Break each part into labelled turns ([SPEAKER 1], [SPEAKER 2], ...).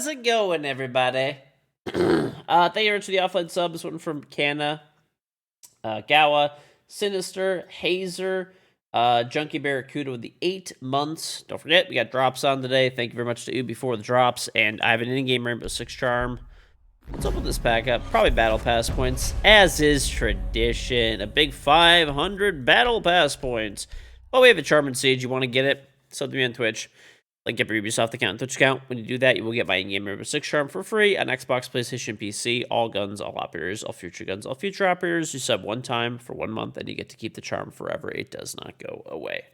[SPEAKER 1] How's it going, everybody? Thank you very much for the offline sub. This one from Canna, Gawa, Sinister, Hazer, Junkie Barracuda with the 8 months. Don't forget, we got drops on today. Thank you very much to Ubi for the drops. And I have an in-game Rainbow Six Charm. What's up with this pack up? Probably Battle Pass points, as is tradition. A big 500 Battle Pass points. Oh, we have a Charm and Siege. You want to get it? Sub to me on Twitch. Link up your Ubisoft account and Twitch account. When you do that, you will get my in-game Rainbow Six Charm for free on Xbox, PlayStation, PC, all guns, all operators, all future guns, all future operators. You sub one time for 1 month, and you get to keep the charm forever. It does not go away.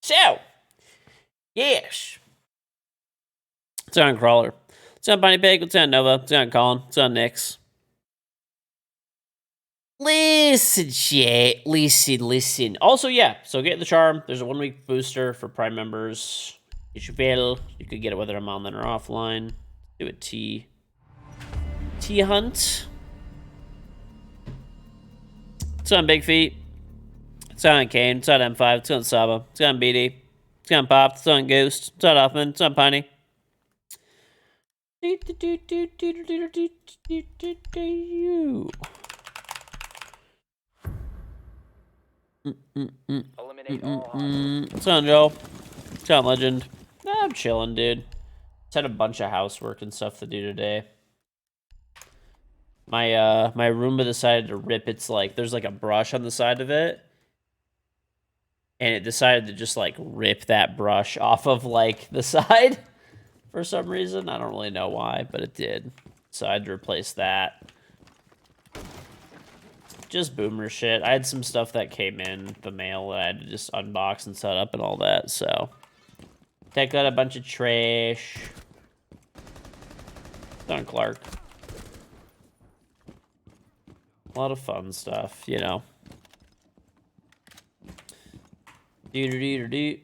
[SPEAKER 1] So, yes. It's on Crawler. It's on Bunny Pig. It's on Nova. It's on Colin. It's on Nyx. Listen, shit. Listen. Also, yeah. So get the charm. There's a 1-week booster for Prime members. If you fail, you could get it whether I'm online or offline. Do a T hunt. It's on Big Feet. It's on Kane. It's on M5. It's on Saba. It's on BD. It's on Pop. It's on Ghost. It's on Hoffman. It's on Piney. It's on Joe. It's on Legend. I'm chilling, dude. Just had a bunch of housework and stuff to do today. My Roomba decided to rip its, like, there's like a brush on the side of it. And it decided to just, like, rip that brush off of, like, the side for some reason. I don't really know why, but it did. So I had to replace that. Just boomer shit. I had some stuff that came in the mail that I had to just unbox and set up and all that, so. Take out a bunch of trash. Don Clark. A lot of fun stuff, you know. Doo-doo-doo-doo-doo.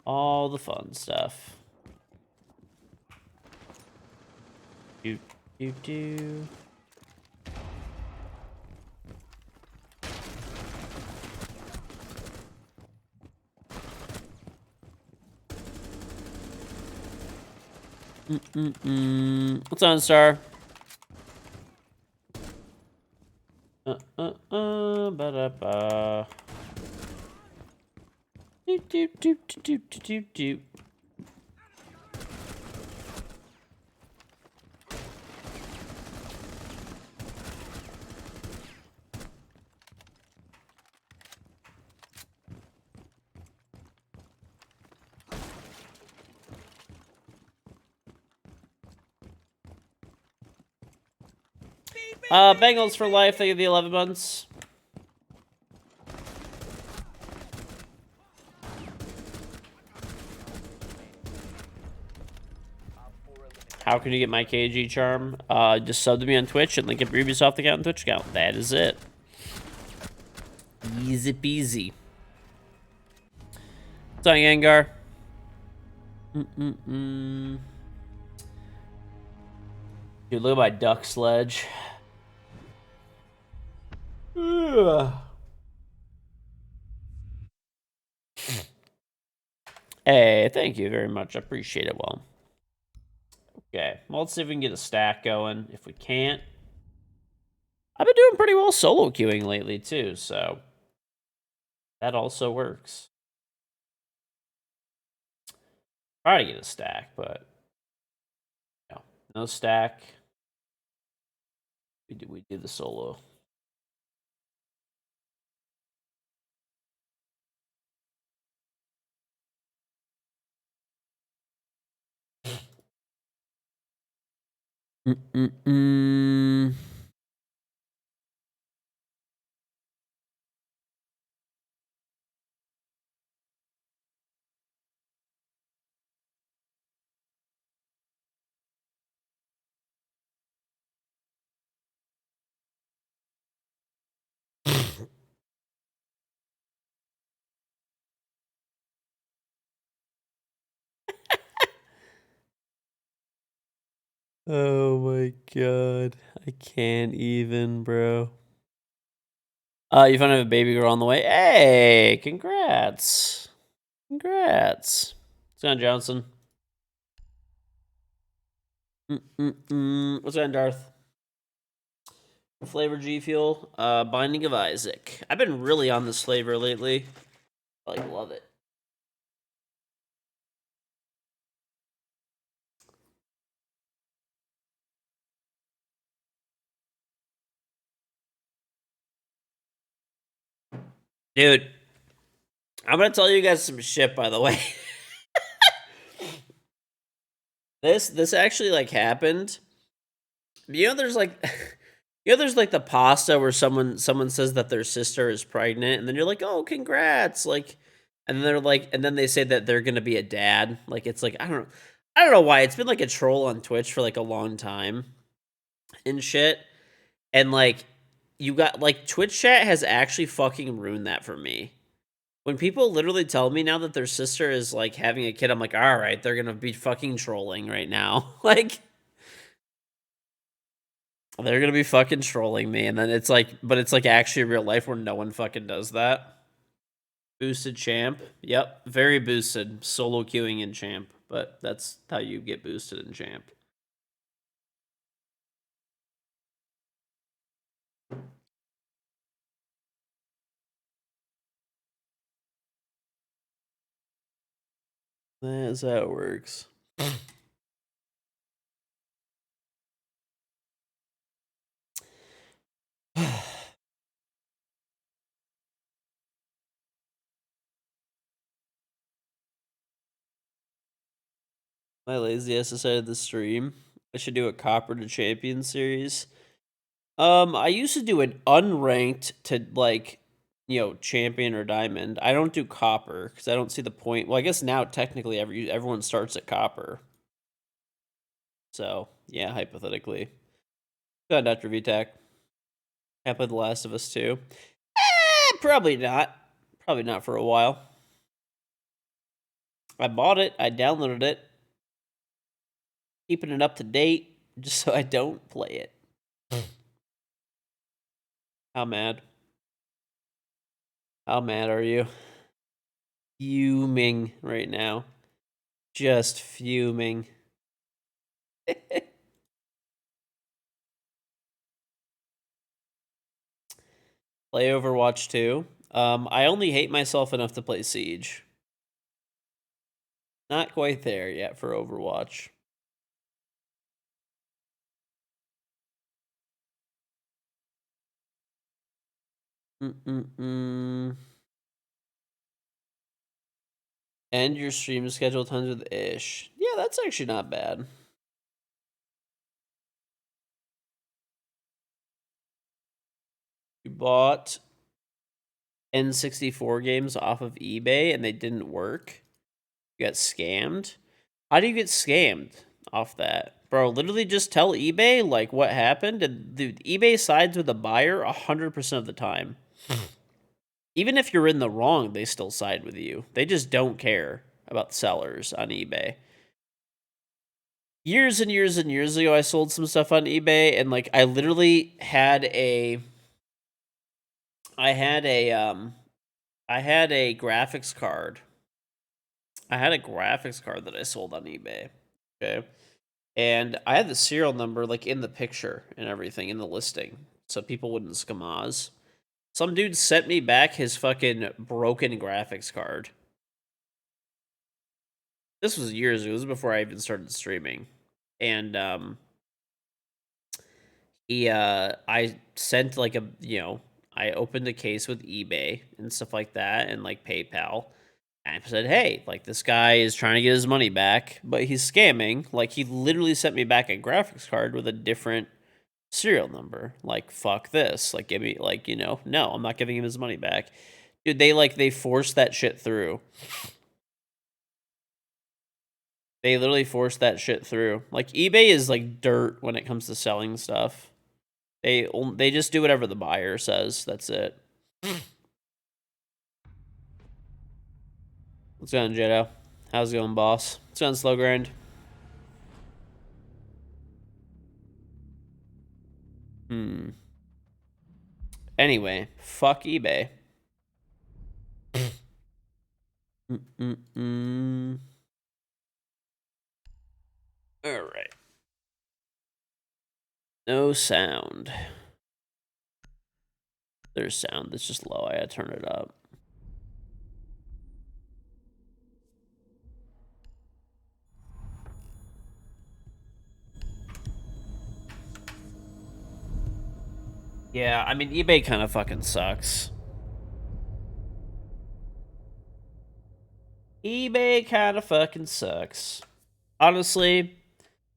[SPEAKER 1] All the fun stuff. Do. What's on, Star? Ba-da-ba. Do. Bengals for life. They get the 11 months. How can you get my KG charm? Just sub to me on Twitch and link up your Ubisoft account and Twitch account. That is it. Easy peasy. What's on, Gengar? Dude, look at my duck sledge. Hey, thank you very much. I appreciate it, well. Okay, well, let's see if we can get a stack going. If we can't, I've been doing pretty well solo queuing lately, too, so that also works. Try to get a stack, but no stack. We do the solo. Oh my god. I can't even, bro. You finally have a baby girl on the way? Hey, congrats. Congrats. What's going on, Johnson? What's going on, Darth? Flavor G Fuel. Binding of Isaac. I've been really on this flavor lately. I love it. Dude, I'm gonna tell you guys some shit, by the way. This actually happened. There's there's the pasta where someone says that their sister is pregnant, and then you're like, oh, congrats, and then and then they say that they're gonna be a dad. It's I don't know why it's been a troll on Twitch for a long time and shit, and you got Twitch chat has actually fucking ruined that for me. When people literally tell me now that their sister is having a kid, I'm like, all right, they're gonna be fucking trolling right now. They're gonna be fucking trolling me, and then but it's actually real life where no one fucking does that. Boosted champ. Yep, very boosted. Solo queuing in champ, but that's how you get boosted in champ. That's how it works. My lazy ass decided to stream. I should do a copper to champion series. I used to do an unranked to champion or diamond. I don't do copper because I don't see the point. Well, I guess now technically everyone starts at copper. So yeah, hypothetically. Go ahead, Dr. VTAC. I played The Last of Us 2. Probably not. Probably not for a while. I bought it. I downloaded it. Keeping it up to date just so I don't play it. How mad? How mad are you? Fuming right now. Just fuming. Play Overwatch 2. I only hate myself enough to play Siege. Not quite there yet for Overwatch. End your stream schedule tons with ish. Yeah, that's actually not bad. You bought N64 games off of eBay and they didn't work. You got scammed. How do you get scammed off that? Bro, literally just tell eBay what happened, and dude, eBay sides with the buyer 100% of the time. Even if you're in the wrong, they still side with you. They just don't care about sellers on eBay. Years and years and years ago, I sold some stuff on eBay, and I literally had a I had a graphics card. I had a graphics card that I sold on eBay. Okay. And I had the serial number in the picture and everything in the listing, so people wouldn't scamaz. Some dude sent me back his fucking broken graphics card. This was years ago. This was before I even started streaming. And I sent I opened a case with eBay and stuff like that and PayPal. And I said, hey, this guy is trying to get his money back, but he's scamming. He literally sent me back a graphics card with a different serial number. Fuck this. Give me, no, I'm not giving him his money back. Dude, they forced that shit through. They literally forced that shit through. eBay is dirt when it comes to selling stuff. They just do whatever the buyer says. That's it. What's going on, Jado? How's it going, boss? What's going on, Slow Grind? Anyway, fuck eBay. All right. No sound. There's sound. That's just low. I gotta turn it up. Yeah, I mean, eBay kind of fucking sucks. eBay kind of fucking sucks. Honestly,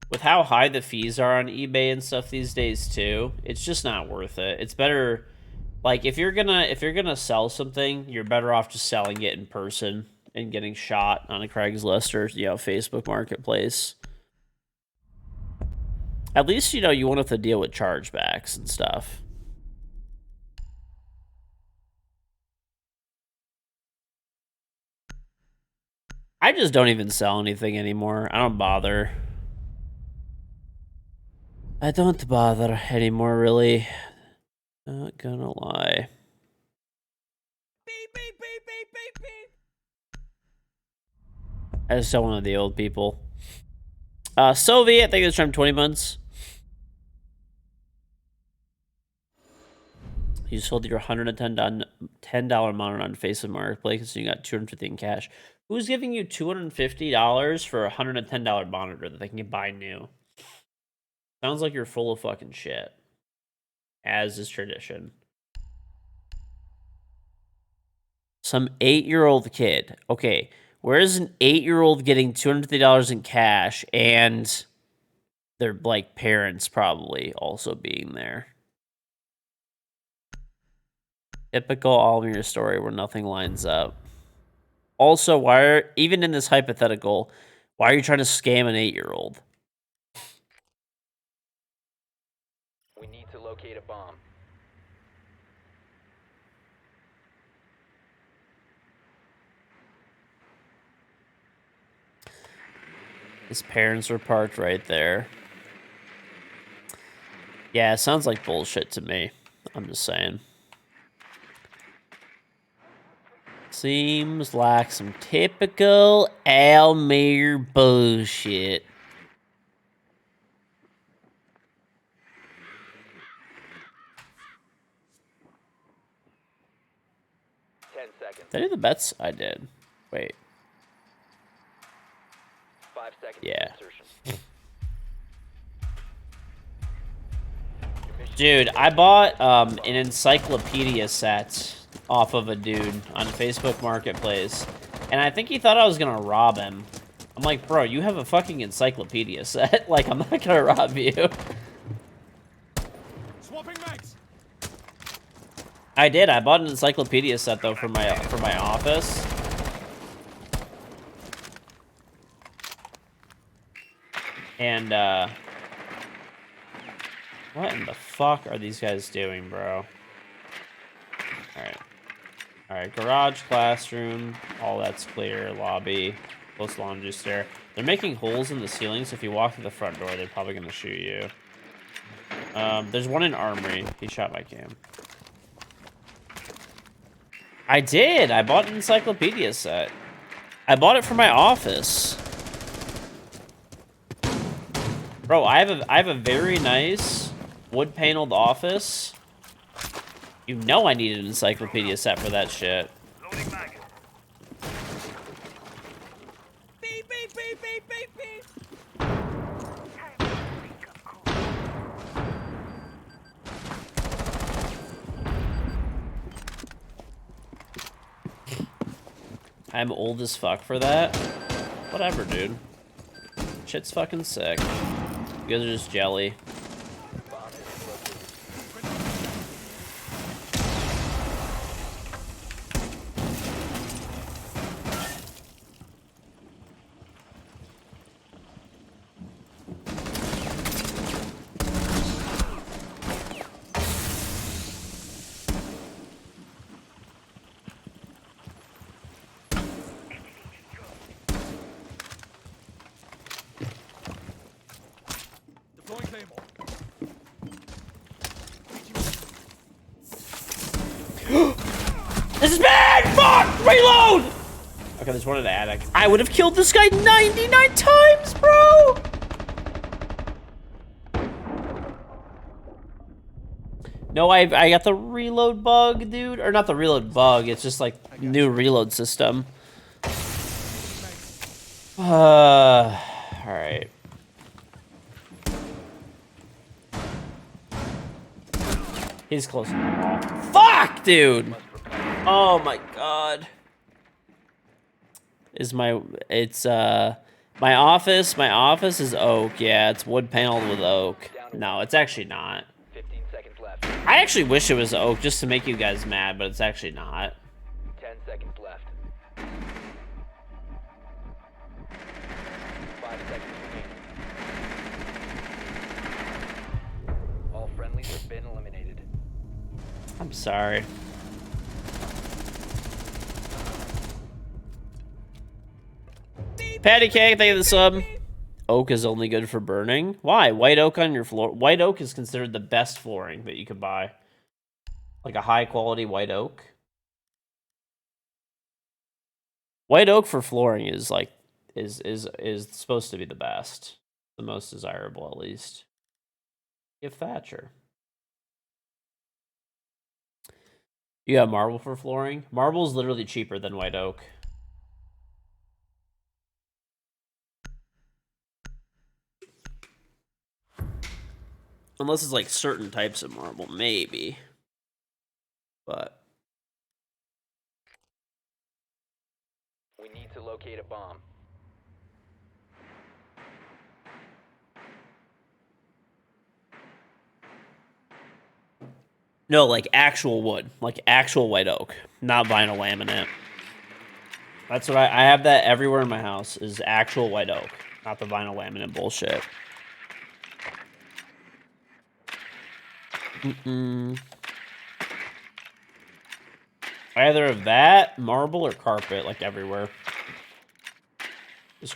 [SPEAKER 1] with how high the fees are on eBay and stuff these days too, it's just not worth it. It's better, like, if you're gonna sell something, you're better off just selling it in person and getting shot on a Craigslist or, you know, Facebook Marketplace. At least, you know, you won't have to deal with chargebacks and stuff. I just don't even sell anything anymore. I don't bother. I don't bother anymore, really. Not gonna lie. Beep, beep, beep, beep, beep, beep. I just don't want the old people. Soviet, I think it's from 20 months. You sold your $110 monitor on Facebook Marketplace, and you got $250 in cash. Who's giving you $250 for a $110 monitor that they can buy new? Sounds like you're full of fucking shit. As is tradition. Some 8-year-old kid. Okay, where is an 8-year-old getting $250 in cash and their, like, parents probably also being there? Typical all-mirror story where nothing lines up. Also, why are, even in this hypothetical, why are you trying to scam an 8-year-old?
[SPEAKER 2] We need to locate a bomb.
[SPEAKER 1] His parents were parked right there. Yeah, it sounds like bullshit to me. I'm just saying. Seems like some typical Almere bullshit. Did I do the bets? I did. Wait.
[SPEAKER 2] 5 seconds.
[SPEAKER 1] Yeah. Dude, I bought an encyclopedia set off of a dude on Facebook Marketplace, and I think he thought I was gonna rob him. I'm like, bro, you have a fucking encyclopedia set. Like, I'm not gonna rob you.
[SPEAKER 3] Swapping mags.
[SPEAKER 1] I did. I bought an encyclopedia set though for my office. And what in the fuck are these guys doing, bro? Alright, garage, classroom, all that's clear, lobby, close laundry stair. They're making holes in the ceiling, so if you walk through the front door, they're probably gonna shoot you. There's one in armory. He shot my cam. I did! I bought an encyclopedia set. I bought it for my office. Bro, I have a very nice wood-paneled office. You know I need an encyclopedia set for that shit.
[SPEAKER 3] Loading mag.
[SPEAKER 1] Beep, beep, beep, beep, beep, beep. I'm old as fuck for that. Whatever, dude. Shit's fucking sick. You guys are just jelly.
[SPEAKER 3] Deploying claymore.
[SPEAKER 1] This is bad! Fuck! Reload! Okay, there's one in the attic. I would have killed this guy 99 times, bro! No, I got the reload bug, dude. Or not the reload bug, it's just like new reload system. Alright. He's close to the wall. Fuck, dude! Oh my god. My office is oak. Yeah, it's wood paneled with oak. No, it's actually not.
[SPEAKER 2] 15 seconds left.
[SPEAKER 1] I actually wish it was oak just to make you guys mad, but it's actually not.
[SPEAKER 2] 10 seconds left. 5 seconds remaining. All friendlies have been eliminated.
[SPEAKER 1] I'm sorry. Patty cake, thank you for the sub. Oak is only good for burning. Why? White oak on your floor. White oak is considered the best flooring that you could buy. Like a high quality white oak. White oak for flooring is like is supposed to be the best. The most desirable at least. Give Thatcher. You got marble for flooring? Marble is literally cheaper than white oak. Unless it's like certain types of marble, maybe. But
[SPEAKER 2] We need to locate a bomb.
[SPEAKER 1] no, like actual wood, like actual white oak, not vinyl laminate. That's what I have that everywhere in my house is actual white oak, not the vinyl laminate bullshit. Either of that, marble, or carpet, like everywhere.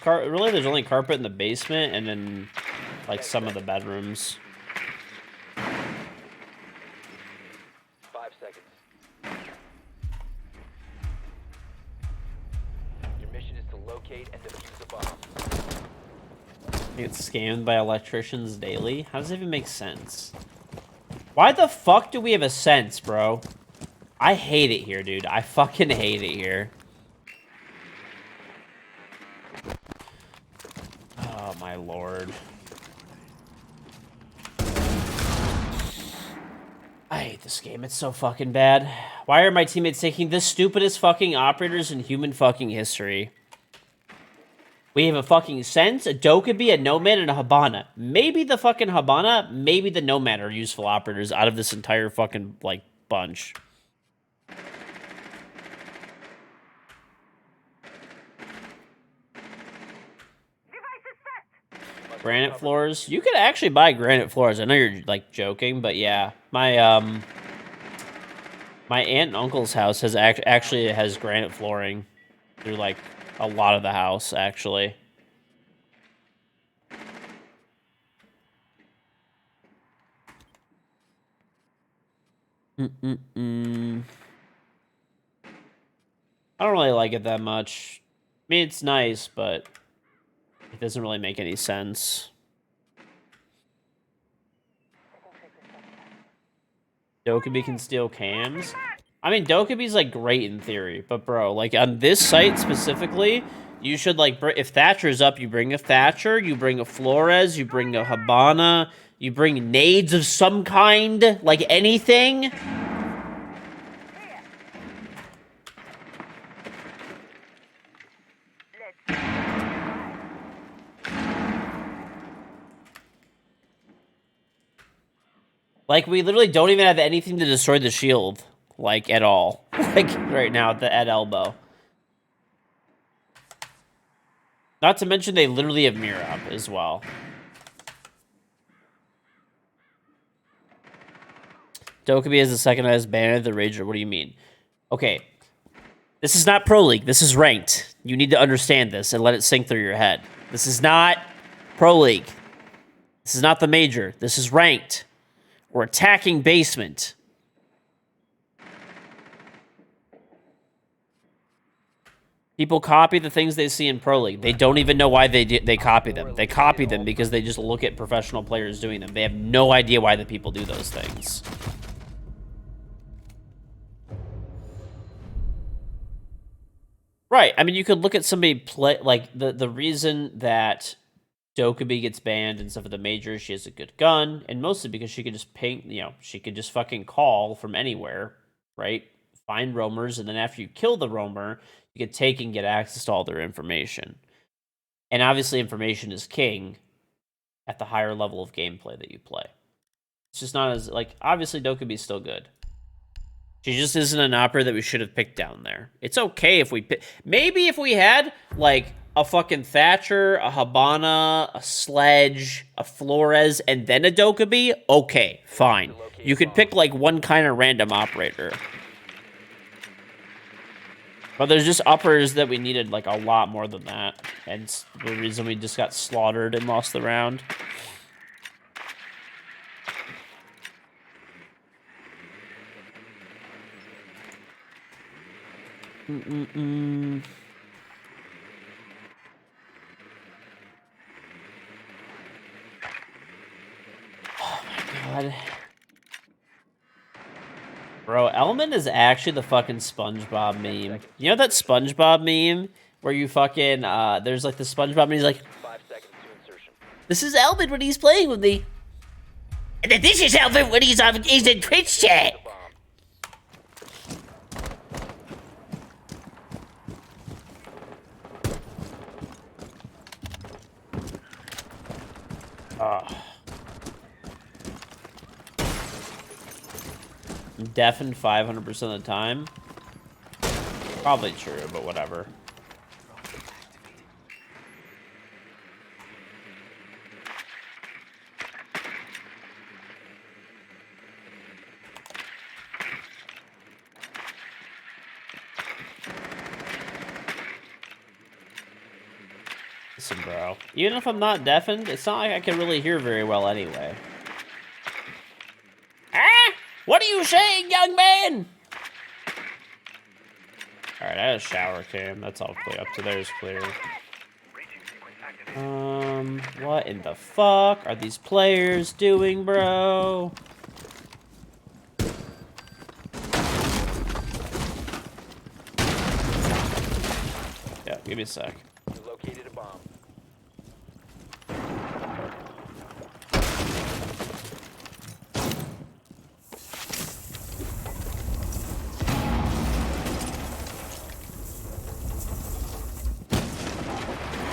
[SPEAKER 1] Really, there's only carpet in the basement and then like some of the bedrooms.
[SPEAKER 2] 5 seconds. Your mission is to locate and defuse a bomb.
[SPEAKER 1] You get scammed by electricians daily? How does it even make sense? Why the fuck do we have a sense, bro? I hate it here, dude. I fucking hate it here. Oh, my lord. I hate this game. It's so fucking bad. Why are my teammates taking the stupidest fucking operators in human fucking history? We have a fucking Sense, a Dokkaebi, a Nomad, and a Habana. Maybe the fucking Habana, maybe the Nomad are useful operators out of this entire fucking, like, bunch. Granite floors? You could actually buy granite floors. I know you're, like, joking, but yeah. My aunt and uncle's house has actually has granite flooring through, like, a lot of the house, actually. I don't really like it that much. I mean, it's nice, but it doesn't really make any sense. Dokkaebi can steal cams. I mean, Dokkaebi's, like, great in theory, but, bro, like, on this site specifically, you should, like, if Thatcher's up, you bring a Thatcher, you bring a Flores, you bring a Habana, you bring nades of some kind, like, anything. Like, we literally don't even have anything to destroy the shield, like, at all. Like, right now at elbow. Not to mention they literally have mirror up as well. Dokkaebi is the second highest banner of the Rager. What do you mean? Okay. This is not Pro League. This is ranked. You need to understand this and let it sink through your head. This is not Pro League. This is not the Major. This is ranked. We're attacking basement. People copy the things they see in Pro League. They don't even know why they copy them. They copy them because they just look at professional players doing them. They have no idea why the people do those things. Right. I mean, you could look at somebody play, like, the reason that Dokkaebi gets banned and stuff at the majors, she has a good gun, and mostly because she could just ping, she could just fucking call from anywhere, right? Find roamers, and then after you kill the roamer, you could take and get access to all their information. And obviously, information is king at the higher level of gameplay that you play. It's just not as, like, obviously Dokkaebi is still good. She just isn't an opera that we should have picked down there. It's okay if we maybe if we had, like, a fucking Thatcher, a Habana, a Sledge, a Flores, and then a Dokkaebi, okay, fine. You could pick, like, one kind of random operator. But there's just uppers that we needed, like, a lot more than that. And it's the reason we just got slaughtered and lost the round. Mm-mm-mm. Oh my god. Bro, Element is actually the fucking SpongeBob meme. You know that SpongeBob meme where you fucking, there's like the SpongeBob and he's like,
[SPEAKER 2] 5 seconds to insertion.
[SPEAKER 1] this is Element when he's playing with me. And then this is Element when he's in Twitch chat.
[SPEAKER 2] The bomb.
[SPEAKER 1] I'm deafened 500% of the time. Probably true, but whatever. Listen, bro. Even if I'm not deafened, it's not like I can really hear very well anyway. Ah! What are you saying, young man? Alright, I had a shower cam. That's all clear. Up to there is clear. What in the fuck are these players doing, bro? Yeah, give me a sec.
[SPEAKER 2] You located a bomb.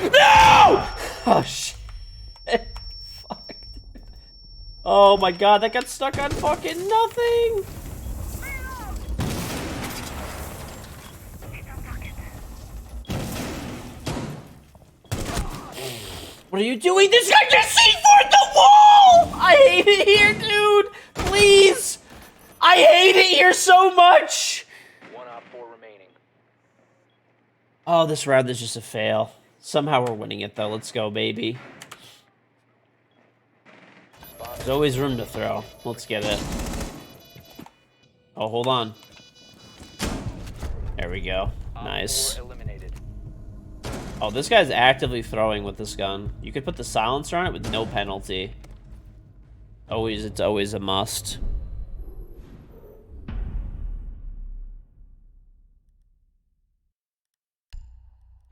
[SPEAKER 1] No! Oh, shit. Fuck. Oh my god, that got stuck on fucking nothing! What are you doing? This guy just C4'd the wall! I hate it here, dude! Please! I hate it here so much!
[SPEAKER 2] 1 op 4 remaining.
[SPEAKER 1] Oh, this round is just a fail. Somehow we're winning it, though. Let's go, baby. There's always room to throw. Let's get it. Oh, hold on. There we go.
[SPEAKER 2] Op
[SPEAKER 1] Nice.
[SPEAKER 2] 4 eliminated.
[SPEAKER 1] Oh, this guy's actively throwing with this gun. You could put the silencer on it with no penalty. It's always a must.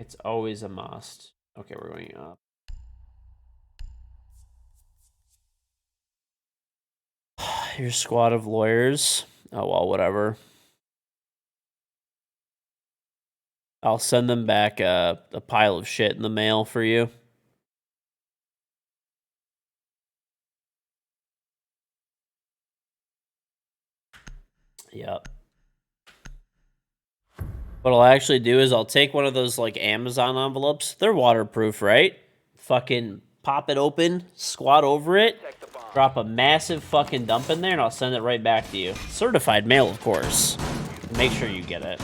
[SPEAKER 1] It's always a must. Okay, we're going up. Your squad of lawyers. Oh, well, whatever. I'll send them back a pile of shit in the mail for you. Yep. What I'll actually do is I'll take one of those, like, Amazon envelopes. They're waterproof, right? Fucking pop it open, squat over it,
[SPEAKER 2] Protect the bomb.
[SPEAKER 1] drop a massive fucking dump in there, and I'll send it right back to you. Certified mail, of course. Make sure you get it.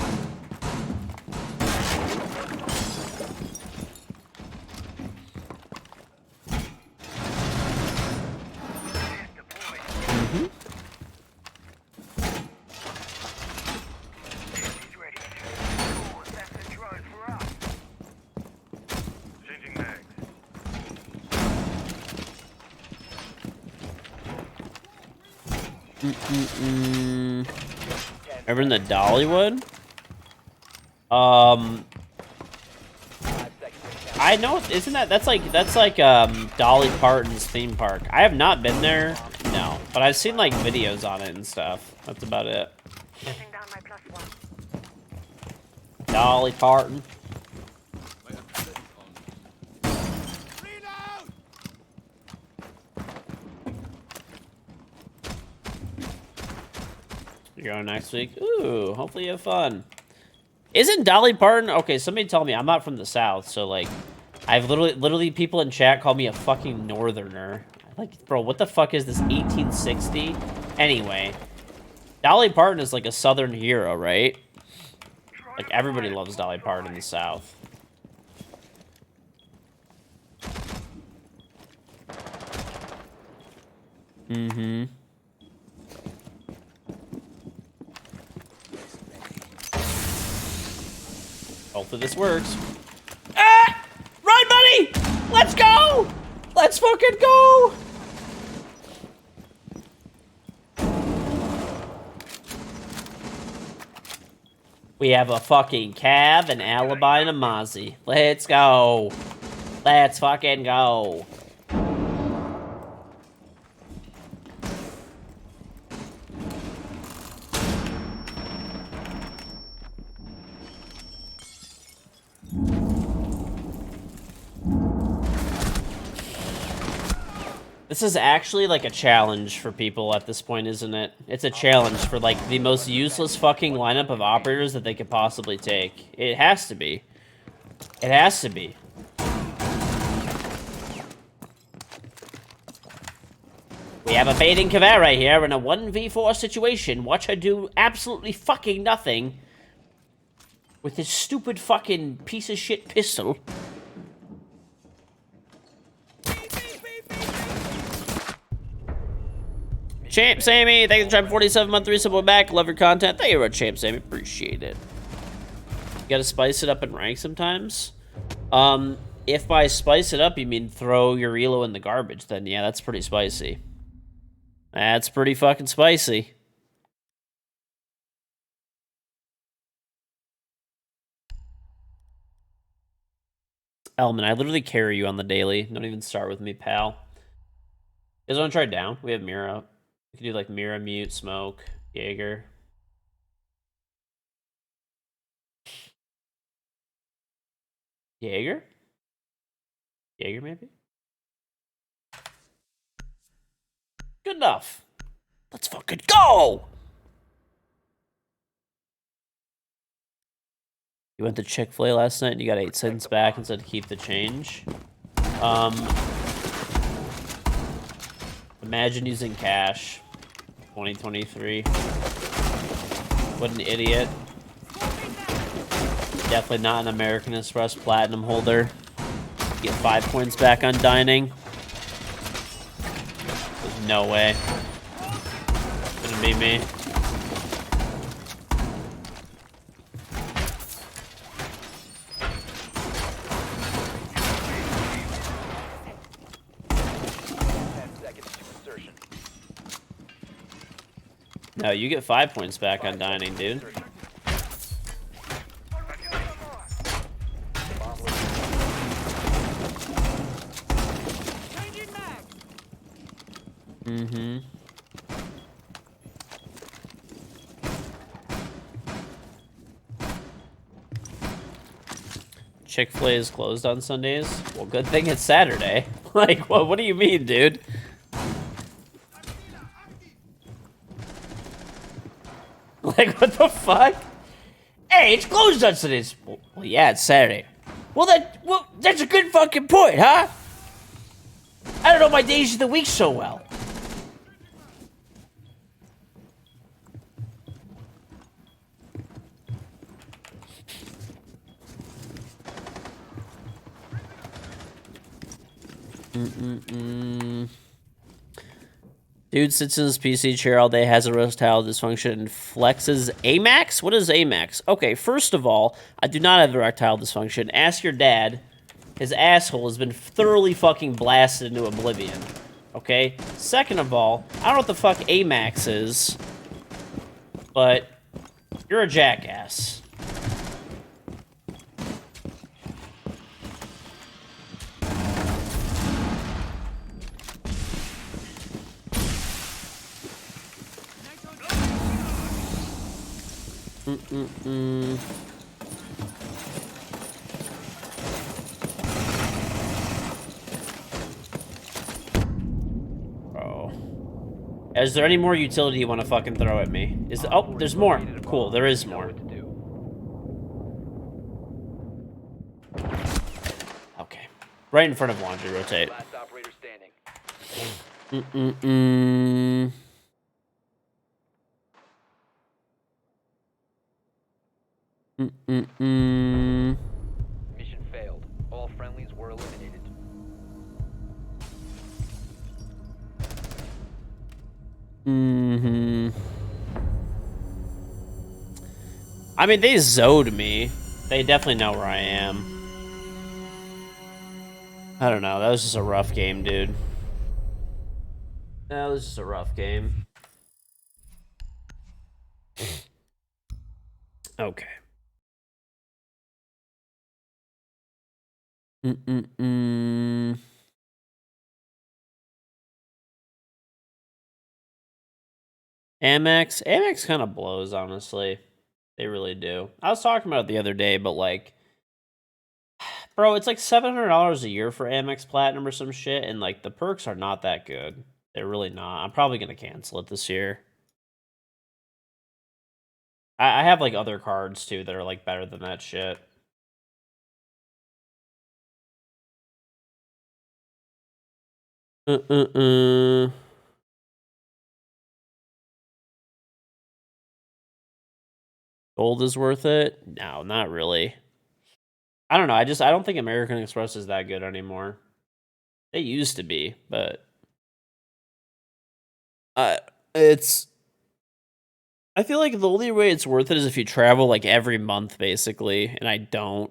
[SPEAKER 1] Remember in the Dollywood?
[SPEAKER 2] 5 seconds to count.
[SPEAKER 1] I know, isn't that's like Dolly Parton's theme park. I have not been there, no, but I've seen like videos on it and stuff. That's about it.
[SPEAKER 4] Shutting down my +1.
[SPEAKER 1] Dolly Parton.
[SPEAKER 3] Reload!
[SPEAKER 1] You're going next week? Ooh, hopefully you have fun. Isn't Dolly Parton... Okay, somebody tell me. I'm not from the South, so, like... I've literally people in chat call me a fucking northerner. Like, bro, what the fuck is this, 1860? Anyway. Dolly Parton is, like, a southern hero, right? Like, everybody loves Dolly Parton in the South. Mm-hmm. Hopefully this works. Ah! Run, buddy! Let's go! Let's fucking go! We have a fucking Cav, an Alibi, and a Mozzie. Let's go. Let's fucking go. This is actually like a challenge for people at this point, isn't it? It's a challenge for like the most useless fucking lineup of operators that they could possibly take. It has to be. It has to be. We have a fading Caveira here in a 1v4 situation. Watch her do absolutely fucking nothing with his stupid fucking piece of shit pistol. Champ Sammy, thank you for trying 47 month 3 simple back. Love your content. Thank you very much, Champ Sammy. Appreciate it. You gotta spice it up in rank sometimes. If by spice it up you mean throw your elo in the garbage, then yeah, that's pretty spicy. That's pretty fucking spicy. Elman, I literally carry you on the daily. Don't even start with me, pal. You guys wanna try down? We have Mira up. We could do like Mira, Mute, Smoke, Jaeger. Jaeger? Jaeger, maybe? Good enough. Let's fucking go! You went to Chick-fil-A last night and you got 8 cents back and said to keep the change. Imagine using cash. 2023. What an idiot. Definitely not an American Express Platinum holder. Get 5 points back on dining. There's no way. Couldn't be me. No, you get 5 points back on dining, dude. Mm-hmm. Chick-fil-A is closed on Sundays? Well, good thing it's Saturday. Like, what do you mean, dude? Like, what the fuck? Hey, it's closed on Sundays. Well, yeah, it's Saturday. Well, that's a good fucking point, huh? I don't know my days of the week so well. Dude sits in his PC chair all day, has erectile dysfunction, and flexes Amax? What is Amax? Okay, first of all, I do not have erectile dysfunction. Ask your dad. His asshole has been thoroughly fucking blasted into oblivion. Okay? Second of all, I don't know what the fuck Amax is, but you're a jackass. Bro. Is there any more utility you want to fucking throw at me? Is there, oh, there's more. Cool, there is more. Okay. Right in front of laundry, rotate.
[SPEAKER 2] Last operator standing. Mission failed. All friendlies were eliminated.
[SPEAKER 1] I mean, they zoed me. They definitely know where I am. I don't know. That was just a rough game, dude. That was just a rough game. Okay. Amex kind of blows, honestly. They really do. I was talking about it the other day, but like, bro, it's like $700 a year for Amex Platinum or some shit, and like the perks are not that good. They're really not. I'm probably gonna cancel it this year. I have like other cards too that are like better than that shit. Gold is worth it? No, not really. I don't know. I don't think American Express is that good anymore. They used to be, but it's. I feel like the only way it's worth it is if you travel like every month, basically, and I don't.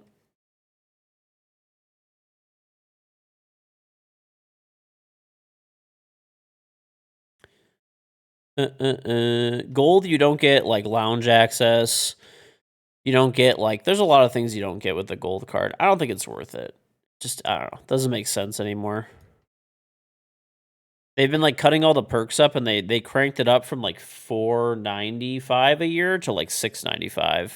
[SPEAKER 1] Gold, you don't get like lounge access. You don't get like. There's a lot of things you don't get with the gold card. I don't think it's worth it. Just I don't know. Doesn't make sense anymore. They've been like cutting all the perks up, and they cranked it up from like $4.95 a year to like $6.95.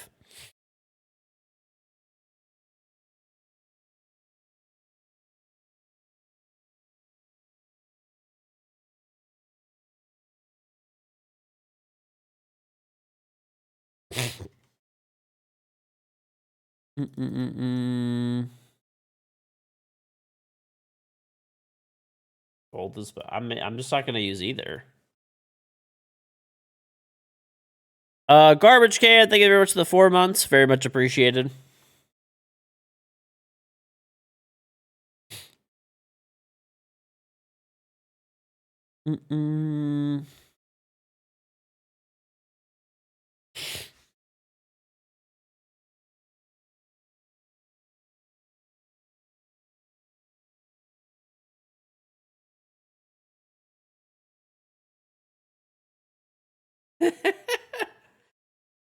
[SPEAKER 1] Gold is. I'm just not gonna use either. Garbage can. Thank you very much for the 4 months. Very much appreciated.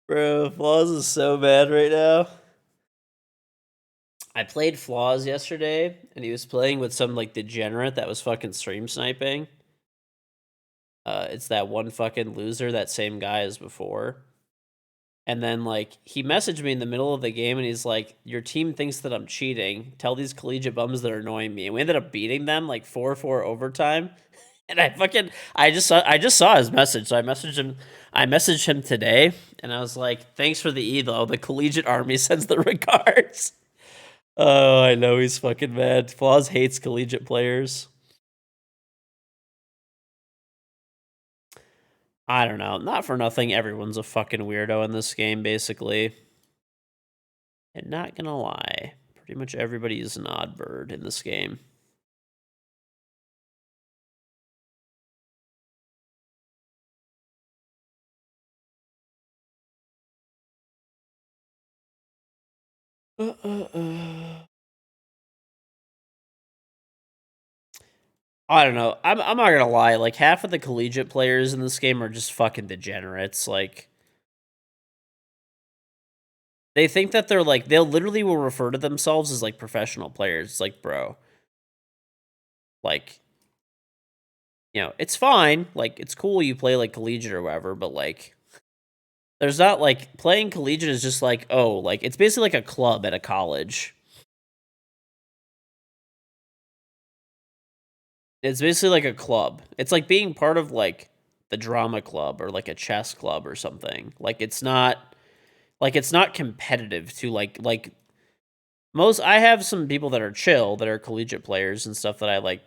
[SPEAKER 1] Bro, Flaws is so bad right now. I played Flaws yesterday, and he was playing with some like degenerate that was fucking stream sniping. It's that one fucking loser, that same guy as before. And then like he messaged me in the middle of the game, and he's like, "Your team thinks that I'm cheating. Tell these collegiate bums that are annoying me." And we ended up beating them like 4-4 overtime. And I just saw his message, so I messaged him. I messaged him today, and I was like, "Thanks for the elo. The collegiate army sends the regards." Oh, I know he's fucking mad. Flaws hates collegiate players. I don't know. Not for nothing, everyone's a fucking weirdo in this game, basically. And not gonna lie, pretty much everybody is an odd bird in this game. I don't know. I'm not gonna lie. Like half of the collegiate players in this game are just fucking degenerates. Like they think that they're like they'll literally will refer to themselves as like professional players. It's like, bro, like it's fine. Like it's cool you play like collegiate or whatever, but like there's not like playing collegiate is just like like it's basically like a club at a college. It's basically like a club. It's like being part of like the drama club or like a chess club or something. Like it's not competitive to like most I have some people that are chill that are collegiate players and stuff that I like,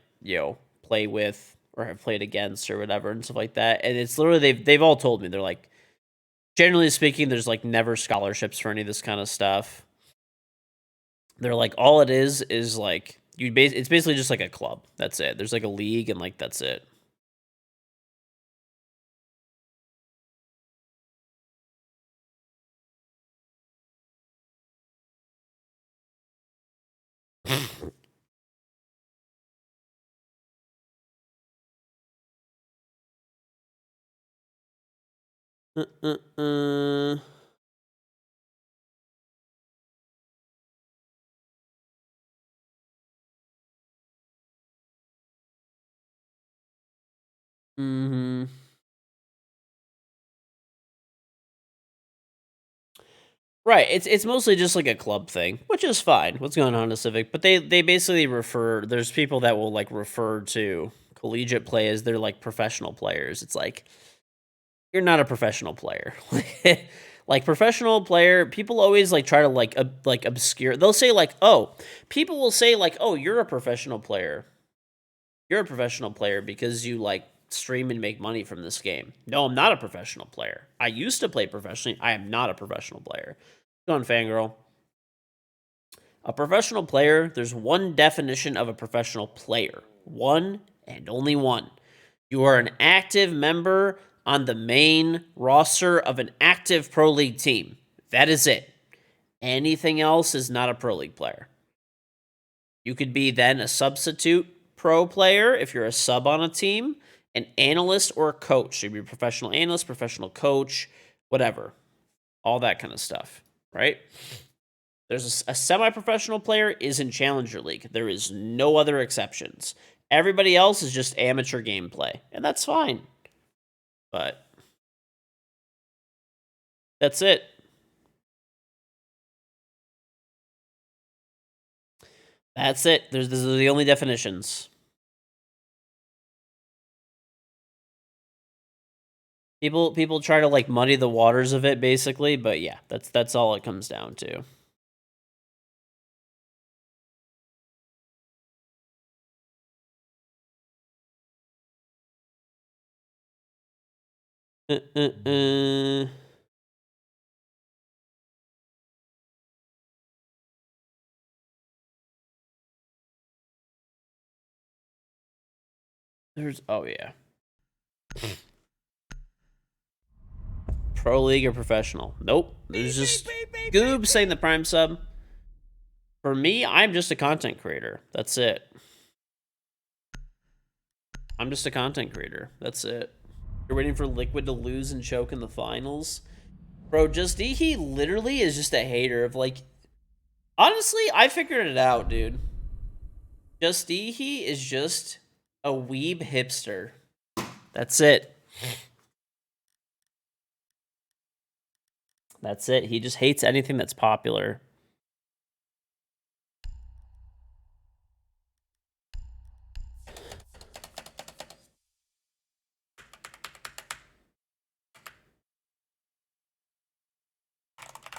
[SPEAKER 1] play with or have played against or whatever and stuff like that. And it's literally they've all told me they're like generally speaking there's like never scholarships for any of this kind of stuff. They're like all it is like it's basically just like a club. That's it. There's like a league and like that's it. Mm-hmm. Right. It's mostly just like a club thing, which is fine. What's going on in Civic? But they basically refer. There's people that will like refer to collegiate play as they're like professional players. It's like you're not a professional player. Like professional player, people always like try to like obscure. They'll say like, oh, people will say like, oh, you're a professional player. You're a professional player because you like stream and make money from this game. No, I'm not a professional player. I used to play professionally. I am not a professional player. Go on, Fangirl. A professional player, there's one definition of a professional player. One and only one. You are an active member on the main roster of an active Pro League team. That is it. Anything else is not a Pro League player. You could be then a substitute pro player if you're a sub on a team, an analyst or a coach. So you'd be a professional analyst, professional coach, whatever. All that kind of stuff, right? There's a semi-professional player is in Challenger League. There is no other exceptions. Everybody else is just amateur gameplay, and that's fine. But that's it. That's it. Those are the only definitions. People try to like muddy the waters of it basically, but yeah, that's all it comes down to. There's yeah. Pro League or professional? Nope. There's just Goob saying the Prime sub. For me, I'm just a content creator. That's it. I'm just a content creator. That's it. You're waiting for Liquid to lose and choke in the finals? Bro, he literally is just a hater of like... Honestly, I figured it out, dude. He is just a weeb hipster. That's it. That's it. He just hates anything that's popular.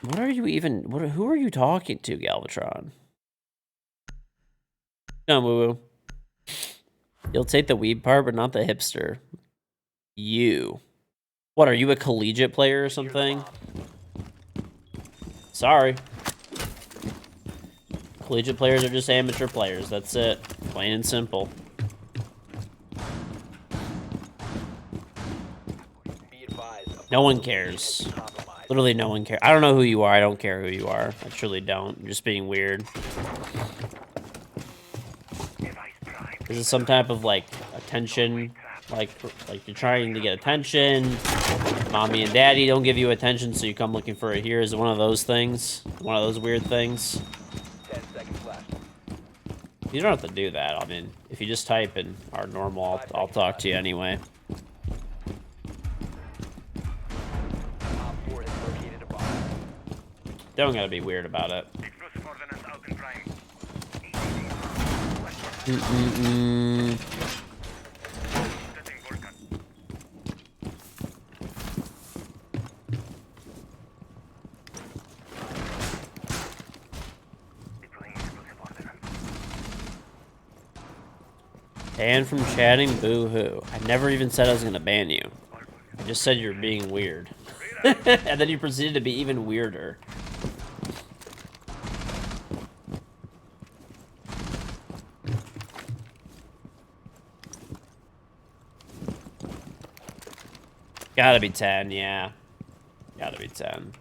[SPEAKER 1] What are you even... who are you talking to, Galvatron? No, woo-woo. You'll take the weeb part, but not the hipster. You. What, are you a collegiate player or something? Sorry. Collegiate players are just amateur players. That's it. Plain and simple. No one cares. Literally no one cares. I don't know who you are. I don't care who you are. I truly don't. I'm just being weird. Is it some type of like attention? Like you're trying to get attention. Mommy and daddy don't give you attention, so you come looking for it here. Is it one of those things? One of those weird things?
[SPEAKER 2] 10 seconds left.
[SPEAKER 1] You don't have to do that. I mean, if you just type in our normal, I'll talk to you anyway.
[SPEAKER 2] Op 4 has located a bomb.
[SPEAKER 1] Don't gotta be weird about it.
[SPEAKER 3] Explosive ordnance out and drying. Setting Volkan. Deploying explosive ordnance.
[SPEAKER 1] Banned from chatting, boo-hoo. I never even said I was gonna ban you. I just said you're being weird. And then you proceeded to be even weirder. Gotta be 10, yeah. Gotta be 10.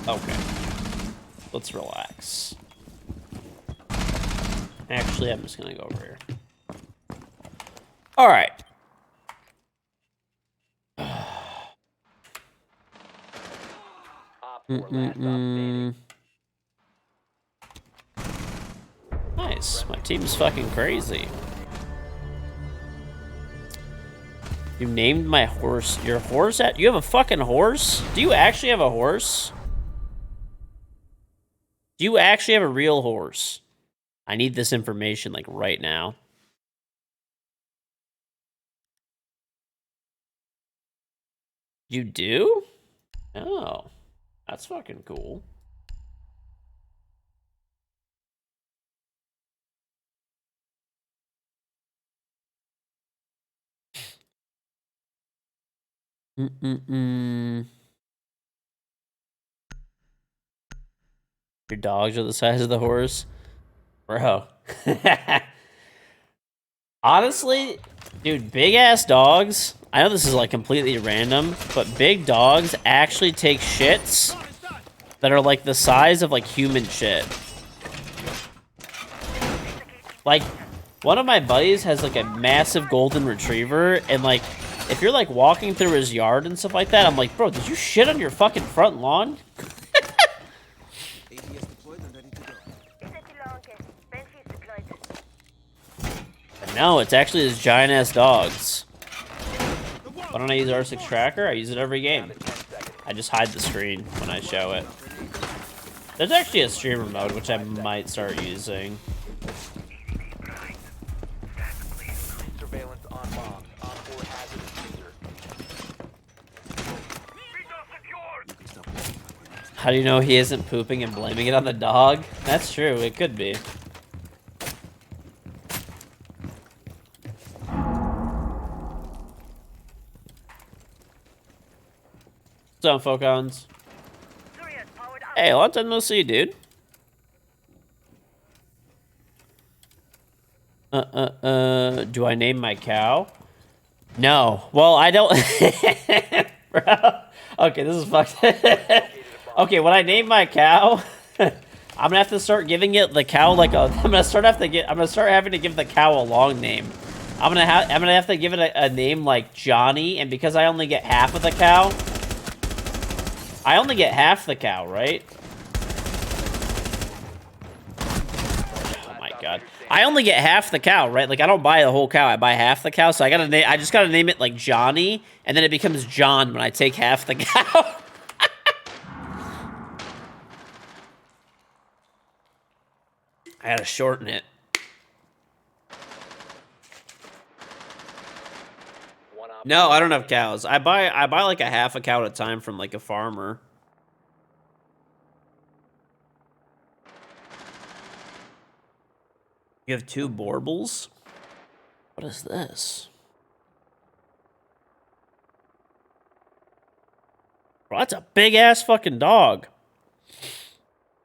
[SPEAKER 1] Okay. Let's relax. Actually, I'm just gonna go over here. Alright.
[SPEAKER 2] Op 4 last stop standing.
[SPEAKER 1] Nice. My team's fucking crazy. You named my horse. Your horse? You have a fucking horse? Do you actually have a horse? Do you actually have a real horse? I need this information, like, right now. You do? Oh. That's fucking cool. Your dogs are the size of the horse? Bro. Honestly, dude, big-ass dogs, I know this is, like, completely random, but big dogs actually take shits that are, like, the size of, like, human shit. Like, one of my buddies has, like, a massive golden retriever, and, like, if you're, like, walking through his yard and stuff like that, I'm like, bro, did you shit on your fucking front lawn?
[SPEAKER 4] ADS deployed and ready to go.
[SPEAKER 1] But no, it's actually his giant-ass dogs. Why don't I use R6 Tracker? I use it every game. I just hide the screen when I show it. There's actually a streamer mode, which I might start using.
[SPEAKER 2] Surveillance on bombs. Op 4 hazardous user.
[SPEAKER 1] How do you know he isn't pooping and blaming it on the dog? That's true, it could be. What's up, Focons? Hey, long time no see, dude. Do I name my cow? No. Well, I don't. Bro. Okay, this is fucked. Okay, when I name my cow, I'm gonna have to start giving it the cow like a. I'm gonna start having to give the cow a long name. I'm gonna have to give it a name like Johnny, and because I only get half of the cow, I only get half the cow, right? Oh my god. I only get half the cow, right? Like, I don't buy the whole cow, I buy half the cow, so I just gotta name it like Johnny, and then it becomes John when I take half the cow. I gotta shorten it. No, I don't have cows. I buy like a half a cow at a time from like a farmer. You have 2 baubles? What is this? Bro, that's a big ass fucking dog.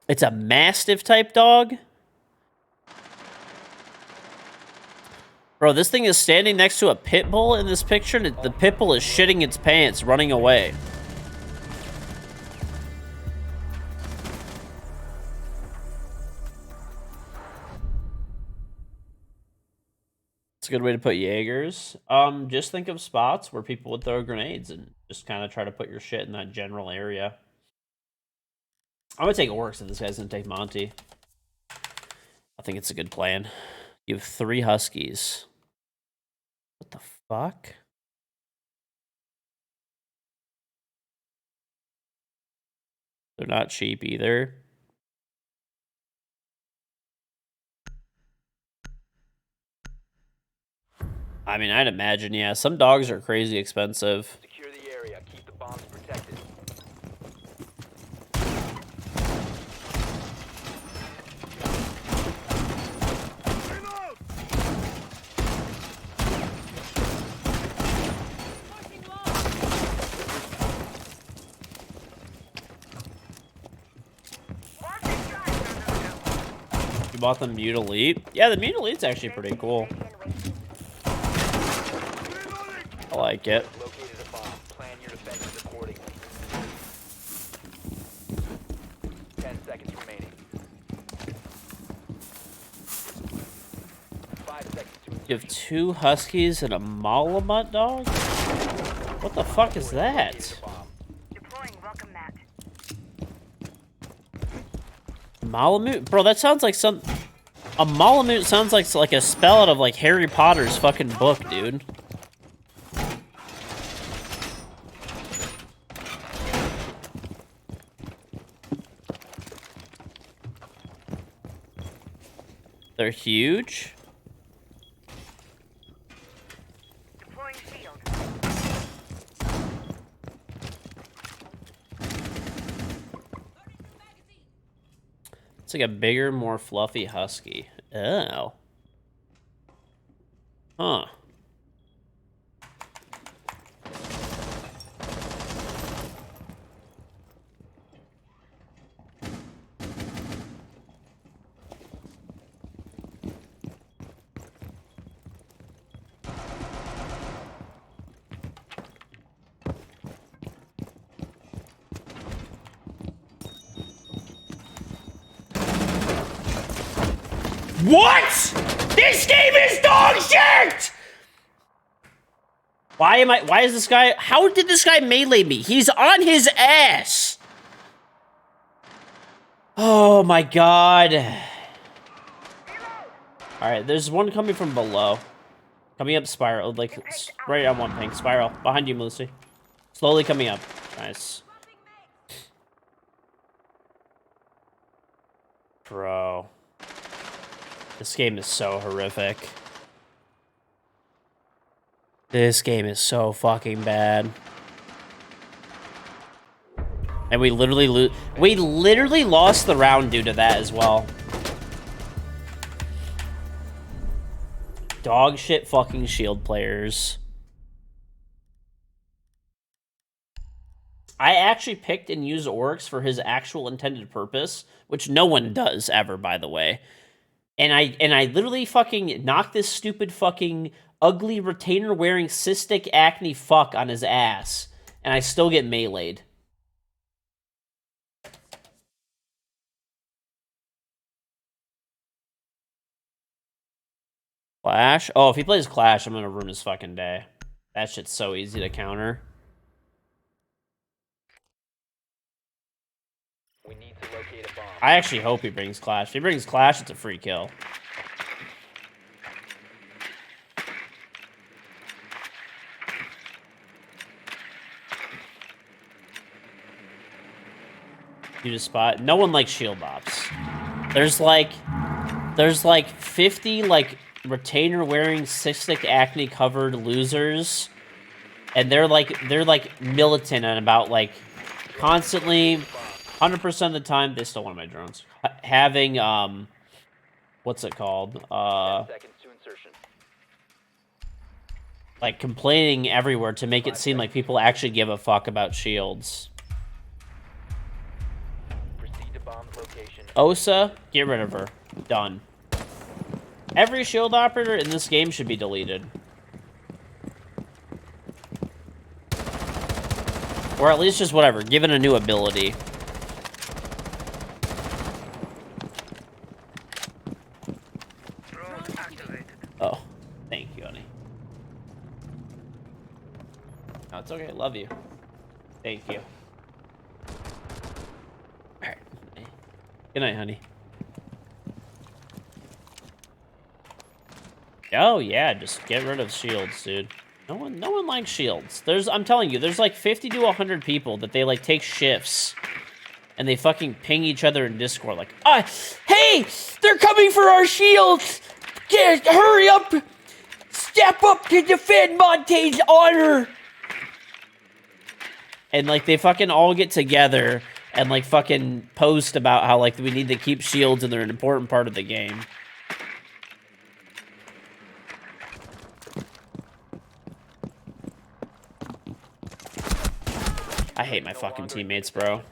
[SPEAKER 1] It's a mastiff type dog? Bro, this thing is standing next to a pit bull in this picture, and the pit bull is shitting its pants, running away. It's a good way to put Jaegers. Just think of spots where people would throw grenades and just kind of try to put your shit in that general area. I'm gonna take Orcs if this guy's gonna take Monty. I think it's a good plan. You have 3 Huskies. What the fuck? They're not cheap either. I mean, I'd imagine, yeah. Some dogs are crazy expensive.
[SPEAKER 2] Secure the area. Keep the bombs protected.
[SPEAKER 1] You bought the Mute Elite? Yeah, the Mute Elite's actually pretty cool. I like it.
[SPEAKER 2] Located a bomb. Plan your defenses accordingly. 10 seconds remaining. 5 seconds to
[SPEAKER 1] You have 2 Huskies and a Malamut dog? What the fuck is that?
[SPEAKER 4] Deploying welcome mat.
[SPEAKER 1] Malamute? Bro, that sounds like some... A Malamute sounds like a spell out of, like, Harry Potter's fucking book, dude. They're huge?
[SPEAKER 4] Deploying shield.
[SPEAKER 1] It's like a bigger, more fluffy husky. Oh. Huh. What? This game is dog shit! Why is this guy, how did this guy melee me? He's on his ass! Oh my god. Alright, there's one coming from below. Coming up spiral, like, right on one ping. Spiral. Behind you, Lucy. Slowly coming up. Nice. Bro. This game is so horrific. This game is so fucking bad. And we literally lost the round due to that as well. Dog shit fucking shield players. I actually picked and used Oryx for his actual intended purpose, which no one does ever, by the way. And I literally fucking knocked this stupid fucking ugly retainer wearing cystic acne fuck on his ass, and I still get meleeed. Clash? Oh, if he plays Clash, I'm gonna ruin his fucking day. That shit's so easy to counter.
[SPEAKER 2] We need to locate a bomb.
[SPEAKER 1] I actually hope he brings Clash. If he brings Clash, it's a free kill. You just spot. No one likes shield bops. There's like 50 like retainer wearing cystic acne covered losers, and they're like militant and about like constantly 100% of the time they stole one of my drones. Having what's it called?
[SPEAKER 2] 10 seconds to insertion.
[SPEAKER 1] Like complaining everywhere to make it seem like people actually give a fuck about shields.
[SPEAKER 2] Proceed to bomb's location.
[SPEAKER 1] Osa, get rid of her. Done. Every shield operator in this game should be deleted. Or at least just whatever, given a new ability.
[SPEAKER 3] Drone activated.
[SPEAKER 1] Oh, thank you, honey. No, it's okay. Love you. Thank you. Alright. Good night, honey. Oh yeah, just get rid of shields, dude. No one likes shields. I'm telling you, there's like 50 to 100 people that they like take shifts and they fucking ping each other in Discord like, hey, they're coming for our shields. Get, hurry up. Step up to defend Monte's honor. And like they fucking all get together and like fucking post about how like we need to keep shields and they're an important part of the game. I hate my fucking teammates, bro.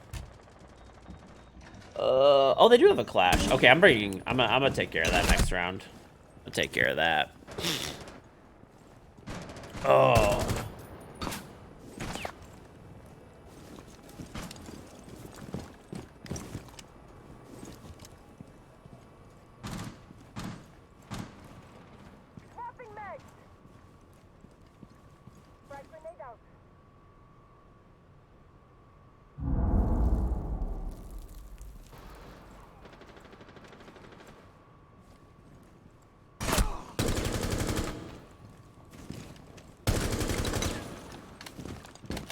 [SPEAKER 1] Oh, they do have a clash. Okay, I'm gonna take care of that next round. I'll take care of that. Oh.
[SPEAKER 4] Swapping meds. Frag grenade out.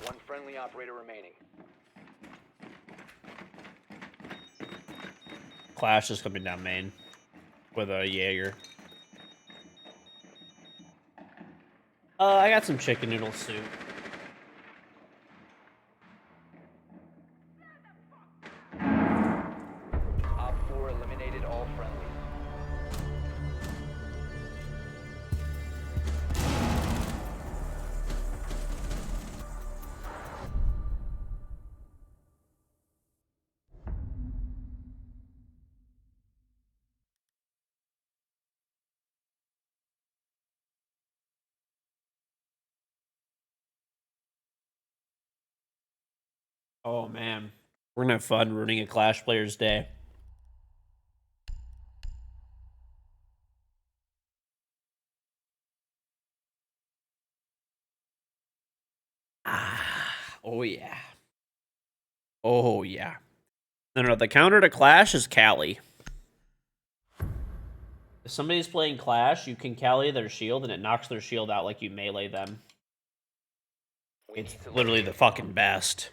[SPEAKER 2] One friendly operator remaining.
[SPEAKER 1] Clash is coming down main with a Jaeger. I got some chicken noodle soup.
[SPEAKER 2] Op 4 eliminated all friendlies.
[SPEAKER 1] Oh man, we're gonna have fun ruining a Clash player's day. Oh yeah. Oh yeah. No, the counter to Clash is Callie. If somebody's playing Clash, you can Callie their shield and it knocks their shield out like you melee them.
[SPEAKER 2] We
[SPEAKER 1] It's
[SPEAKER 2] need to
[SPEAKER 1] literally the fucking best.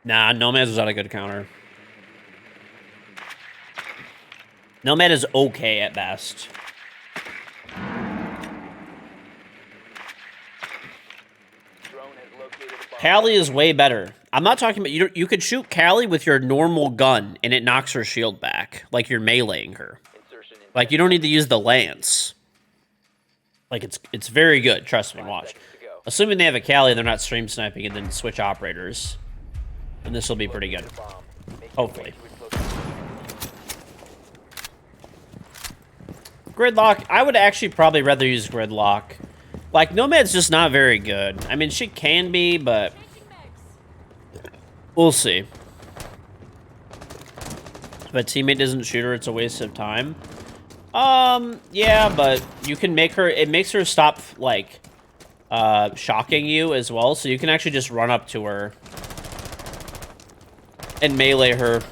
[SPEAKER 1] Nah, Nomad was not a good counter. Nomad is okay at best.
[SPEAKER 2] Drone has located a bomb.
[SPEAKER 1] Callie is way better. I'm not talking about you could shoot Callie with your normal gun and it knocks her shield back, like you're meleeing her.
[SPEAKER 2] Insertion in
[SPEAKER 1] Like you don't need to use the lance. Like it's very good. Trust me,
[SPEAKER 2] 5
[SPEAKER 1] watch.
[SPEAKER 2] seconds to go.
[SPEAKER 1] Assuming they have a Callie, they're not stream sniping and then switch operators, and this will be pretty good.
[SPEAKER 2] Located a bomb. Make your way
[SPEAKER 1] Hopefully.
[SPEAKER 2] to its location.
[SPEAKER 1] Gridlock, I would actually probably rather use Gridlock. Like, Nomad's just not very good. I mean, she can be, but we'll see. If a teammate doesn't shoot her, it's a waste of time. Yeah, but you can make her, it makes her stop, like, shocking you as well, so you can actually just run up to her and melee her.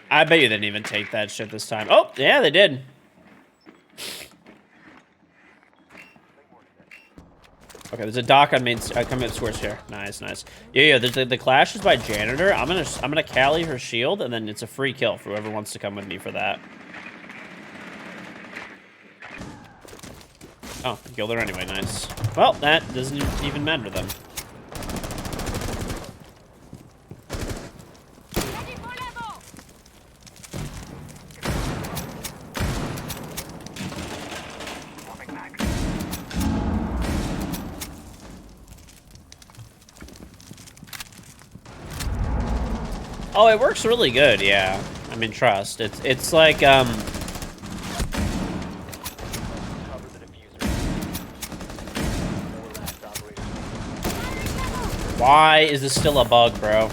[SPEAKER 1] I bet you they didn't even take that shit this time. Oh, yeah, they did. Okay, there's a dock on main. Coming at squares here. Nice, nice. Yeah. The clash is by janitor. I'm gonna Callie her shield, and then it's a free kill for whoever wants to come with me for that. Oh, killed her anyway. Nice. Well, that doesn't even matter then. Oh, it works really good, yeah. I mean, trust. It's like,
[SPEAKER 2] Cover the diffuser. 4 last operators.
[SPEAKER 1] why is this still a bug, bro?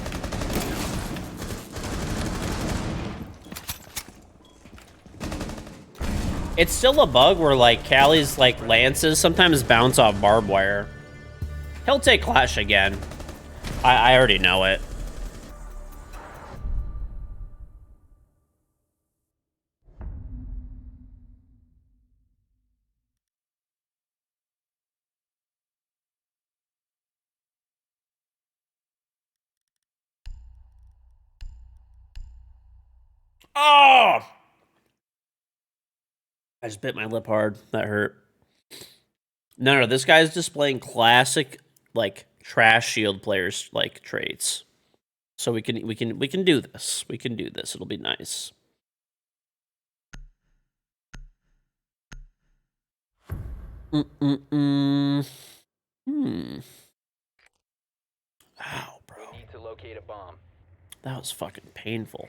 [SPEAKER 1] It's still a bug where, like, Callie's, like, lances sometimes bounce off barbed wire. He'll take Clash again. I already know it. Oh! I just bit my lip hard. That hurt. No, this guy's displaying classic, like, trash shield players, like, traits. So we can do this. We can do this. It'll be nice. Hmm. Ow, bro.
[SPEAKER 2] We need to locate a bomb.
[SPEAKER 1] That was fucking painful.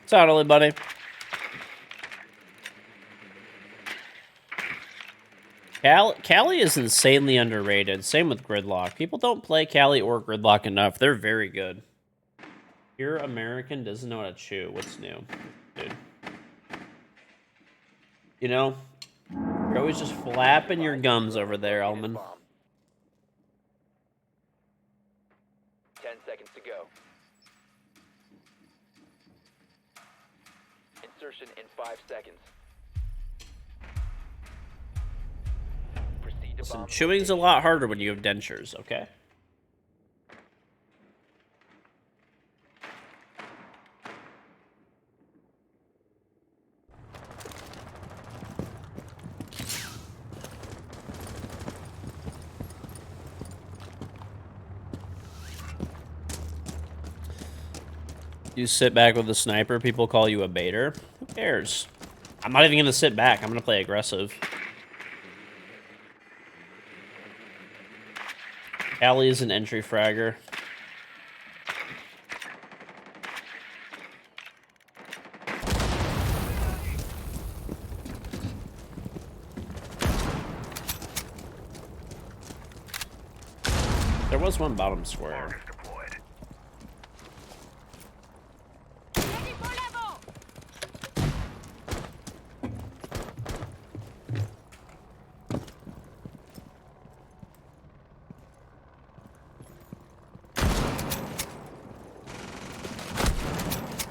[SPEAKER 1] Totally, buddy. Callie is insanely underrated. Same with Gridlock. People don't play Callie or Gridlock enough. They're very good. Pure American doesn't know how to chew. What's new? Dude. You know, you're always just flapping your gums over there, Elman.
[SPEAKER 2] Bomb. 10 seconds to go. Insertion in 5 seconds. Proceed to
[SPEAKER 1] Listen,
[SPEAKER 2] bomb
[SPEAKER 1] chewing's a
[SPEAKER 2] location.
[SPEAKER 1] lot harder when you have dentures, okay? You sit back with a sniper, people call you a baiter. Who cares? I'm not even gonna sit back. I'm gonna play aggressive. Callie is an entry fragger. There was one bottom square.
[SPEAKER 3] Is deployed.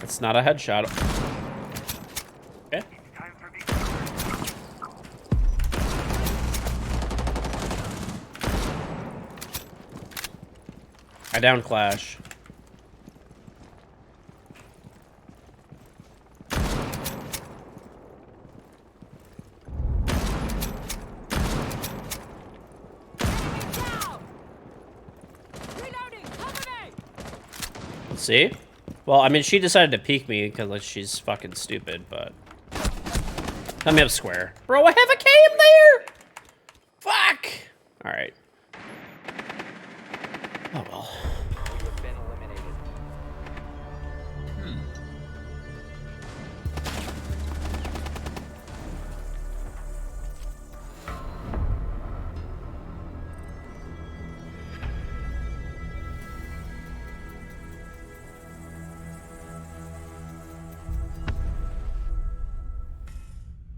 [SPEAKER 1] It's not a headshot. Okay.
[SPEAKER 3] Time for the
[SPEAKER 1] I down Clash. See? Well, I mean, she decided to peek me because like, she's fucking stupid, but... Let me up square. Bro, I have a cam there! Fuck! Alright. Oh, well.
[SPEAKER 2] You have been eliminated.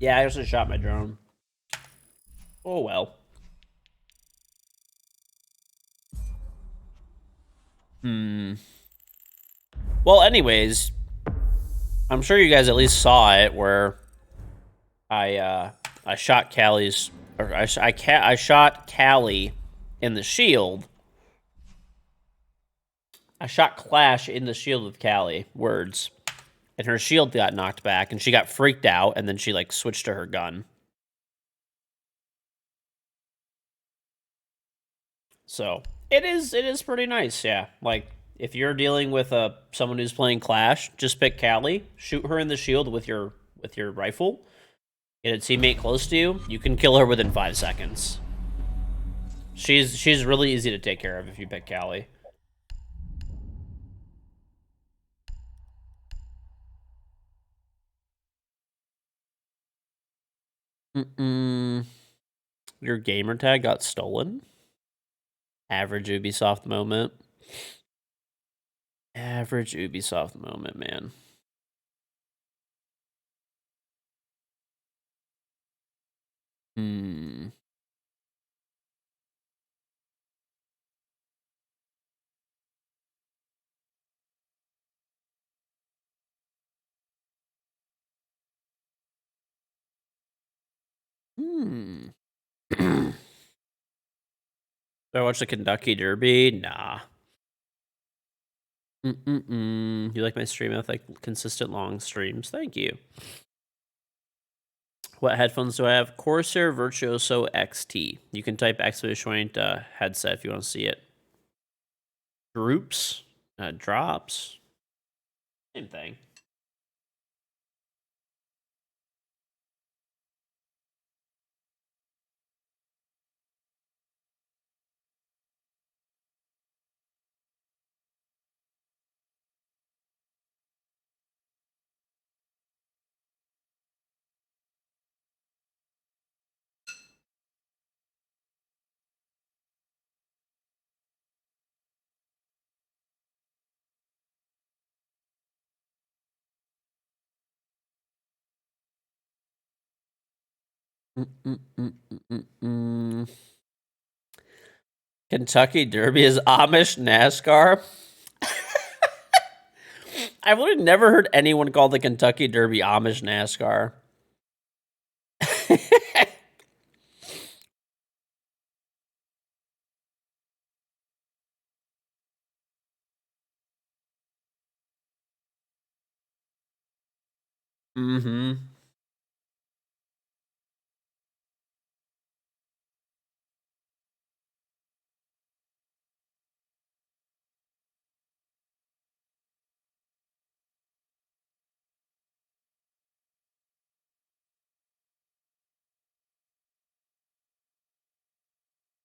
[SPEAKER 1] Yeah, I also shot my drone. Oh, well. Well, anyways, I'm sure you guys at least saw it where I shot Callie's, or I shot Callie in the shield. I shot Clash in the shield with Callie. Words. And her shield got knocked back, and she got freaked out, and then she, like, switched to her gun. So, it is pretty nice, yeah. Like, if you're dealing with someone who's playing Clash, just pick Callie, shoot her in the shield with your rifle, get a teammate close to you, you can kill her within 5 seconds. She's really easy to take care of if you pick Callie. Your gamer tag got stolen. Average Ubisoft moment. Average Ubisoft moment, man. Hmm. Hmm. Did I watch the Kentucky Derby? Nah. You like my stream with like consistent long streams? Thank you. What headphones do I have? Corsair Virtuoso XT. You can type exclamation point headset if you want to see it. Groups, drops, same thing. Kentucky Derby is Amish NASCAR. I've literally never heard anyone call the Kentucky Derby Amish NASCAR. Mm-hmm.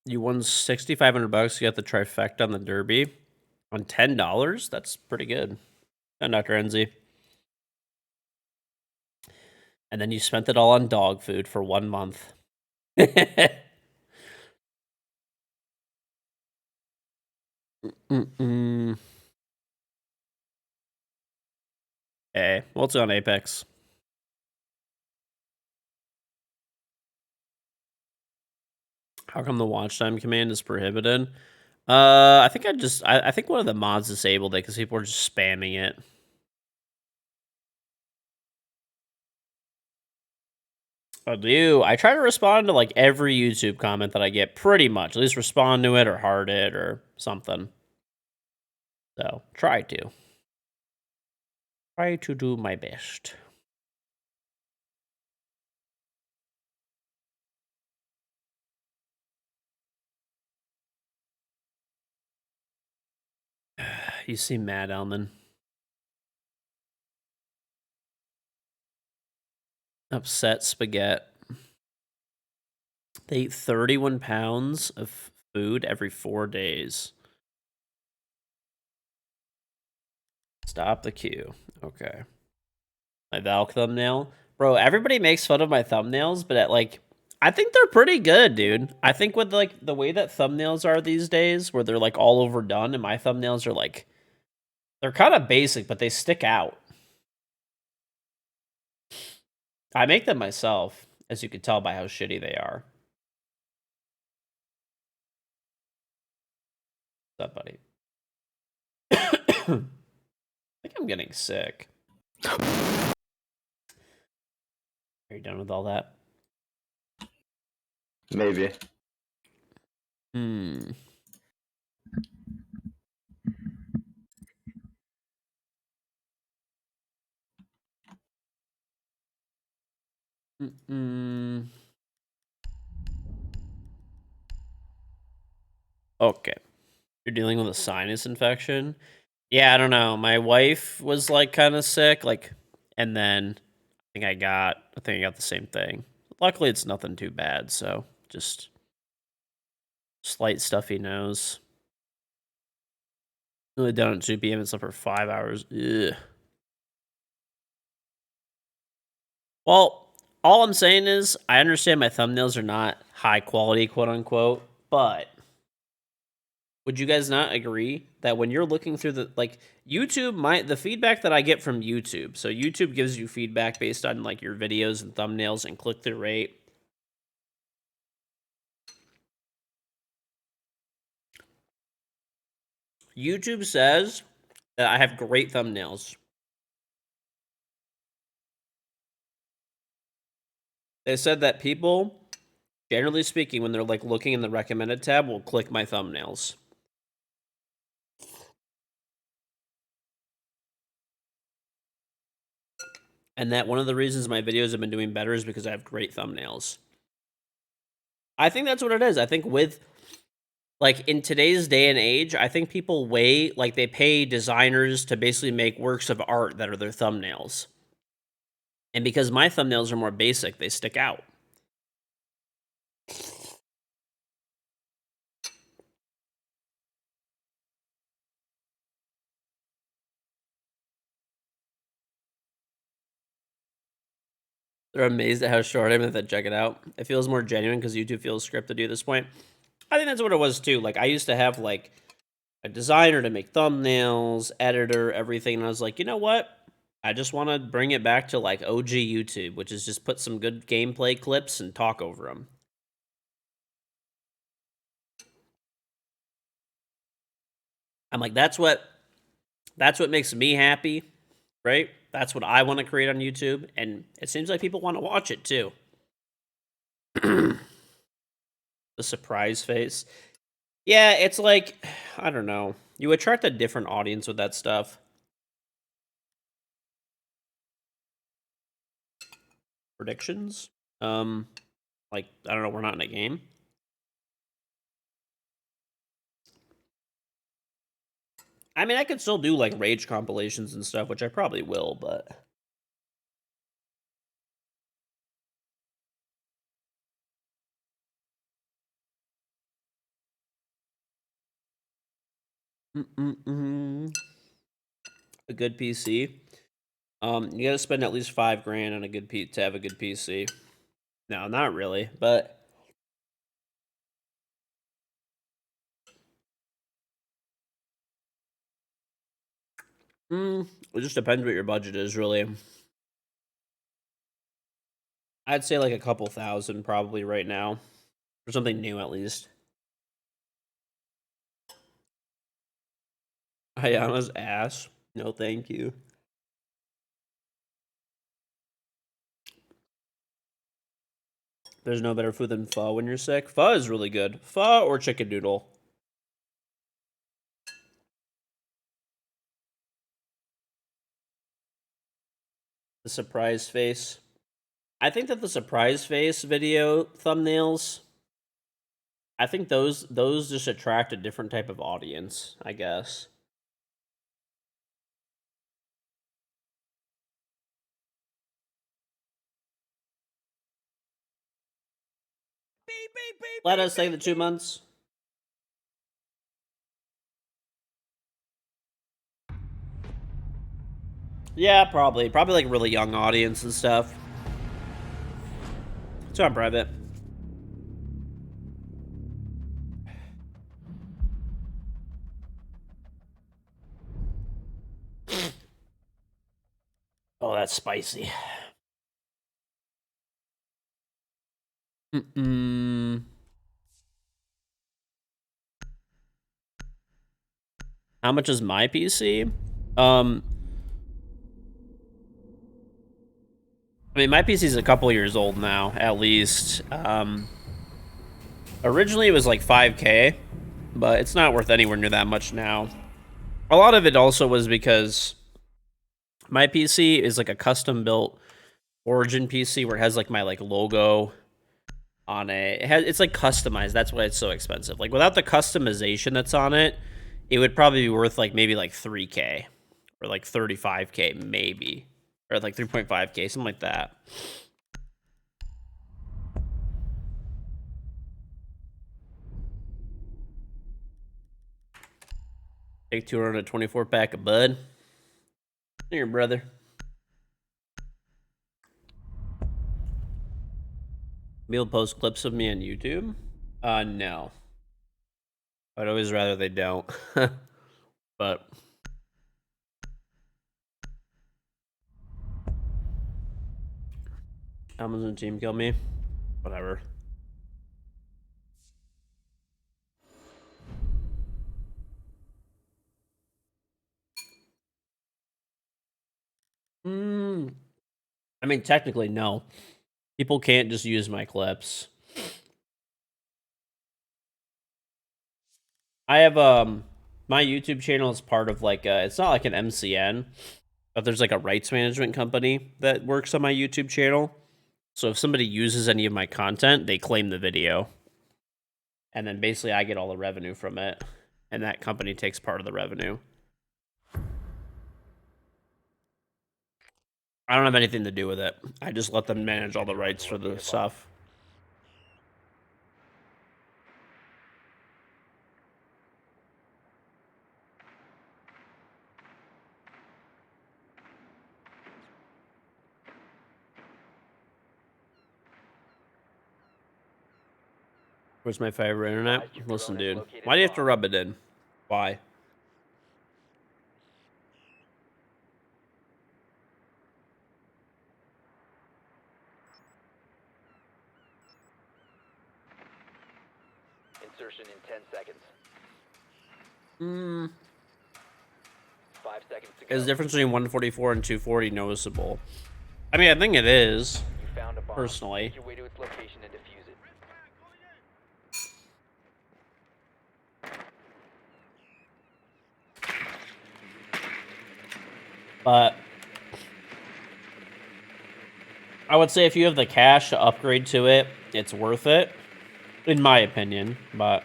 [SPEAKER 1] You won $6,500. You got the trifecta on the Derby on $10. That's pretty good. And Dr. Enzi. And then you spent it all on dog food for 1 month. Hey, what's on Apex? How come the watch time command is prohibited? I think I think one of the mods disabled it because people were just spamming it. I do. I try to respond to like every YouTube comment that I get, pretty much. At least respond to it or heart it or something. So try to. Try to do my best. You seem mad, Elman. Upset spaghetti. They eat 31 pounds of food every 4 days. Stop the queue. Okay. My Valk thumbnail. Bro, everybody makes fun of my thumbnails, but I think they're pretty good, dude. I think with like the way that thumbnails are these days, where they're like all overdone, and my thumbnails are like they're kind of basic, but they stick out. I make them myself, as you can tell by how shitty they are. What's up, buddy? I think I'm getting sick. Are you done with all that?
[SPEAKER 5] Maybe.
[SPEAKER 1] Hmm. Okay. You're dealing with a sinus infection? Yeah, I don't know. My wife was like kind of sick, and then I got the same thing. Luckily, it's nothing too bad, so just Slight stuffy nose. Really down at 2 p.m. and slept for 5 hours. Ugh. Well, all I'm saying is I understand my thumbnails are not high quality, quote unquote, but would you guys not agree that when you're looking through the YouTube, the feedback that I get from YouTube, so YouTube gives you feedback based on like your videos and thumbnails and click-through rate. YouTube says that I have great thumbnails. They said that people, generally speaking, when they're like looking in the recommended tab, will click my thumbnails. And that one of the reasons my videos have been doing better is because I have great thumbnails. I think that's what it is. I think with, like, in today's day and age, I think people they pay designers to basically make works of art that are their thumbnails. And because my thumbnails are more basic, they stick out. They're amazed at how short I am if they check it out. It feels more genuine because YouTube feels scripted to this point. I think that's what it was too. Like, I used to have like a designer to make thumbnails, editor, everything, and I was like, you know what? I just want to bring it back to like OG YouTube, which is just put some good gameplay clips and talk over them. I'm like, that's what makes me happy, right? That's what I want to create on YouTube, and it seems like people want to watch it too. The surprise face. Yeah, it's like, I don't know. You attract a different audience with that stuff. Predictions? Like, I don't know, we're not in a game. I mean, I could still do, like, rage compilations and stuff, which I probably will, but... A good PC. You gotta spend at least $5 grand on a good to have a good PC. No, not really, but... it just depends what your budget is, really. I'd say like a couple thousand probably right now. For something new, at least. Ayana's ass. No, thank you. There's no better food than pho when you're sick. Pho is really good. Pho or chicken noodle. The surprise face. I think that the surprise face video thumbnails, I think those just attract a different type of audience, I guess. Let us say the 2 months. Yeah, probably. Probably like really young audience and stuff. It's on private. Oh, that's spicy. How much is my PC? I mean, my PC is a couple years old now, at least. Originally, it was like 5K, but it's not worth anywhere near that much now. A lot of it also was because my PC is like a custom-built Origin PC where it has like my like logo on it. It's like customized. That's why it's so expensive. Like without the customization that's on it, it would probably be worth like maybe like 3K or like 35K maybe, or like 3.5K, something like that. Take 224 pack of bud. Here, brother. Meal post clips of me on YouTube? No. I'd always rather they don't. But Amazon team kill me. Whatever. I mean, technically, no. People can't just use my clips. I have my YouTube channel is part of like it's not like an MCN, but there's like a rights management company that works on my YouTube channel. So if somebody uses any of my content, they claim the video. And then basically I get all the revenue from it, and that company takes part of the revenue. I don't have anything to do with it. I just let them manage all the rights for the stuff. Where's my favorite internet? Listen, dude. Why do you have to rub it in? Why?
[SPEAKER 2] Insertion in 10 seconds. 5 seconds to go.
[SPEAKER 1] Is the difference between 144 and 240 noticeable? I mean, I think it is.
[SPEAKER 2] You found a bomb.
[SPEAKER 1] Personally.
[SPEAKER 2] Make your way to its location and defuse it.
[SPEAKER 1] But I would say if you have the cash to upgrade to it, it's worth it, in my opinion. But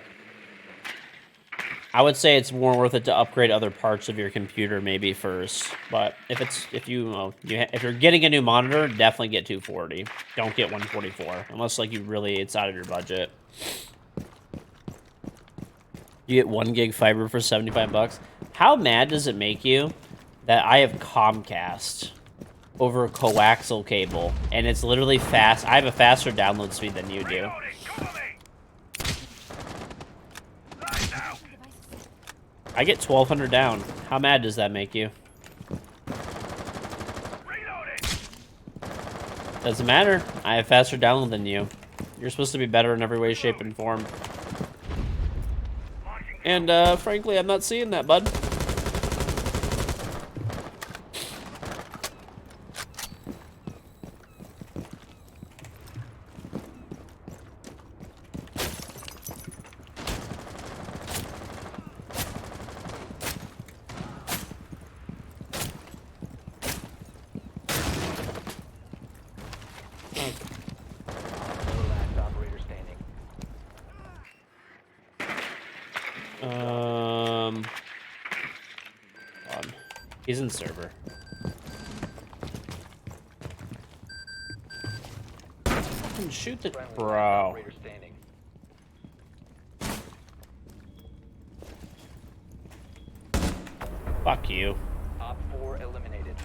[SPEAKER 1] I would say it's more worth it to upgrade other parts of your computer maybe first. But if you're getting a new monitor, definitely get 240. Don't get 144 unless like it's out of your budget. You get 1 gig fiber for 75 bucks. How mad does it make you that I have Comcast over coaxial cable, and it's literally fast? I have a faster download speed than you do.
[SPEAKER 3] Reloading. Cover me. Lights out.
[SPEAKER 1] I get 1200 down. How mad does that make you?
[SPEAKER 3] Reloading.
[SPEAKER 1] Doesn't matter. I have faster download than you. You're supposed to be better in every way, shape, and form. And frankly, I'm not seeing that, bud.
[SPEAKER 2] Last operator standing.
[SPEAKER 1] Hold on. He's in server. Fucking shoot the
[SPEAKER 2] Friendly last
[SPEAKER 1] bro.
[SPEAKER 2] operator standing.
[SPEAKER 1] Fuck you.
[SPEAKER 2] Op 4 eliminated.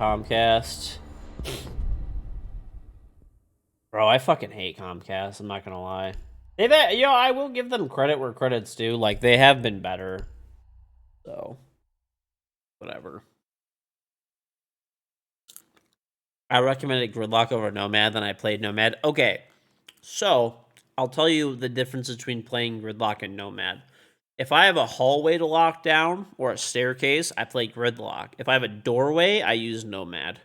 [SPEAKER 1] Comcast. Bro, I fucking hate Comcast. I'm not gonna lie. I will give them credit where credit's due. Like, they have been better. So, whatever. I recommended Gridlock over Nomad, then I played Nomad. Okay, so I'll tell you the difference between playing Gridlock and Nomad. If I have a hallway to lock down or a staircase, I play Gridlock. If I have a doorway, I use Nomad.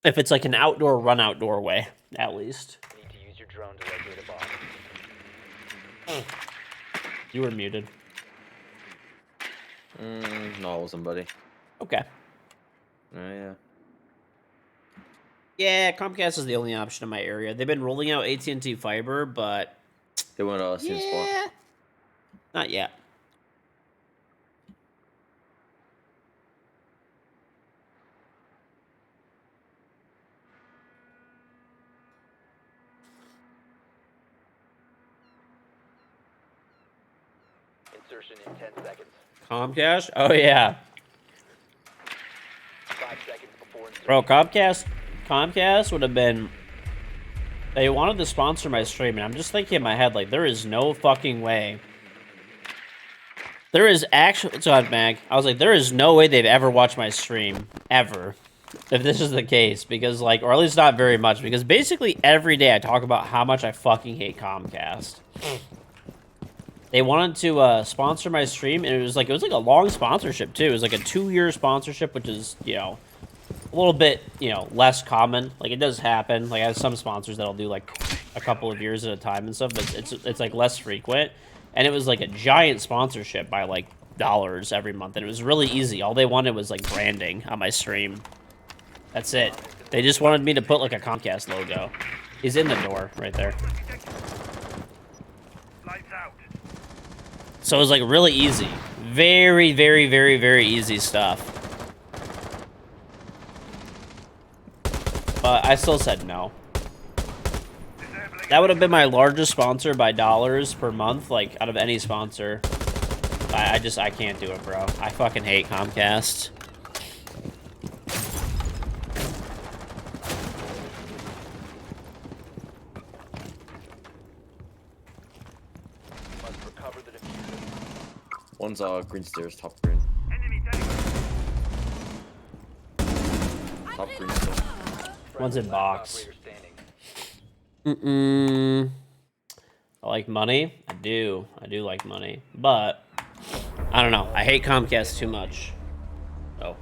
[SPEAKER 1] If it's like an outdoor run-out doorway, at least.
[SPEAKER 2] Need to use your drone to locate a bomb.
[SPEAKER 1] You were muted.
[SPEAKER 5] No, I wasn't, buddy.
[SPEAKER 1] Okay.
[SPEAKER 5] Oh, yeah.
[SPEAKER 1] Yeah, Comcast is the only option in my area. They've been rolling out AT&T fiber, but
[SPEAKER 5] They went same spot.
[SPEAKER 1] not yet.
[SPEAKER 2] insertion in 10 seconds.
[SPEAKER 1] Comcast? Oh yeah.
[SPEAKER 2] 5 seconds before insertion.
[SPEAKER 1] Bro, Comcast would have been... They wanted to sponsor my stream, and I'm just thinking in my head, like, there is no fucking way. There is actually... It's on Mag. I was like, there is no way they've ever watched my stream. Ever. If this is the case. Because, like, or at least not very much. Because basically every day I talk about how much I fucking hate Comcast. They wanted to sponsor my stream, and it was like a long sponsorship, too. It was like a 2-year sponsorship, which is, you know... a little bit, you know, less common. Like, it does happen. Like, I have some sponsors that'll do, like, a couple of years at a time and stuff, but it's like, less frequent. And it was, like, a giant sponsorship by, like, dollars every month. And it was really easy. All they wanted was, like, branding on my stream. That's it. They just wanted me to put, like, a Comcast logo. He's in the door right there.
[SPEAKER 3] Lights out.
[SPEAKER 1] So it was, like, really easy. Very, very, very, very easy stuff. But I still said no. That would have been my largest sponsor by dollars per month, like, out of any sponsor. I can't do it, bro. I fucking hate Comcast.
[SPEAKER 2] Must recover the diffuser.
[SPEAKER 5] One's green stairs, top green.
[SPEAKER 3] Enemy tank.
[SPEAKER 5] Top green stairs.
[SPEAKER 1] One's in box.
[SPEAKER 2] Operator standing.
[SPEAKER 1] I like money. I do like money. But, I don't know. I hate Comcast too much. Oh.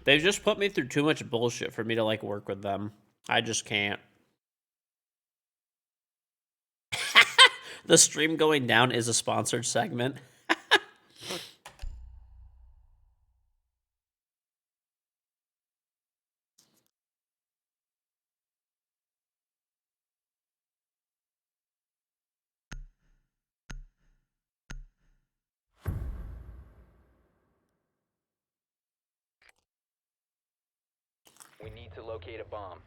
[SPEAKER 1] They've just put me through too much bullshit for me to, like, work with them. I just can't. The stream going down is a sponsored segment.
[SPEAKER 2] We need to locate a bomb.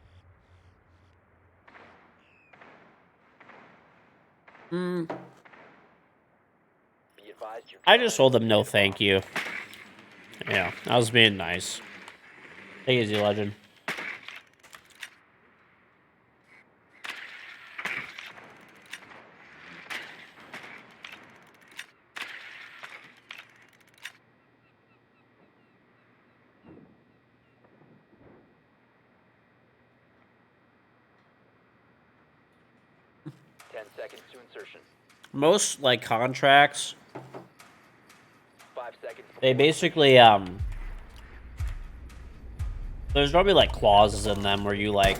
[SPEAKER 2] Be advised your
[SPEAKER 1] I just told them no thank you. Yeah, I was being nice. Take it easy, legend.
[SPEAKER 2] to insertion.
[SPEAKER 1] Most, like, contracts,
[SPEAKER 2] 5 seconds.
[SPEAKER 1] they basically, there's normally, like, clauses in them where you, like,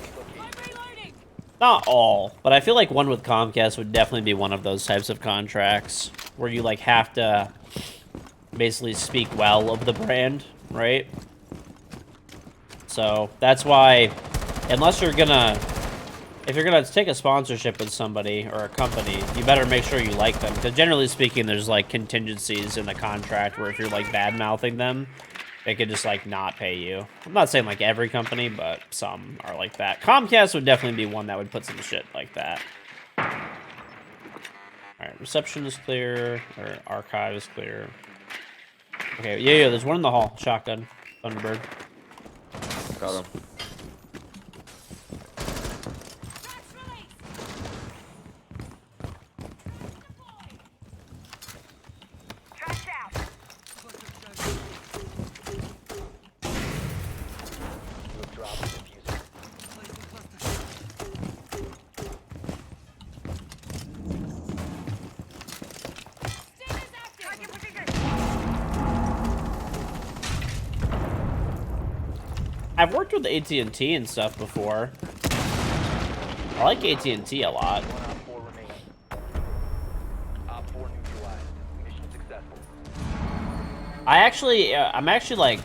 [SPEAKER 1] not all, but I feel like one with Comcast would definitely be one of those types of contracts where you, like, have to basically speak well of the brand, right? So, that's why, unless you're gonna, if you're gonna take a sponsorship with somebody or a company, you better make sure you like them. Because generally speaking, there's, like, contingencies in the contract where if you're, like, bad-mouthing them, they could just, like, not pay you. I'm not saying, like, every company, but some are like that. Comcast would definitely be one that would put some shit like that. Alright, reception is clear, or archive is clear. Okay, yeah, there's one in the hall. Shotgun. Thunderbird.
[SPEAKER 5] Got him.
[SPEAKER 4] Trash out.
[SPEAKER 2] You have dropped the diffuser.
[SPEAKER 4] Target position.
[SPEAKER 1] I've worked with AT&T and stuff before. I like AT&T a lot.
[SPEAKER 2] One Op 4 remaining. Op 4 neutralized. Mission successful.
[SPEAKER 1] I'm actually like,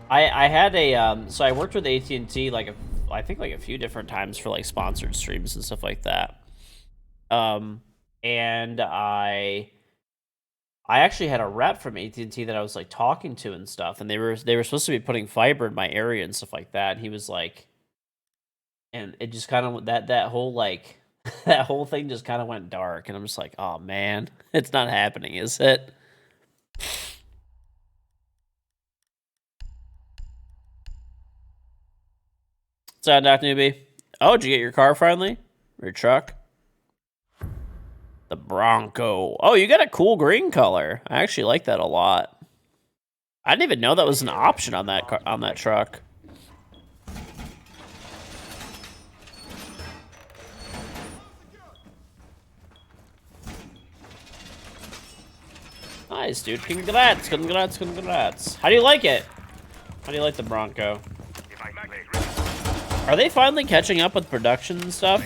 [SPEAKER 1] I had a, so I worked with AT&T like, I think like a few different times for like sponsored streams and stuff like that. And I I actually had a rep from AT&T that I was like talking to and stuff, and they were supposed to be putting fiber in my area and stuff like that. And he was like, and it just kind of that whole like that whole thing just kind of went dark, and I'm just like, oh man, it's not happening, is it? What's up, Doc Newbie? Oh, did you get your car finally? Or your truck? The Bronco. Oh, you got a cool green color. I actually like that a lot. I didn't even know that was an option on that truck. Nice, dude. Congrats, congrats, congrats. How do you like it? How do you like the Bronco? Are they finally catching up with production and stuff?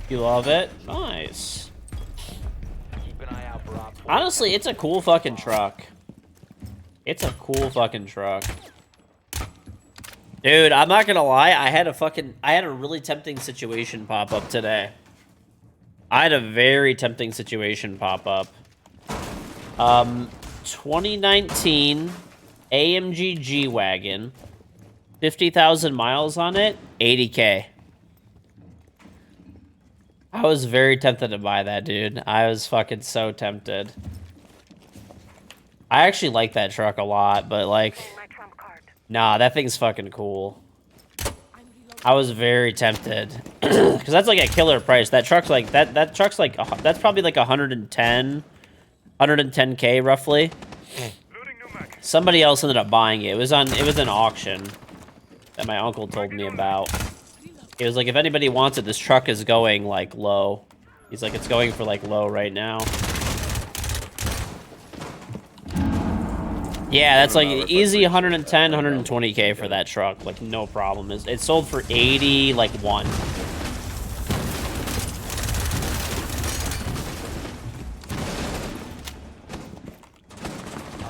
[SPEAKER 1] You love it? Nice.
[SPEAKER 2] Keep an eye out for Op 4.
[SPEAKER 1] Honestly, it's a cool fucking truck. It's a cool fucking truck. Dude, I'm not gonna lie, I had a really tempting situation pop up today. I had a very tempting situation pop up. 2019 AMG G-Wagon, 50,000 miles on it, 80K. I was very tempted to buy that, dude. I was fucking so tempted. I actually like that truck a lot, but like, nah, that thing's fucking cool. I was very tempted because that's like a killer price. That truck's like that truck's like that's probably like 110K roughly. Somebody else ended up buying it. It was an auction that my uncle told me about. It was like, if anybody wants it, this truck is going like low. He's like, it's going for like low right now. Yeah, that's like easy 110, 120K for that truck. Like, no problem. It sold for 80, like, one.
[SPEAKER 2] Op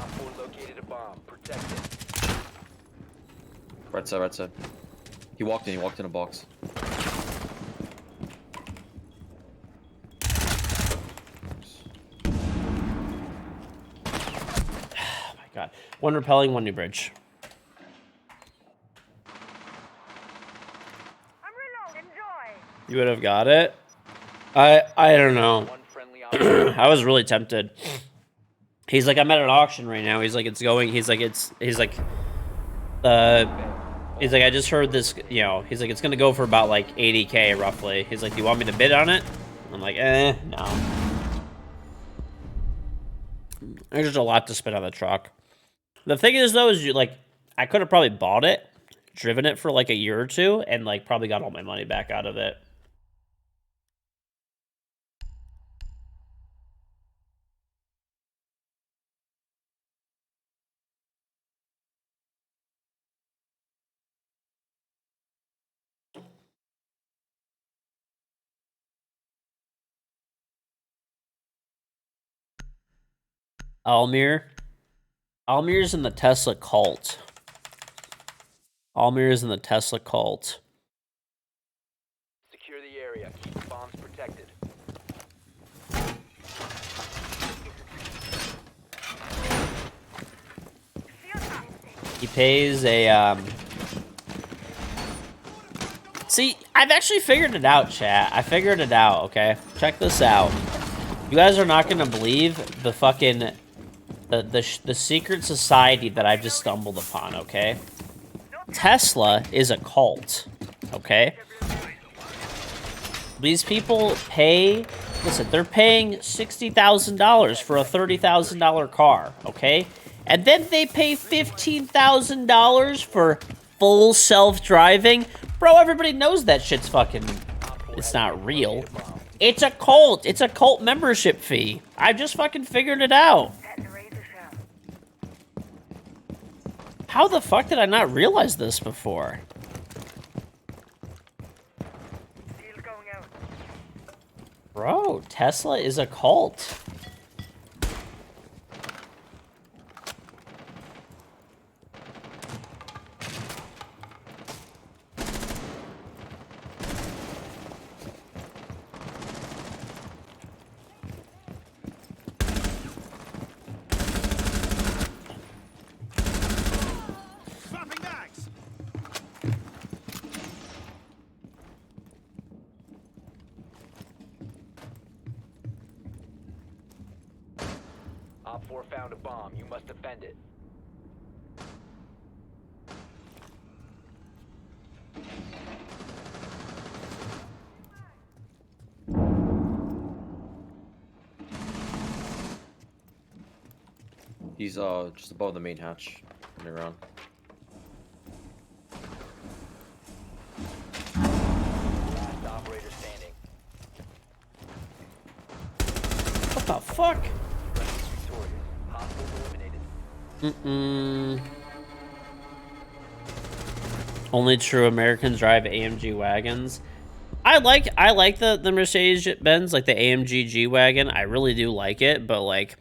[SPEAKER 2] 4 located a bomb. Protect it.
[SPEAKER 5] Right side, right side. He walked in a box.
[SPEAKER 1] God. One repelling, one new bridge.
[SPEAKER 4] I'm reloading, enjoy.
[SPEAKER 1] You would have got it? I don't know.
[SPEAKER 2] One friendly
[SPEAKER 1] I was really tempted. He's like, I'm at an auction right now. He's like, I just heard this, you know, he's like, it's gonna go for about like 80K roughly. He's like, do you want me to bid on it? I'm like, no. There's just a lot to spend on the truck. The thing is, though, is I could have probably bought it, driven it for like a year or two, and like probably got all my money back out of it. Almir's in the Tesla cult. Almir's in the Tesla cult.
[SPEAKER 2] Secure the area. Keep the bombs protected.
[SPEAKER 1] He pays a, See, I've actually figured it out, chat. I figured it out, okay? Check this out. You guys are not gonna believe the fucking... The secret society that I've just stumbled upon, okay? Tesla is a cult, okay? These people pay... Listen, they're paying $60,000 for a $30,000 car, okay? And then they pay $15,000 for full self-driving. Bro, everybody knows that shit's fucking... It's not real. It's a cult. It's a cult membership fee. I just fucking figured it out. How the fuck did I not realize this before? Bro, Tesla is a cult.
[SPEAKER 3] Swapping mags.
[SPEAKER 2] Op 4 found a bomb. You must defend it.
[SPEAKER 5] He's just above the main hatch. Running around.
[SPEAKER 2] Last operator standing.
[SPEAKER 1] What the fuck?
[SPEAKER 2] Friendly victorious. Hostiles eliminated.
[SPEAKER 1] Only true Americans drive AMG wagons. I like the Mercedes Benz, like the AMG G wagon. I really do like it, but like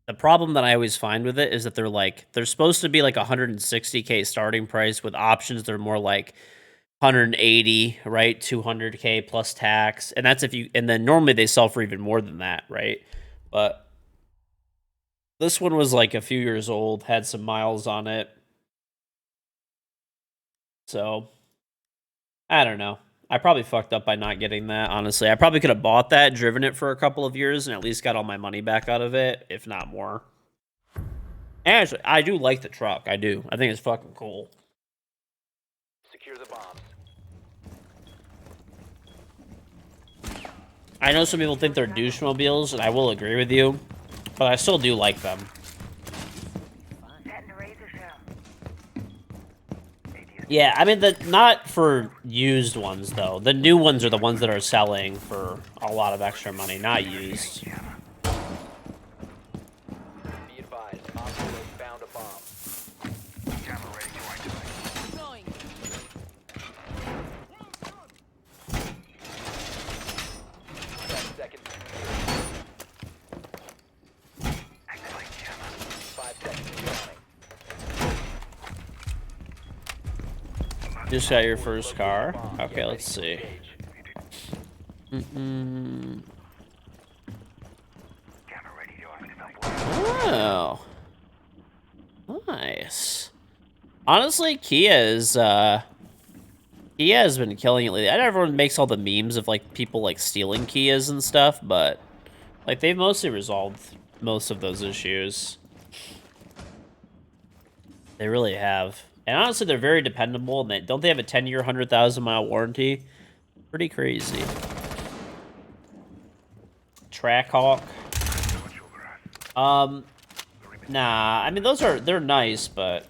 [SPEAKER 1] the problem that I always find with it is that they're supposed to be like 160K starting price with options that are more like 180, right? 200K plus tax. And that's if you, and then normally they sell for even more than that, right? But this one was like a few years old, had some miles on it. So I don't know. I probably fucked up by not getting that, honestly. I probably could have bought that, driven it for a couple of years, and at least got all my money back out of it, if not more. And actually, I do like the truck. I do. I think it's fucking cool.
[SPEAKER 2] Secure the bombs.
[SPEAKER 1] I know some people think they're douchemobiles, and I will agree with you, but I still do like them.
[SPEAKER 4] Heading to Razor Shell.
[SPEAKER 1] Yeah, I mean, not for used ones, though. The new ones are the ones that are selling for a lot of extra money, not used.
[SPEAKER 2] Be advised. Op 4 has found a bomb.
[SPEAKER 3] Camera ready to activate.
[SPEAKER 2] 10 seconds.
[SPEAKER 3] Activate camera.
[SPEAKER 2] 5 seconds counting.
[SPEAKER 1] Just got your first car. Okay,
[SPEAKER 2] Get
[SPEAKER 1] let's
[SPEAKER 2] ready
[SPEAKER 1] see.
[SPEAKER 2] to engage.
[SPEAKER 3] Camera ready to activate.
[SPEAKER 1] Oh. Nice. Honestly, Kia has been killing it lately. I know everyone makes all the memes of like people like stealing Kias and stuff, but like they've mostly resolved most of those issues. They really have. And honestly, they're very dependable. And don't they have a 10-year, 100,000-mile warranty? Pretty crazy. Trackhawk. Nah. I mean, they're nice, but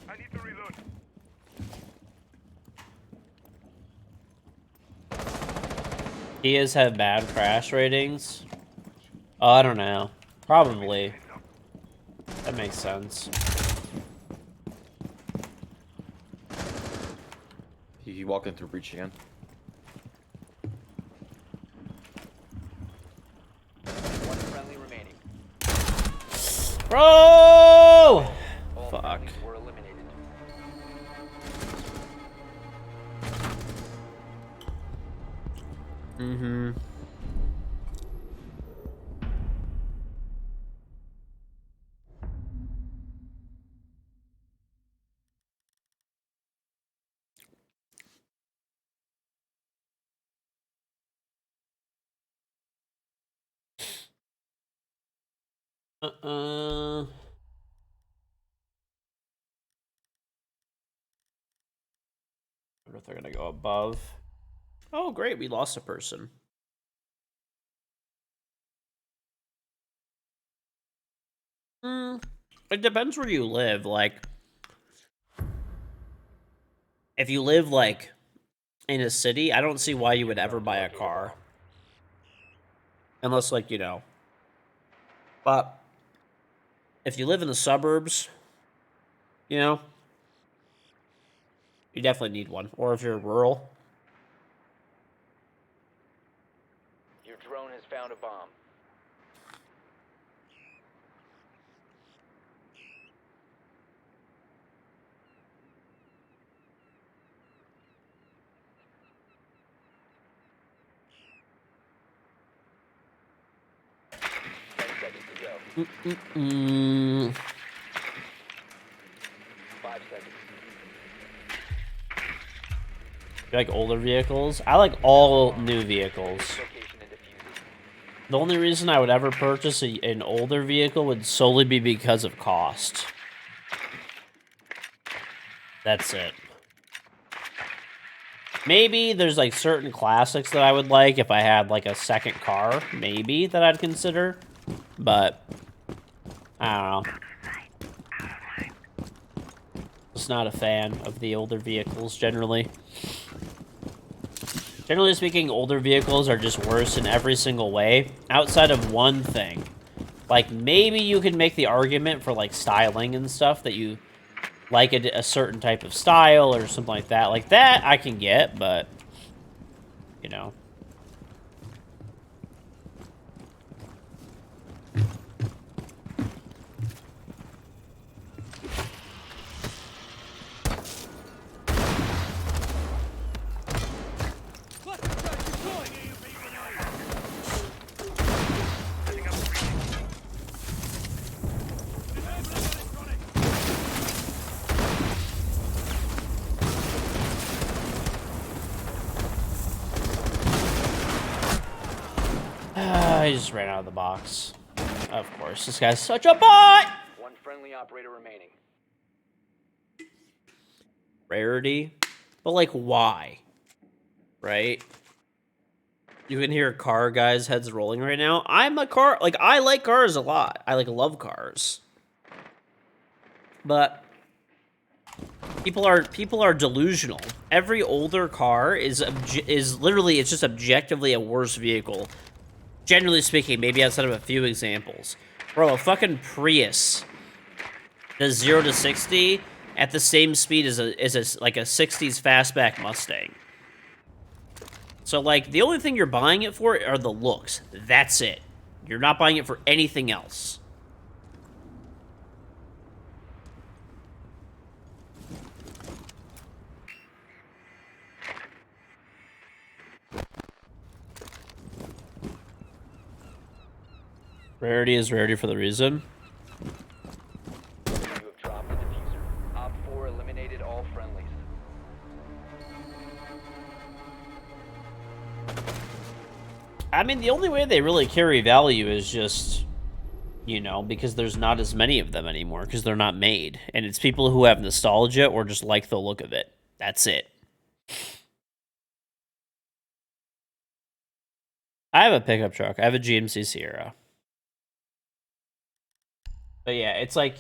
[SPEAKER 3] I need to reload.
[SPEAKER 1] Kias have bad crash ratings. Oh, I don't know. Probably. That makes sense.
[SPEAKER 5] He walked in through breach again.
[SPEAKER 2] One friendly remaining.
[SPEAKER 1] Bro!
[SPEAKER 2] All
[SPEAKER 1] Fuck.
[SPEAKER 2] friendlies were eliminated.
[SPEAKER 1] Mm-hmm. Uh-uh. Wonder if they're gonna go above. Oh, great, we lost a person. It depends where you live. Like, if you live, like, in a city, I don't see why you would ever buy a car. Unless, like, you know. But if you live in the suburbs, you know, you definitely need one. Or if you're rural.
[SPEAKER 2] Your drone has found a bomb.
[SPEAKER 1] Mm-mm-mm.
[SPEAKER 2] 5 seconds.
[SPEAKER 1] You like older vehicles? I like all new vehicles.
[SPEAKER 2] Location and defuse it.
[SPEAKER 1] The only reason I would ever purchase an older vehicle would solely be because of cost. That's it. Maybe there's like certain classics that I would like if I had like a second car, maybe that I'd consider. But I don't know. Just not a fan of the older vehicles generally. Generally speaking, older vehicles are just worse in every single way, outside of one thing. Like, maybe you could make the argument for, like, styling and stuff, that you like a certain type of style or something like that. Like, that I can get, but, you know. I just ran out of the box. Of course, this guy's such a bot!
[SPEAKER 2] One friendly operator remaining.
[SPEAKER 1] Rarity? But, like, why? Right? You can hear car guys' heads rolling right now. I'm a car... Like, I like cars a lot. I, like, love cars. But... People are delusional. Every older car is literally... It's just objectively a worse vehicle. Generally speaking, maybe outside of a few examples. Bro, a fucking Prius does 0 to 60 at the same speed as a 60s fastback Mustang. So, like, the only thing you're buying it for are the looks. That's it. You're not buying it for anything else. Rarity is rarity for the reason.
[SPEAKER 2] You have dropped the diffuser. Op 4 eliminated all friendlies.
[SPEAKER 1] I mean, the only way they really carry value is just, you know, because there's not as many of them anymore, because they're not made. And it's people who have nostalgia or just like the look of it. That's it. I have a pickup truck. I have a GMC Sierra. But yeah, it's like,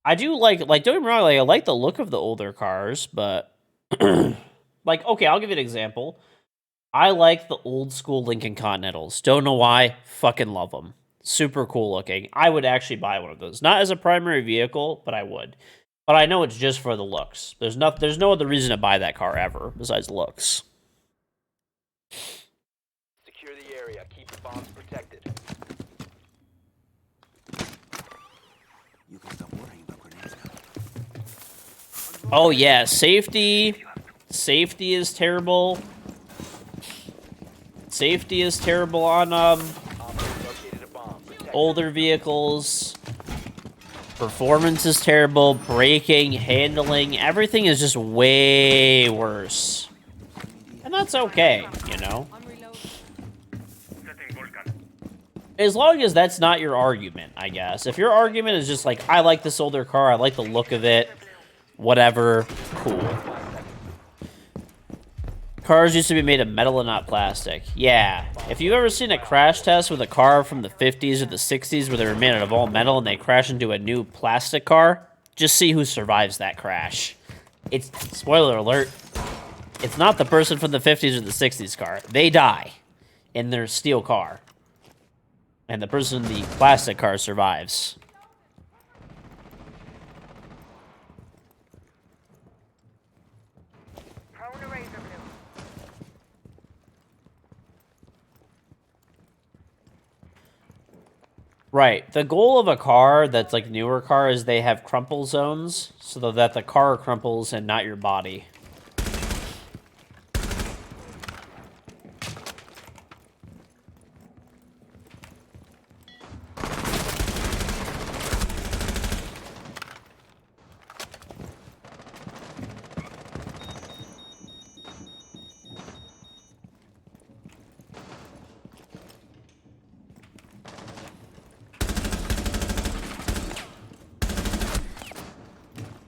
[SPEAKER 1] I do like, don't get me wrong, like, I like the look of the older cars, but, like, okay, I'll give you an example. I like the old school Lincoln Continentals. Don't know why, fucking love them. Super cool looking. I would actually buy one of those. Not as a primary vehicle, but I would. But I know it's just for the looks. There's no other reason to buy that car ever, besides looks.
[SPEAKER 2] Secure the area. Keep the bombs protected.
[SPEAKER 6] You can stop worrying about grenades now.
[SPEAKER 1] Oh yeah, safety. Safety is terrible. Safety is terrible on
[SPEAKER 2] Operator located a bomb. Protect
[SPEAKER 1] older vehicles. Performance is terrible. Braking, handling, everything is just way worse. And that's okay, you know?
[SPEAKER 3] Setting Volcan.
[SPEAKER 1] As long as that's not your argument, I guess. If your argument is just like, I like this older car, I like the look of it, whatever, cool. Cars used to be made of metal and not plastic. Yeah. If you've ever seen a crash test with a car from the 50s or the 60s where they were made out of all metal and they crash into a new plastic car, just see who survives that crash. It's, spoiler alert, it's not the person from the 50s or the 60s car. They die in their steel car. And the person in the plastic car survives.
[SPEAKER 4] Prone to razor blue.
[SPEAKER 1] Right. The goal of a car that's like newer car is they have crumple zones so that the car crumples and not your body.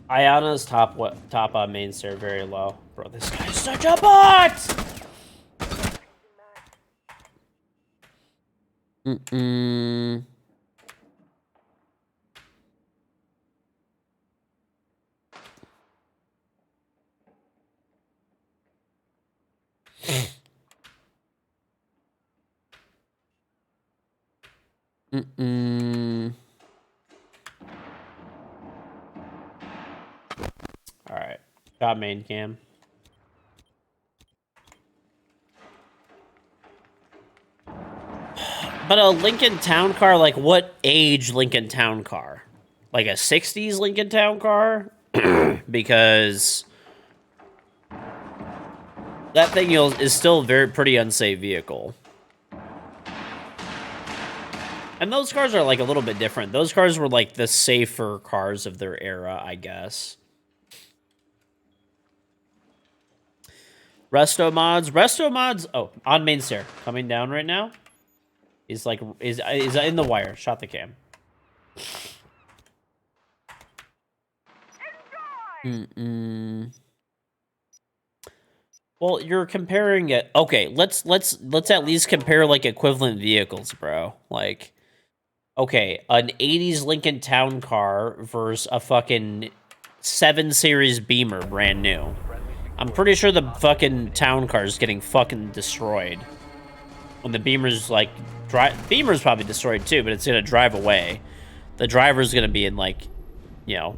[SPEAKER 1] Ayana's top on main stair very low. Bro, this guy's such a bot! Mm-mm. Mm-mm. Alright. Got main cam. But a Lincoln Town Car, like what age Lincoln Town Car? Like a 60s Lincoln Town Car? Because that thing is still a pretty unsafe vehicle. And those cars are like a little bit different. Those cars were like the safer cars of their era, I guess. Resto mods. Oh, on main stair, coming down right now. Is in the wire. Shot the cam. Well, you're comparing it. Okay, let's at least compare like equivalent vehicles, bro. Like, okay, an 80s Lincoln Town Car versus a fucking 7 Series Beamer, brand new. I'm pretty sure the fucking Town Car is getting fucking destroyed. When the Beamer's like Beamer's probably destroyed too, but it's gonna drive away. The driver's gonna be in like, you know,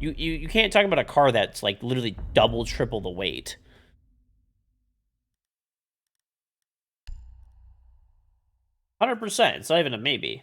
[SPEAKER 1] you can't talk about a car that's like literally double, triple the weight. 100%. It's not even a maybe.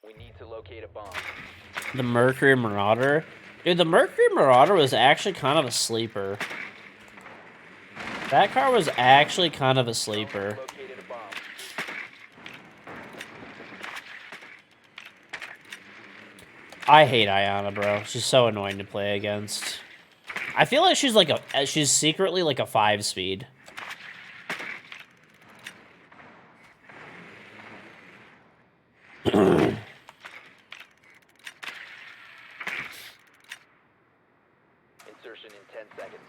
[SPEAKER 2] We need to locate a bomb.
[SPEAKER 1] The Mercury Marauder. Dude, the Mercury Marauder was actually kind of a sleeper. That car was actually kind of a sleeper.
[SPEAKER 2] Located a bomb.
[SPEAKER 1] I hate Ayana, bro. She's so annoying to play against. I feel like she's secretly like a 5-speed.
[SPEAKER 2] Insertion in 10 seconds.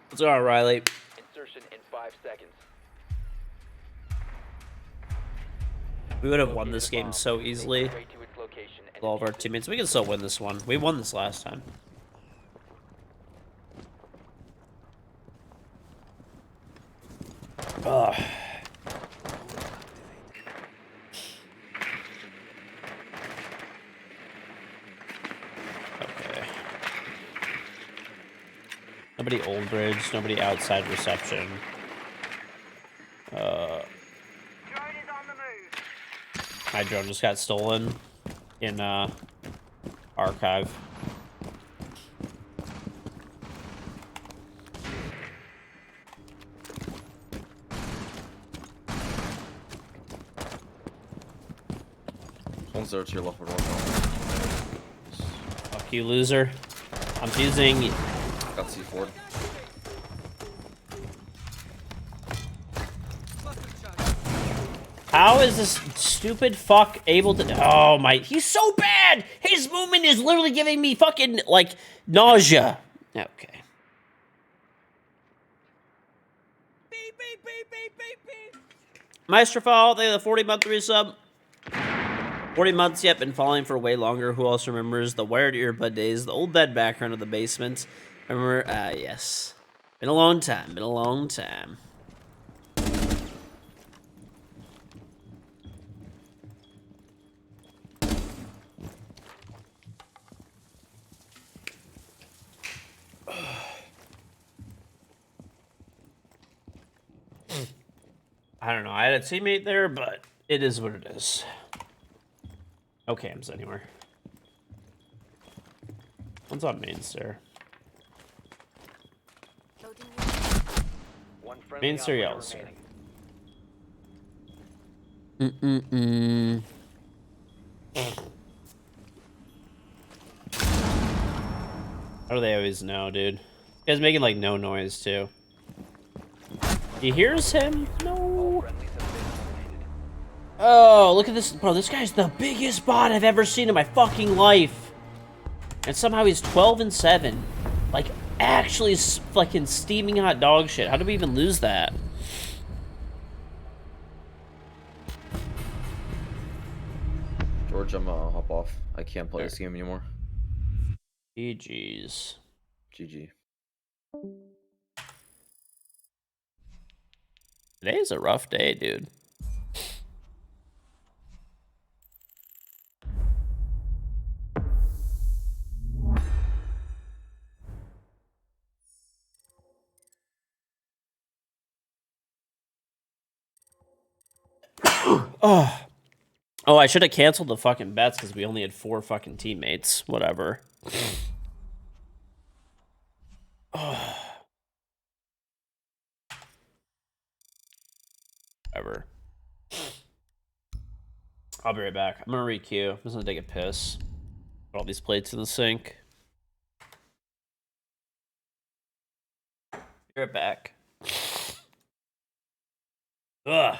[SPEAKER 1] What's all right, Riley?
[SPEAKER 2] Insertion in 5 seconds.
[SPEAKER 1] We would have won this game so easily.
[SPEAKER 2] Make your way to its location and
[SPEAKER 1] With all of our teammates. We can still win this one. We won this last time. Ugh. Okay. Nobody Old Bridge, nobody outside reception.
[SPEAKER 4] Drone is on the move.
[SPEAKER 1] My drone just got stolen in archive.
[SPEAKER 5] One's there to your left.
[SPEAKER 1] Fuck you, loser. I'm using.
[SPEAKER 5] Got C4.
[SPEAKER 1] How is this stupid fuck able to? Oh my! He's so bad. His movement is literally giving me fucking like nausea. Okay. Meisterfall, they have a 40-month resub. 40 months yet, been falling for way longer. Who else remembers the wired earbud days, the old bed background of the basement? Remember? Yes. Been a long time. Been a long time. I don't know. I had a teammate there, but it is what it is. No cams anywhere. One's on main stair.
[SPEAKER 2] One friendly
[SPEAKER 1] Main stair,
[SPEAKER 2] operator
[SPEAKER 1] yellow stair.
[SPEAKER 2] remaining.
[SPEAKER 1] How do they always know, dude? This guy's making like no noise too. He hears him? No.
[SPEAKER 2] Friendlies have been eliminated.
[SPEAKER 1] Oh, look at this. Bro, this guy's the biggest bot I've ever seen in my fucking life. And somehow he's 12-7. Like, actually fucking steaming hot dog shit. How did we even lose that?
[SPEAKER 5] George, I'm hop off. I can't play this game anymore.
[SPEAKER 1] GG's.
[SPEAKER 5] GG.
[SPEAKER 1] Today's a rough day, dude. Oh. Oh, I should have canceled the fucking bets because we only had 4 fucking teammates. Whatever. Whatever. I'll be right back. I'm gonna re-queue. I'm just gonna take a piss. Put all these plates in the sink. Be right back. Ugh.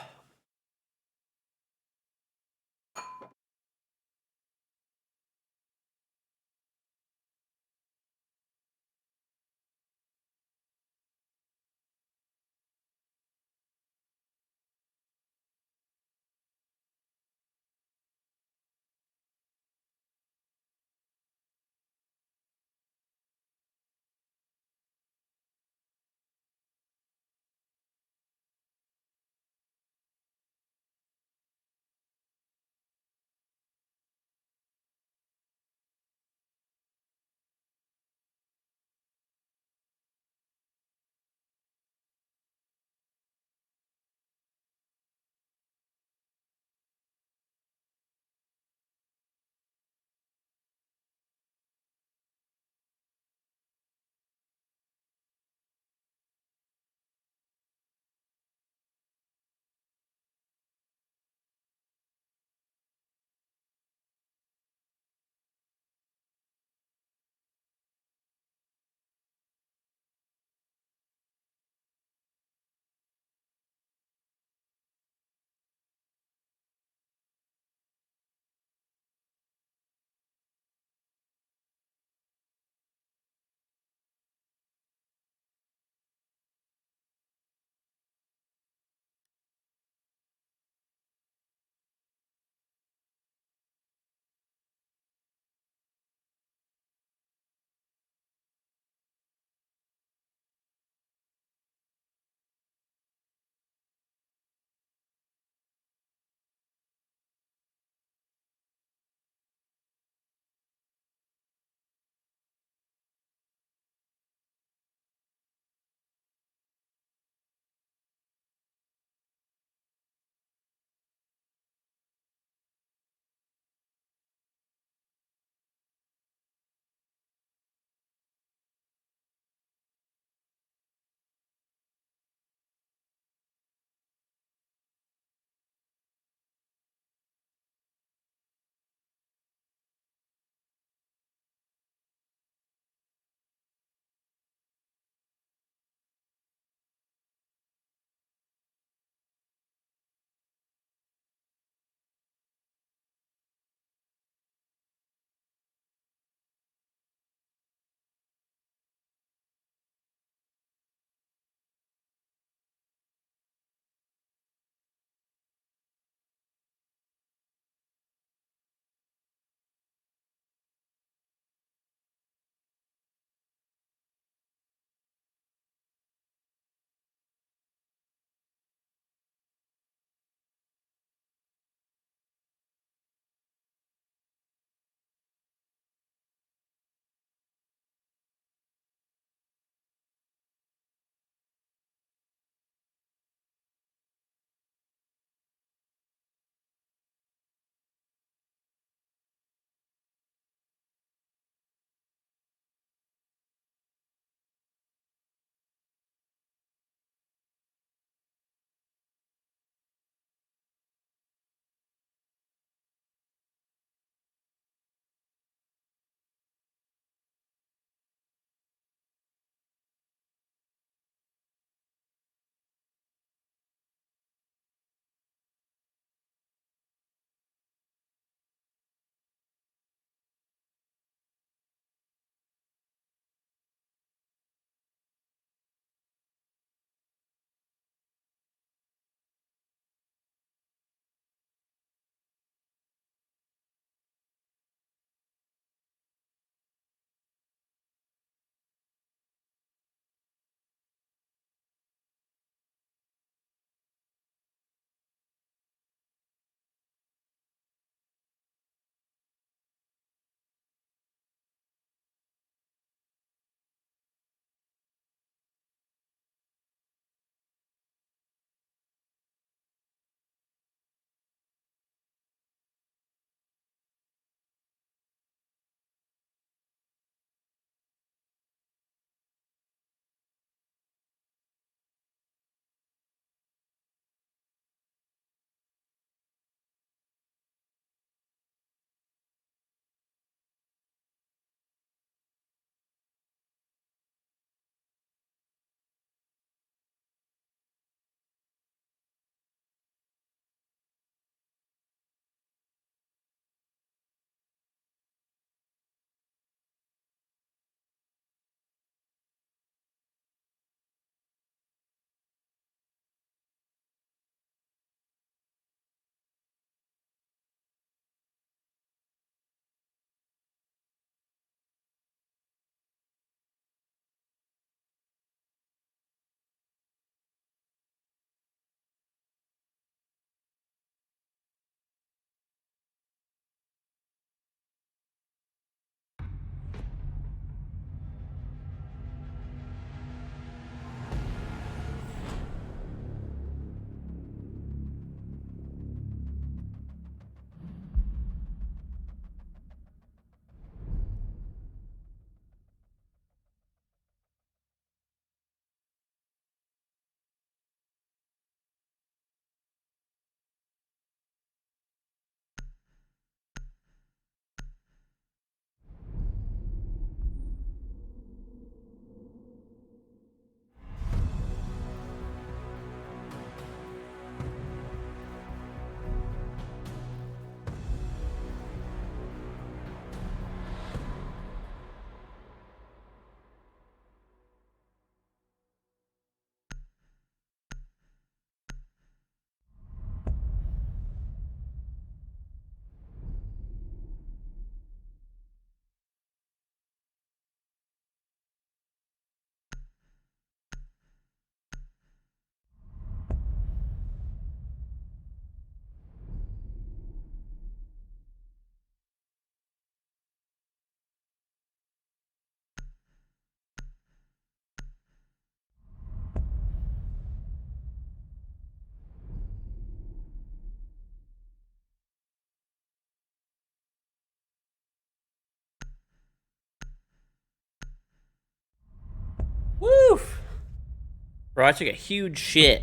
[SPEAKER 1] Bro, I took a huge shit.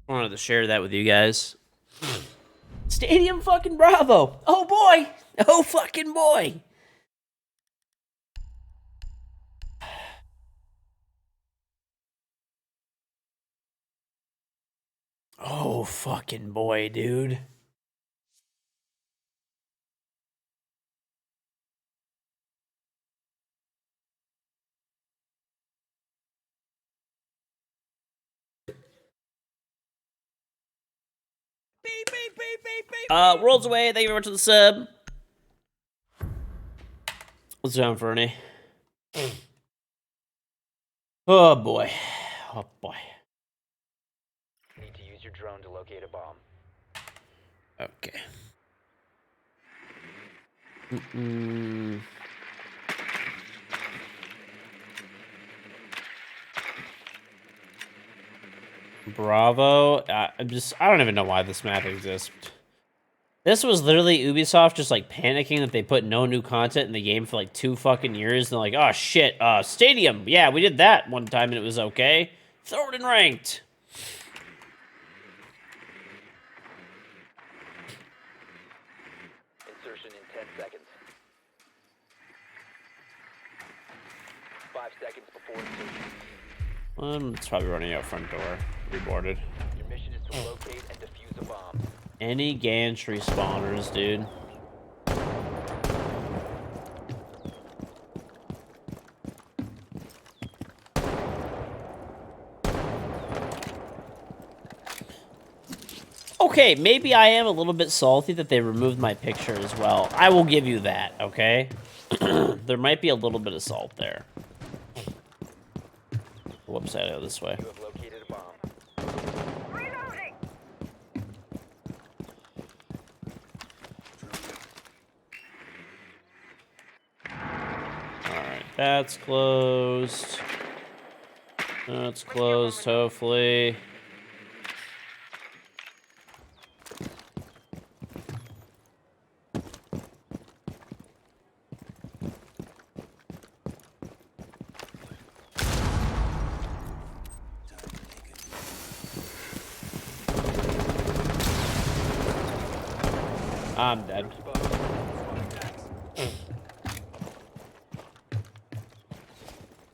[SPEAKER 1] I wanted to share that with you guys. Stadium fucking Bravo. Oh boy. Oh fucking boy. Oh fucking boy, dude. Worlds away. Thank you very much for the sub. What's down, Fernie? Oh boy. Oh boy.
[SPEAKER 2] Need to use your drone to locate a bomb.
[SPEAKER 1] Okay. Mm-mm. Bravo. I don't even know why this map exists. This was literally Ubisoft just like panicking that they put no new content in the game for like 2 fucking years. And they're like, oh shit, Stadium. Yeah, we did that one time and it was okay. Throw it in ranked.
[SPEAKER 2] Insertion in 10 seconds. 5 seconds before insertion.
[SPEAKER 1] It's probably running out front door. Reboarded.
[SPEAKER 2] Your mission is to locate and defuse a bomb.
[SPEAKER 1] Any gantry spawners, dude. Okay, maybe I am a little bit salty that they removed my picture as well. I will give you that, okay? There might be a little bit of salt there. Whoops, I gotta go this way.
[SPEAKER 2] You have located a bomb.
[SPEAKER 4] Reloading!
[SPEAKER 1] Alright, that's closed. That's closed, hopefully. I'm dead.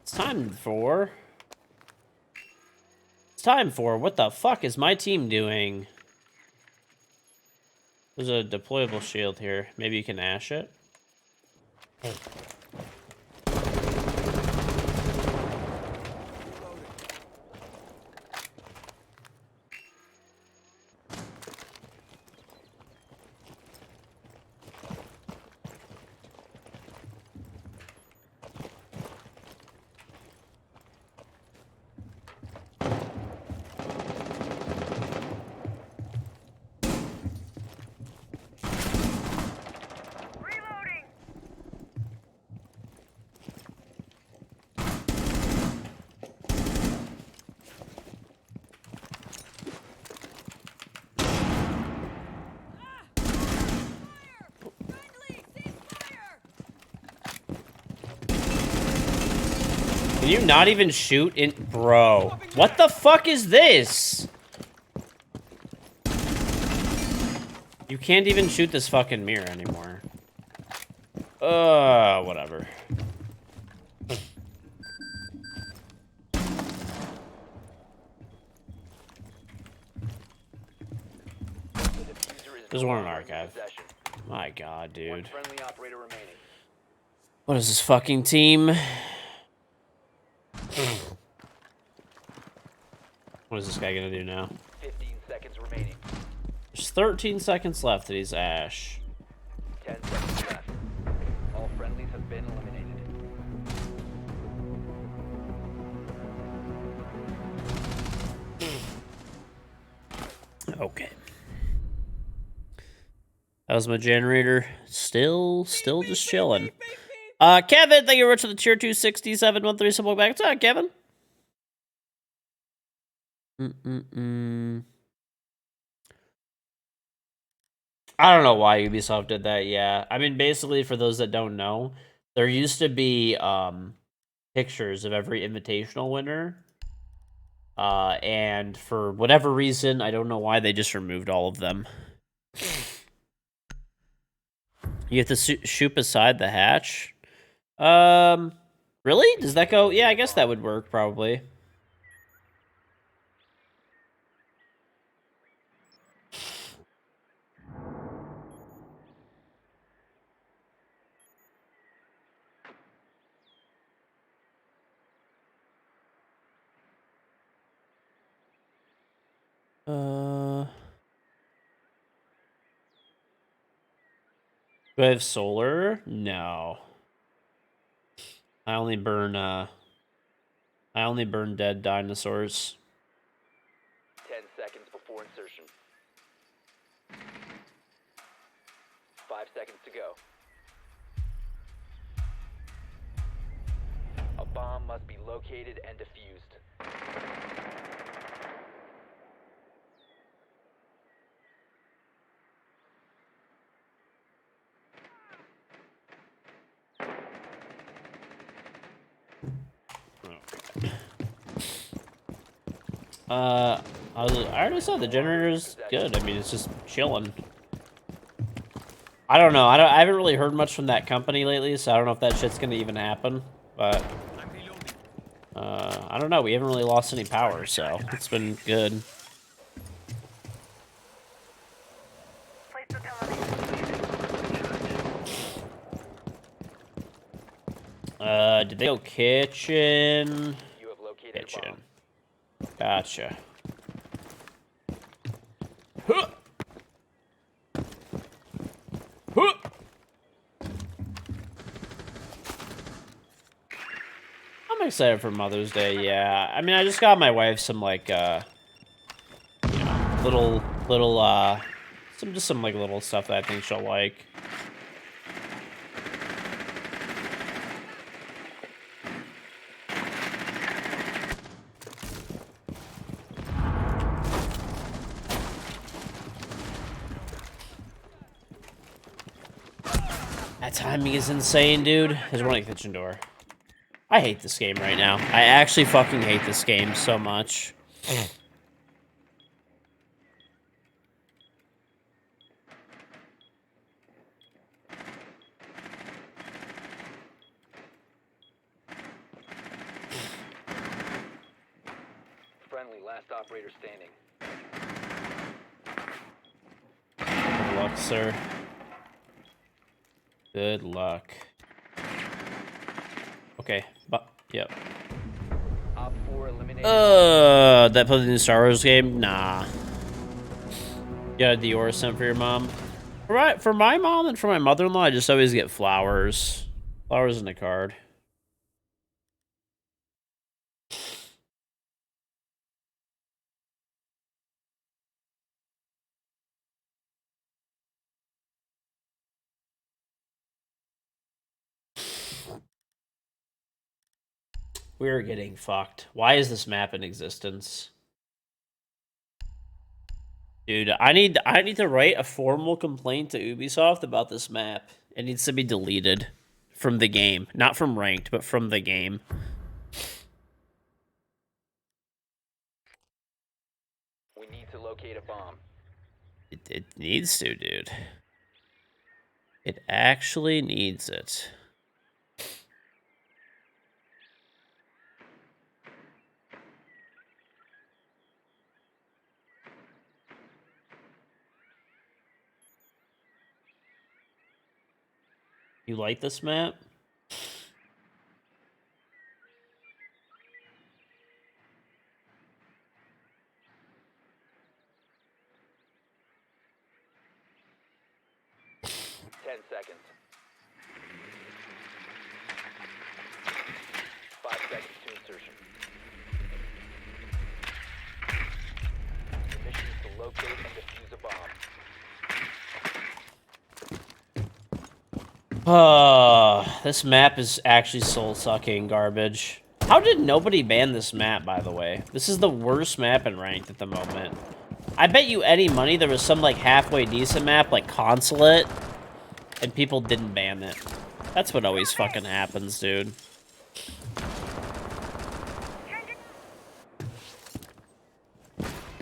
[SPEAKER 1] It's time for... It's time for... What the fuck is my team doing? There's a deployable shield here. Maybe you can ash it?
[SPEAKER 4] Reloading!
[SPEAKER 1] Can you not even shoot in... Bro. What the fuck is this? You can't even shoot this fucking mirror anymore. Whatever. There's one in archive. My god,
[SPEAKER 2] One
[SPEAKER 1] dude.
[SPEAKER 2] friendly operator remaining.
[SPEAKER 1] What is this fucking team? What is this guy gonna do now?
[SPEAKER 2] 15 seconds remaining.
[SPEAKER 1] There's 13 seconds left that he's Ash.
[SPEAKER 2] 10 seconds left. All friendlies have been eliminated.
[SPEAKER 1] Okay. That was my generator. Still just chilling. Kevin, thank you very much for the tier 267 13 symbol back. What's up, Kevin? I don't know why Ubisoft did that, yeah. I mean, basically, for those that don't know, there used to be pictures of every invitational winner And for whatever reason, I don't know why, they just removed all of them. You have to shoot beside the hatch? Really? Does that go? Yeah, I guess that would work, probably. Do I have solar? No. I only burn dead dinosaurs.
[SPEAKER 2] 10 seconds before insertion. 5 seconds to go. A bomb must be located and defused.
[SPEAKER 1] I already said the generator's good. I mean, it's just chilling. I don't know. I haven't really heard much from that company lately, so I don't know if that shit's gonna even happen. But I don't know. We haven't really lost any power, so it's been good.
[SPEAKER 4] Place the telemetry.
[SPEAKER 1] Did they go kitchen?
[SPEAKER 2] You have located a
[SPEAKER 1] Kitchen.
[SPEAKER 2] bomb.
[SPEAKER 1] Gotcha. Huh. Huh. I'm excited for Mother's Day, yeah. I mean, I just got my wife some, like, you know, some like, little stuff that I think she'll like. That timing is insane, dude. There's one at the kitchen door. I hate this game right now. I actually fucking hate this game so much.
[SPEAKER 2] Friendly, last operator standing.
[SPEAKER 1] Good luck, sir. Good luck. Okay, but yep.
[SPEAKER 2] Op 4 eliminated.
[SPEAKER 1] That played the new Star Wars game? Nah. You got a Dior sent for your mom? For my mom and for my mother-in-law, I just always get flowers. Flowers in a card. We're getting fucked. Why is this map in existence? Dude, I need to write a formal complaint to Ubisoft about this map. It needs to be deleted from the game. Not from ranked, but from the game.
[SPEAKER 2] We need to locate a bomb.
[SPEAKER 1] It needs to, dude. It actually needs it. You like this map?
[SPEAKER 2] Seconds. 5 seconds to insertion. The mission is to locate and defuse a bomb.
[SPEAKER 1] This map is actually soul-sucking garbage. How did nobody ban this map, by the way? This is the worst map in ranked at the moment. I bet you any money there was some, like, halfway decent map, like Consulate, and people didn't ban it. That's what always fucking happens, dude.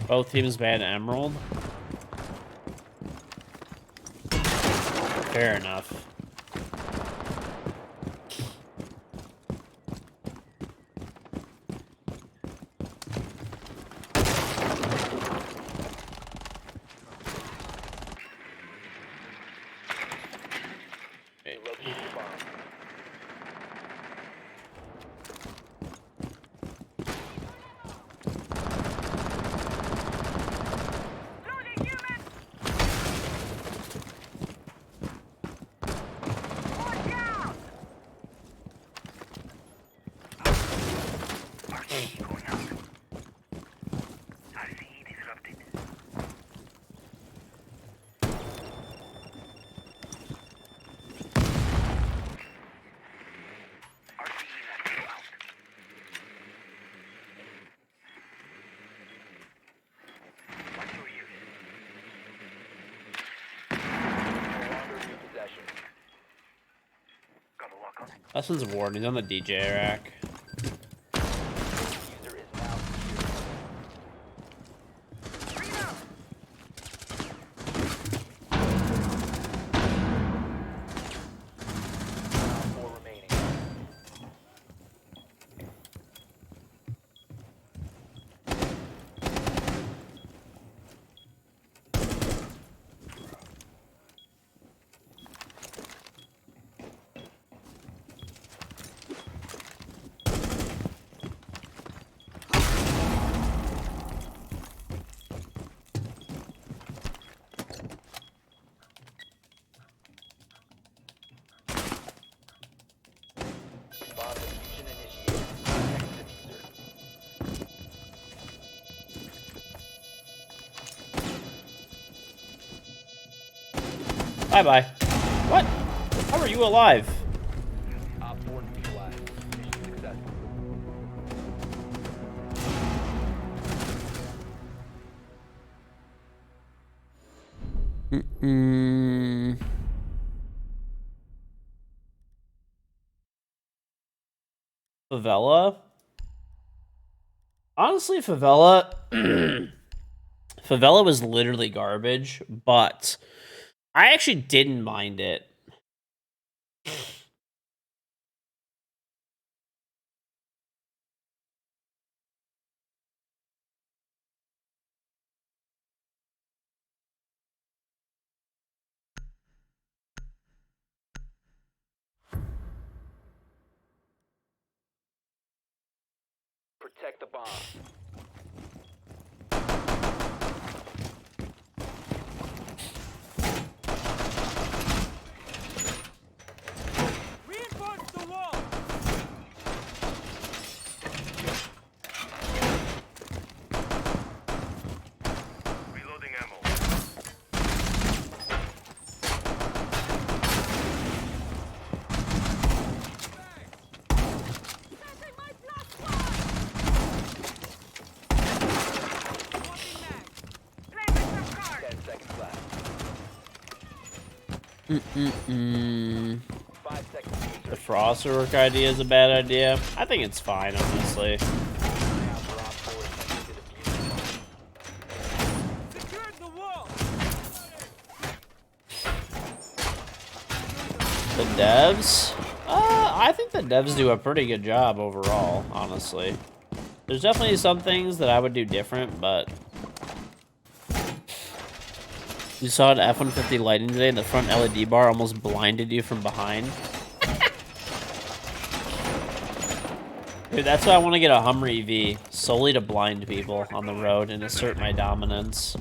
[SPEAKER 1] Both teams ban Emerald. Fair enough.
[SPEAKER 2] You located the bomb.
[SPEAKER 4] Loading human! Watch out!
[SPEAKER 3] RCE going out. RCE disrupted. RCE left you out. Watch your use.
[SPEAKER 2] No longer in your possession.
[SPEAKER 3] Got a lock on.
[SPEAKER 1] Lessons Warden. He's on the DJ rack.
[SPEAKER 2] User is now secure.
[SPEAKER 4] Reload!
[SPEAKER 2] Round 4 remaining. Bomb diffusion initiated. Protect diffuser.
[SPEAKER 1] Bye bye. What? How are you alive?
[SPEAKER 2] Op 4 neutralized. Mission successful.
[SPEAKER 1] Mm. Favela. Honestly, Favela. Favela was literally garbage, but I actually didn't mind it.
[SPEAKER 2] Protect the bomb.
[SPEAKER 6] Reinforce the wall!
[SPEAKER 3] Reloading ammo.
[SPEAKER 4] Sending my blast squad!
[SPEAKER 6] Swapping mag!
[SPEAKER 4] Play with some cards!
[SPEAKER 2] 10 seconds left.
[SPEAKER 1] Mm-mm-mm.
[SPEAKER 2] 5 seconds to
[SPEAKER 1] The
[SPEAKER 2] insertion.
[SPEAKER 1] Frostwork idea is a bad idea. I think it's fine, honestly.
[SPEAKER 2] Now for Op 4 attempting to defuse the bomb.
[SPEAKER 6] Secured the wall!
[SPEAKER 1] The devs? I think the devs do a pretty good job overall, honestly. There's definitely some things that I would do different, but... You saw an F-150 Lightning today, and the front LED bar almost blinded you from behind. Dude, that's why I want to get a Hummer EV, solely to blind people on the road and assert my dominance.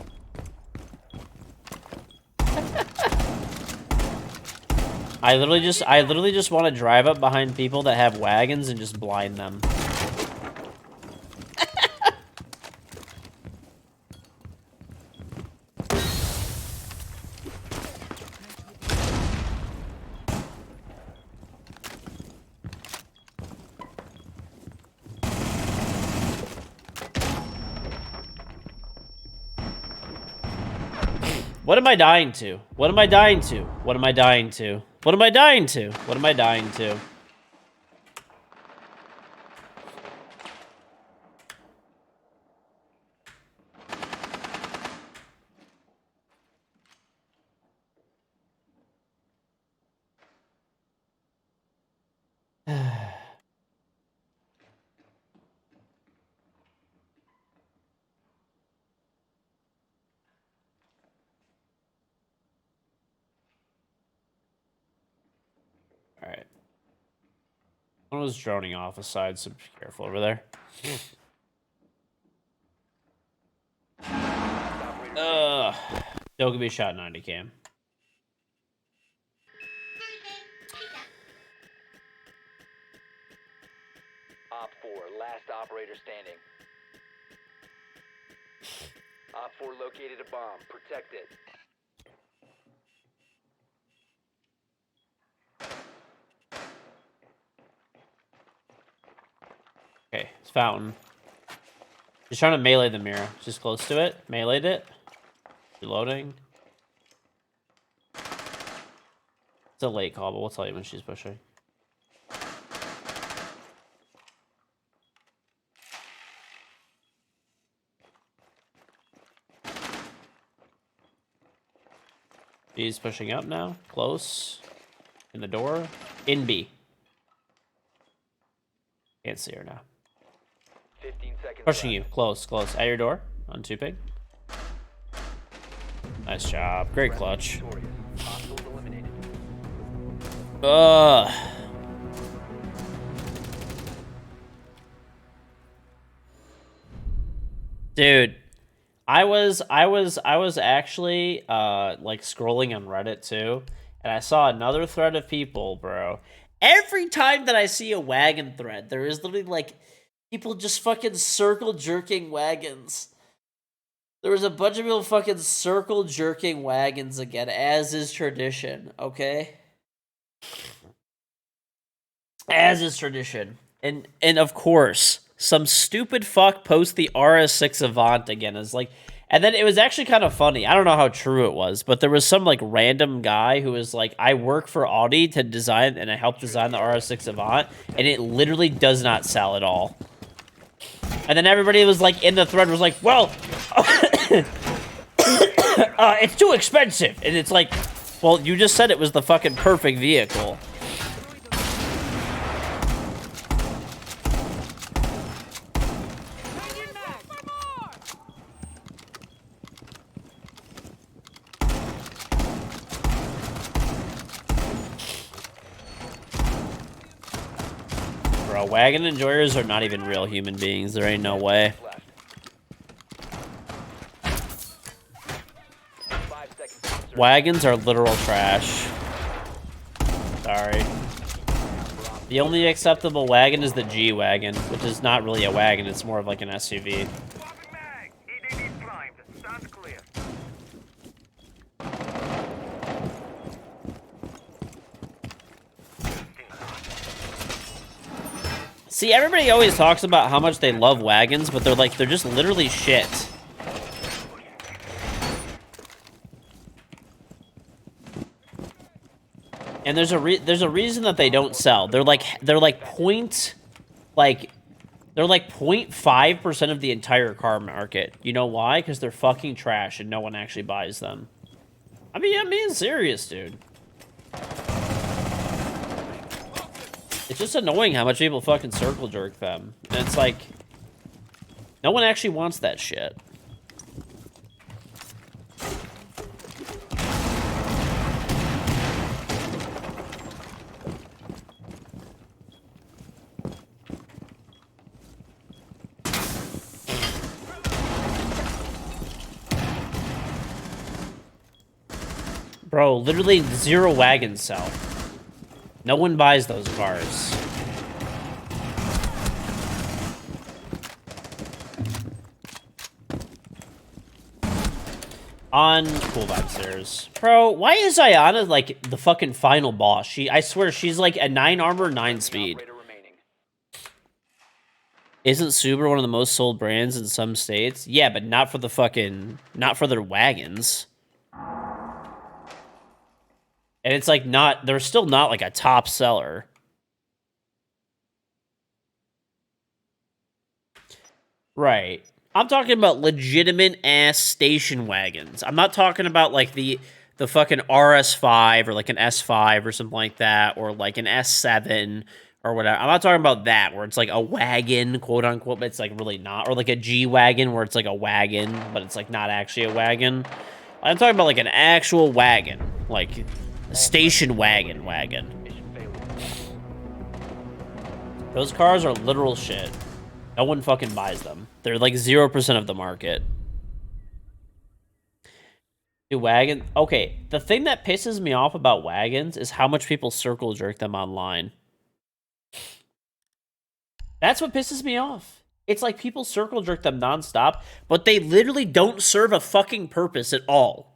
[SPEAKER 1] I literally just want to drive up behind people that have wagons and just blind them. What am I dying to? What am I dying to? What am I dying to? What am I dying to? What am I dying to? Alright. One was droning off aside, so be careful over there. Still gonna be shot 90 cam.
[SPEAKER 2] Op 4, last operator standing. Op 4 located a bomb. Protect it.
[SPEAKER 1] Okay, it's fountain. He's trying to melee the mirror. Just close to it. Meleeed it. Reloading. It's a late call, but we'll tell you when she's pushing. She's pushing up now. Close. In the door. In B. Can't see her now.
[SPEAKER 2] 15 seconds
[SPEAKER 1] Pushing
[SPEAKER 2] left.
[SPEAKER 1] you. Close, close. At your door. On 2-ping. Nice job. Great clutch.
[SPEAKER 2] Victorious. Hostiles eliminated.
[SPEAKER 1] Ugh. Dude, I was actually like scrolling on Reddit too, and I saw another thread of people, bro. Every time that I see a wagon thread, there is literally like people just fucking circle jerking wagons. There was a bunch of people fucking circle jerking wagons again, as is tradition, okay? As is tradition. And of course, some stupid fuck post the RS6 Avant again. Is like, and then it was actually kind of funny. I don't know how true it was, but there was some like random guy who was like, I work for Audi to design, and I helped design the RS6 Avant, and it literally does not sell at all. And then everybody was like, in the thread was like, well, it's too expensive. And it's like, well, you just said it was the fucking perfect vehicle.
[SPEAKER 6] Changing mag. For more.
[SPEAKER 1] Bro, wagon enjoyers are not even real human beings. There ain't no way.
[SPEAKER 2] Left. 5 seconds to insert.
[SPEAKER 1] Wagons are literal trash. Sorry. The only acceptable wagon is the G-Wagon, which is not really a wagon. It's more of like an SUV.
[SPEAKER 3] Swapping mag. EDD primed. Sounds clear.
[SPEAKER 1] See, everybody always talks about how much they love wagons, but they're just literally shit. And there's a reason that they don't sell. They're like 0.5% of the entire car market. You know why? Because they're fucking trash and no one actually buys them. I mean, I'm being serious, dude. It's just annoying how much people fucking circle jerk them. And it's like, no one actually wants that shit. Bro, literally 0 wagons sell. No one buys those cars. On Cool Vibe Stairs. Bro, why is Ayana like the fucking final boss? I swear she's like a 9 armor, 9 speed.
[SPEAKER 2] Operator remaining.
[SPEAKER 1] Isn't Subaru one of the most sold brands in some states? Yeah, but not for their wagons. And it's like they're still not like a top seller. Right. I'm talking about legitimate ass station wagons. I'm not talking about like the fucking RS5 or like an S5 or something like that, or like an S7 or whatever. I'm not talking about that where it's like a wagon, quote unquote, but it's like really not, or like a G wagon where it's like a wagon, but it's like not actually a wagon. I'm talking about like an actual wagon, like a station wagon.
[SPEAKER 2] Mission failure.
[SPEAKER 1] Those cars are literal shit. No one fucking buys them. They're like 0% of the market. Do wagons... Okay, the thing that pisses me off about wagons is how much people circle jerk them online. That's what pisses me off. It's like people circle jerk them nonstop, but they literally don't serve a fucking purpose at all.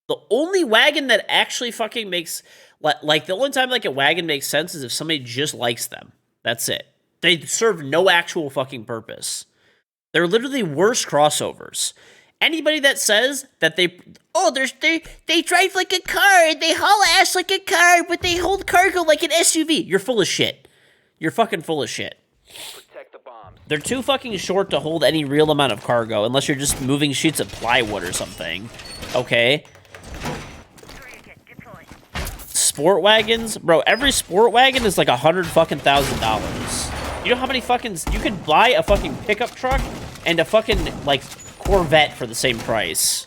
[SPEAKER 1] The only wagon that actually fucking makes... Like, the only time like a wagon makes sense is if somebody just likes them. That's it. They serve no actual fucking purpose. They're literally worse crossovers. Anybody that says that they drive like a car and they haul ass like a car, but they hold cargo like an SUV, you're full of shit. You're fucking full of shit.
[SPEAKER 2] Protect the bombs.
[SPEAKER 1] They're too fucking short to hold any real amount of cargo unless you're just moving sheets of plywood or something. Okay? Sport wagons? Bro, every sport wagon is like $100,000. You know how many fucking... You could buy a fucking pickup truck and a fucking, like, Corvette for the same price.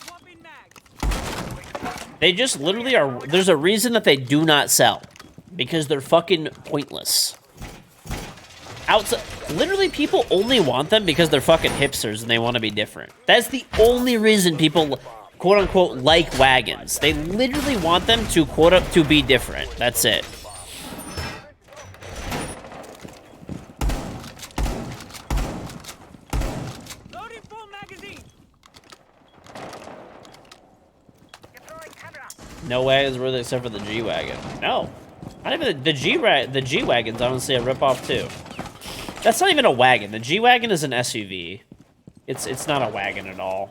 [SPEAKER 6] Swapping mag.
[SPEAKER 1] They just literally are... There's a reason that they do not sell. Because they're fucking pointless. Outside, literally, people only want them because they're fucking hipsters and they want to be different. That's the only reason people, quote-unquote, like wagons. They literally want them to, to be different. That's it.
[SPEAKER 6] Loading full magazine.
[SPEAKER 1] No wagons worth it except for the G-Wagon. No. Not even the G-Wagon's honestly a ripoff too. That's not even a wagon. The G-Wagon is an SUV. It's not a wagon at all.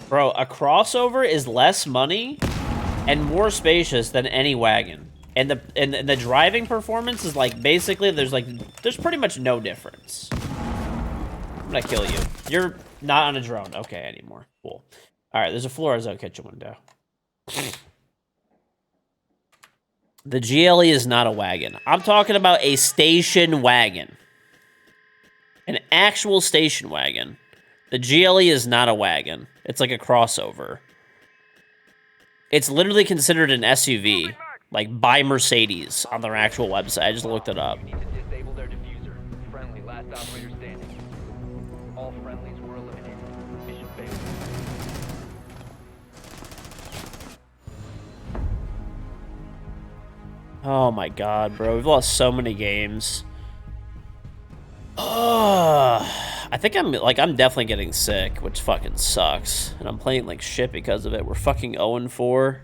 [SPEAKER 1] Bro, a crossover is less money and more spacious than any wagon. And the driving performance is like basically there's pretty much no difference. I'm gonna kill you. You're not on a drone. Okay, anymore. Cool. Alright, there's a Florazone kitchen window. The GLE is not a wagon. I'm talking about a station wagon. An actual station wagon. The GLE is not a wagon. It's like a crossover. It's literally considered an SUV, like by Mercedes on their actual website. I just looked it up.
[SPEAKER 2] You need to disable their diffuser. Friendly, last operator standing. All friendlies were eliminated. Mission failed.
[SPEAKER 1] Oh my god, bro. We've lost so many games. I think I'm definitely getting sick, which fucking sucks. And I'm playing like shit because of it. We're fucking 0-4.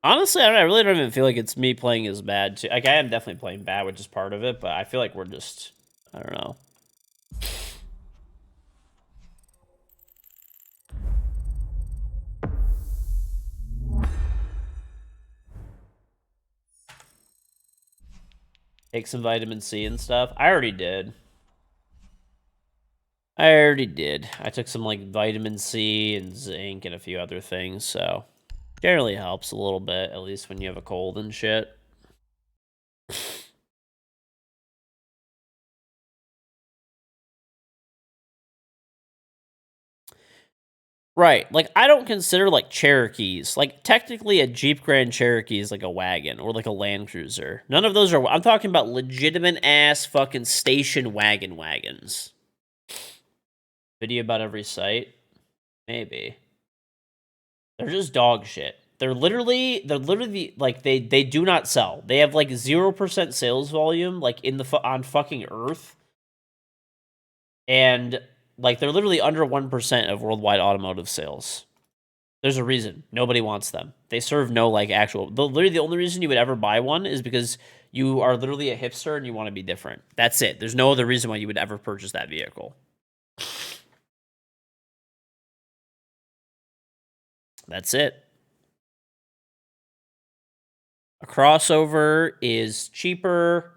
[SPEAKER 1] Honestly, I really don't even feel like it's me playing as bad too. Like I am definitely playing bad, which is part of it, but I feel like we're just, I don't know. Take some vitamin C and stuff. I already did. I took some like vitamin C and zinc and a few other things, so generally helps a little bit, at least when you have a cold and shit. Right, like, I don't consider, like, Cherokees. Like, technically, a Jeep Grand Cherokee is, like, a wagon or, like, a Land Cruiser. None of those are... I'm talking about legitimate-ass fucking station wagons. Video about every site? Maybe. They're just dog shit. They're literally, like, they do not sell. They have, like, 0% sales volume, like, on fucking Earth. And... like, they're literally under 1% of worldwide automotive sales. There's a reason. Nobody wants them. They serve no, like, actual... Literally, the only reason you would ever buy one is because you are literally a hipster and you want to be different. That's it. There's no other reason why you would ever purchase that vehicle. That's it. A crossover is cheaper,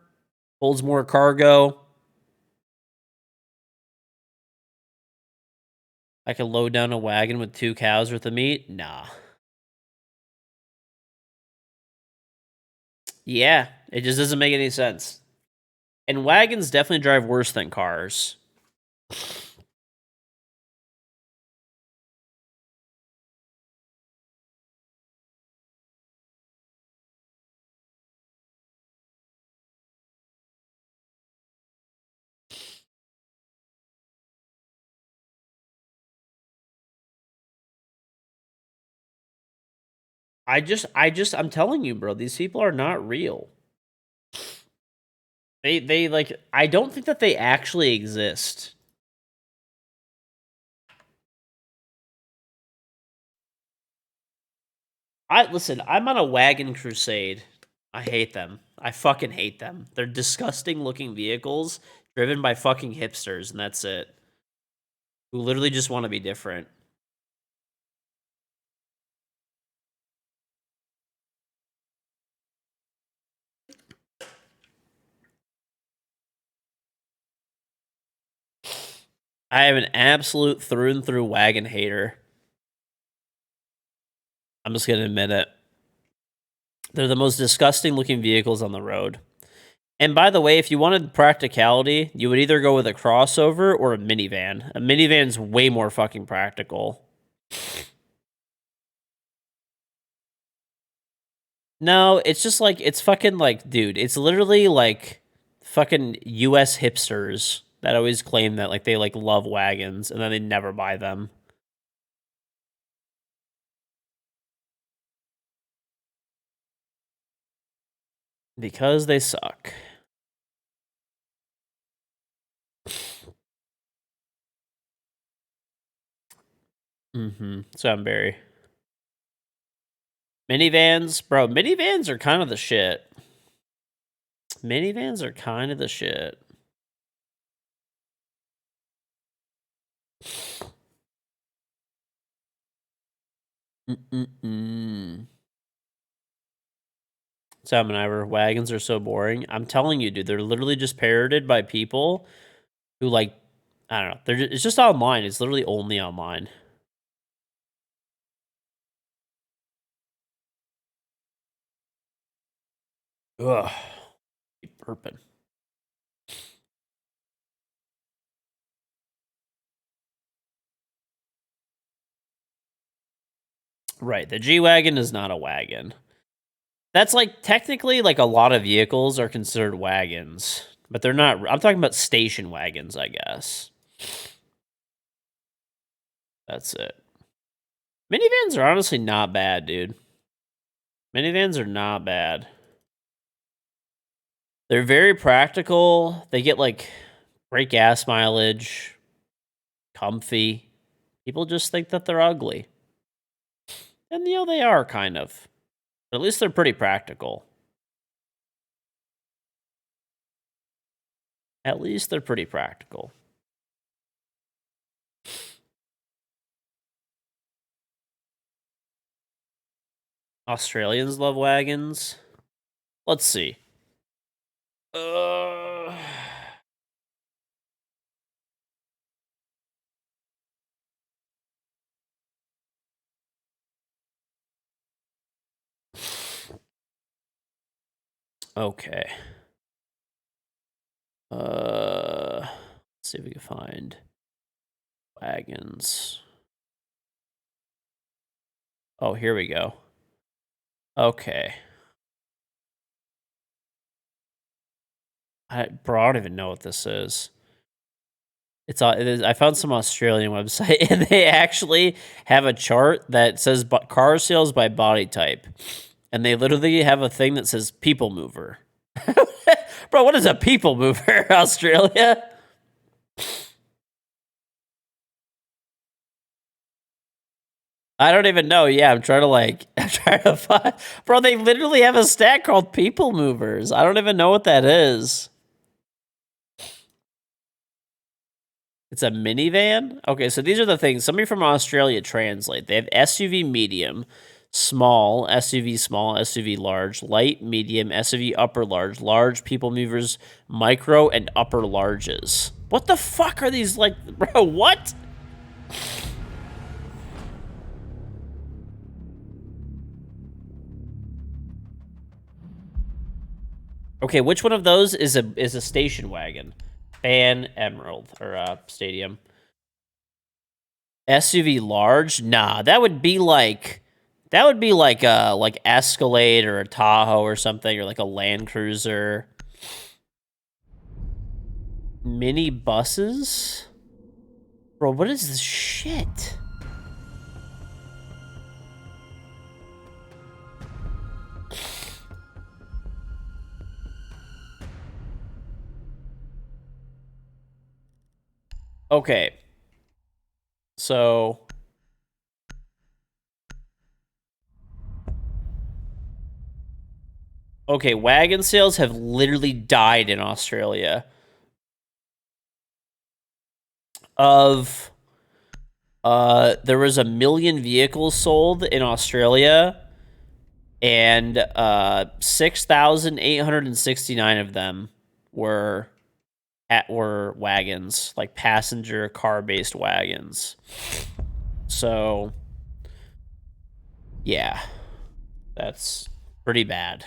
[SPEAKER 1] holds more cargo. I could load down a wagon with 2 cows worth of meat? Nah. Yeah, it just doesn't make any sense. And wagons definitely drive worse than cars. I'm telling you, bro, these people are not real. They like, I don't think that they actually exist. Listen, I'm on a wagon crusade. I hate them. I fucking hate them. They're disgusting looking vehicles driven by fucking hipsters, and that's it. Who literally just want to be different. I am an absolute through and through wagon hater. I'm just going to admit it. They're the most disgusting looking vehicles on the road. And by the way, if you wanted practicality, you would either go with a crossover or a minivan. A minivan's way more fucking practical. No, it's just like, it's fucking like, dude, it's literally like fucking US hipsters that always claim that like they like love wagons and then they never buy them. Because they suck. Sunbury. Minivans, bro, minivans are kind of the shit. Minivans are kind of the shit. Sam and Ivor, wagons are so boring. I'm telling you, dude, they're literally just parroted by people who like, I don't know. It's just online. It's literally only online. Ugh. Keep burping. Right. The G-Wagon is not a wagon. That's like technically like a lot of vehicles are considered wagons, but they're not. I'm talking about station wagons, I guess. That's it. Minivans are honestly not bad, dude. Minivans are not bad. They're very practical. They get like great gas mileage, comfy. People just think that they're ugly. And, you know, they are kind of. But at least they're pretty practical. At least they're pretty practical. Australians love wagons. Let's see. Okay. Let's see if we can find wagons. Oh, here we go. Okay. Bro, I don't even know what this is. I found some Australian website, and they actually have a chart that says car sales by body type. And they literally have a thing that says people mover. Bro, what is a people mover, Australia? I don't even know. Yeah, I'm trying to find. Bro, they literally have a stat called people movers. I don't even know what that is. It's a minivan? Okay, so these are the things. Somebody from Australia translate. They have SUV medium, small, SUV large, light, medium, SUV upper large, large people movers, micro, and upper larges. What the fuck are these like, bro? What? Okay, which one of those is a station wagon? Fan Emerald or Stadium. SUV large? Nah, that would be like a like Escalade or a Tahoe or something, or like a Land Cruiser. Mini buses? Bro, what is this shit? Okay. So okay, wagon sales have literally died in Australia. Of there was 1 million vehicles sold in Australia, and 6,869 of them were wagons, like passenger car-based wagons. So yeah, that's pretty bad.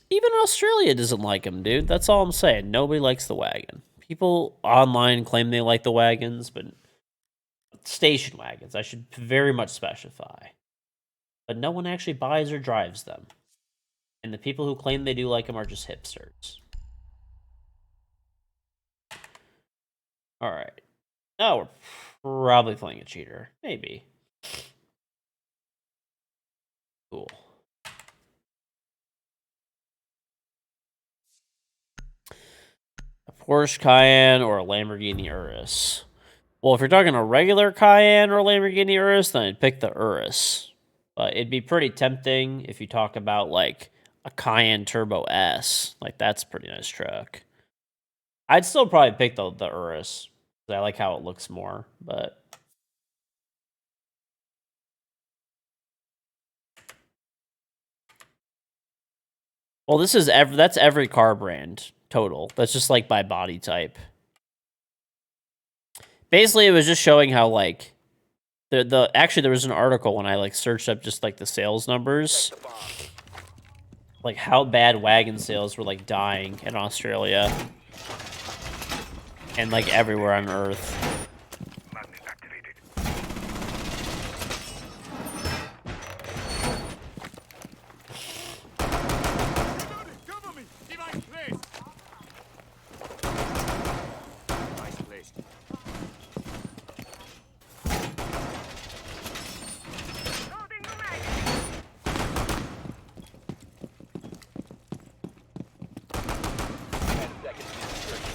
[SPEAKER 1] Even Australia doesn't like them, dude. That's all I'm saying. Nobody likes the wagon. People online claim they like the wagons, but station wagons, I should very much specify. But no one actually buys or drives them. And the people who claim they do like them are just hipsters. Alright. Oh, we're probably playing a cheater. Maybe. Cool. A Porsche Cayenne or a Lamborghini Urus? Well, if you're talking a regular Cayenne or a Lamborghini Urus, then I'd pick the Urus. But it'd be pretty tempting if you talk about, like, a Cayenne Turbo S. Like, that's a pretty nice truck. I'd still probably pick the Urus. I like how it looks more, but... Well, this is that's every car brand total. That's just like by body type. Basically, it was just showing how like actually there was an article when I like searched up just like the sales numbers, like how bad wagon sales were like dying in Australia and like everywhere on Earth.
[SPEAKER 3] Magnet activated.
[SPEAKER 6] Cover me! Device placed! Device placed.
[SPEAKER 4] Loading the magazine.
[SPEAKER 2] 10 seconds to insertion.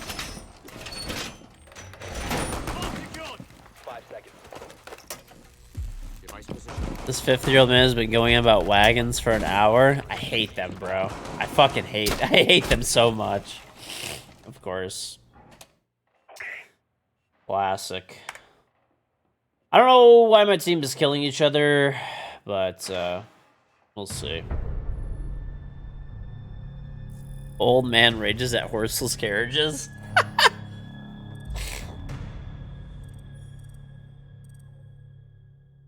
[SPEAKER 6] All secured!
[SPEAKER 2] 5 seconds.
[SPEAKER 6] Device position.
[SPEAKER 1] This 50-year-old man has been going on about wagons for an hour. I hate them, bro. I hate them so much. Of course. Classic. I don't know why my team is killing each other, but we'll see. Old man rages at horseless carriages.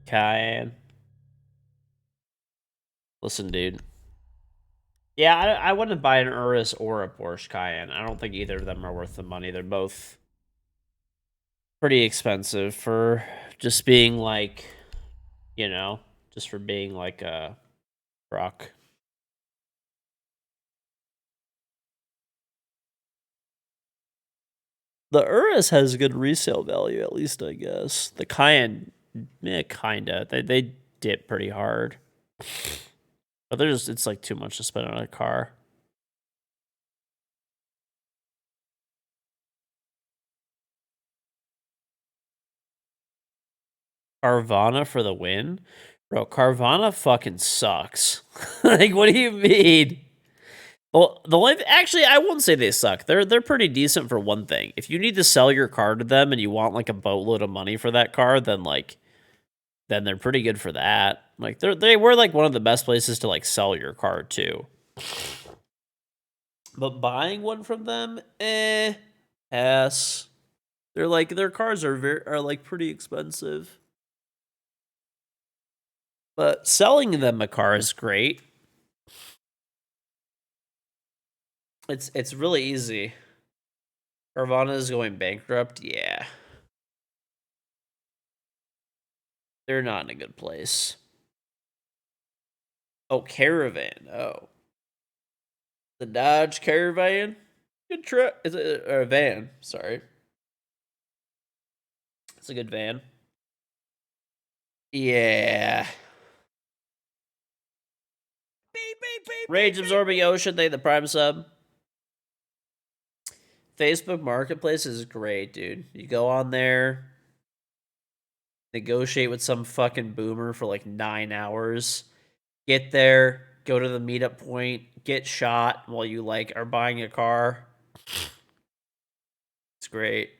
[SPEAKER 1] Cayenne. Listen, dude. Yeah, I wouldn't buy an Urus or a Porsche Cayenne. I don't think either of them are worth the money. They're both pretty expensive for just being like, you know, just for being like a truck. The Urus has good resale value, at least, I guess. The Cayenne, kinda. They dip pretty hard. But it's like too much to spend on a car. Carvana for the win? Bro, Carvana fucking sucks. Like, what do you mean? Well, actually, I won't say they suck. They're pretty decent for one thing. If you need to sell your car to them and you want like a boatload of money for that car, then they're pretty good for that. Like they were like one of the best places to like sell your car to. But buying one from them, pass. They're like their cars are like pretty expensive. But selling them a car is great. It's really easy. Carvana is going bankrupt. Yeah. They're not in a good place. Oh, Caravan. Oh. The Dodge Caravan? Good truck. Is it or a van? Sorry. It's a good van. Yeah. Rage Absorbing Ocean, they the Prime sub. Facebook Marketplace is great, dude. You go on there, negotiate with some fucking boomer for like 9 hours, get there, go to the meetup point, get shot while you like are buying a car. It's great.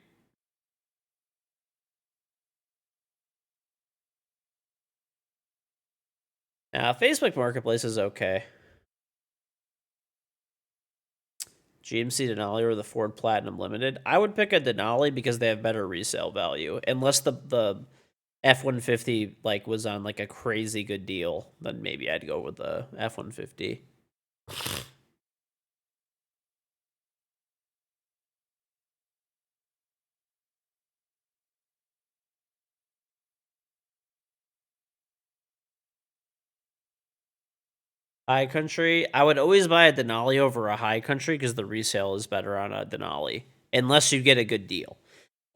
[SPEAKER 1] Now, Facebook Marketplace is okay. GMC Denali or the Ford Platinum Limited. I would pick a Denali because they have better resale value. Unless the F-150 like was on like a crazy good deal, then maybe I'd go with the F-150. High Country, I would always buy a Denali over a High Country because the resale is better on a Denali, unless you get a good deal.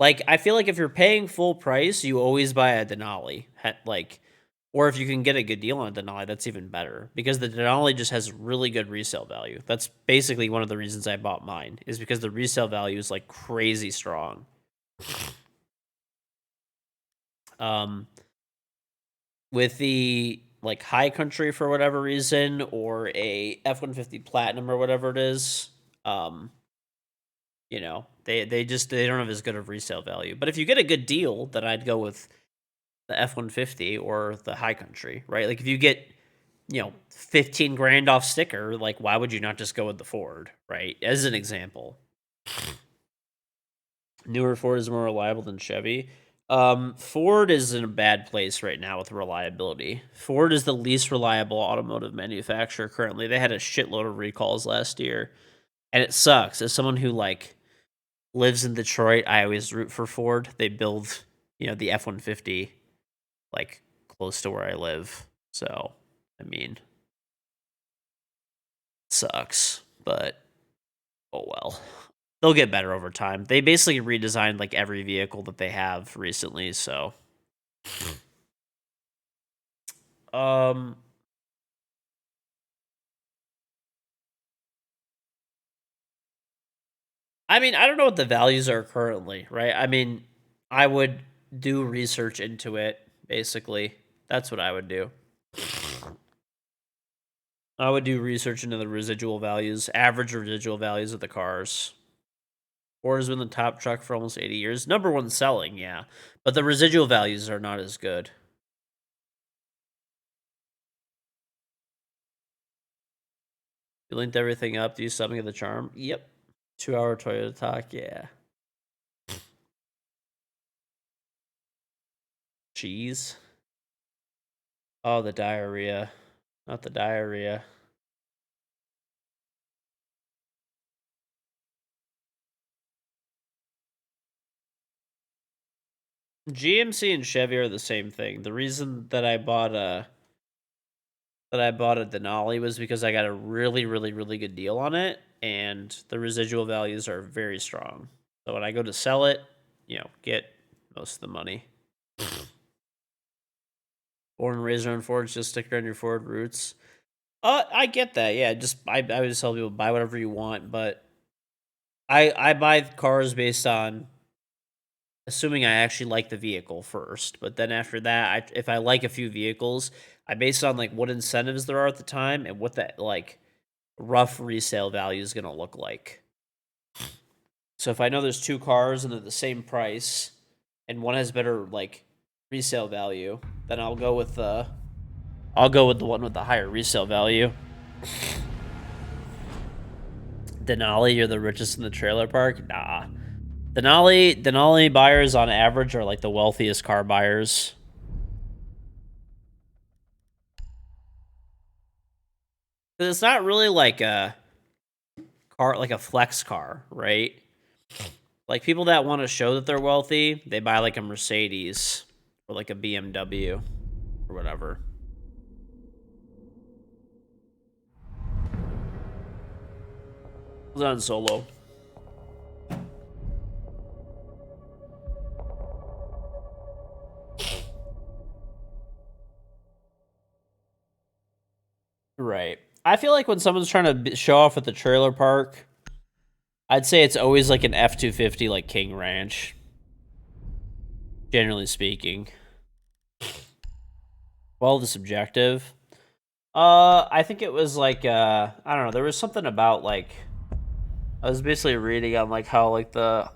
[SPEAKER 1] Like, I feel like if you're paying full price, you always buy a Denali. Like, or if you can get a good deal on a Denali, that's even better because the Denali just has really good resale value. That's basically one of the reasons I bought mine, is because the resale value is like crazy strong. With the like High Country for whatever reason, or a F-150 Platinum or whatever it is, you know, they don't have as good of resale value. But if you get a good deal, then I'd go with the F-150 or the High Country, right? Like if you get, you know, 15 grand off sticker, like why would you not just go with the Ford, right? As an example. Newer Ford is more reliable than Chevy. Ford is in a bad place right now with reliability. Ford is the least reliable automotive manufacturer currently. They had a shitload of recalls last year, and it sucks. As someone who like lives in Detroit, I always root for Ford. They build, you know, the F-150 like close to where I live. So, I mean, it sucks, but oh well. They'll get better over time. They basically redesigned like every vehicle that they have recently, so I mean, I don't know what the values are currently, right? I mean, I would do research into it, basically. That's what I would do. I would do research into the residual values, average residual values of the cars. Ford has been the top truck for almost 80 years. Number one selling, yeah. But the residual values are not as good. You linked everything up. Do you something of the charm? Yep. 2-hour Toyota talk, yeah. Cheese. Oh, the diarrhea. Not the diarrhea. GMC and Chevy are the same thing. The reason that I bought a Denali was because I got a really, really, really good deal on it, and the residual values are very strong. So when I go to sell it, you know, get most of the money. Born and raised around Ford, just stick around your Ford roots. I get that. Yeah, just I would just tell people buy whatever you want, but I buy cars based on assuming I actually like the vehicle first. But then after that, if I like a few vehicles, I base it on like what incentives there are at the time and what that like rough resale value is going to look like. So if I know there's two cars and they're the same price and one has better like resale value, then I'll go with the one with the higher resale value. Denali, you're the richest in the trailer park? Nah. Denali buyers on average are like the wealthiest car buyers. It's not really like a car, like a flex car, right? Like people that want to show that they're wealthy, they buy like a Mercedes or like a BMW or whatever. It was on Solo. Right. I feel like when someone's trying to show off at the trailer park, I'd say it's always like an F-250 like King Ranch. Generally speaking. Well, the subjective. I think it was like I don't know, there was something about like I was basically reading on like how like the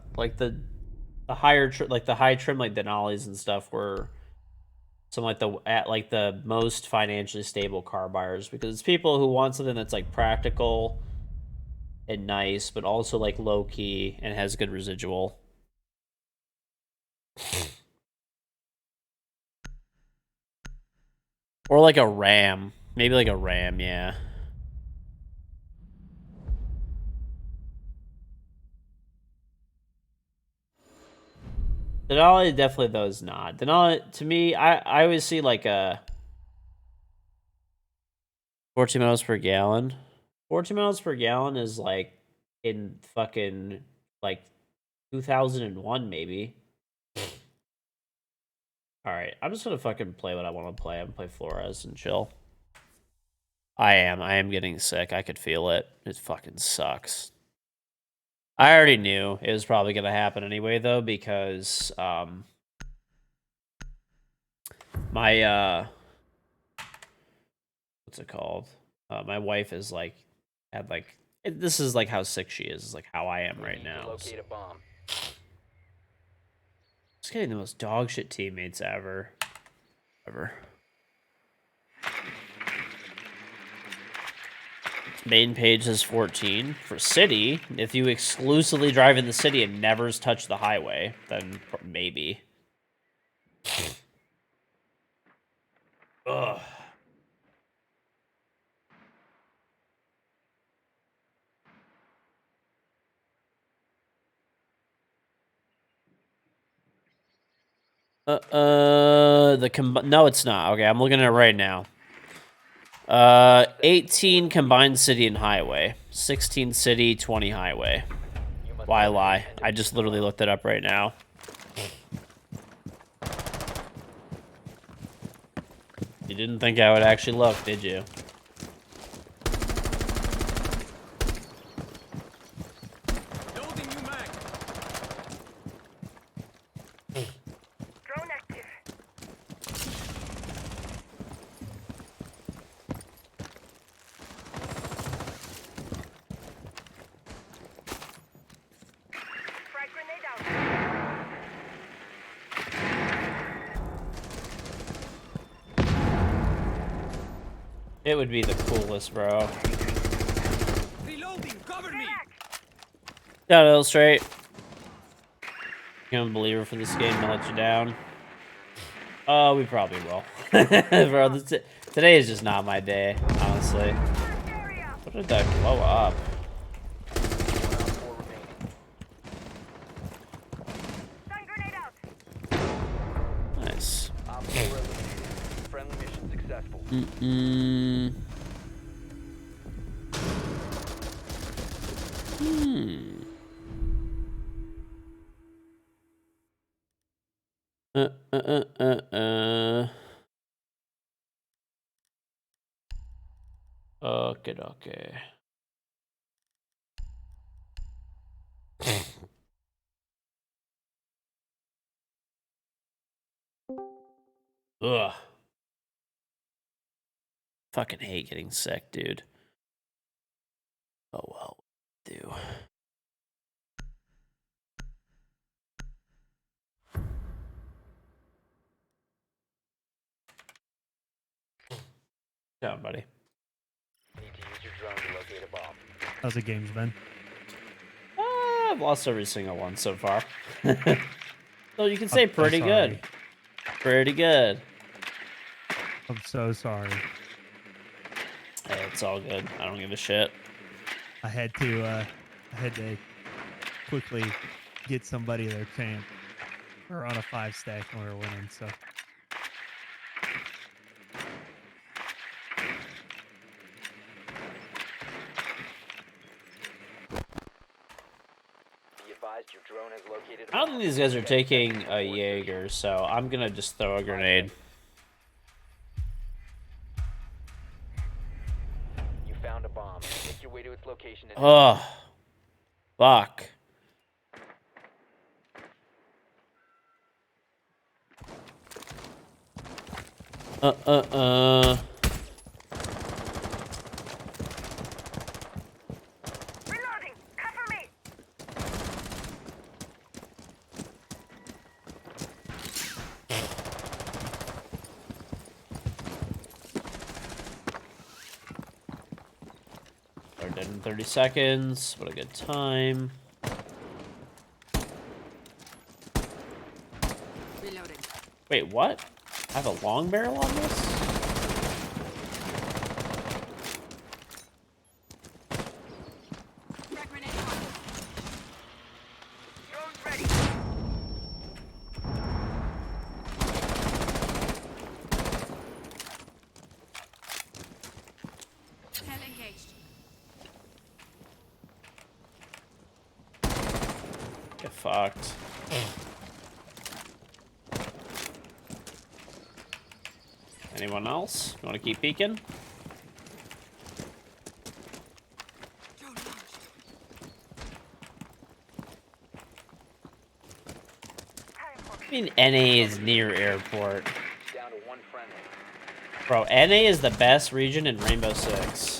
[SPEAKER 1] higher like the high trim like Denali's and stuff were some like the most financially stable car buyers because it's people who want something that's like practical and nice, but also like low key and has good residual. Or like a Ram. Maybe like a Ram, yeah. Denali definitely though is not. Denali to me, I always see like a 14 miles per gallon. 14 miles per gallon is like in fucking like 2001 maybe. All right, I'm just gonna fucking play what I want to play. I'm gonna play Flores and chill. I am getting sick. I could feel it. It fucking sucks. I already knew it was probably gonna happen anyway, though, because my what's it called? My wife is like had like this is like how sick she is like how I am right now.
[SPEAKER 2] Locate a bomb.
[SPEAKER 1] Just getting the most dog shit teammates ever. Main page is 14 for city. If you exclusively drive in the city and never touch the highway, then maybe. Ugh. No, it's not. Okay, I'm looking at it right now. 18 combined city and highway. 16 city, 20 highway. Why lie? I just literally looked it up right now. You didn't think I would actually look, did you?
[SPEAKER 6] Loading new mag.
[SPEAKER 4] Drone active. Frag grenade out.
[SPEAKER 1] It would be the coolest, bro.
[SPEAKER 6] Reloading. Cover me.
[SPEAKER 1] Gotta illustrate. I'm a believer for this game to let you down. Oh, we probably will. Bro, today is just not my day, honestly. What did that blow up?
[SPEAKER 4] Stun grenade out.
[SPEAKER 1] Nice.
[SPEAKER 2] Op 4 eliminated. Friendly mission successful.
[SPEAKER 1] Okay. Ugh. Fucking hate getting sick, dude. Oh well, do. Come on, buddy.
[SPEAKER 2] Need to use your drone to locate a bomb.
[SPEAKER 7] How's the games been?
[SPEAKER 1] I've lost every single one so far. So you can say
[SPEAKER 7] I'm so
[SPEAKER 1] pretty good. Pretty good.
[SPEAKER 7] I'm so sorry.
[SPEAKER 1] Hey, it's all good. I don't give a shit.
[SPEAKER 7] I had to quickly get somebody their champ. We're on a 5 stack and we were winning, so
[SPEAKER 2] Be advised your drone has located a
[SPEAKER 1] I don't
[SPEAKER 2] bomb.
[SPEAKER 1] think these guys are
[SPEAKER 2] 10
[SPEAKER 1] taking
[SPEAKER 2] seconds
[SPEAKER 1] a
[SPEAKER 2] before
[SPEAKER 1] Jaeger, so I'm gonna just throw a grenade.
[SPEAKER 2] you found a bomb. Make your way to its location and
[SPEAKER 1] Ugh. Fuck.
[SPEAKER 4] Reloading! Cover me!
[SPEAKER 1] We're dead in 30 seconds. What a good time.
[SPEAKER 4] Reloading.
[SPEAKER 1] Wait, what? I have a long barrel on this?
[SPEAKER 4] Frag grenade out. Drone's ready. Hell engaged.
[SPEAKER 1] Get fucked. Anyone else? You want to keep peeking?
[SPEAKER 4] Drone launched.
[SPEAKER 1] I mean, NA is near airport.
[SPEAKER 2] down to one friendly.
[SPEAKER 1] Bro, NA is the best region in Rainbow Six.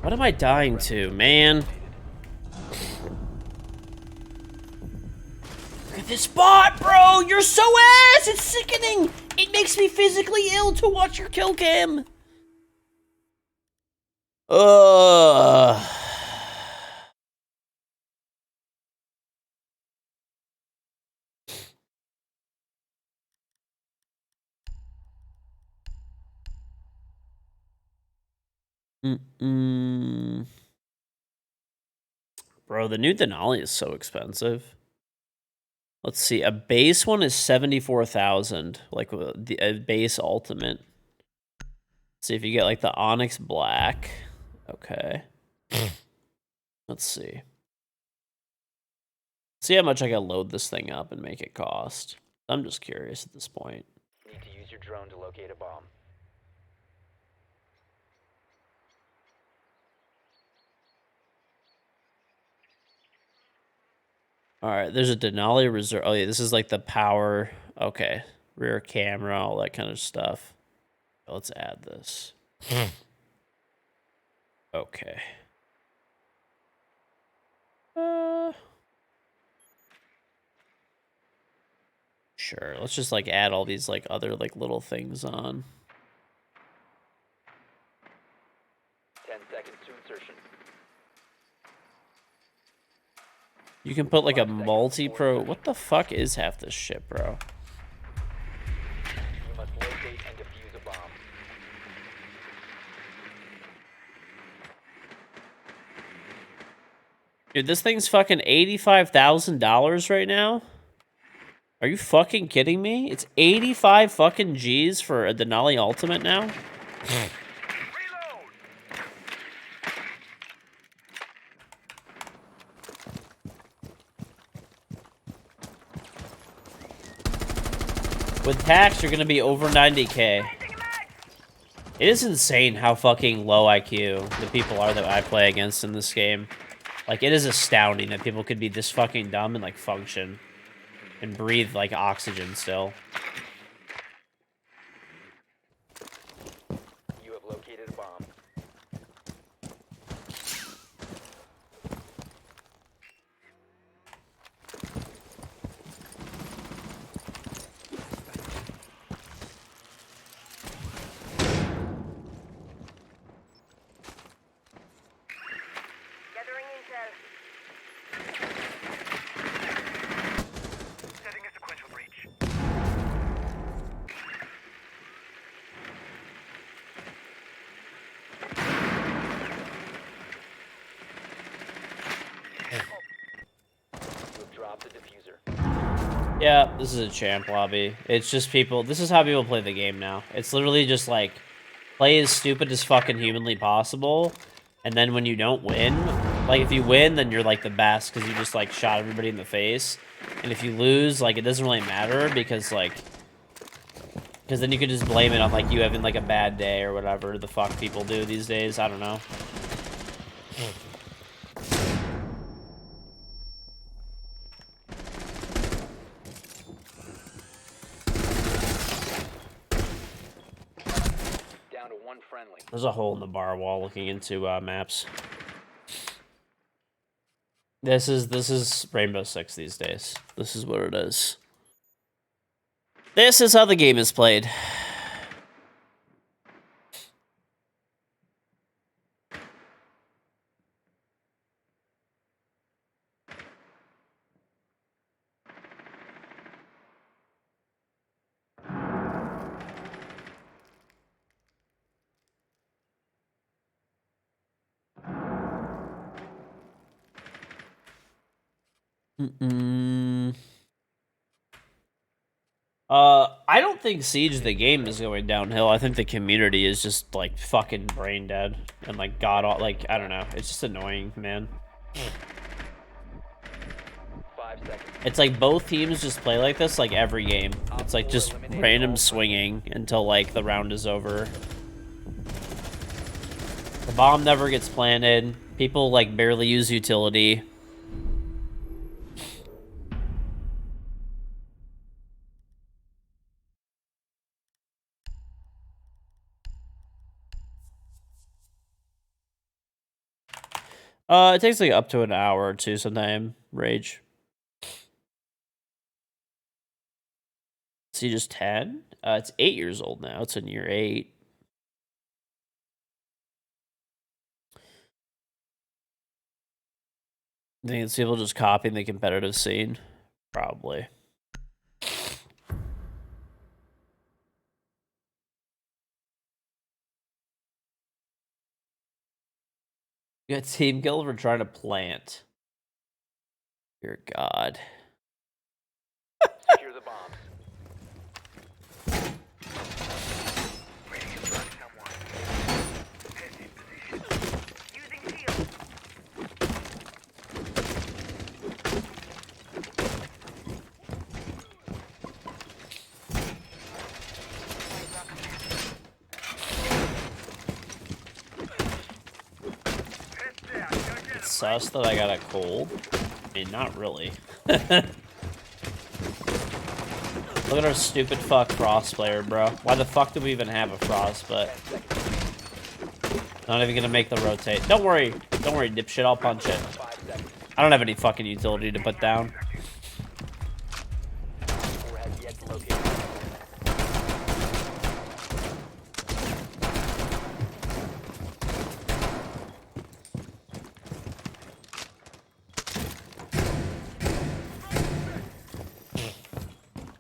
[SPEAKER 1] What am I dying to, man? Look at this bot, bro! You're so ass! It's sickening! It makes me physically ill to watch your kill cam! Ugh. Bro, the new Denali is so expensive. Let's see. A base one is 74,000, like a base ultimate. Let's see if you get like the Onyx Black. Okay. Let's see. See how much I can load this thing up and make it cost. I'm just curious at this point.
[SPEAKER 2] Need to use your drone to locate a bomb.
[SPEAKER 1] All right, there's a Denali reserve. Oh yeah, this is like the power. Okay, rear camera, all that kind of stuff. Let's add this. Okay. Sure. Let's just like add all these like other like little things on.
[SPEAKER 2] 10 seconds to insertion.
[SPEAKER 1] You can put like a
[SPEAKER 2] 5 seconds
[SPEAKER 1] multi-pro.
[SPEAKER 2] before
[SPEAKER 1] What the fuck is half this shit, bro?
[SPEAKER 2] You must locate and defuse a bomb.
[SPEAKER 1] Dude, this thing's fucking $85,000 right now. Are you fucking kidding me? It's 85 fucking G's for a Denali Ultimate now?
[SPEAKER 3] Reload!
[SPEAKER 1] With tax, you're gonna be over 90K. It is insane how fucking low IQ the people are that I play against in this game. Like, it is astounding that people could be this fucking dumb and, like, function. And breathe, like, oxygen still.
[SPEAKER 4] intel.
[SPEAKER 3] Setting a sequential breach.
[SPEAKER 2] You have dropped the diffuser.
[SPEAKER 1] Yeah, this is a champ lobby. It's just people. This is how people play the game now. It's literally just like play as stupid as fucking humanly possible, and then when you don't win, like if you win, then you're like the best because you just like shot everybody in the face. And if you lose, like it doesn't really matter because then you can just blame it on like you having like a bad day or whatever the fuck people do these days. I don't know.
[SPEAKER 2] Down to one friendly.
[SPEAKER 1] There's a hole in the bar wall looking into maps. This is Rainbow Six these days. This is what it is. This is how the game is played. I don't think Siege the game is going downhill. I think the community is just like fucking brain dead and like like I don't know. It's just annoying, man.
[SPEAKER 2] 5 seconds.
[SPEAKER 1] It's like both teams just play like this like every game. It's like just random swinging until like the round is over. The bomb never gets planted. People like barely use utility. It takes like up to an hour or two sometime, Rage. Siege is 10? It's 8 years old now. It's in year 8. I think it's people just copying the competitive scene. Probably. You got Team Guild for trying to plant. Dear God.
[SPEAKER 2] Secure the bombs.
[SPEAKER 3] Ready to run someone. Head in position.
[SPEAKER 4] Using shield.
[SPEAKER 3] Head there. Go get him.
[SPEAKER 1] It's sus that I got a cold. I mean, not really. Look at our stupid fuck Frost player, bro. Why the fuck do we even have a Frost, but... Not even gonna make the rotate. Don't worry, dipshit, I'll punch it.
[SPEAKER 2] 5 seconds.
[SPEAKER 1] I don't have any fucking utility to put down.
[SPEAKER 2] 4 has yet to locate.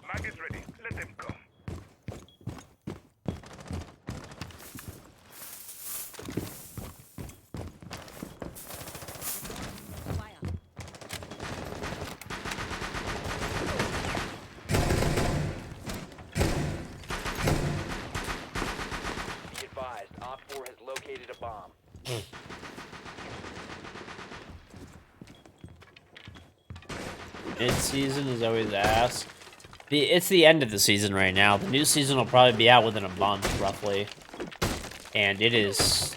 [SPEAKER 3] Mag is ready. Let them go.
[SPEAKER 2] Be advised, Op 4 has located a bomb.
[SPEAKER 1] Mid-season is always ass. It's the end of the season right now. The new season will probably be out within a month, roughly. And it is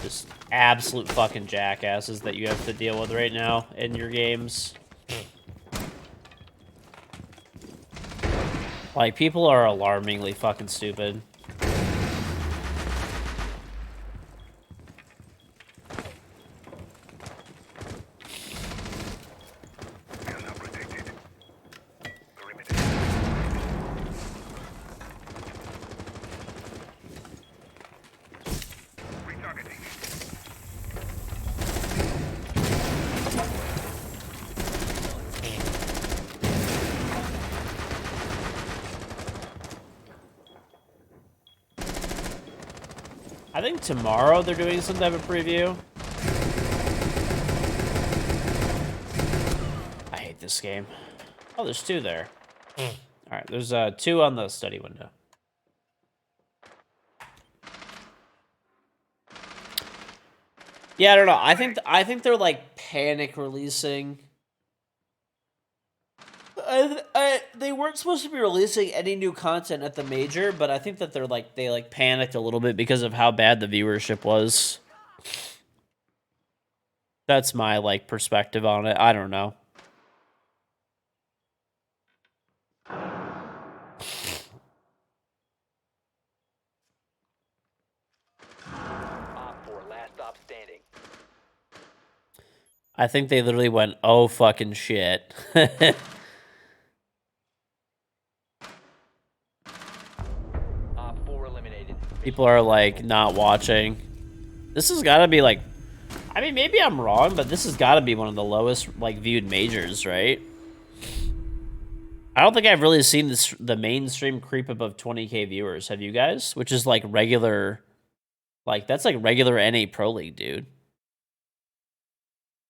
[SPEAKER 1] just absolute fucking jackasses that you have to deal with right now in your games. Like, people are alarmingly fucking stupid.
[SPEAKER 3] We are now protected. Perimeter. Retargeting.
[SPEAKER 1] I think tomorrow they're doing some type of preview. I hate this game. Oh, there's 2 there. All right, there's 2 on the study window. Yeah, I don't know. I think they're like panic releasing. They weren't supposed to be releasing any new content at the major, but I think that they panicked a little bit because of how bad the viewership was. That's my like perspective on it. I don't know.
[SPEAKER 2] Op 4, last stop standing.
[SPEAKER 1] I think they literally went, "Oh fucking shit."
[SPEAKER 2] Op 4 eliminated.
[SPEAKER 1] People are like not watching. This has got to be like, I mean, maybe I'm wrong, but this has got to be one of the lowest like viewed majors, right? I don't think I've really seen the mainstream creep above 20K viewers. Have you guys? Which is like regular, like that's like regular NA Pro League, dude.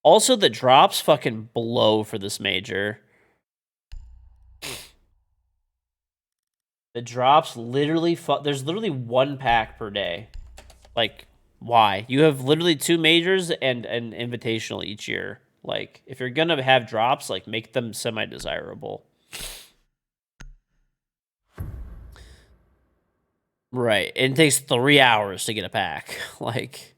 [SPEAKER 1] Also, the drops fucking blow for this major. The drops literally, there's literally 1 pack per day. Like, why? You have literally 2 majors and an invitational each year. Like, if you're gonna have drops, like, make them semi-desirable. Right. It takes 3 hours to get a pack. Like...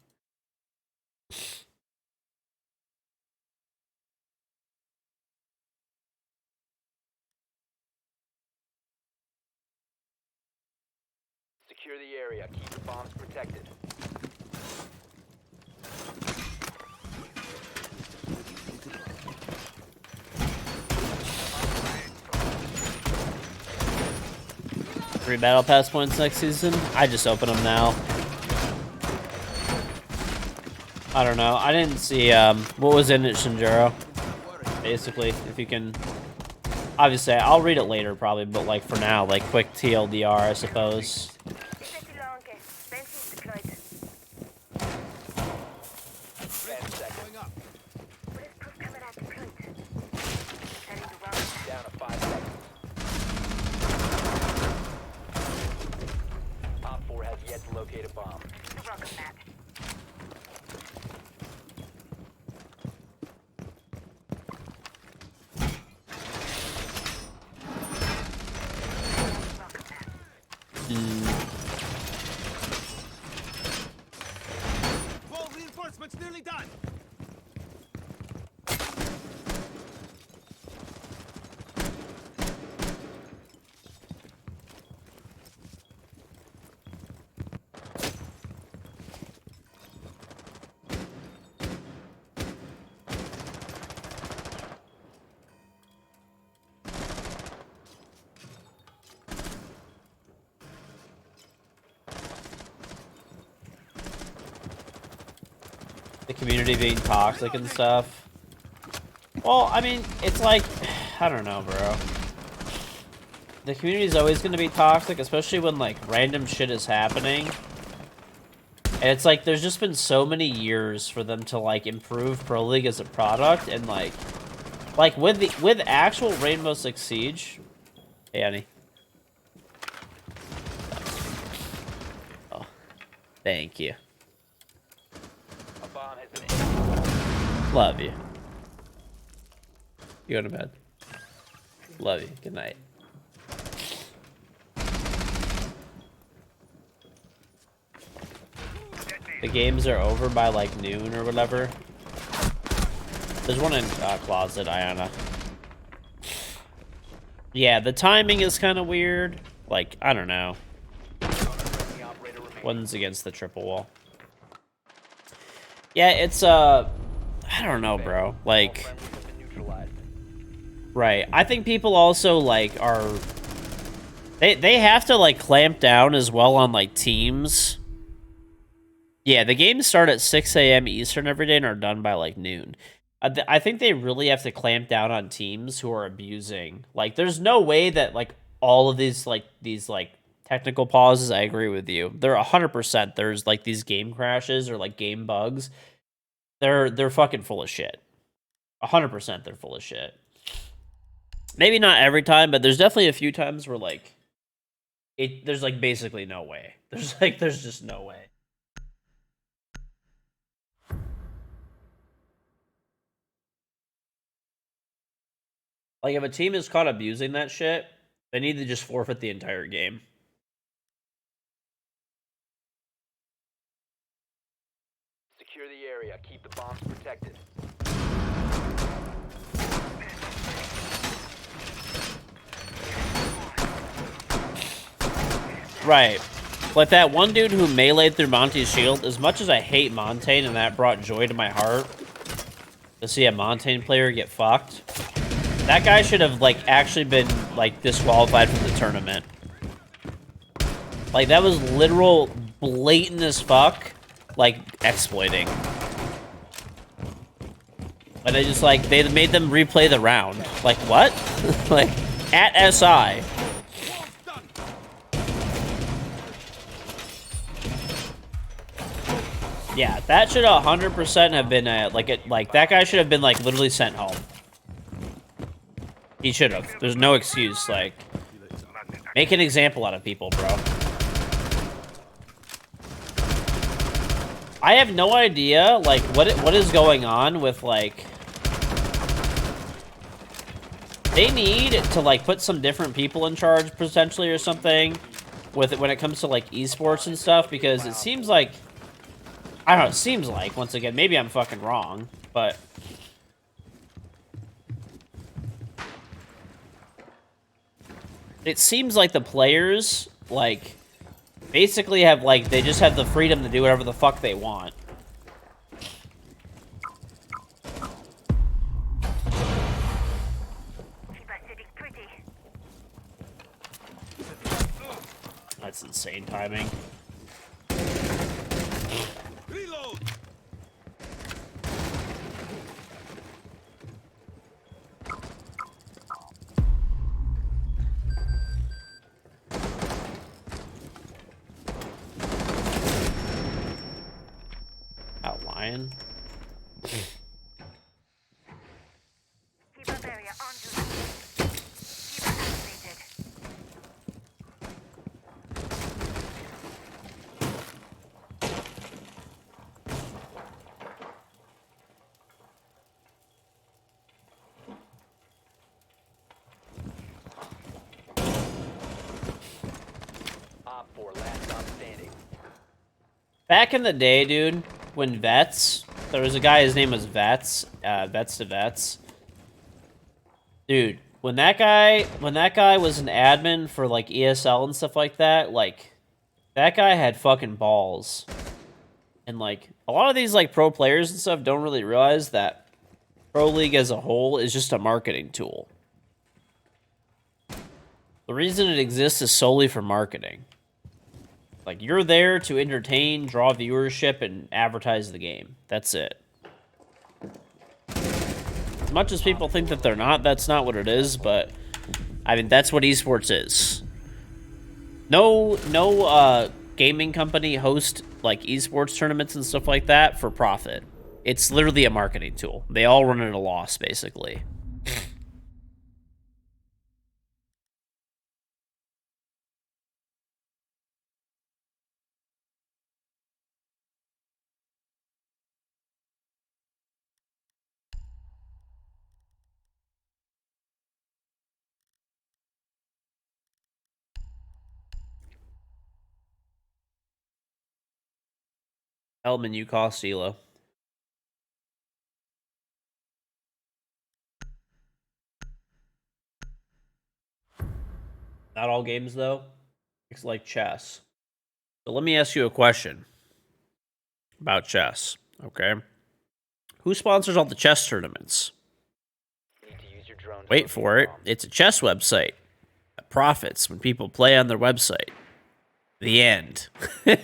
[SPEAKER 2] Secure the area. Keep the bombs protected.
[SPEAKER 1] Free battle pass points next season? I just open them now. I don't know. I didn't see what was in it, Shinjiro. Basically, if you can... Obviously, I'll read it later probably, but like for now, like quick TLDR, I suppose.
[SPEAKER 2] Down to 5 seconds. Op 4 has yet to locate a bomb.
[SPEAKER 6] Wall reinforcements nearly done.
[SPEAKER 1] The community being toxic and stuff. Well, I mean, it's like, I don't know, bro. The community is always going to be toxic, especially when, like, random shit is happening. And it's like, there's just been so many years for them to, like, improve Pro League as a product, and, like, with actual Rainbow Six Siege... Hey, Annie. Oh, thank you.
[SPEAKER 2] A bomb has been...
[SPEAKER 1] Love you. You go to bed. Love you. Good night. The games are over by like noon or whatever. There's one in closet, Ayana. Yeah, the timing is kind of weird. Like, I don't know. One's against the triple wall. Yeah, it's I don't know, bro. Like, right. I think people also like are they have to like clamp down as well on like teams. Yeah, the games start at 6 a.m. Eastern every day and are done by like noon. I think they really have to clamp down on teams who are abusing. Like, there's no way that like all of these technical pauses, I agree with you. They're 100%. There's like these game crashes or like game bugs. They're fucking full of shit. 100% they're full of shit. Maybe not every time, but there's definitely a few times where like there's like basically no way. There's just no way. Like if a team is caught abusing that shit, they need to just forfeit the entire game.
[SPEAKER 2] Secure the area. Keep the bombs protected.
[SPEAKER 1] Right. Like that one dude who meleeed through Monte's shield, as much as I hate Montaigne and that brought joy to my heart to see a Montaigne player get fucked, that guy should have, like, actually been, like, disqualified from the tournament. Like, that was literal blatant as fuck, like, exploiting. And they just, like, they made them replay the round. Like, what? Like, at SI. Yeah, that should 100% have been like that guy should have been like literally sent home. He should have. There's no excuse. Like, make an example out of people, bro. I have no idea like what is going on with like. They need to like put some different people in charge potentially or something with it when it comes to like esports and stuff, because it seems like. I don't know, it seems like, once again, maybe I'm fucking wrong, but... It seems like the players, like, basically have, like, they just have the freedom to do whatever the fuck they want.
[SPEAKER 4] Keep us sitting pretty.
[SPEAKER 1] That's insane timing.
[SPEAKER 6] Reload.
[SPEAKER 1] Outlion.
[SPEAKER 4] Keep up area on duty. Keep us activated.
[SPEAKER 2] Op 4, last stop standing.
[SPEAKER 1] Back in the day, dude, when Vets, there was a guy, his name was Vets, Vets to Vets. Dude, when that guy was an admin for, like, ESL and stuff like that, like, that guy had fucking balls. And, like, a lot of these, like, pro players and stuff don't really realize that Pro League as a whole is just a marketing tool. The reason it exists is solely for marketing. Like, you're there to entertain, draw viewership, and advertise the game. That's it. As much as people think that they're not, that's not what it is, but, I mean, that's what esports is. No, gaming company hosts, like, esports tournaments and stuff like that for profit. It's literally a marketing tool. They all run at a loss, basically. Elman, you cost Elo. Not all games, though. It's like chess. So let me ask you a question about chess, okay? Who sponsors all the chess tournaments?
[SPEAKER 2] Need to use your drone to
[SPEAKER 1] Wait
[SPEAKER 2] locate
[SPEAKER 1] for
[SPEAKER 2] the
[SPEAKER 1] it.
[SPEAKER 2] bomb.
[SPEAKER 1] It's a chess website that profits when people play on their website. The end.
[SPEAKER 2] Your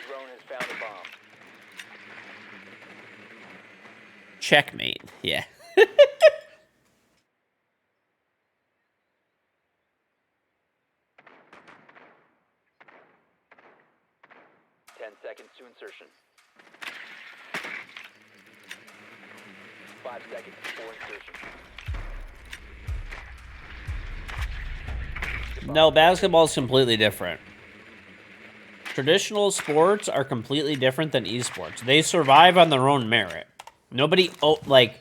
[SPEAKER 2] drone has found a
[SPEAKER 1] Checkmate. Yeah.
[SPEAKER 2] 10 seconds to insertion. 5 seconds before insertion.
[SPEAKER 1] No, basketball is completely different. Traditional sports are completely different than esports. They survive on their own merit. Nobody, like,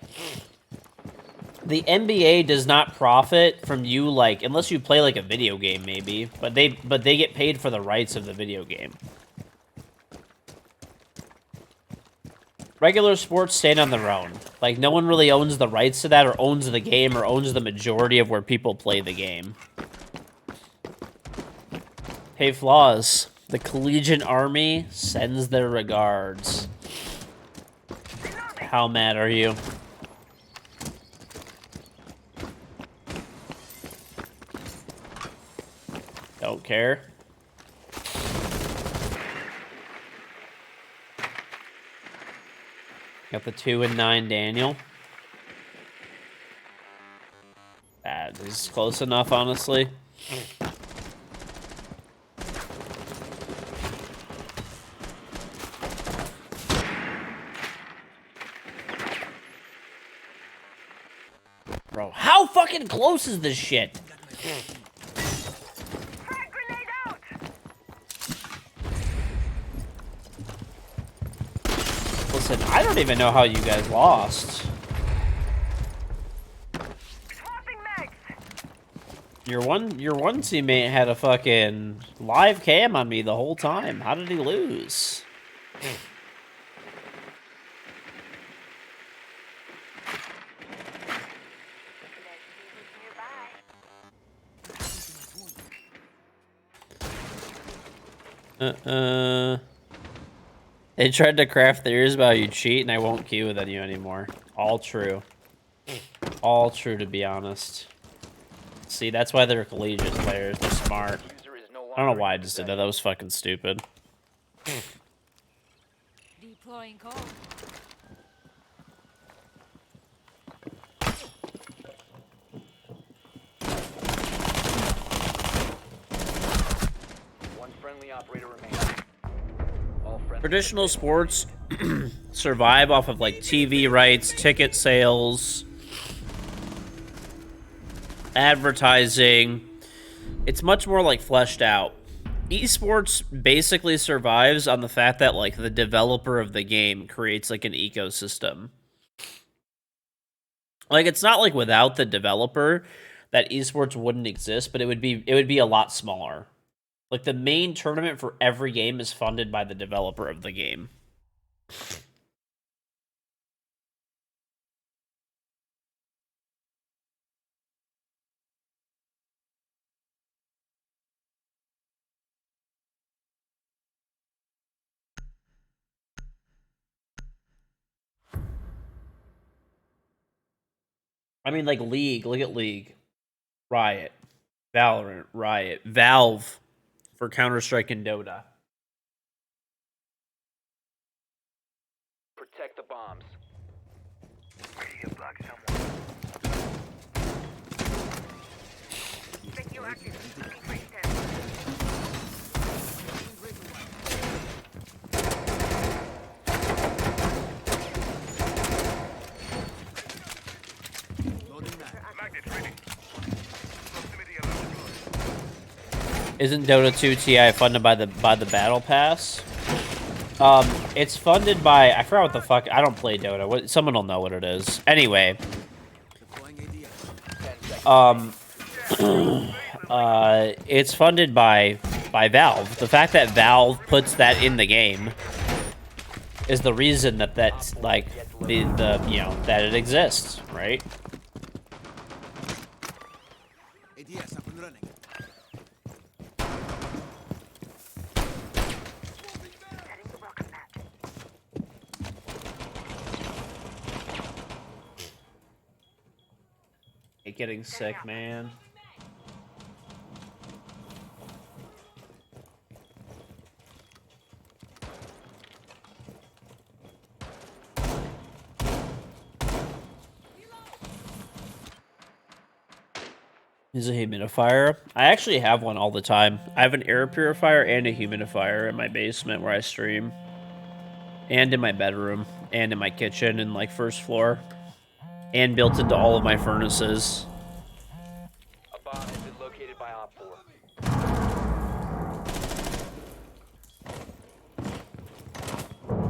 [SPEAKER 1] the NBA does not profit from you, like, unless you play like a video game, maybe. But they get paid for the rights of the video game. Regular sports stand on their own. Like, no one really owns the rights to that, or owns the game, or owns the majority of where people play the game. Hey, Flaws. The Collegiate Army sends their regards. How mad are you? Don't care. Got the 2 and 9 Daniel. That is close enough, honestly. Bro, how fucking close is this shit?
[SPEAKER 4] Frag grenade out!
[SPEAKER 1] Listen, I don't even know how you guys lost.
[SPEAKER 4] Swapping mags!
[SPEAKER 1] Your one teammate had a fucking live cam on me the whole time. How did he lose? They tried to craft theories about you cheat, and I won't queue with you anymore. All true. All true, to be honest. See, that's why they're collegiate players. They're smart.
[SPEAKER 2] User is no
[SPEAKER 1] I don't know
[SPEAKER 2] longer
[SPEAKER 1] why I
[SPEAKER 2] in
[SPEAKER 1] just did
[SPEAKER 2] possession.
[SPEAKER 1] that. That was fucking stupid.
[SPEAKER 8] Deploying code.
[SPEAKER 2] One friendly operator remains. All friendly
[SPEAKER 1] Traditional sports survive off of like TV rights, ticket sales, advertising. It's much more like fleshed out. Esports basically survives on the fact that like the developer of the game creates like an ecosystem. Like, it's not like without the developer that esports wouldn't exist, but it would be a lot smaller. Like, the main tournament for every game is funded by the developer of the game. I mean, like, League. Look at League. Riot. Valorant. Riot. Valve for Counter-Strike and Dota.
[SPEAKER 2] Protect the bombs.
[SPEAKER 3] Ready to block someone.
[SPEAKER 4] Radioactive. Looking for intel.
[SPEAKER 3] Magnet ready. Proximity alarm deployed.
[SPEAKER 1] Isn't Dota 2 TI funded by the Battle Pass? It's funded by, I forgot what the fuck. I don't play Dota. What, someone will know what it is. Anyway, it's funded by Valve. The fact that Valve puts that in the game is the reason that that's like the you know, that it exists, right?
[SPEAKER 6] ADS up and running.
[SPEAKER 4] Setting the welcome mat.
[SPEAKER 1] Hate getting sick, man. Is a humidifier. I actually have one all the time. I have an air purifier and a humidifier in my basement where I stream. And in my bedroom. And in my kitchen and like first floor. And built into all of my furnaces.
[SPEAKER 2] A bomb has been located by Op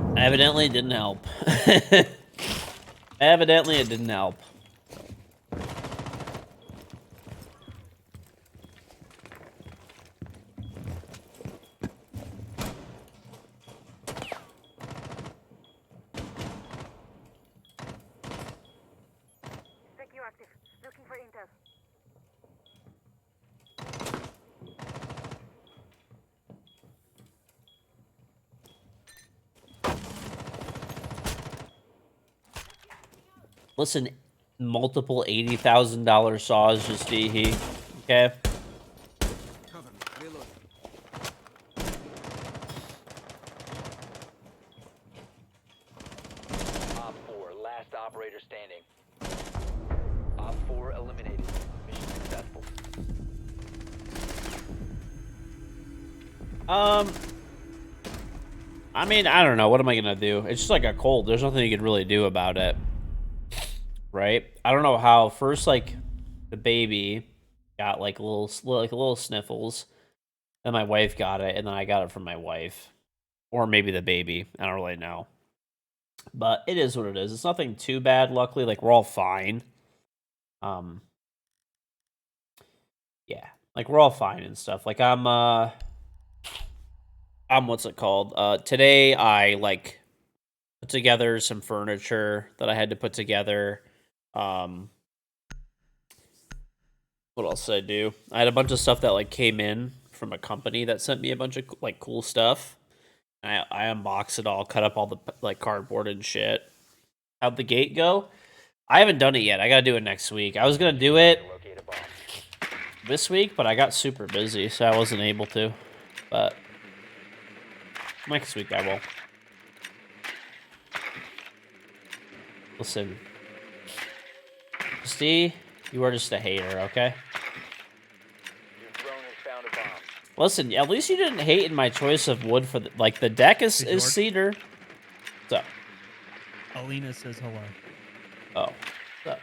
[SPEAKER 2] 4.
[SPEAKER 1] Evidently it didn't help. Evidently it didn't help.
[SPEAKER 4] Secure active. Looking for intel.
[SPEAKER 1] Listen, multiple $80,000 saws just he. Okay?
[SPEAKER 6] Cover me. Reload.
[SPEAKER 2] Op 4, last operator standing. Op 4 eliminated. Mission successful.
[SPEAKER 1] I mean, I don't know. What am I gonna do? It's just like a cold. There's nothing you can really do about it. Right? I don't know how. First, like, the baby got like little sniffles. Then my wife got it, and then I got it from my wife. Or maybe the baby. I don't really know. But it is what it is. It's nothing too bad, luckily. Like, we're all fine. Yeah. Like, we're all fine and stuff. Like, I'm what's it called? Today I like put together some furniture that I had to put together. What else did I do? I had a bunch of stuff that like came in from a company that sent me a bunch of like cool stuff. I unboxed it all, cut up all the like cardboard and shit. How'd the gate go? I haven't done it yet. I gotta do it next week. I was gonna do it
[SPEAKER 2] Locate a bomb.
[SPEAKER 1] this week, but I got super busy, so I wasn't able to. But next week I will. Listen, Steve, you are just a hater, okay?
[SPEAKER 2] Your drone has found a bomb.
[SPEAKER 1] Listen, at least you didn't hate in my choice of wood for the, like the deck is
[SPEAKER 7] Hey, George.
[SPEAKER 1] cedar. So,
[SPEAKER 7] Alina says hello.
[SPEAKER 1] oh, so.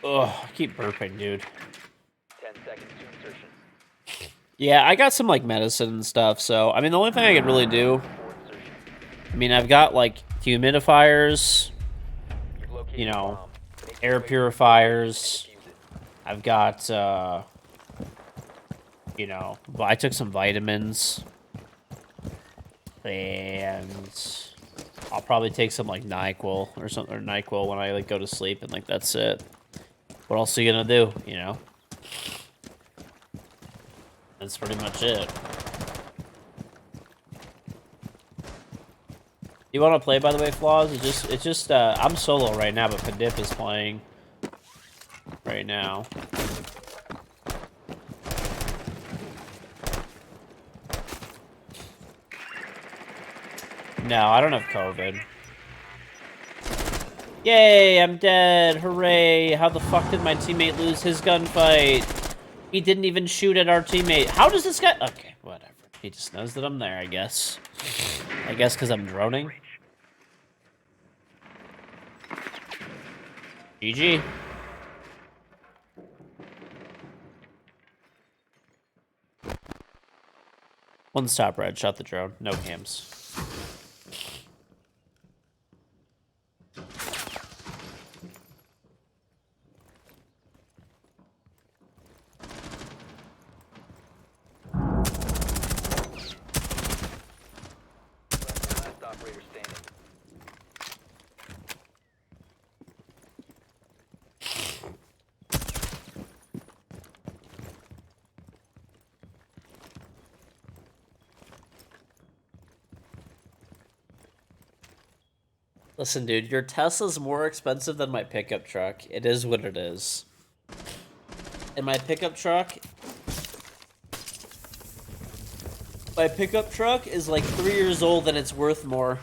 [SPEAKER 1] Ugh, I keep burping, dude.
[SPEAKER 2] 10 seconds to insertion.
[SPEAKER 1] Yeah, I got some like medicine and stuff. So, I mean, the only thing I could really do,
[SPEAKER 2] For insertion.
[SPEAKER 1] I mean, I've got like humidifiers,
[SPEAKER 2] You've located
[SPEAKER 1] you
[SPEAKER 2] a
[SPEAKER 1] know,
[SPEAKER 2] bomb. Make
[SPEAKER 1] air
[SPEAKER 2] your way to the
[SPEAKER 1] purifiers.
[SPEAKER 2] and defuse it.
[SPEAKER 1] I've got, you know, I took some vitamins, and I'll probably take some like NyQuil or something, or NyQuil when I like go to sleep, and like that's it. What else are you gonna do? You know, that's pretty much it. You want to play, by the way, Flaws? It's just, I'm solo right now, but Kadip is playing right now. No, I don't have COVID. Yay, I'm dead. Hooray. How the fuck did my teammate lose his gunfight? He didn't even shoot at our teammate. How does this guy... Okay, whatever. He just knows that I'm there, I guess. I guess because I'm droning. GG. One's top red. Shot the drone. No cams.
[SPEAKER 2] Last operator standing.
[SPEAKER 1] Listen, dude, your Tesla's more expensive than my pickup truck. It is what it is. And my pickup truck is like 3 years old and it's worth more.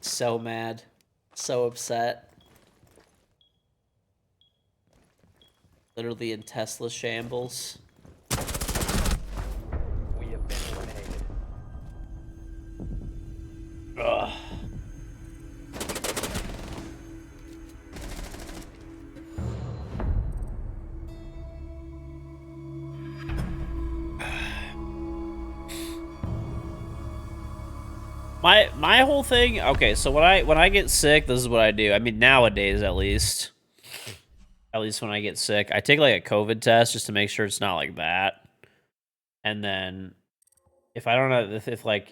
[SPEAKER 1] So mad. So upset. Literally in Tesla shambles.
[SPEAKER 2] We have been eliminated.
[SPEAKER 1] Ugh. My whole thing. Okay, so when I get sick, this is what I do. I mean, nowadays at least. At least when I get sick, I take like a COVID test just to make sure it's not like that. And then if I don't know if it's then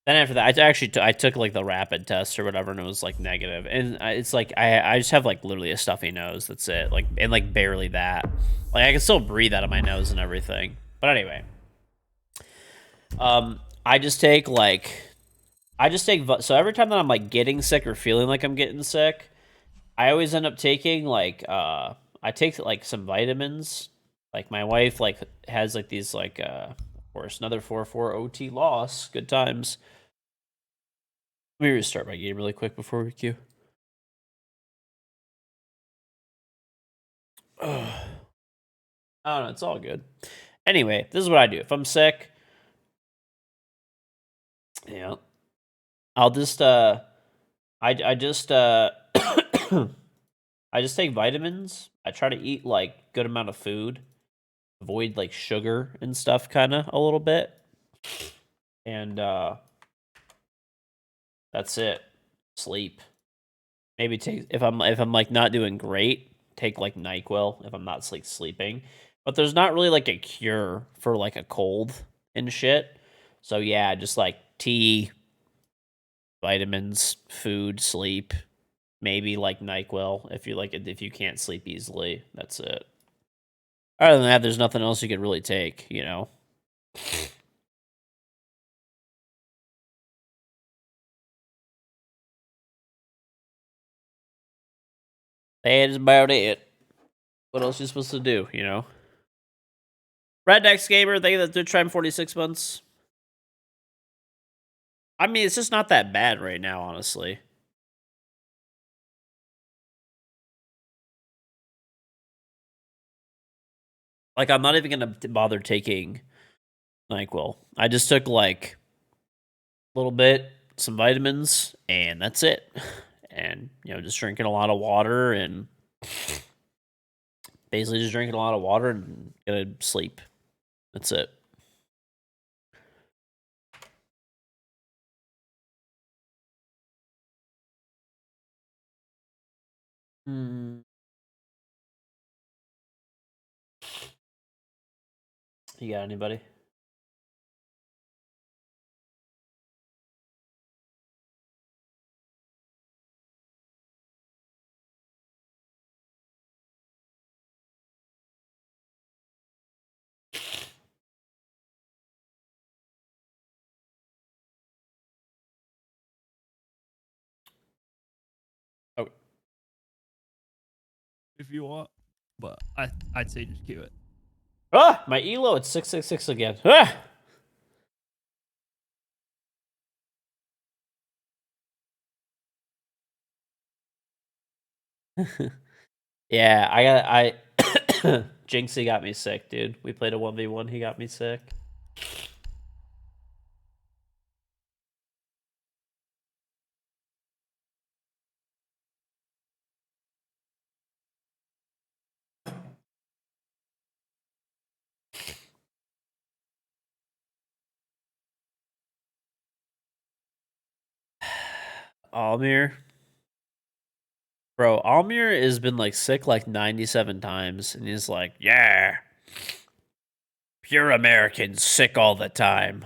[SPEAKER 1] after that I took like the rapid test or whatever and it was like negative. And it's like I just have like literally a stuffy nose. That's it. Like and like barely that. Like I can still breathe out of my nose and everything. But anyway, I just take so every time that I'm like getting sick or feeling like I'm getting sick, I always end up taking like I take like some vitamins. Like my wife like has like these like of course another 4-4 OT loss. Good times. Let me restart my game really quick before we queue. I don't know, it's all good. Anyway, this is what I do. If I'm sick, yeah, I'll just I just I just take vitamins. I try to eat like good amount of food. Avoid like sugar and stuff kinda a little bit. And that's it. Sleep. Maybe take if I'm like not doing great, take like NyQuil if I'm not like sleeping. But there's not really like a cure for like a cold and shit. So yeah, just like tea, vitamins, food, sleep, maybe like NyQuil if you can't sleep easily. That's it. Other than that, there's nothing else you could really take, you know. That is about it. What else are you supposed to do, you know? Rednex Gamer, thank you for the Prime 46 months. I mean, it's just not that bad right now, honestly. Like, I'm not even gonna bother taking NyQuil. I just took like a little bit, some vitamins, and that's it. And just drinking a lot of water and basically just drinking a lot of water and gonna sleep. That's it. Hmm. You got anybody? Oh,
[SPEAKER 7] If you want, but I'd say just keep it.
[SPEAKER 1] my elo at 666 again. Ah! Yeah, Jinxie got me sick, dude. We played a 1v1, he got me sick. Almir. Bro, Almir has been like sick like 97 times, and he's like, yeah, pure American, sick all the time.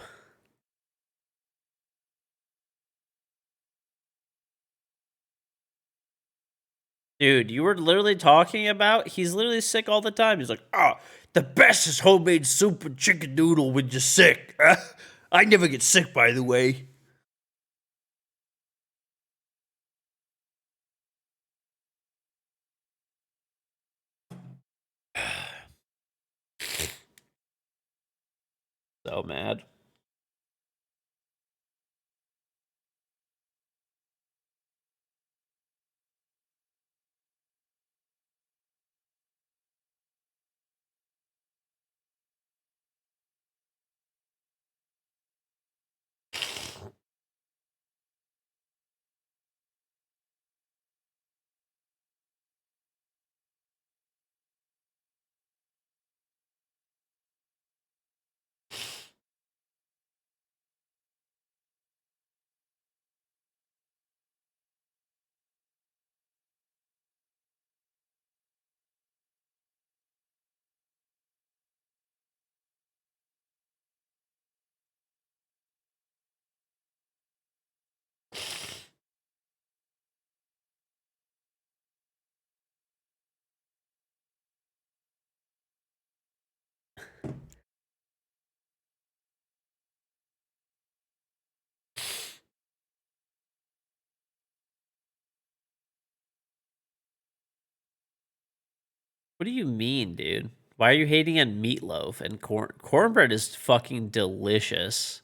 [SPEAKER 1] Dude, you were literally talking about he's literally sick all the time. He's like, oh, the best is homemade soup and chicken noodle when you're sick. I never get sick, by the way. So mad. What do you mean, dude? Why are you hating on meatloaf and cornbread is fucking delicious.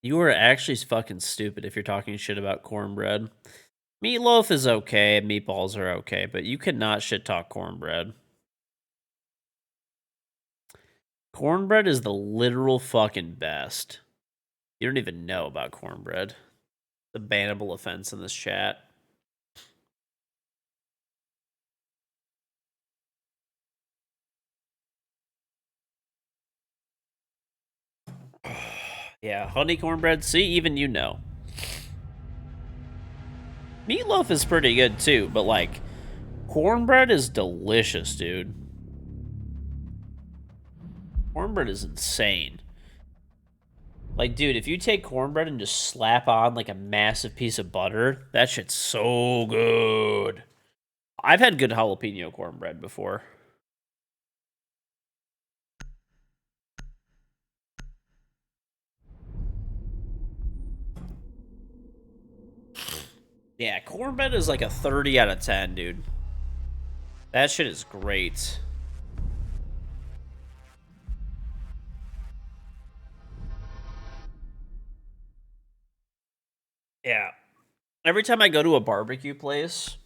[SPEAKER 1] You are actually fucking stupid if you're talking shit about cornbread. Meatloaf is okay, meatballs are okay, but you cannot shit talk cornbread. Cornbread is the literal fucking best. You don't even know about cornbread. The bannable offense in this chat. Yeah, honey cornbread. See, even you know. Meatloaf is pretty good too, but like, cornbread is delicious, dude. Cornbread is insane. Like, dude, if you take cornbread and just slap on like a massive piece of butter, that shit's so good. I've had good jalapeno cornbread before. Yeah, cornbread is like a 30 out of 10, dude. That shit is great. Yeah. Every time I go to a barbecue place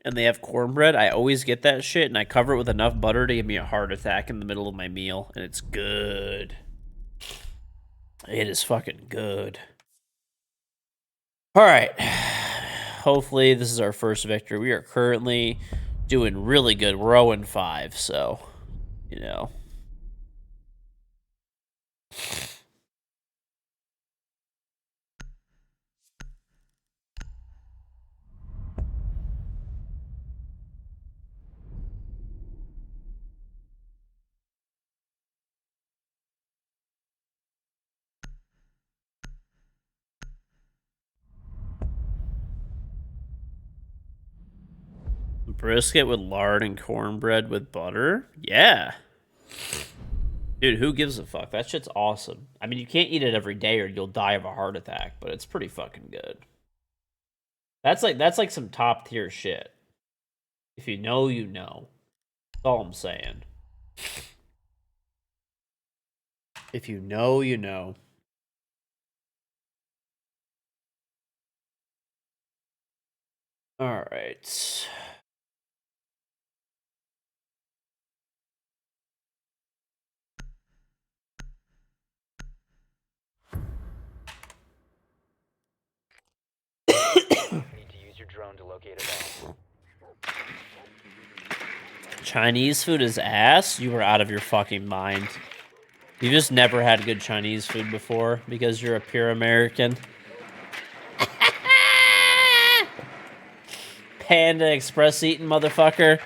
[SPEAKER 1] and they have cornbread, I always get that shit and I cover it with enough butter to give me a heart attack in the middle of my meal, and it's good. It is fucking good. All right. Hopefully this is our first victory. We are currently doing really good. We're 0-5, so, you know. Brisket with lard and cornbread with butter? Yeah. Dude, who gives a fuck? That shit's awesome. I mean, you can't eat it every day or you'll die of a heart attack, but it's pretty fucking good. That's like some top tier shit. If you know, you know. That's all I'm saying. If you know, you know. All right.
[SPEAKER 2] Need to use your drone to locate a bomb.
[SPEAKER 1] Chinese food is ass? You were out of your fucking mind. You just never had good Chinese food before because you're a pure American. Panda Express eating motherfucker.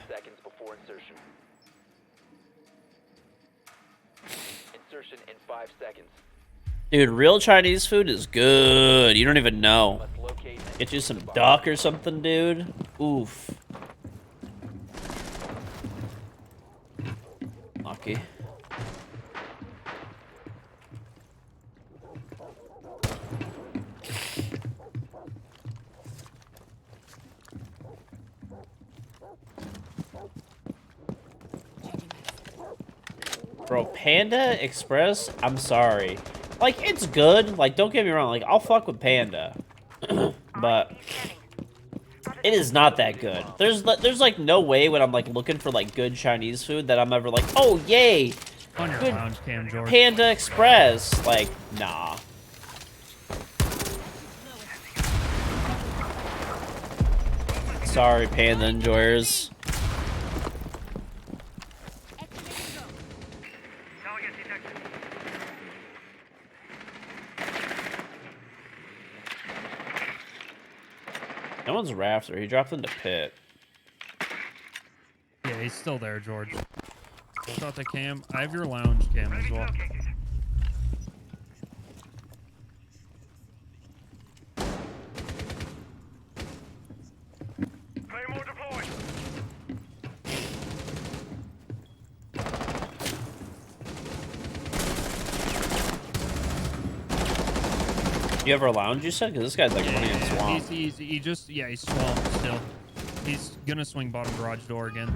[SPEAKER 2] Seconds before insertion. Insertion in 5 seconds.
[SPEAKER 1] Dude, real Chinese food is good. You don't even know.
[SPEAKER 2] Must locate and
[SPEAKER 1] Get you some
[SPEAKER 2] defuse the bomb.
[SPEAKER 1] duck or something, dude. Oof. Lucky. Bro, Panda Express, I'm sorry. Like, it's good. Like, don't get me wrong. Like, I'll fuck with Panda. But it is not that good. There's like no way when I'm like looking for like good Chinese food that I'm ever like, oh yay,
[SPEAKER 7] On your
[SPEAKER 1] good
[SPEAKER 7] lounge cam, George.
[SPEAKER 1] Panda Express. Like, nah. Sorry, Panda enjoyers.
[SPEAKER 3] Target detected.
[SPEAKER 1] No one's Rafter. He dropped into pit.
[SPEAKER 7] Yeah, he's still there, George. Shot the cam. I have your lounge cam as well.
[SPEAKER 3] Located. Claymore
[SPEAKER 1] You have our lounge, you said? Because this guy's like running in swamp.
[SPEAKER 7] He's swamped still. He's gonna swing bottom garage door again.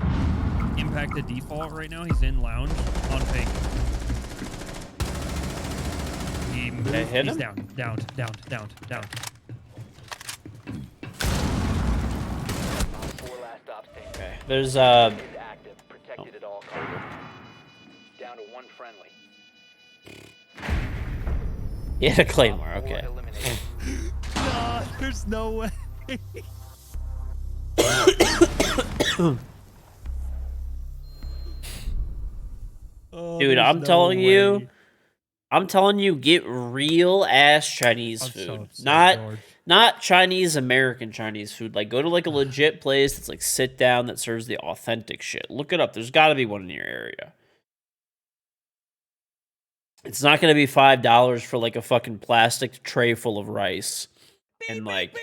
[SPEAKER 7] Impacted default right now. He's in lounge on fake. He moved.
[SPEAKER 1] hit
[SPEAKER 7] He's
[SPEAKER 1] him?
[SPEAKER 7] down.
[SPEAKER 2] Op 4 last stop standing.
[SPEAKER 1] Okay. There's
[SPEAKER 2] Is active, protected at all costs. Down to 1 friendly.
[SPEAKER 1] yeah, a claymore.
[SPEAKER 2] Op 4
[SPEAKER 1] Okay.
[SPEAKER 2] eliminated.
[SPEAKER 7] God, there's no way. Oh,
[SPEAKER 1] Dude,
[SPEAKER 7] there's
[SPEAKER 1] I'm
[SPEAKER 7] no
[SPEAKER 1] telling you,
[SPEAKER 7] way.
[SPEAKER 1] get real ass Chinese
[SPEAKER 7] I'm
[SPEAKER 1] food.
[SPEAKER 7] so upset,
[SPEAKER 1] not
[SPEAKER 7] George.
[SPEAKER 1] not Chinese American Chinese food. Like go to like a legit place that's like sit down that serves the authentic shit. Look it up. There's got to be one in your area. It's not going to be $5 for like a fucking plastic tray full of rice and like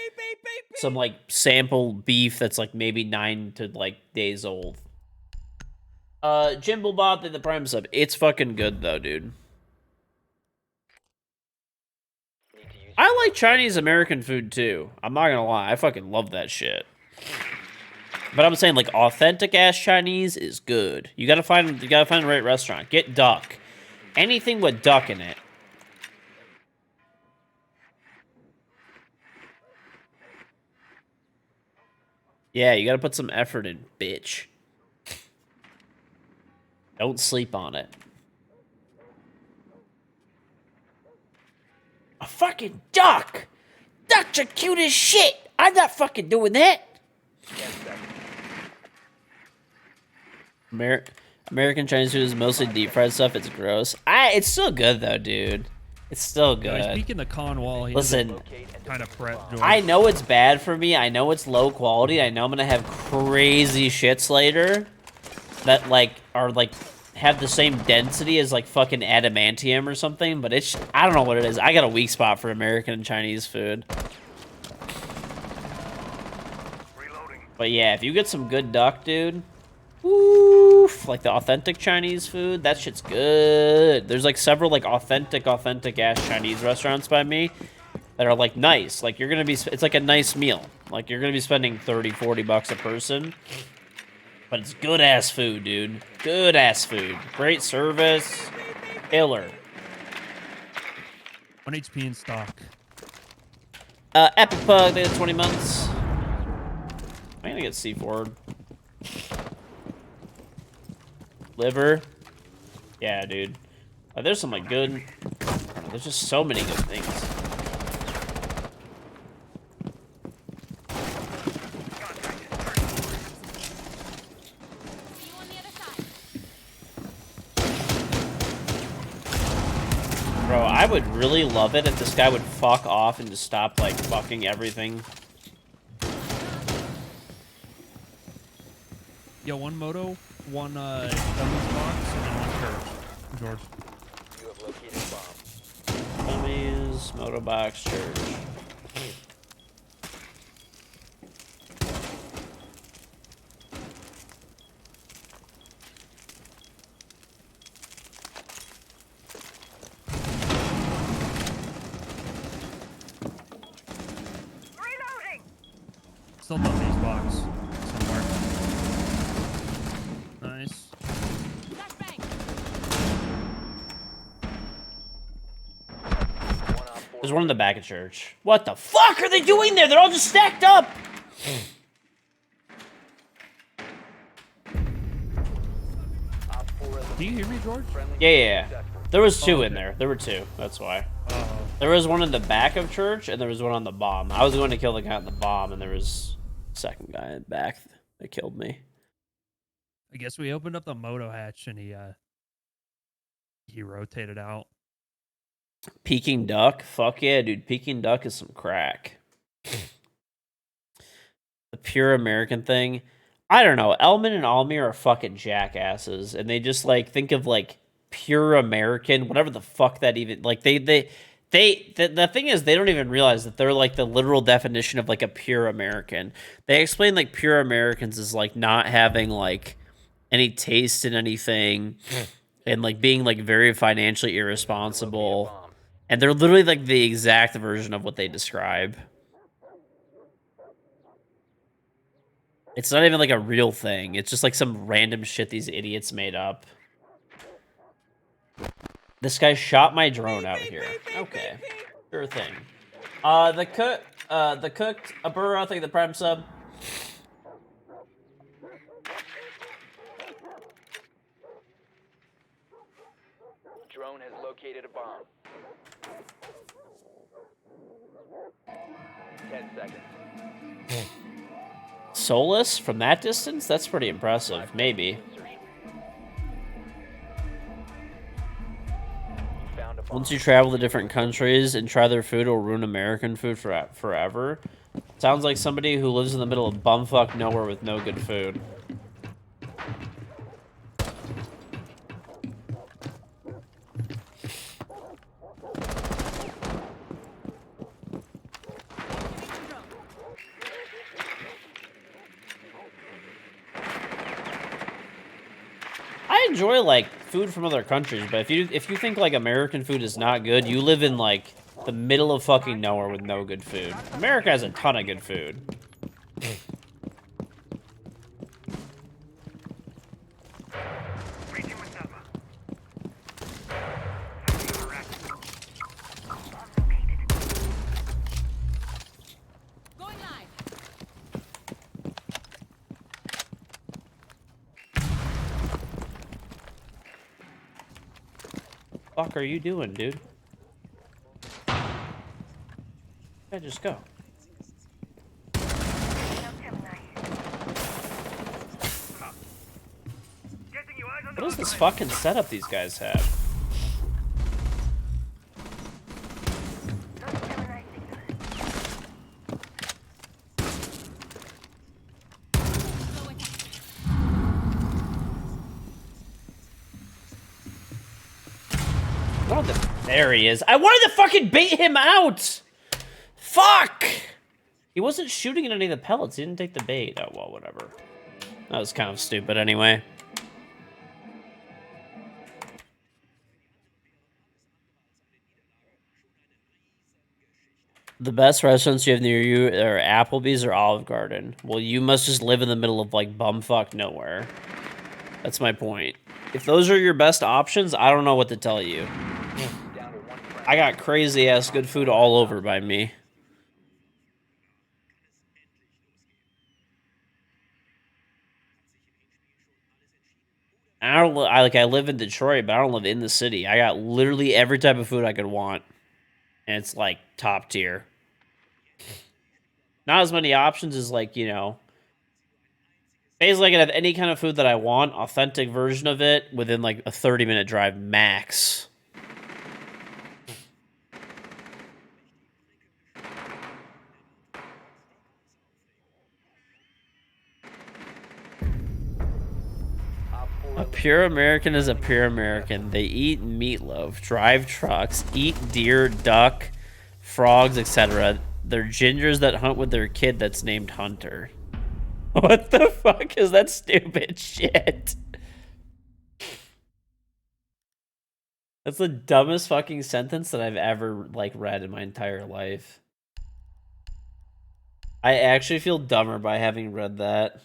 [SPEAKER 1] some like sample beef that's like maybe 9 to like days old. Jimble Bob in the Prime sub. It's fucking good though, dude.
[SPEAKER 2] Need to use
[SPEAKER 1] I like Chinese American food too. I'm not gonna lie, I fucking love that shit. But I'm saying like authentic ass Chinese is good. You gotta find the right restaurant. Get duck. Anything with duck in it. Yeah, you gotta put some effort in, bitch. Don't sleep on it. A fucking duck! Ducks are cute as shit! I'm not fucking doing that!
[SPEAKER 2] 10 seconds.
[SPEAKER 1] American Chinese food is mostly deep fried stuff. It's gross. It's still good though, dude. It's still
[SPEAKER 7] No, he's
[SPEAKER 1] good.
[SPEAKER 7] peeking the con wall. He
[SPEAKER 1] Listen,
[SPEAKER 2] Locate and
[SPEAKER 7] kind of
[SPEAKER 2] defuse
[SPEAKER 7] prep.
[SPEAKER 2] bomb.
[SPEAKER 7] George.
[SPEAKER 1] I know it's bad for me. I know it's low quality. I know I'm gonna have crazy shits later that like are like have the same density as like fucking adamantium or something. But it's I don't know what it is. I got a weak spot for American and Chinese food.
[SPEAKER 3] Reloading.
[SPEAKER 1] But yeah, if you get some good duck, dude, oof, like the authentic Chinese food, that shit's good. There's like several like authentic ass Chinese restaurants by me that are like nice. Like you're gonna be, it's like a nice meal. Like you're gonna be spending 30, 40 bucks a person. But it's good ass food, dude. Good ass food. Great service. Killer.
[SPEAKER 7] 1 HP in stock.
[SPEAKER 1] Epic Pug, they had 20 months. I'm gonna get C4'd. Liver. Yeah, dude. There's some like good. I don't know, there's just so many good things. Bro, I would really love it if this guy would fuck off and just stop like fucking everything.
[SPEAKER 7] Yo, 1 moto, 1 Evans box, and then 1 church. George.
[SPEAKER 2] You have located a bomb.
[SPEAKER 1] Dummies, Motobox, Church.
[SPEAKER 4] Reloading!
[SPEAKER 7] Still dummies box somewhere. Nice.
[SPEAKER 2] One Op 4
[SPEAKER 1] There's one in the back of church. What the fuck are they doing there? They're all just stacked up!
[SPEAKER 2] Op 4 eliminated.
[SPEAKER 7] Do you hear me, George?
[SPEAKER 2] Friendly
[SPEAKER 1] Yeah.
[SPEAKER 2] successful.
[SPEAKER 1] There was two
[SPEAKER 7] Oh,
[SPEAKER 1] in
[SPEAKER 7] okay.
[SPEAKER 1] there. There were two. That's why.
[SPEAKER 7] Oh.
[SPEAKER 1] There was one in the back of church, and there was one on the bomb. I was going to kill the guy on the bomb, and there was a second guy in the back that killed me.
[SPEAKER 7] I guess we opened up the moto hatch and he rotated out.
[SPEAKER 1] Peking duck? Fuck yeah, dude. Peking duck is some crack. The pure American thing. I don't know. Elman and Almir are fucking jackasses, and they just like think of like pure American, whatever the fuck that even like the thing is they don't even realize that they're like the literal definition of like a pure American. They explain like pure Americans is like not having like any taste in anything and like being like very financially
[SPEAKER 2] Locate a
[SPEAKER 1] irresponsible.
[SPEAKER 2] bomb.
[SPEAKER 1] And they're literally like the exact version of what they describe. It's not even like a real thing. It's just like some random shit these idiots made up. This guy shot my drone out here. Okay. Sure thing. The cooked a burger, I'll take the prime sub.
[SPEAKER 2] Drone has located a bomb. 10 seconds.
[SPEAKER 1] Soulless from that distance? That's pretty impressive. Maybe.
[SPEAKER 2] Found a bomb.
[SPEAKER 1] Once you travel to different countries and try their food, it'll ruin American food forever. Sounds like somebody who lives in the middle of bumfuck nowhere with no good food. I enjoy like food from other countries, but if you think like American food is not good, you live in like the middle of fucking nowhere with no good food. America has a ton of good food.
[SPEAKER 3] Breaching with Selma.
[SPEAKER 4] Going live.
[SPEAKER 1] Fuck are you doing, dude? Yeah, just go.
[SPEAKER 3] Getting you eyes on the
[SPEAKER 1] What is this fucking setup these guys have? There he is. I wanted to fucking bait him out! Fuck! He wasn't shooting at any of the pellets. He didn't take the bait. Oh, well, whatever. That was kind of stupid anyway. The best restaurants you have near you are Applebee's or Olive Garden. Well, you must just live in the middle of, like, bumfuck nowhere. That's my point. If those are your best options, I don't know what to tell you.
[SPEAKER 2] Down to one friend.
[SPEAKER 1] I got crazy-ass good food all over by me. I live in Detroit, but I don't live in the city. I got literally every type of food I could want. And it's, like, top tier. Not as many options as, like, you know... Basically, I can have any kind of food that I want, authentic version of it, within, like, a 30-minute drive max. A pure American is a pure American. They eat meatloaf, drive trucks, eat deer, duck, frogs, etc. They're gingers that hunt with their kid that's named Hunter. What the fuck is that stupid shit? That's the dumbest fucking sentence that I've ever, like, read in my entire life. I actually feel dumber by having read that.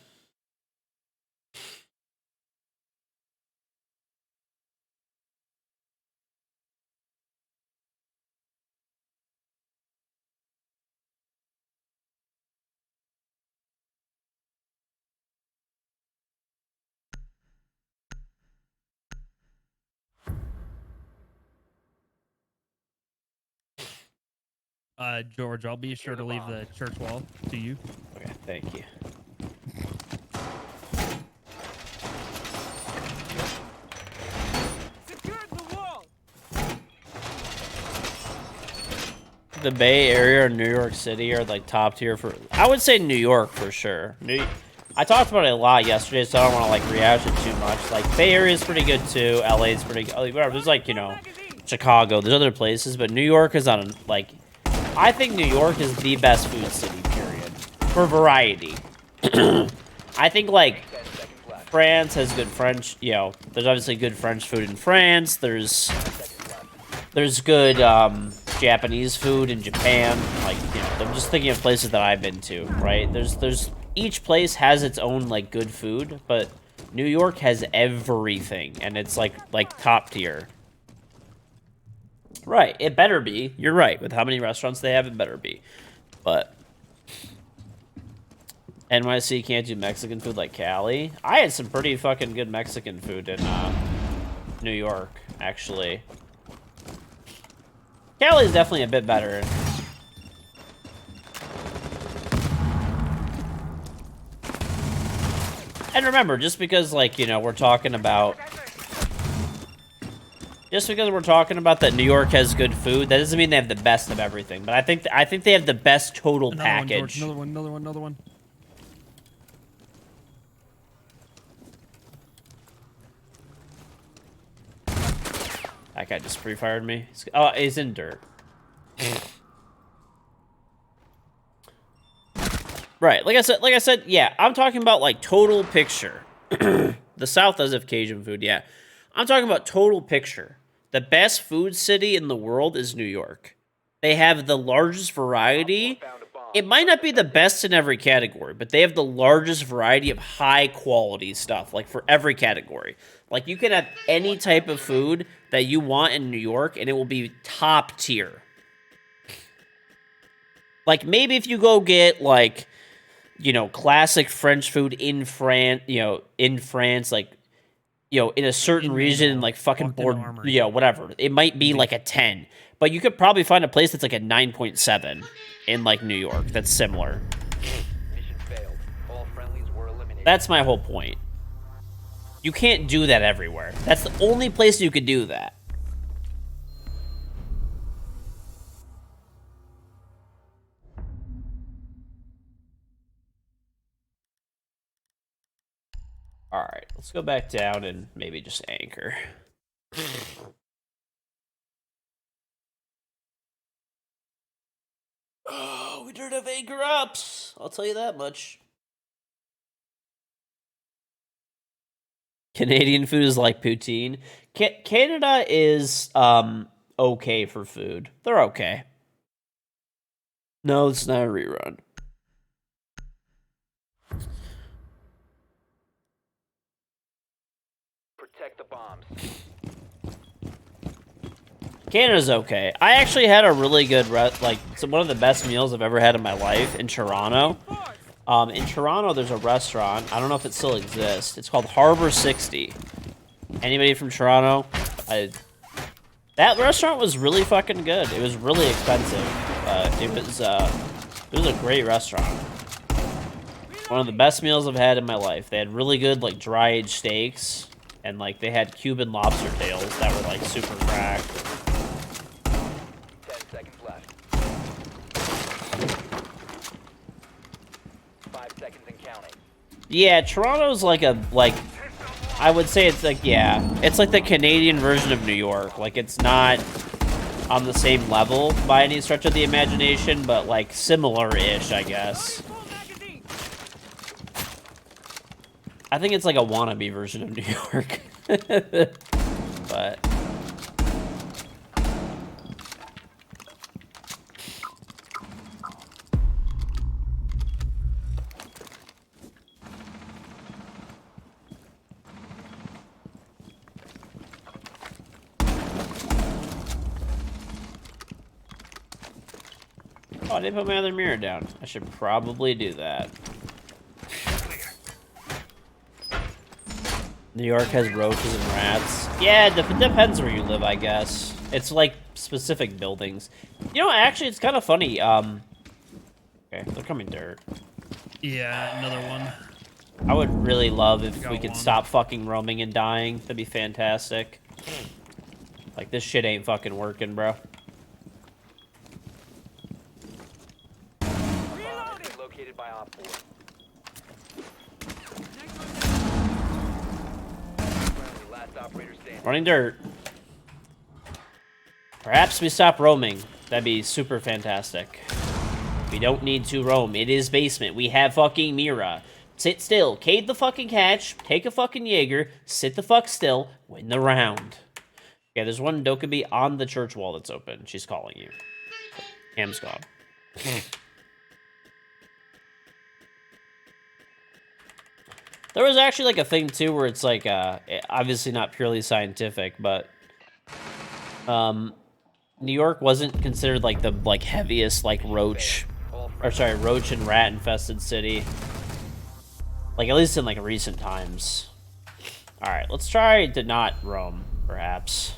[SPEAKER 7] George, I'll be sure to leave the church wall to you.
[SPEAKER 1] Okay, thank you.
[SPEAKER 6] Secured the wall.
[SPEAKER 1] The Bay Area or New York City are like top tier for. I would say New York for sure. I talked about it a lot yesterday, so I don't want to like rehash it too much. Like Bay Area is pretty good too. LA is pretty good. Whatever. There's like, you know, Chicago. There's other places, but New York is on like. I think New York is the best food city. Period. For variety. I think like
[SPEAKER 2] 10 seconds left.
[SPEAKER 1] France has good French. You know, there's obviously good French food in France. There's.
[SPEAKER 2] 5 seconds left.
[SPEAKER 1] There's good Japanese food in Japan. Like, you know, I'm just thinking of places that I've been to, right? There's each place has its own like good food, but New York has everything, and it's like top tier. Right, it better be. You're right. With how many restaurants they have, it better be. But NYC can't do Mexican food like Cali. I had some pretty fucking good Mexican food in New York, actually. Cali is definitely a bit better. And remember, just because, like, you know, we're talking about... Just because we're talking about that New York has good food, that doesn't mean they have the best of everything. But I think they have the best total package.
[SPEAKER 7] Another one.
[SPEAKER 1] That guy just pre-fired me. Oh, he's in dirt. Right, like I said, yeah, I'm talking about like total picture. The South does have Cajun food, yeah. I'm talking about total picture. The best food city in the world is New York. They have the largest variety. It might not be the best in every category, but they have the largest variety of high quality stuff, like for every category. Like you can have any type of food that you want in New York and it will be top tier. Like maybe if you go get like, you know, classic French food in France, like, you know, in a certain region, like fucking Bordeaux, you know, whatever. It might be like a 10, but you could probably find a place that's like a 9.7 in like New York. That's similar.
[SPEAKER 2] Mission failed. All friendlies were eliminated.
[SPEAKER 1] That's my whole point. You can't do that everywhere. That's the only place you could do that. All right, let's go back down and maybe just anchor. Oh, we don't have anchor ups. I'll tell you that much. Canadian food is like poutine. Canada is okay for food. They're okay. No, it's not a rerun.
[SPEAKER 2] Protect the bombs.
[SPEAKER 1] Canada's okay. I actually had a really good, it's one of the best meals I've ever had in my life in Toronto. In Toronto, there's a restaurant. I don't know if it still exists. It's called Harbor 60. Anybody from Toronto? That restaurant was really fucking good. It was really expensive. It was a great restaurant. One of the best meals I've had in my life. They had really good, like, dry-aged steaks. And, like, they had Cuban lobster tails that were, like, super cracked.
[SPEAKER 2] 10 seconds left. 5 seconds and counting.
[SPEAKER 1] Yeah, Toronto's like I would say it's like, yeah, it's like the Canadian version of New York. Like, it's not on the same level by any stretch of the imagination, but, like, similar-ish, I guess. I think it's like a wannabe version of New York. But... Oh, I didn't put my other mirror down. I should probably do that. New York has roaches and rats. Yeah, it depends where you live, I guess. It's like specific buildings. You know, actually, it's kind of funny. Okay, they're coming dirt.
[SPEAKER 7] Yeah, another one.
[SPEAKER 1] I would really love if we could
[SPEAKER 7] one.
[SPEAKER 1] stop fucking roaming and dying. That'd be fantastic. Like, this shit ain't fucking working, bro.
[SPEAKER 2] Bomb is located by Op 4. Friendly, last operator standing.
[SPEAKER 1] Running dirt. Perhaps we stop roaming. That'd be super fantastic. We don't need to roam. It is basement. We have fucking Mira. Sit still. Cade the fucking catch. Take a fucking Jaeger. Sit the fuck still. Win the round. Yeah, there's one Dokkaebi on the church wall that's open. She's calling you. Cam's gone. There was actually like a thing too where it's like obviously not purely scientific, but New York wasn't considered like the heaviest like roach and rat infested city. Like at least in like recent times. Alright, let's try to not roam, perhaps.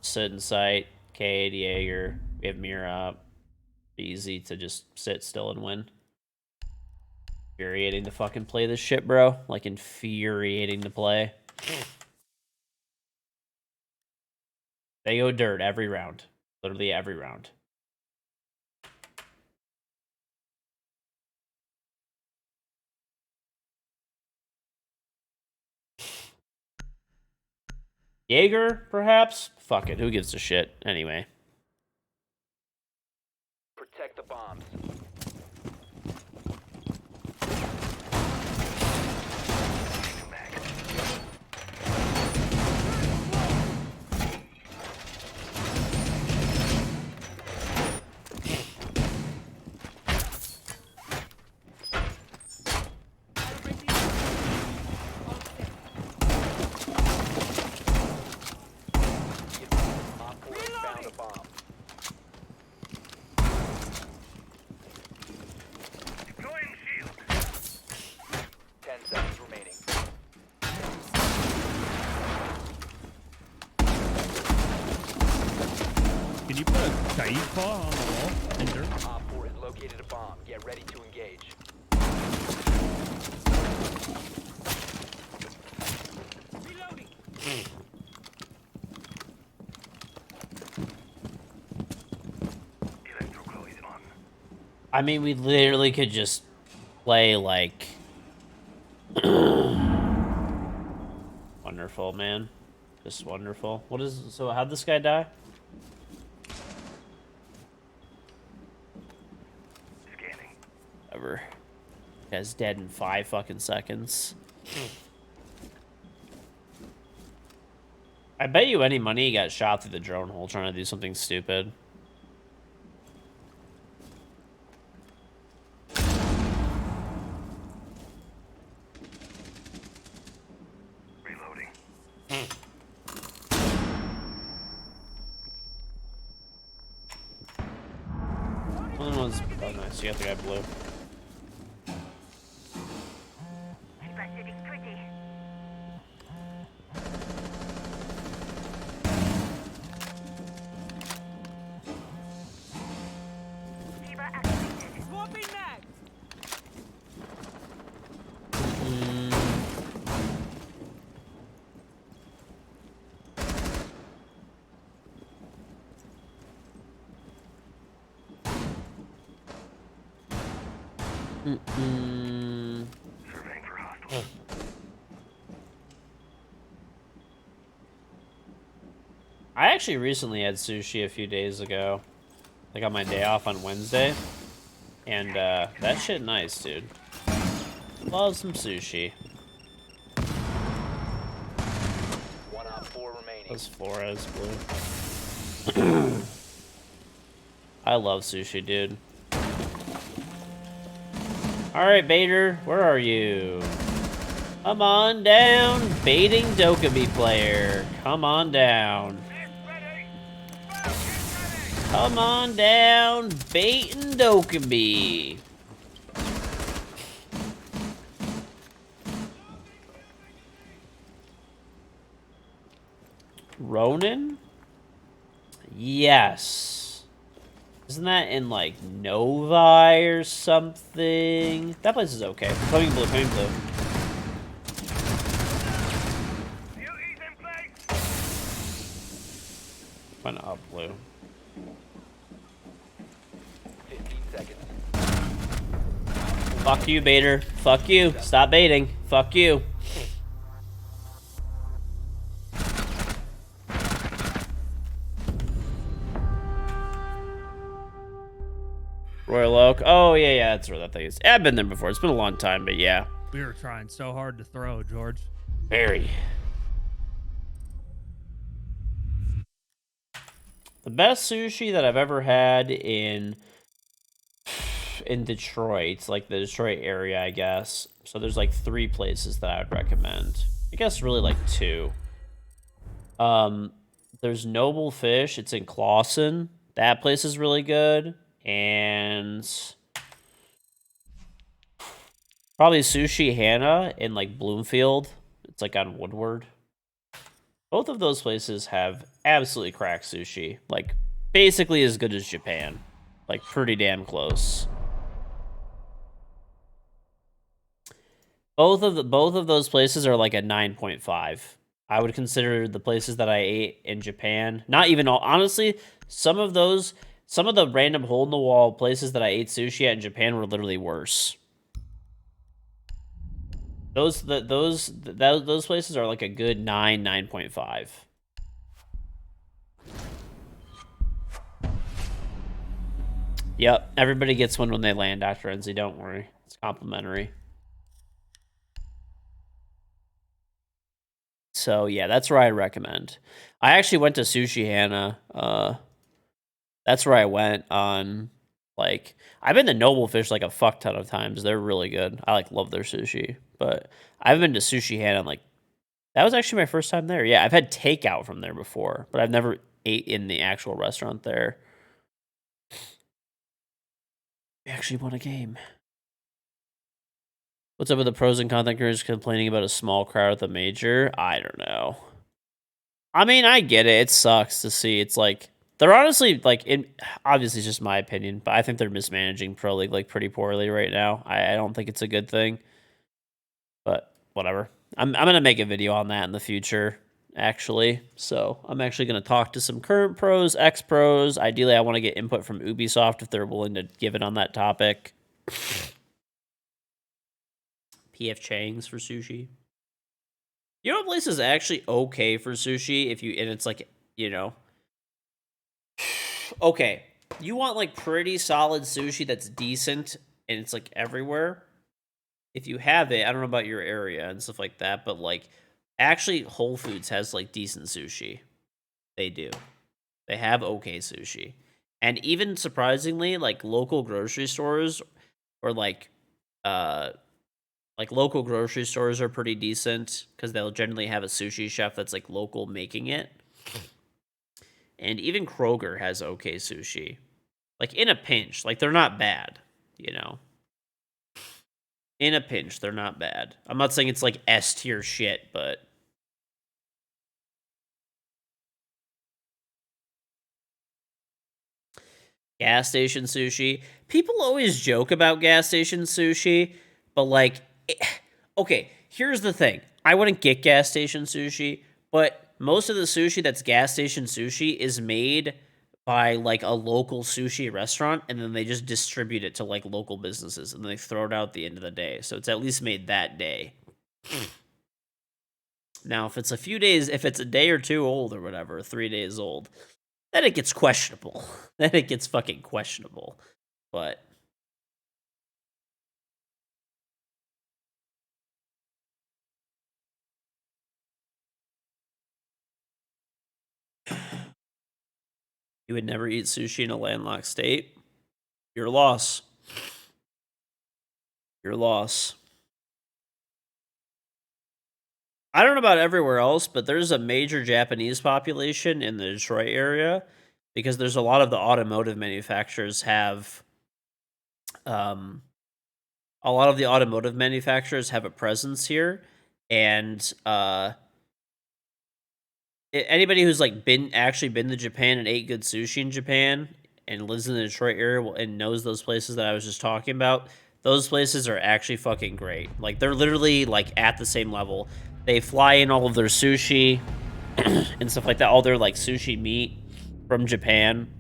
[SPEAKER 1] Sit in sight. Cade, Jaeger, we have Mira up. Easy to just sit still and win. Infuriating to fucking play this shit, bro. Like, infuriating to play. They go dirt every round. Literally every round. Jaeger, perhaps? Fuck it, who gives a shit? Anyway.
[SPEAKER 2] Protect the bombs. Op 4 has found a bomb.
[SPEAKER 3] Deploying shield.
[SPEAKER 2] 10 seconds remaining.
[SPEAKER 7] Can you put a kite claw on the wall in dirt?
[SPEAKER 2] Op 4 has located a bomb. Get ready to engage.
[SPEAKER 3] Electroclaw is on.
[SPEAKER 1] I mean, we literally could just play, like... wonderful, man. Just wonderful. What is... So, how'd this guy die?
[SPEAKER 3] Scanning.
[SPEAKER 1] Ever. Guy's dead in 5 fucking seconds. I bet you any money he got shot through the drone hole trying to do something stupid.
[SPEAKER 3] Reloading.
[SPEAKER 1] One was... Oh, nice. You got the guy blue.
[SPEAKER 4] Keeper sitting pretty. Keeper activated. Swapping mag.
[SPEAKER 3] Surveying for hostiles.
[SPEAKER 1] I actually recently had sushi a few days ago. Like on my day off on Wednesday. And that shit nice, dude. Love some sushi.
[SPEAKER 2] One Op 4 remaining.
[SPEAKER 1] That's Flores blue. I love sushi, dude. Alright, Bader, where are you? Come on down, baiting Dokkaebi player. Come on down. Come on down, baiting Dokkaebi. Ronin? Yes. Isn't that in, like, Novi or something? That place is okay. Coming blue, coming blue.
[SPEAKER 3] UE's in place.
[SPEAKER 1] Went up blue.
[SPEAKER 2] 15 seconds.
[SPEAKER 1] Fuck you, Bader. Fuck you. Stop baiting. Fuck you. Royal Oak. Oh, yeah, that's where that thing is. I've been there before. It's been a long time, but yeah.
[SPEAKER 7] We were trying so hard to throw, George.
[SPEAKER 1] Very. The best sushi that I've ever had in Detroit, like the Detroit area, I guess. So there's like 3 places that I would recommend. I guess really like 2. There's Noble Fish. It's in Clawson. That place is really good. And probably Sushi Hannah in like Bloomfield. It's like on Woodward. Both of those places have absolutely cracked sushi. Like basically as good as Japan. Like pretty damn close. Both of those places are like a 9.5. I would consider the places that I ate in Japan, not even all, honestly, some of the random hole in the wall places that I ate sushi at in Japan were literally worse. Those places are like a good 9.5. Yep, everybody gets one when they land, Dr. Enzi, don't worry. It's complimentary. So yeah, that's where I recommend. I actually went to Sushi Hannah. That's where I went on. Like, I've been to Noble Fish like a fuck ton of times. They're really good. I like love their sushi. But I've been to Sushi Hannah like that was actually my first time there. Yeah, I've had takeout from there before, but I've never ate in the actual restaurant there. We actually won a game. What's up with the pros and content creators complaining about a small crowd at the major? I don't know. I mean, I get it. It sucks to see. It's like they're honestly like obviously it's just my opinion, but I think they're mismanaging Pro League like pretty poorly right now. I don't think it's a good thing. But whatever. I'm gonna make a video on that in the future, actually. So I'm actually gonna talk to some current pros, ex-pros. Ideally, I want to get input from Ubisoft if they're willing to give it on that topic. PF Chang's for sushi. You know what place is actually okay for sushi if you and it's like, you know. Okay. You want like pretty solid sushi that's decent and it's like everywhere. If you have it, I don't know about your area and stuff like that, but like actually Whole Foods has like decent sushi. They do. They have okay sushi. And even surprisingly, like local grocery stores or like local grocery stores are pretty decent because they'll generally have a sushi chef that's like local making it. And even Kroger has okay sushi. Like in a pinch, like they're not bad, you know. In a pinch, they're not bad. I'm not saying it's like S tier shit, but gas station sushi. People always joke about gas station sushi, but like okay, here's the thing. I wouldn't get gas station sushi, but most of the sushi that's gas station sushi is made by like a local sushi restaurant and then they just distribute it to like local businesses and they throw it out at the end of the day. So it's at least made that day. Now, if it's a few days, if it's a day or 2 old or whatever, 3 days old, then it gets questionable. Then it gets fucking questionable. But you would never eat sushi in a landlocked state? Your loss. Your loss. I don't know about everywhere else, but there's a major Japanese population in the Detroit area because there's a lot of the automotive manufacturers have a lot of the automotive manufacturers have a presence here, and anybody who's like been to Japan and ate good sushi in Japan and lives in the Detroit area and knows those places that I was just talking about, those places are actually fucking great. Like they're literally like at the same level. They fly in all of their sushi and stuff like that, all their like sushi meat from Japan.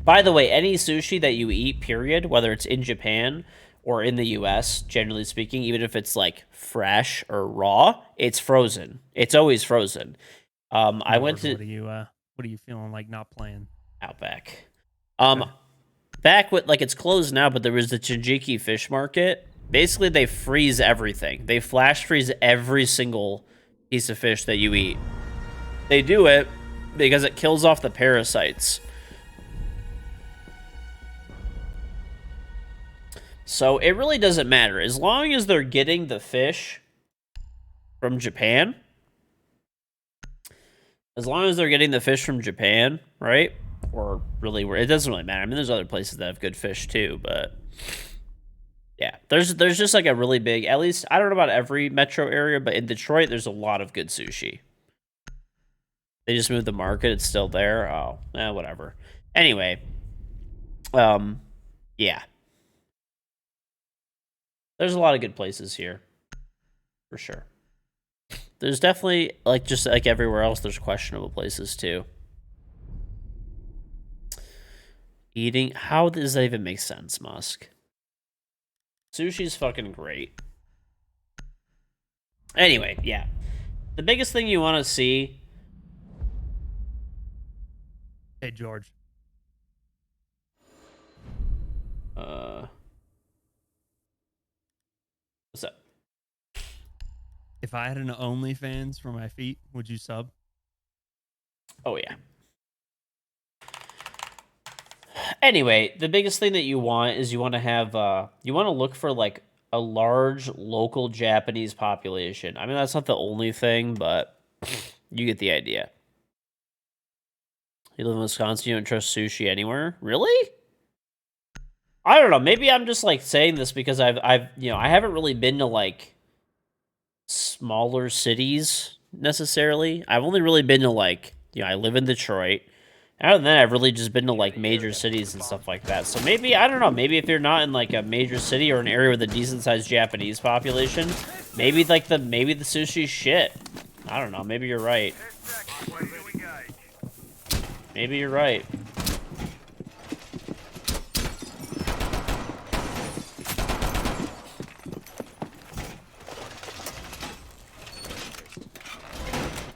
[SPEAKER 1] By the way, any sushi that you eat, period, whether it's in Japan or in the US, generally speaking, even if it's like fresh or raw, it's frozen. It's always frozen. I went to
[SPEAKER 7] what are you feeling like not playing?
[SPEAKER 1] Outback. Back with like it's closed now, but there was the Chijiki fish market. Basically, they freeze everything. They flash freeze every single piece of fish that you eat. They do it because it kills off the parasites. So it really doesn't matter. As long as they're getting the fish from Japan. As long as they're getting the fish from Japan, right? Or really, it doesn't really matter. I mean, there's other places that have good fish too, but yeah, there's just like a really big, at least, I don't know about every metro area, but in Detroit, there's a lot of good sushi. They just moved the market. It's still there. Oh, whatever. Anyway, yeah. There's a lot of good places here, for sure. There's definitely, like, just like everywhere else, there's questionable places too. Eating, how does that even make sense, Musk? Sushi's fucking great. Anyway, yeah. The biggest thing you want to see...
[SPEAKER 7] Hey, George.
[SPEAKER 1] What's up?
[SPEAKER 7] If I had an OnlyFans for my feet, would you sub?
[SPEAKER 1] Oh, yeah. Anyway, the biggest thing that you want is you want to have, you want to look for, like, a large local Japanese population. I mean, that's not the only thing, but you get the idea. You live in Wisconsin, you don't trust sushi anywhere? Really? I don't know. Maybe I'm just, like, saying this because I've you know, I haven't really been to, like, smaller cities necessarily. I've only really been to, like, you know, I live in Detroit. Other than that, I've really just been to, like, major cities and stuff like that. So maybe, I don't know, maybe if you're not in, like, a major city or an area with a decent-sized Japanese population, maybe, like, maybe the sushi shit. I don't know, maybe you're right. Maybe you're right.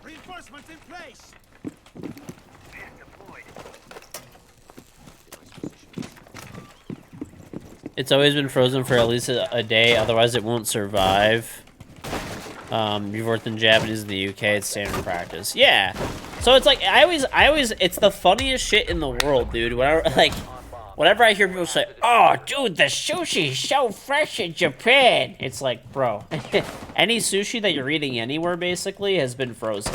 [SPEAKER 6] Reinforcements in place.
[SPEAKER 1] It's always been frozen for at least a day, otherwise it won't survive. You've worked in Japanese in the UK, it's standard practice. Yeah. So it's like, I always, it's the funniest shit in the world, dude. Whenever I hear people say, oh, dude, the sushi's so fresh in Japan. It's like, bro, any sushi that you're eating anywhere, basically, has been frozen.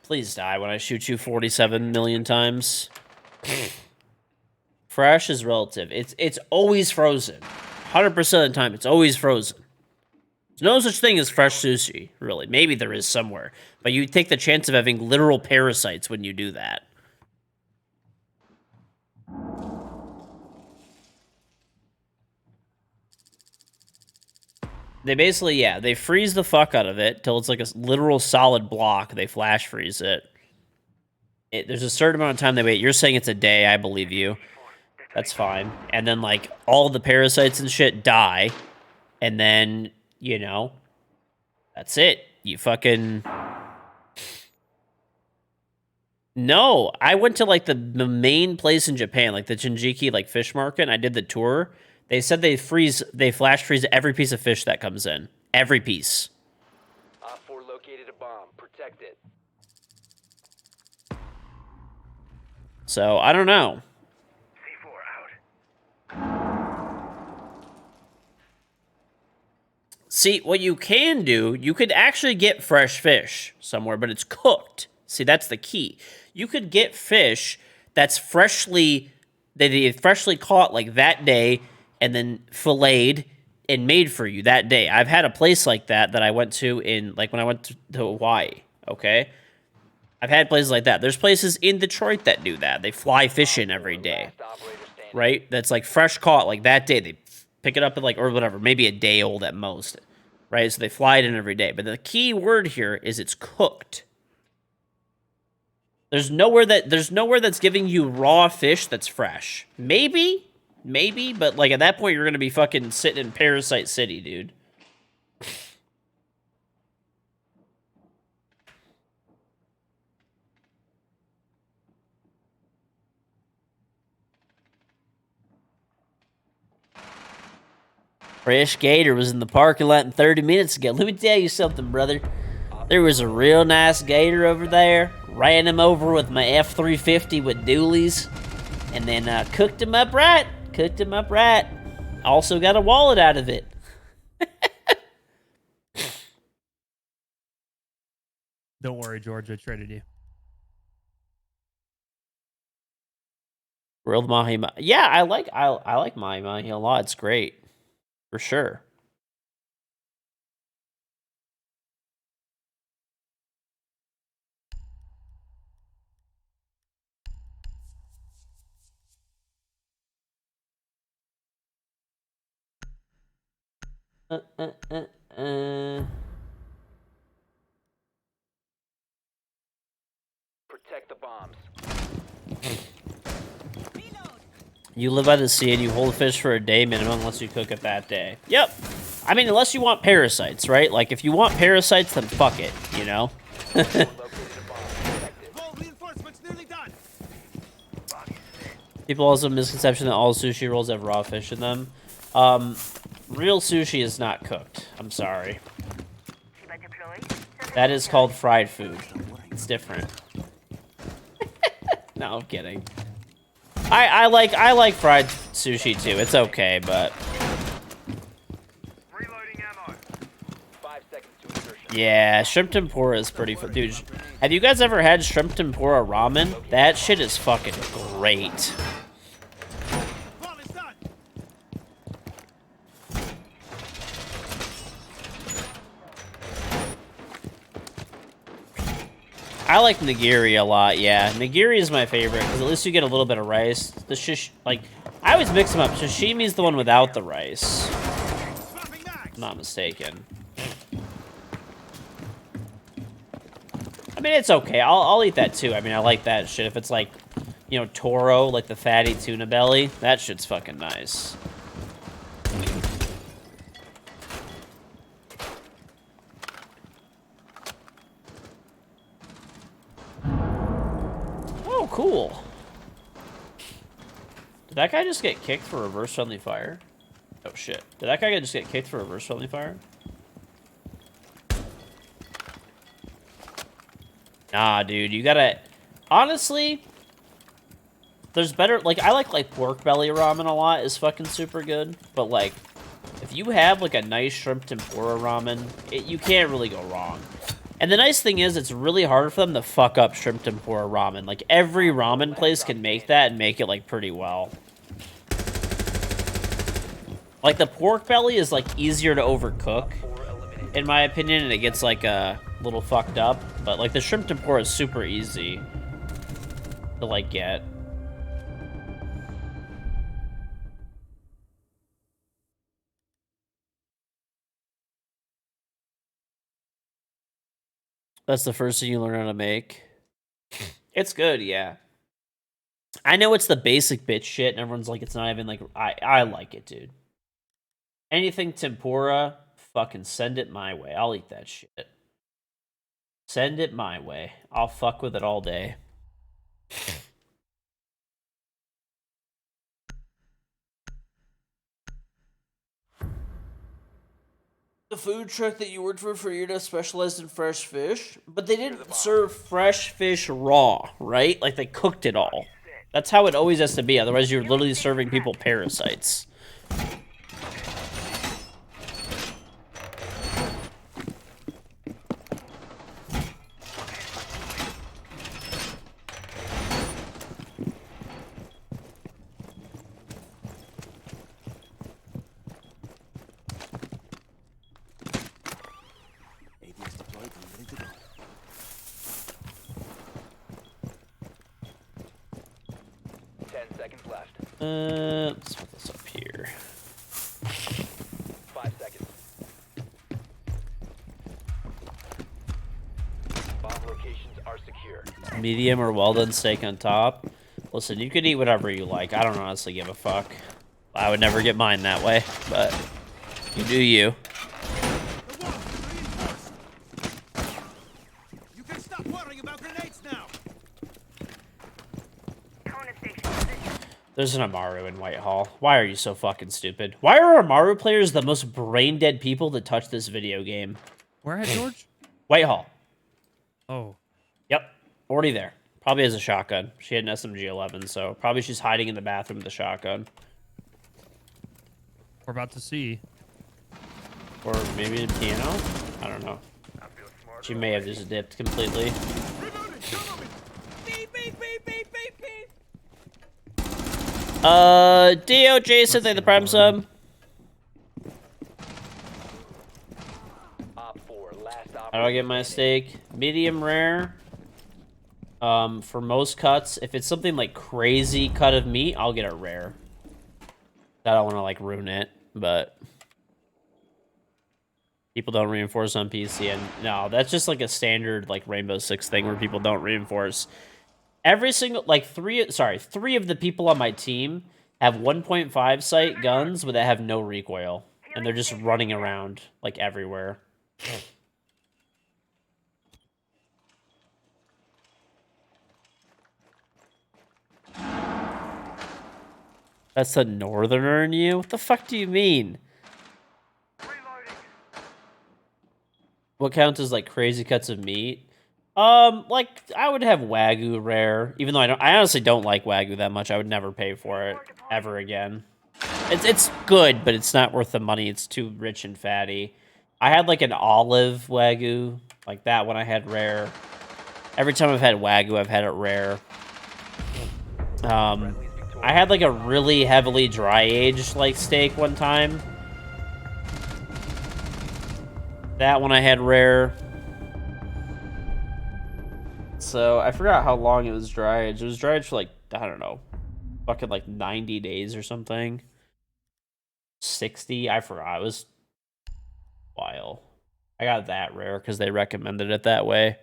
[SPEAKER 1] Please die when I shoot you 47 million times. Fresh is relative. It's always frozen. 100% of the time, it's always frozen. There's no such thing as fresh sushi, really. Maybe there is somewhere. But you take the chance of having literal parasites when you do that. They basically, yeah, they freeze the fuck out of it till it's like a literal solid block. They flash freeze it. There's a certain amount of time they wait. You're saying it's a day. I believe you. That's fine. And then, like, all the parasites and shit die. And then, you know, that's it. You fucking... No, I went to, like, the main place in Japan, like the Shinjuku, like, fish market, and I did the tour. They said they flash freeze every piece of fish that comes in. Every piece.
[SPEAKER 2] Op 4 located a bomb. Protect it.
[SPEAKER 1] So, I don't know.
[SPEAKER 3] C4 out.
[SPEAKER 1] See, what you can do, you could actually get fresh fish somewhere, but it's cooked. See, that's the key. You could get fish that's freshly caught like that day and then filleted and made for you that day. I've had a place like that I went to in, like, when I went to Hawaii, okay? I've had places like that. There's places in Detroit that do that. They fly fish in every day, right? That's, like, fresh caught, like, that day. They pick it up at, like, or whatever, maybe a day old at most, right? So they fly it in every day. But the key word here is it's cooked. There's nowhere that's giving you raw fish that's fresh. Maybe, but, like, at that point, you're going to be fucking sitting in Parasite City, dude. Fresh gator was in the parking lot 30 minutes ago. Let me tell you something, brother. There was a real nice gator over there. Ran him over with my F-350 with dualies. And then cooked him up right. Cooked him up right. Also got a wallet out of it.
[SPEAKER 7] Don't worry, George. I traded you.
[SPEAKER 1] Grilled mahi mahi. Yeah, I like mahi mahi a lot. It's great. For sure.
[SPEAKER 2] Protect the bombs.
[SPEAKER 1] You live by the sea and you hold fish for a day minimum unless you cook it that day. Yep. I mean, unless you want parasites, right? Like, if you want parasites, then fuck it, you know?
[SPEAKER 2] Located a bomb. Protect it.
[SPEAKER 6] All reinforcements nearly done.
[SPEAKER 1] People also have a misconception that all sushi rolls have raw fish in them. Real sushi is not cooked. I'm sorry.
[SPEAKER 4] Shiba deployed.
[SPEAKER 1] That is called fried food. It's different. No, I'm kidding. I like fried sushi too. It's okay, but
[SPEAKER 3] Reloading ammo.
[SPEAKER 2] 5 seconds to insertion.
[SPEAKER 1] yeah, shrimp tempura is pretty fun. Dude, have you guys ever had shrimp tempura ramen? That shit is fucking great.
[SPEAKER 6] Ball is done.
[SPEAKER 1] I like nigiri a lot, yeah. Nigiri is my favorite, because at least you get a little bit of rice. The I always mix them up. Sashimi is the one without the rice.
[SPEAKER 6] Swapping mags.
[SPEAKER 1] I'm not mistaken. I mean, it's okay. I'll eat that too. I mean, I like that shit. If it's like, you know, Toro, like the fatty tuna belly, that shit's fucking nice. Oh, cool. Did that guy just get kicked for reverse friendly fire? Oh shit. Did that guy just get kicked for reverse friendly fire? Nah, dude, you gotta... Honestly, there's better... Like, I like pork belly ramen a lot. Is fucking super good. But, like, if you have, like, a nice shrimp tempura ramen, you can't really go wrong. And the nice thing is, it's really hard for them to fuck up shrimp tempura ramen. Like, every ramen place can make that and make it, like, pretty well. Like, the pork belly is, like, easier to overcook,
[SPEAKER 2] 4 eliminated.
[SPEAKER 1] in my opinion, and it gets, like, a little fucked up. But, like, the shrimp tempura is super easy to, like, get. That's the first thing you learn how to make. It's good, yeah. I know it's the basic bitch shit, and everyone's like, it's not even, like, I like it, dude. Anything tempura, fucking send it my way. I'll eat that shit. Send it my way. I'll fuck with it all day. The food truck that you worked for years specialized in fresh fish, but they didn't serve fresh fish raw, right? Like, they cooked it all. That's how it always has to be, otherwise you're literally serving people parasites.
[SPEAKER 6] ADS deployed and ready to go.
[SPEAKER 2] Seconds left.
[SPEAKER 1] Let's put this up here.
[SPEAKER 2] 5 seconds. Bomb locations are secure.
[SPEAKER 1] Medium or well done steak on top. Listen, you can eat whatever you like. I don't honestly give a fuck. I would never get mine that way, but you do you.
[SPEAKER 6] The wall is reinforced. You can stop worrying about grenades now.
[SPEAKER 4] Opponent station position.
[SPEAKER 1] There's an Amaru in Whitehall. Why are you so fucking stupid? Why are Amaru players the most brain-dead people to touch this video game?
[SPEAKER 7] Where at, George?
[SPEAKER 1] Whitehall.
[SPEAKER 7] Oh.
[SPEAKER 1] Yep. Already there. Probably has a shotgun. She had an SMG-11, so probably she's hiding in the bathroom with the shotgun.
[SPEAKER 7] We're about to see.
[SPEAKER 1] Or maybe a piano? I don't know. She may have just dipped completely.
[SPEAKER 6] Reloading. Cover me. Beep, beep, beep, beep, beep, beep.
[SPEAKER 1] Dio, Jason, thank the Prime sub.
[SPEAKER 2] Op 4, last
[SPEAKER 1] How do I get my steak? Medium rare. For most cuts, if it's something like crazy cut of meat, I'll get it rare. I don't want to like ruin it, but people don't reinforce on PC, and no, that's just like a standard like Rainbow Six thing where people don't reinforce. Every single like three of the people on my team have 1.5 sight guns, but they have no recoil, and they're just running around like everywhere. That's the northerner in you? What the fuck do you mean?
[SPEAKER 3] Reloading.
[SPEAKER 1] What counts as like crazy cuts of meat? Like I would have Wagyu rare, even though I honestly don't like Wagyu that much. I would never pay for it ever again. It's good, but it's not worth the money. It's too rich and fatty. I had like an olive Wagyu, like that one I had rare. Every time I've had Wagyu, I've had it rare. I had like a really heavily dry aged like steak one time. That one I had rare. So I forgot how long it was dry aged. It was dry aged for like, I don't know, fucking like 90 days or something. 60, I forgot. It was a while. I got that rare because they recommended it that way.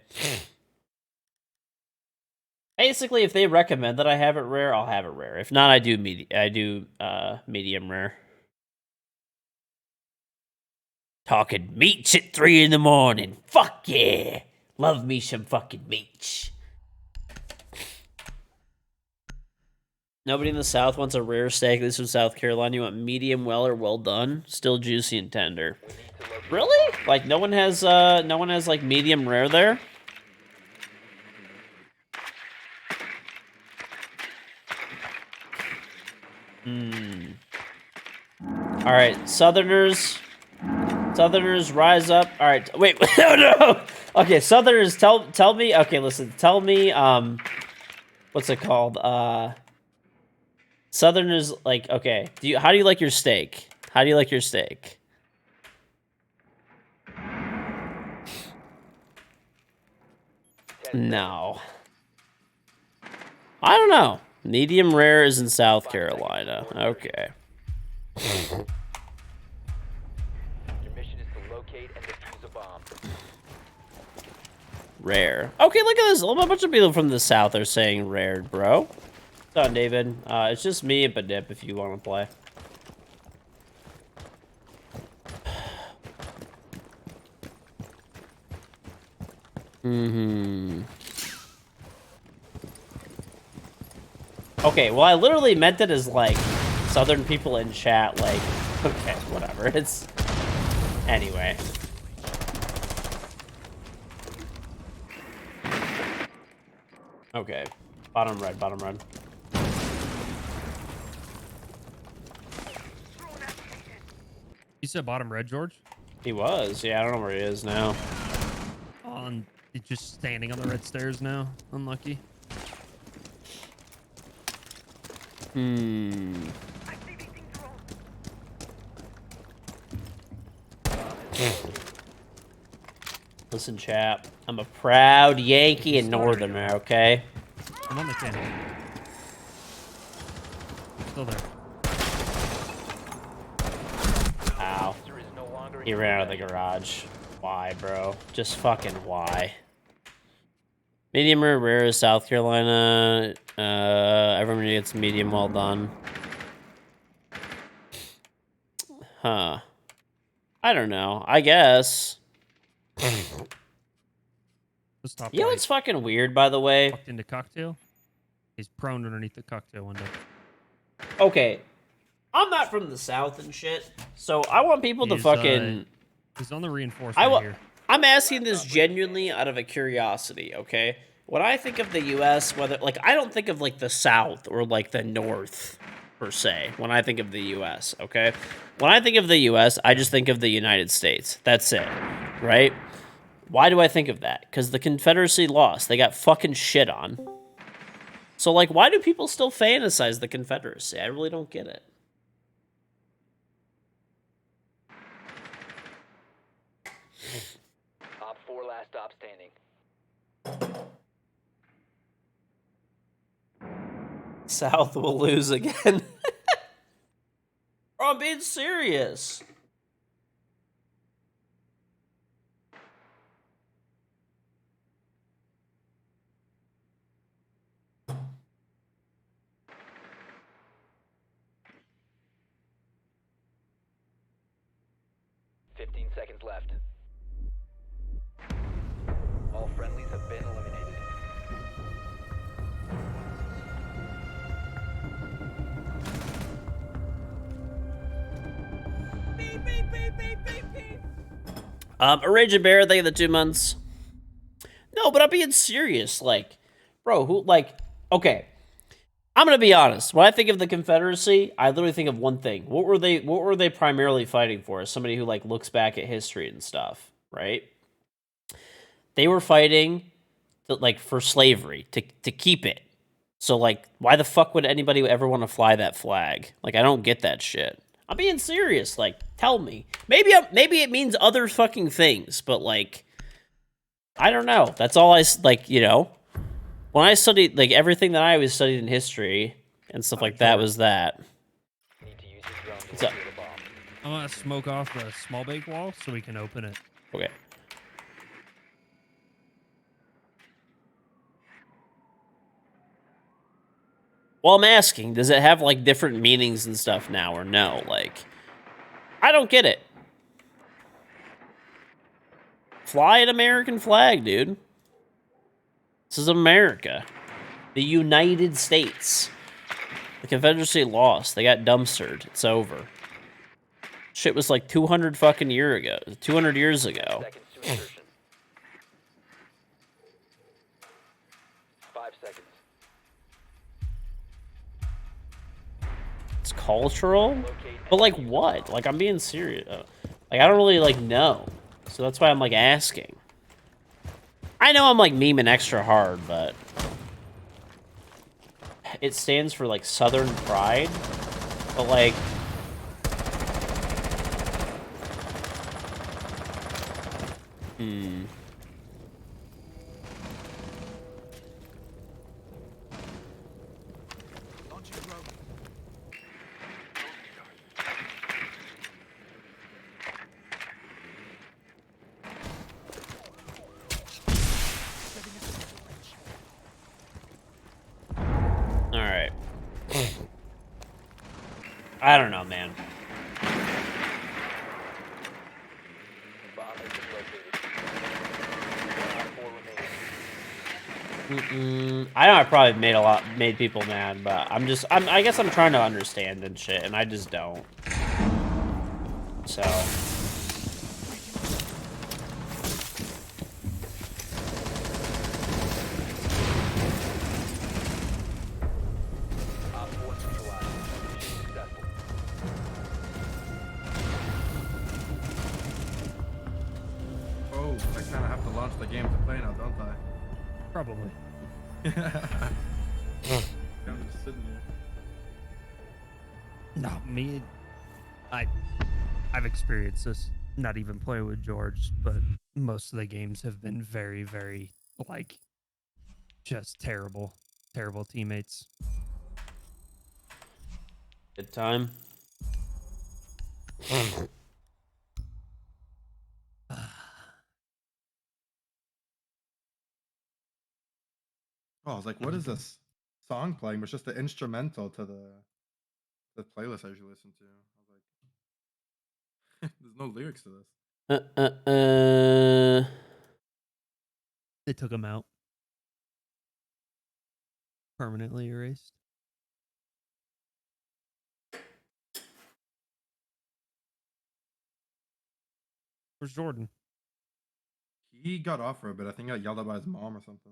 [SPEAKER 1] Basically, if they recommend that I have it rare, I'll have it rare. If not, I do medium rare. Talking meats at 3 in the morning. Fuck yeah. Love me some fucking meats. Nobody in the South wants a rare steak. This is South Carolina. You want medium well or well done? Still juicy and tender. Really? Like no one has like medium rare there? All right, Southerners, rise up. All right, wait, no. Okay, Southerners, tell me. Okay, listen, tell me. What's it called? Southerners, like, okay. How do you like your steak? How do you like your steak? No. I don't know. Medium rare is in South Carolina. Okay.
[SPEAKER 2] Your mission is to locate and defuse a bomb.
[SPEAKER 1] Rare. Okay, look at this. A bunch of people from the South are saying rare, bro. What's on, David? It's just me and Badip if you want to play. Okay, well, I literally meant it as, like, Southern people in chat, like, okay, whatever, it's... Anyway. Okay, bottom red, bottom red.
[SPEAKER 7] You said bottom red, George?
[SPEAKER 1] He was, yeah, I don't know where he is now.
[SPEAKER 7] He's just standing on the red stairs now. Unlucky.
[SPEAKER 1] Listen, chap, I'm a proud Yankee and Northerner, okay?
[SPEAKER 7] I'm on the cannon. Still there.
[SPEAKER 1] Ow.
[SPEAKER 2] User is no longer in
[SPEAKER 1] He
[SPEAKER 2] your
[SPEAKER 1] ran out of the
[SPEAKER 2] possession.
[SPEAKER 1] garage. Why, bro? Just fucking why? Medium or rare is South Carolina. Everyone gets medium well done. Huh. I don't know. I guess.
[SPEAKER 7] This top
[SPEAKER 1] You know
[SPEAKER 7] right.
[SPEAKER 1] what's fucking weird, by the way?
[SPEAKER 7] Walked into cocktail. He's prone underneath the cocktail window.
[SPEAKER 1] Okay, I'm not from the South and shit, so I want people to
[SPEAKER 7] He's,
[SPEAKER 1] fucking.
[SPEAKER 7] He's on the
[SPEAKER 1] I
[SPEAKER 7] reinforcement
[SPEAKER 1] wa-
[SPEAKER 7] here.
[SPEAKER 1] I'm asking this genuinely out of a curiosity, okay? When I think of the U.S., whether like I don't think of like the South or like the North per se. When I think of the U.S., okay? When I think of the U.S., I just think of the United States. That's it, right? Why do I think of that? Because the Confederacy lost. They got fucking shit on. So like, why do people still fantasize the Confederacy? I really don't get it.
[SPEAKER 2] Op 4 last stop standing.
[SPEAKER 1] South will lose again. Bro, I'm being serious.
[SPEAKER 2] Fifteen seconds left. All friendlies have been eliminated.
[SPEAKER 6] Beep, beep, beep, beep, beep, beep.
[SPEAKER 1] A Raging Bear, thank you for the 2 months. No, but I'm being serious. Like, bro, who, like, okay. I'm gonna be honest. When I think of the Confederacy, I literally think of one thing. What were they primarily fighting for? As somebody who like looks back at history and stuff, right? They were fighting like for slavery to keep it. So like, why the fuck would anybody ever want to fly that flag? Like, I don't get that shit. I'm being serious. Like, tell me. Maybe it means other fucking things, but like, I don't know. That's all like. When I studied like everything that I always studied in history and stuff like that was that.
[SPEAKER 2] Need to use your drone to
[SPEAKER 1] What's up?
[SPEAKER 2] locate a bomb.
[SPEAKER 7] I'm gonna smoke off the small bake wall so we can open it.
[SPEAKER 1] Okay. Well, I'm asking, does it have like different meanings and stuff now or no? Like, I don't get it. Fly an American flag, dude. This is America. The United States. The Confederacy lost. They got dumpstered. It's over. Shit was like 200 fucking year ago. 200 years ago.
[SPEAKER 2] Seconds to insertion. 5 seconds.
[SPEAKER 1] It's cultural?
[SPEAKER 2] Locate
[SPEAKER 1] But
[SPEAKER 2] and
[SPEAKER 1] like
[SPEAKER 2] defuse the
[SPEAKER 1] what?
[SPEAKER 2] bomb.
[SPEAKER 1] Like I'm being serious. Like I don't really like know. So that's why I'm like asking. I know I'm like memeing extra hard, but it stands for like Southern Pride. But like
[SPEAKER 6] Launching drone.
[SPEAKER 1] all right. I don't know, man.
[SPEAKER 2] Bomb has been located. Op 4 remaining.
[SPEAKER 1] I know I probably made people mad, but I guess I'm trying to understand and shit, and I just don't. So
[SPEAKER 2] Op 4 neutralized. Mission successful.
[SPEAKER 8] Oh, I kind of have to launch the game to play now, don't I?
[SPEAKER 7] Probably.
[SPEAKER 8] I'm just sitting here.
[SPEAKER 7] No, me. I've experienced this. Not even playing with George, but most of the games have been very, very like just terrible, terrible teammates.
[SPEAKER 1] good time.
[SPEAKER 8] Oh, I was like, what is this song playing? But it's just the instrumental to the playlist I usually listen to. I was like, there's no lyrics to this.
[SPEAKER 7] They took him out. Permanently erased. Where's Jordan?
[SPEAKER 8] He got off for a bit. I think he got yelled at by his mom or something.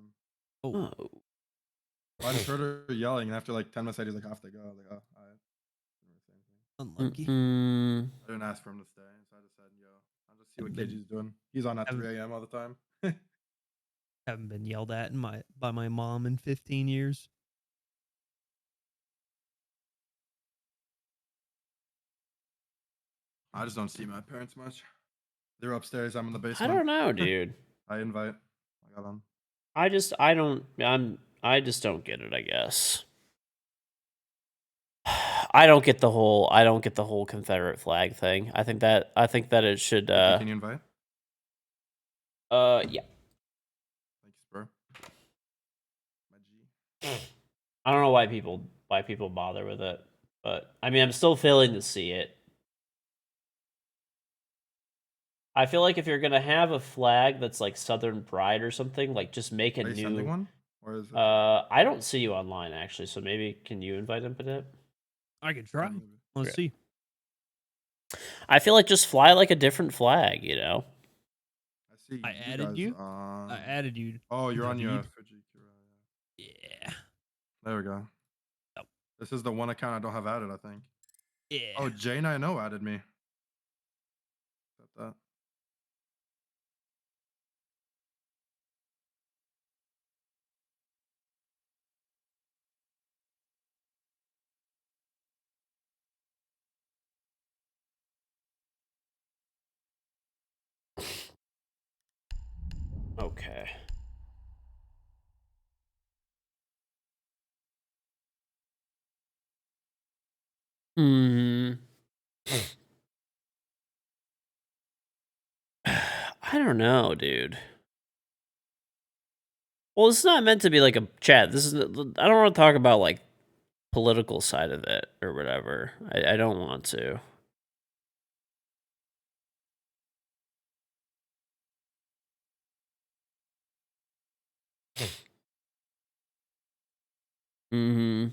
[SPEAKER 1] Oh.
[SPEAKER 8] I just heard her yelling, and after like 10 minutes later, he's like, I have to go. I was like, oh, all right. Didn't say anything.
[SPEAKER 7] Unlucky.
[SPEAKER 1] Mm.
[SPEAKER 8] I didn't ask for him to stay, so I just said, yo, I'll just see what KG's doing. He's on at
[SPEAKER 7] Haven't-
[SPEAKER 8] 3 a.m. all the time.
[SPEAKER 7] Haven't been yelled at by my mom in 15 years.
[SPEAKER 8] I just don't see my parents much. They're upstairs. I'm in the
[SPEAKER 1] I
[SPEAKER 8] basement.
[SPEAKER 1] don't know, dude.
[SPEAKER 8] I invite. I got on.
[SPEAKER 1] I just don't get it, I guess. I don't get the whole Confederate flag thing. I think that it should
[SPEAKER 8] Can you invite?
[SPEAKER 1] yeah.
[SPEAKER 8] Thanks, bro. My G.
[SPEAKER 1] I don't know why people bother with it, but I mean, I'm still failing to see it. I feel like if you're gonna have a flag that's like Southern Pride or something, like just make a
[SPEAKER 8] Are you sending
[SPEAKER 1] new.
[SPEAKER 8] one? Or is it
[SPEAKER 1] I don't see you online actually, so maybe can you invite him, Padip?
[SPEAKER 7] I can try. Let's see.
[SPEAKER 1] I feel like just fly like a different flag, you know.
[SPEAKER 8] I see.
[SPEAKER 7] I added
[SPEAKER 8] guys,
[SPEAKER 7] you. I added you.
[SPEAKER 8] Oh, you're on your
[SPEAKER 7] David.
[SPEAKER 8] Fujikura.
[SPEAKER 7] Yeah.
[SPEAKER 8] There we go.
[SPEAKER 7] Yep.
[SPEAKER 8] This is the one account I don't have added, I think.
[SPEAKER 7] Yeah.
[SPEAKER 8] Oh, Jane I know added me. Got that.
[SPEAKER 1] Okay. Hmm. I don't know, dude. Well, it's not meant to be like a chat. This is. I don't want to talk about like political side of it or whatever. I don't want to. Hmm.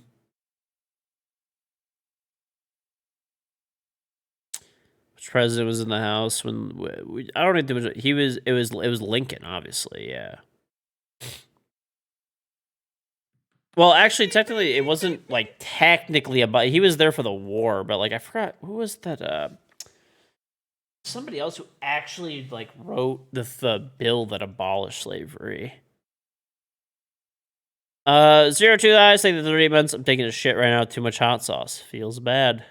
[SPEAKER 1] Which president was in the house when I don't think there was. He was. It was Lincoln, obviously. Yeah. Well, actually, technically, it wasn't like technically about. He was there for the war, but like I forgot who was that. Somebody else who actually like wrote the bill that abolished slavery. 02 guys, take the 3 months. I'm taking a shit right now. Too much hot sauce. Feels bad.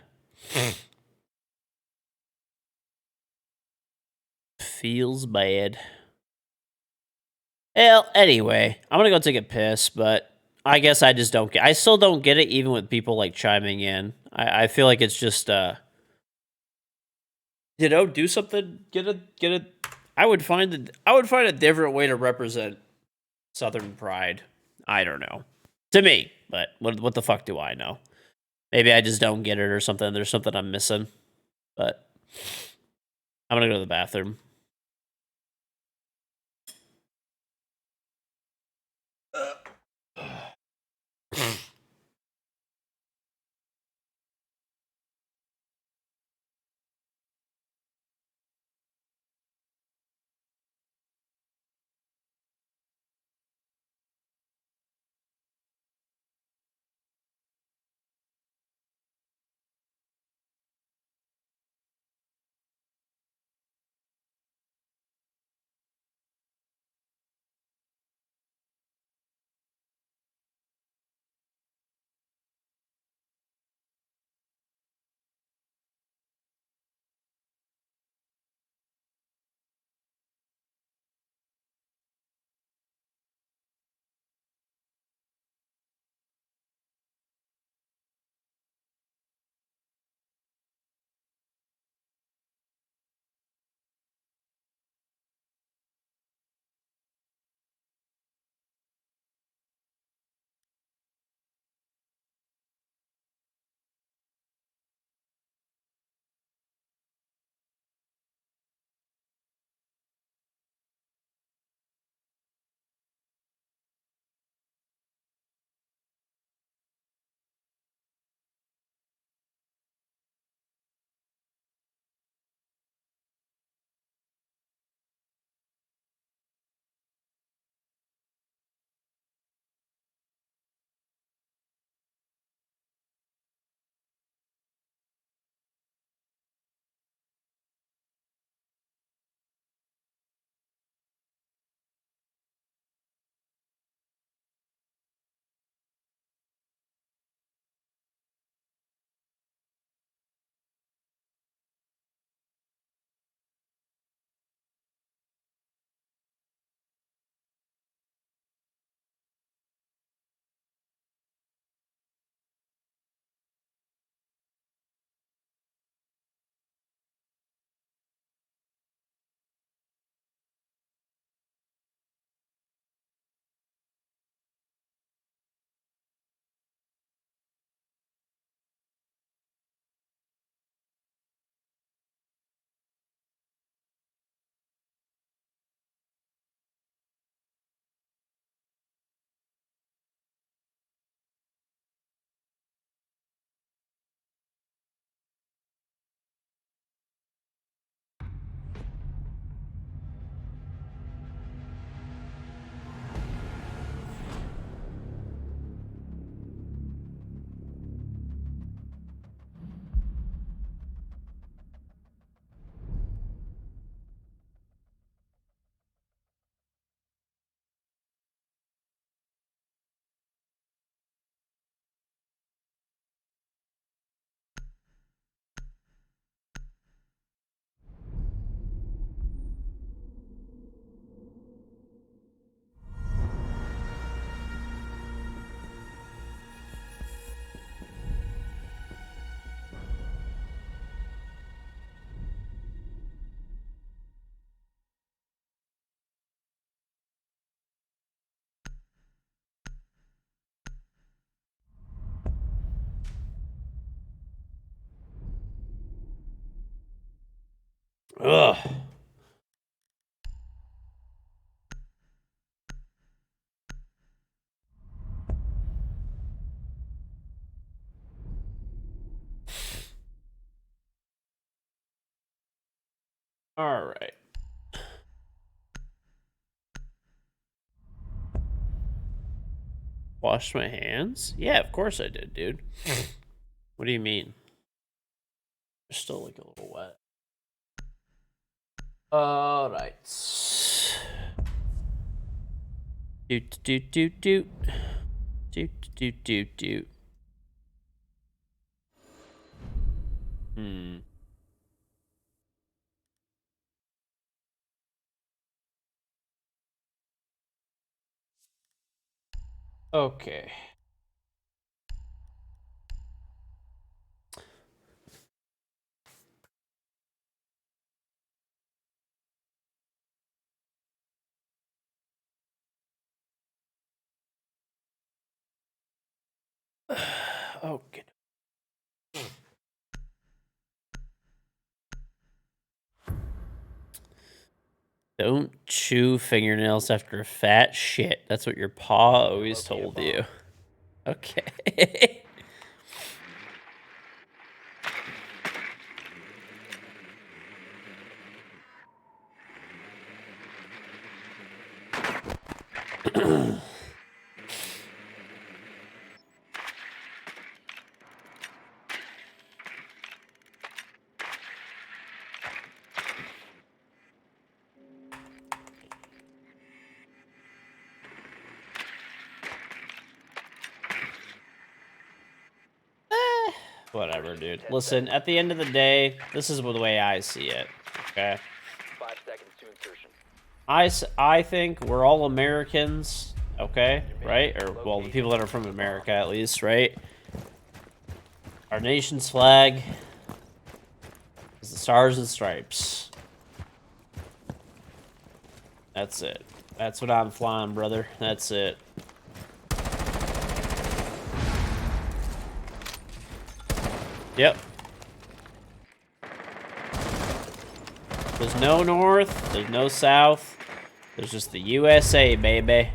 [SPEAKER 1] Feels bad. Well, anyway, I'm gonna go take a piss, but I guess I just don't get. I still don't get it, even with people like chiming in. I feel like it's just do something. Get a. I would find a different way to represent Southern pride. I don't know. To me, but what the fuck do I know? Maybe I just don't get it or something. There's something I'm missing. But I'm gonna go to the bathroom. Ugh. All right. Wash my hands? Yeah, of course I did, dude. What do you mean? They're still like a little wet. All right. Doot doot doot doot. Doot doot doot doot. Hmm. Okay. Okay. Don't chew fingernails after fat shit. That's what your paw always told you. Okay. Whatever, dude. Listen, at the end of the day, this is the way I see it. Okay.
[SPEAKER 2] 5 seconds to insertion.
[SPEAKER 1] I think we're all Americans, okay? Right? Or, well, the people that are from America, at least, right? Our nation's flag is the stars and stripes. That's it. That's what I'm flying, brother. That's it. Yep. There's no north, there's no south. There's just the USA, baby.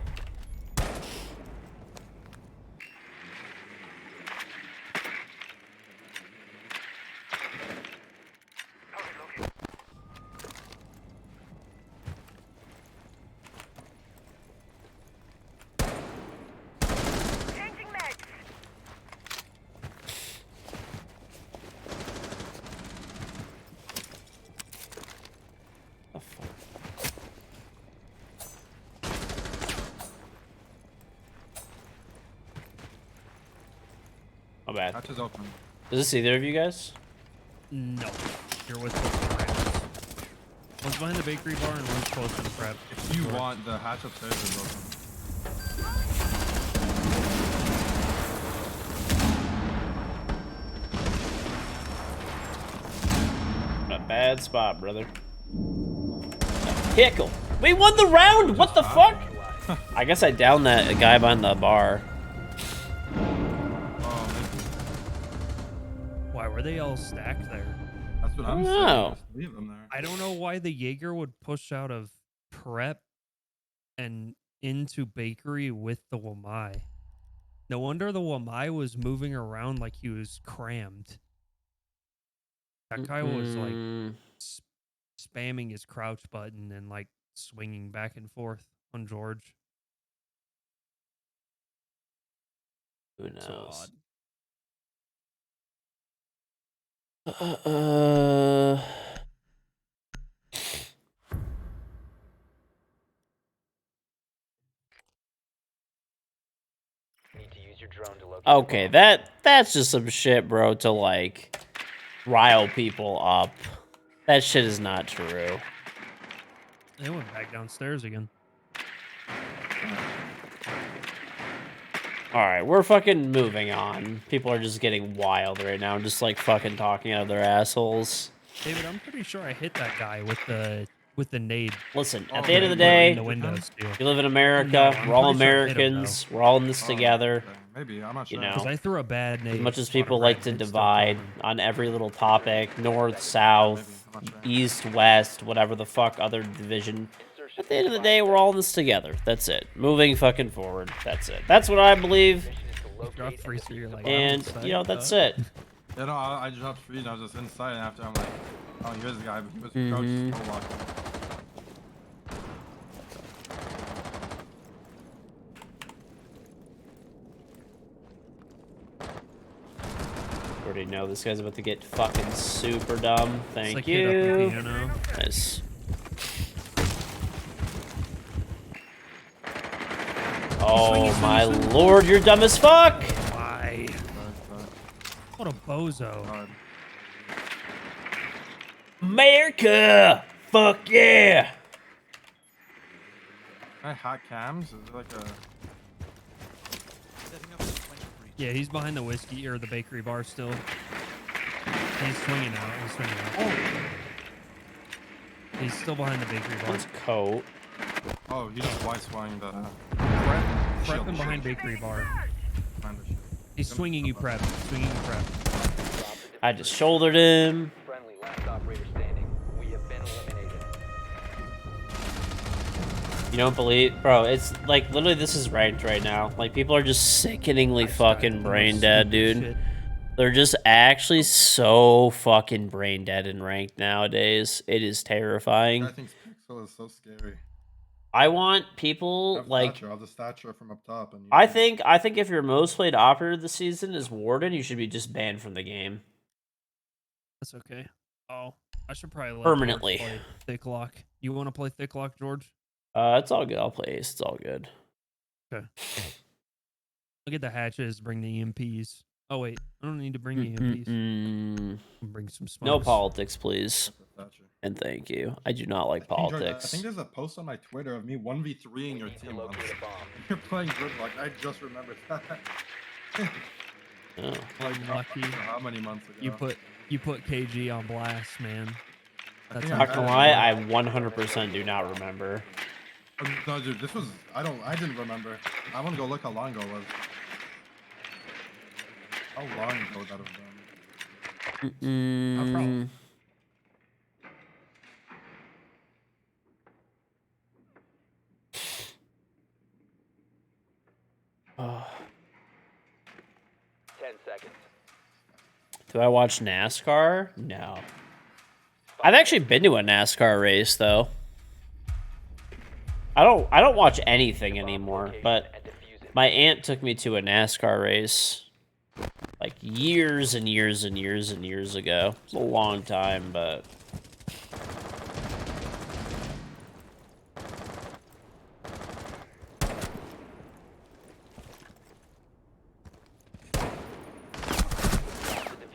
[SPEAKER 4] Changing meds.
[SPEAKER 1] Oh, fuck. My bad.
[SPEAKER 8] Hatch is open.
[SPEAKER 1] Is this either of you guys?
[SPEAKER 7] No. You're with the Rams. One's behind the bakery bar and one's close to the prep.
[SPEAKER 8] If you want, the hatch upstairs is open.
[SPEAKER 1] A bad spot, brother. Pickle. We won the round! What the fuck? I guess I downed that guy behind the bar.
[SPEAKER 8] Oh, maybe.
[SPEAKER 7] Why were they all stacked there?
[SPEAKER 8] That's what I'm
[SPEAKER 1] Oh.
[SPEAKER 8] saying. Just leave them there.
[SPEAKER 7] I don't know why the Jaeger would push out of prep and into bakery with the Wamai. No wonder the Wamai was moving around like he was crammed. That guy was like
[SPEAKER 1] Mm,
[SPEAKER 7] spamming his crouch button and like swinging back and forth on George.
[SPEAKER 1] who
[SPEAKER 7] So
[SPEAKER 1] knows?
[SPEAKER 7] odd.
[SPEAKER 2] 'Need to use your drone to locate the
[SPEAKER 1] Okay,
[SPEAKER 2] bomb.
[SPEAKER 1] that's just some shit, bro, to like rile people up. That shit is not true.
[SPEAKER 7] They went back downstairs again.
[SPEAKER 1] Alright, we're fucking moving on. People are just getting wild right now, just like fucking talking out of their assholes.
[SPEAKER 7] David, I'm pretty sure I hit that guy with the nade.
[SPEAKER 1] Listen, at
[SPEAKER 8] Oh,
[SPEAKER 1] the end of the
[SPEAKER 8] yeah,
[SPEAKER 7] in
[SPEAKER 1] day,
[SPEAKER 7] the windows too.
[SPEAKER 1] you live in America,
[SPEAKER 7] No, I'm
[SPEAKER 1] we're all
[SPEAKER 7] pretty sure I hit him,
[SPEAKER 1] Americans, we're all in this
[SPEAKER 8] Oh,
[SPEAKER 1] together.
[SPEAKER 8] okay. Maybe. I'm not
[SPEAKER 1] You
[SPEAKER 8] sure.
[SPEAKER 1] know.
[SPEAKER 7] Because I threw a bad nade.
[SPEAKER 1] As much as
[SPEAKER 7] a lot of
[SPEAKER 1] people like
[SPEAKER 7] red
[SPEAKER 1] to
[SPEAKER 7] hits still
[SPEAKER 1] divide
[SPEAKER 7] coming.
[SPEAKER 1] on every little topic, north,
[SPEAKER 8] Maybe.
[SPEAKER 1] south,
[SPEAKER 8] I'm much range.
[SPEAKER 1] east, west, whatever the fuck other division.
[SPEAKER 2] Insertion
[SPEAKER 1] At the end of the
[SPEAKER 2] in
[SPEAKER 1] day,
[SPEAKER 2] 5
[SPEAKER 1] we're all in
[SPEAKER 2] seconds.
[SPEAKER 1] this together. That's it. Moving fucking forward. That's it. That's what I believe.
[SPEAKER 2] Mission is to
[SPEAKER 7] Drop
[SPEAKER 2] locate
[SPEAKER 7] free,
[SPEAKER 2] and
[SPEAKER 7] so you're
[SPEAKER 2] defuse the
[SPEAKER 7] like,
[SPEAKER 2] bomb.
[SPEAKER 1] And, you know, that's it.
[SPEAKER 8] Yeah, no, I dropped free and I was just inside, and after I'm like, oh, here's the guy, but he was
[SPEAKER 1] Mhm.
[SPEAKER 8] crouched, still walking.
[SPEAKER 1] Already know this guy's about to get fucking super dumb.
[SPEAKER 7] It's
[SPEAKER 1] Thank
[SPEAKER 7] like hit up the
[SPEAKER 1] you.
[SPEAKER 7] piano.
[SPEAKER 1] Nice. Oh my lord, you're dumb as fuck!
[SPEAKER 7] Why? What a bozo.
[SPEAKER 8] Hard.
[SPEAKER 1] America! Fuck yeah!
[SPEAKER 8] Can I hack cams? Is it like a...
[SPEAKER 6] Setting up a sequential breach.
[SPEAKER 7] Yeah, he's behind the whiskey or the bakery bar still. He's swinging out. He's swinging out. He's still behind the bakery bar.
[SPEAKER 1] One's coat.
[SPEAKER 8] Oh, he just Y-swung the...
[SPEAKER 7] Prep him behind bakery bar.
[SPEAKER 8] behind the shield.
[SPEAKER 7] He's swinging you prep. Swinging you prep.
[SPEAKER 1] I just shouldered him.
[SPEAKER 2] Friendly, last operator standing. We have been eliminated.
[SPEAKER 1] You don't believe, bro? It's like literally this is ranked right now. Like people are just sickeningly fucking brain dead, dude.
[SPEAKER 7] Shit.
[SPEAKER 1] They're just actually so fucking brain dead in ranked nowadays. It is terrifying.
[SPEAKER 8] I think Pixel is so scary.
[SPEAKER 1] I want people
[SPEAKER 8] Have
[SPEAKER 1] like
[SPEAKER 8] stature, have the stature from up top. And
[SPEAKER 1] I think if your most played operator this season is Warden, you should be just banned from the game.
[SPEAKER 7] That's okay. Oh, I should probably let
[SPEAKER 1] Permanently.
[SPEAKER 7] George play Thick Lock. You want to play Thick Lock, George?
[SPEAKER 1] It's all good. I'll play Ace. It's all good.
[SPEAKER 7] Okay. I'll get the hatches. Bring the EMPs. Oh wait, I don't need to bring EMPs. I'll bring some smokes.
[SPEAKER 1] No politics, please.
[SPEAKER 8] Stature.
[SPEAKER 1] And thank you. I do not like
[SPEAKER 8] KingGeorge, I
[SPEAKER 1] politics.
[SPEAKER 8] think there's a post on my Twitter of me 1v3 in your
[SPEAKER 2] Need to
[SPEAKER 8] team. once.
[SPEAKER 2] locate a bomb.
[SPEAKER 8] You're playing Gridlock. I just remembered that.
[SPEAKER 1] Oh.
[SPEAKER 8] Like
[SPEAKER 7] Lucky.
[SPEAKER 8] how many months ago?
[SPEAKER 7] You put KG on blast, man.
[SPEAKER 8] I
[SPEAKER 7] That's
[SPEAKER 8] think I
[SPEAKER 1] Not
[SPEAKER 8] had
[SPEAKER 1] gonna
[SPEAKER 8] it.
[SPEAKER 1] lie, I 100% do not remember.
[SPEAKER 8] Oh, no, dude, this was I didn't remember. I want to go look how long ago it was. How long ago would that have been?
[SPEAKER 1] Mm. Oh.
[SPEAKER 2] 10 seconds.
[SPEAKER 1] Do I watch NASCAR? No. I've actually been to a NASCAR race though. I don't watch anything anymore, but
[SPEAKER 2] And defuse it.
[SPEAKER 1] my aunt took me to a NASCAR race like years and years and years and years ago. It's a long time, but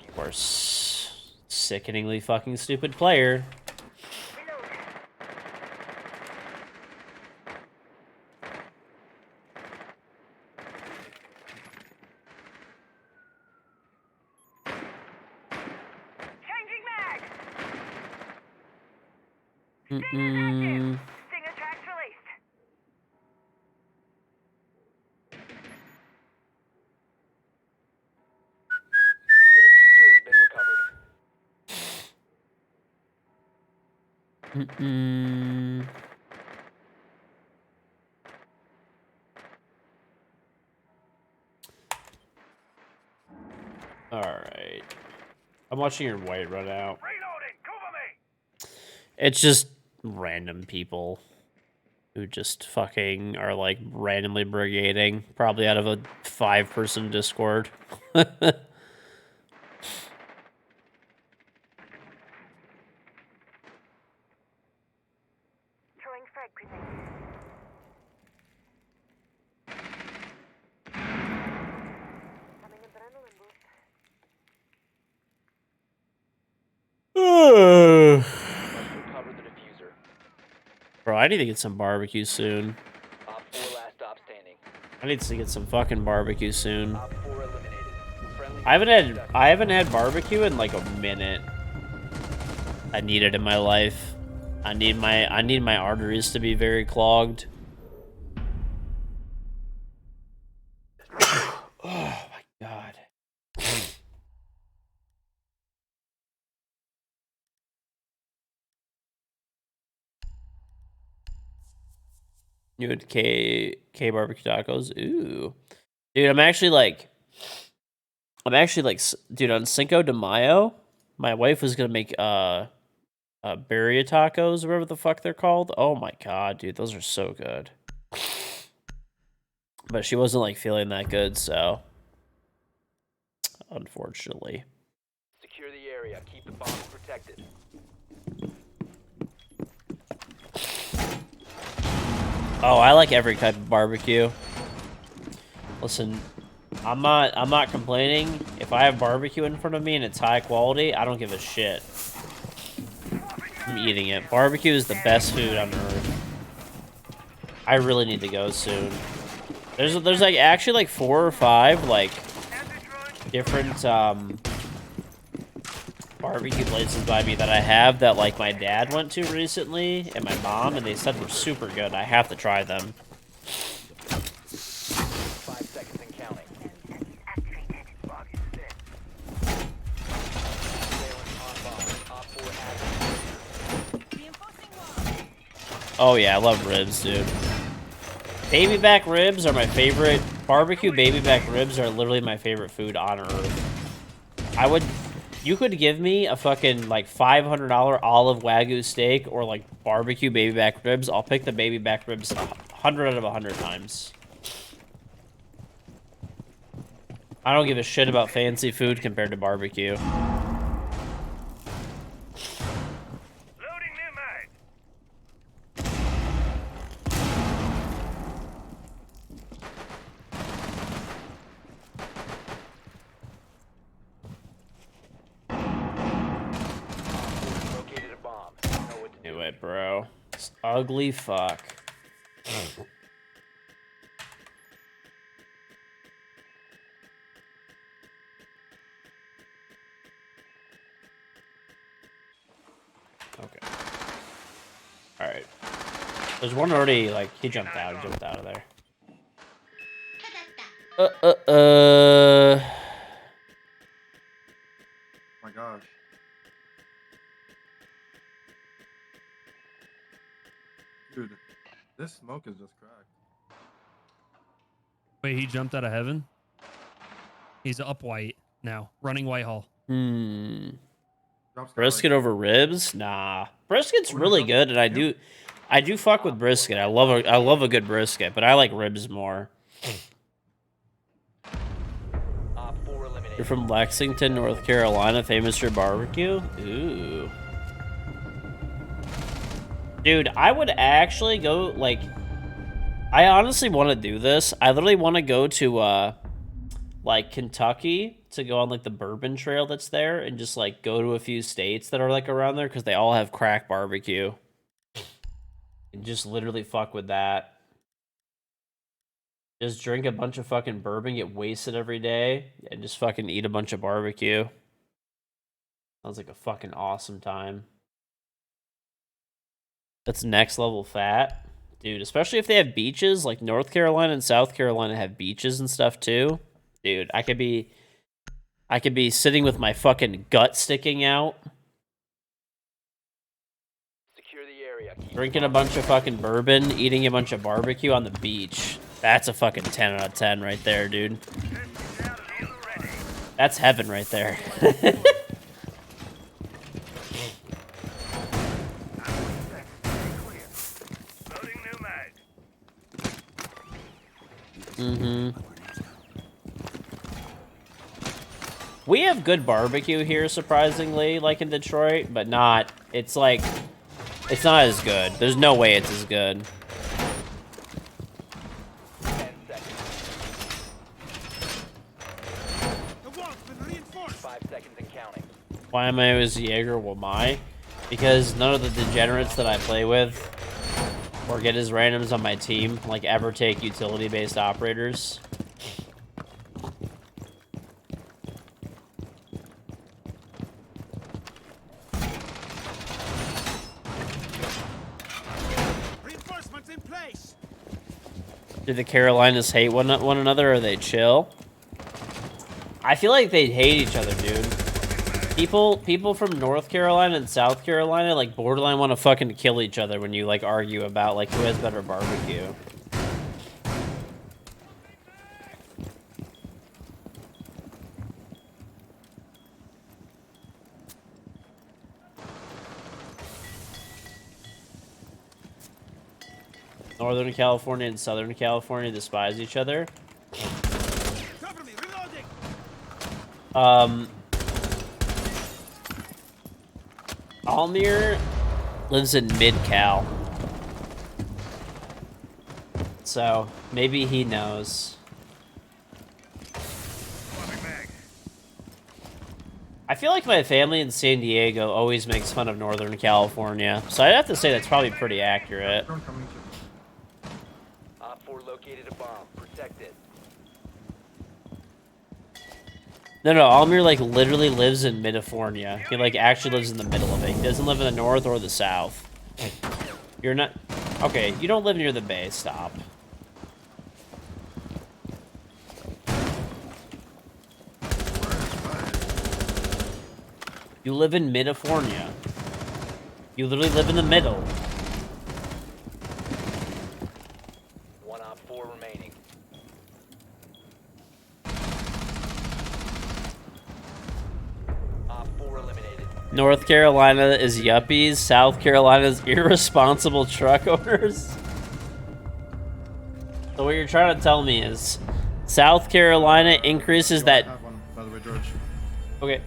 [SPEAKER 1] of course, sickeningly fucking stupid player.
[SPEAKER 4] Changing mag!
[SPEAKER 1] Mm-mm.
[SPEAKER 4] Stinger tracks released.
[SPEAKER 2] The diffuser has been recovered.
[SPEAKER 1] Mm-mm. All right. I'm watching your white run out.
[SPEAKER 3] Reloading! Cover me!
[SPEAKER 1] It's just random people who just fucking are like randomly brigading, probably out of a 5-person Discord.
[SPEAKER 4] Throwing frag grenade. Having adrenaline boost.
[SPEAKER 2] Recover the diffuser.
[SPEAKER 1] Bro, I need to get some barbecue soon.
[SPEAKER 2] Op 4 last stop standing.
[SPEAKER 1] I need to get some fucking barbecue soon.
[SPEAKER 2] Op 4 eliminated. Friendly
[SPEAKER 1] I haven't had barbecue in like a minute. I need it in my life. I need my arteries to be very clogged. You had K barbecue tacos. Ooh, dude, I'm actually like, dude, on Cinco de Mayo, my wife was gonna make birria tacos, whatever the fuck they're called. Oh my god, dude, those are so good. But she wasn't like feeling that good, so unfortunately.
[SPEAKER 2] Secure the area. Keep the bombs protected.
[SPEAKER 1] Oh, I like every type of barbecue. Listen, I'm not complaining. If I have barbecue in front of me and it's high quality, I don't give a shit. I'm eating it. Barbecue is the best food on earth. I really need to go soon. There's like actually like 4 or 5 like different barbecue places by me that I have that like my dad went to recently and my mom, and they said were super good. I have to try them.
[SPEAKER 2] 5 seconds and counting.
[SPEAKER 4] Activated.
[SPEAKER 2] Bomb is set. Surveillance on bomb. Op 4 has
[SPEAKER 6] Reinforcing wall.
[SPEAKER 1] Oh yeah, I love ribs, dude. Baby back ribs are my favorite. Barbecue baby back ribs are literally my favorite food on earth. You could give me a fucking like $500 olive wagyu steak or like barbecue baby back ribs. I'll pick the baby back ribs 100 out of 100 times. I don't give a shit about fancy food compared to barbecue.
[SPEAKER 3] Loading new mag.
[SPEAKER 2] located a bomb. You know what to do.
[SPEAKER 1] Anyway, bro. It's ugly fuck. Okay. Alright. There's one already, like, he jumped out of there.
[SPEAKER 8] Oh my gosh. Dude, this smoke is just cracked.
[SPEAKER 7] Wait, he jumped out of heaven? He's up white now, running Whitehall.
[SPEAKER 8] Jump start,
[SPEAKER 1] Brisket
[SPEAKER 8] like,
[SPEAKER 1] over ribs? Nah. Brisket's
[SPEAKER 8] What
[SPEAKER 1] really
[SPEAKER 8] about-
[SPEAKER 1] good, and I do fuck with brisket. I love a good brisket, but I like ribs more.
[SPEAKER 2] Op 4
[SPEAKER 1] You're
[SPEAKER 2] eliminated.
[SPEAKER 1] from Lexington, North Carolina, famous for barbecue? Ooh. Dude, I would actually go, like, I honestly want to do this. I literally want to go to, like, Kentucky to go on, like, the bourbon trail that's there and just, like, go to a few states that are, like, around there because they all have crack barbecue. And just literally fuck with that. Just drink a bunch of fucking bourbon, get wasted every day, and just fucking eat a bunch of barbecue. Sounds like a fucking awesome time. That's next level fat. Dude, especially if they have beaches, like North Carolina and South Carolina have beaches and stuff too. Dude, I could be sitting with my fucking gut sticking out,
[SPEAKER 2] Secure the area. Keep
[SPEAKER 1] drinking a bunch of fucking bourbon, eating a bunch of barbecue on the beach. That's a fucking 10 out of 10 right there, dude. That's heaven right there.
[SPEAKER 3] Loading new mag.
[SPEAKER 1] Mm-hmm. We have good barbecue here, surprisingly, like in Detroit, but not. It's like, it's not as good. There's no way it's as good.
[SPEAKER 2] 10 seconds.
[SPEAKER 6] The wall's been reinforced.
[SPEAKER 2] 5 seconds and counting.
[SPEAKER 1] Why am I always Jaeger? Well, my? Because none of the degenerates that I play with or get as randoms on my team, like, ever take utility-based operators.
[SPEAKER 6] Reinforcements in place.
[SPEAKER 1] Do the Carolinas hate one another, or they chill? I feel like they hate each other, dude. People from North Carolina and South Carolina, like, borderline want to fucking kill each other when you, like, argue about, like, who has better barbecue. Northern California and Southern California despise each other.
[SPEAKER 6] Cover me, reloading.
[SPEAKER 1] Almir lives in Mid-Cal. So, maybe he knows.
[SPEAKER 3] Swapping mag.
[SPEAKER 1] I feel like my family in San Diego always makes fun of Northern California. So I'd have to say that's probably pretty accurate.
[SPEAKER 8] Drone coming to.
[SPEAKER 2] Op 4 located a bomb. Protect it.
[SPEAKER 1] No, Almir, like, literally lives in Mid-California. He, like, actually lives in the middle of it. He doesn't live in the north or the south. You're not... Okay, you don't live near the bay. Stop. You live in Mid-California. You literally live in the middle.
[SPEAKER 2] One Op 4 remaining. Op 4 eliminated.
[SPEAKER 1] North Carolina is yuppies. South Carolina is irresponsible truck owners. So what you're trying to tell me is South Carolina increases that...
[SPEAKER 8] I have one, by the way, George.
[SPEAKER 1] Okay.